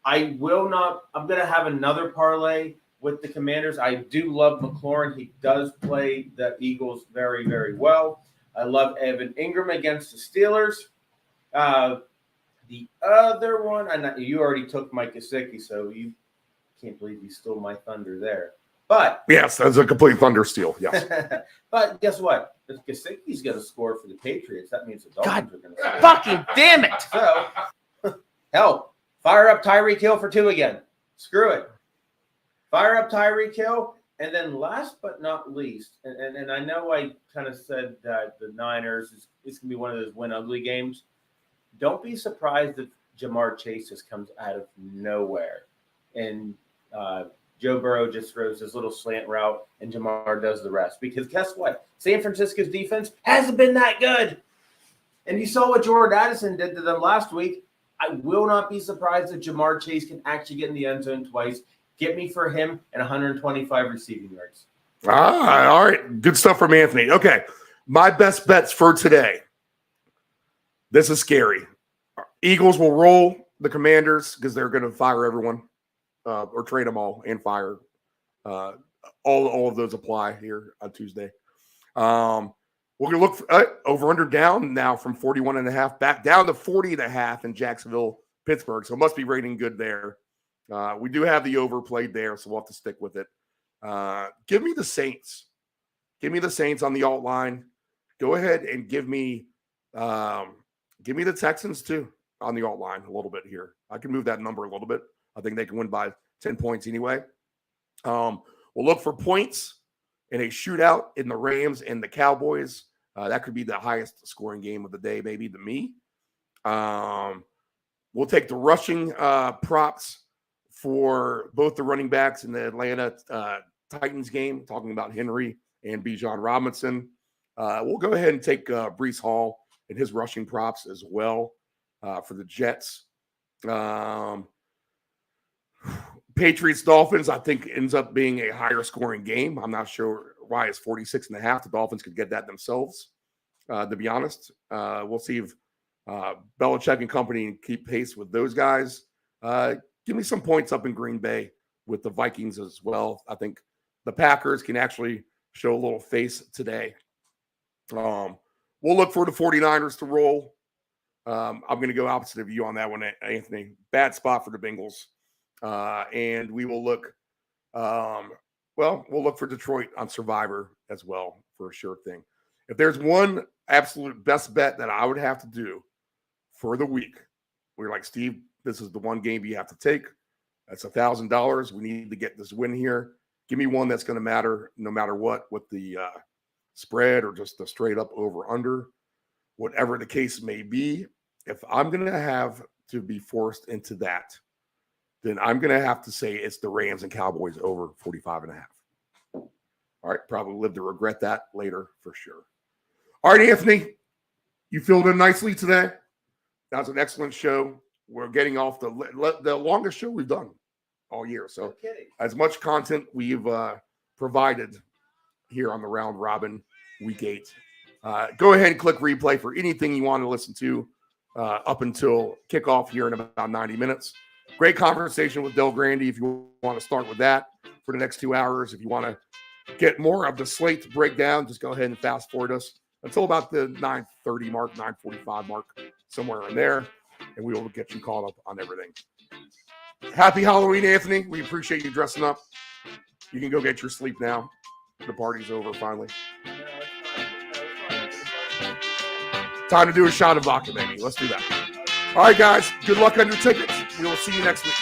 I'm going to have another parlay with the Commanders. I do love McLaurin. He does play the Eagles very, very well. I love Evan Ingram against the Steelers. The other one, you already took Mike Gesicki, so you can't believe you stole my thunder there. But yes, that's a complete thunder steal. Yes. But guess what? If Gesicki's going to score for the Patriots, that means the Dolphins are going to score. Fucking damn it! So, hell, fire up Tyreek Hill for 2 again. Screw it. Fire up Tyreek Hill. And then last but not least, and I know I kind of said that the Niners is going to be one of those win ugly games. Don't be surprised if Jamar Chase just comes out of nowhere. And Joe Burrow just throws this little slant route and Jamar does the rest. Because guess what? San Francisco's defense hasn't been that good. And you saw what Jordan Addison did to them last week. I will not be surprised if Jamar Chase can actually get in the end zone twice. Get me for him and 125 receiving yards. All right. Good stuff from Anthony. Okay. My best bets for today. This is scary. Eagles will roll the Commanders because they're going to fire everyone or trade them all and fire. All of those apply here on Tuesday. We're going to look for, over under down now from 41.5 back down to 40.5 in Jacksonville, Pittsburgh. So it must be rating good there. We do have the over played there, so we'll have to stick with it. Give me the Saints. Give me the Saints on the alt line. Go ahead and give me the Texans too on the alt line a little bit here. I can move that number a little bit. I think they can win by 10 points anyway. We'll look for points in a shootout in the Rams and the Cowboys. That could be the highest scoring game of the day, maybe to me. We'll take the rushing props for both the running backs in the Atlanta Titans game, talking about Henry and Bijan Robinson. We'll go ahead and take Breece Hall and his rushing props as well for the Jets. Patriots Dolphins, I think, ends up being a higher scoring game. I'm not sure why it's 46.5. The Dolphins could get that themselves, to be honest. We'll see if Belichick and company keep pace with those guys. Give me some points up in Green Bay with the Vikings as well. I think the Packers can actually show a little face today. We'll look for the 49ers to roll. I'm going to go opposite of you on that one, Anthony. Bad spot for the Bengals. And we will look, we'll look for Detroit on Survivor as well for a sure thing. If there's one absolute best bet that I would have to do for the week, we're like, Steve, this is the one game you have to take. That's $1,000. We need to get this win here. Give me one that's going to matter no matter what the spread or just the straight up over under, whatever the case may be. If I'm going to have to be forced into that, then I'm going to have to say it's the Rams and Cowboys over 45.5. All right. Probably live to regret that later for sure. All right, Anthony, you filled in nicely today. That was an excellent show. We're getting off the longest show we've done all year. So as much content we've provided here on the Round Robin Week 8. Go ahead and click replay for anything you want to listen to up until kickoff here in about 90 minutes. Great conversation with Del Grande if you want to start with that for the next 2 hours. If you want to get more of the slate to break down, just go ahead and fast forward us until about the 9:30 mark, 9:45 mark, somewhere in there, and we will get you caught up on everything. Happy Halloween, Anthony. We appreciate you dressing up. You can go get your sleep now. The party's over finally. Time to do a shot of vodka, baby. Let's do that. All right, guys. Good luck on your tickets. We will see you next week.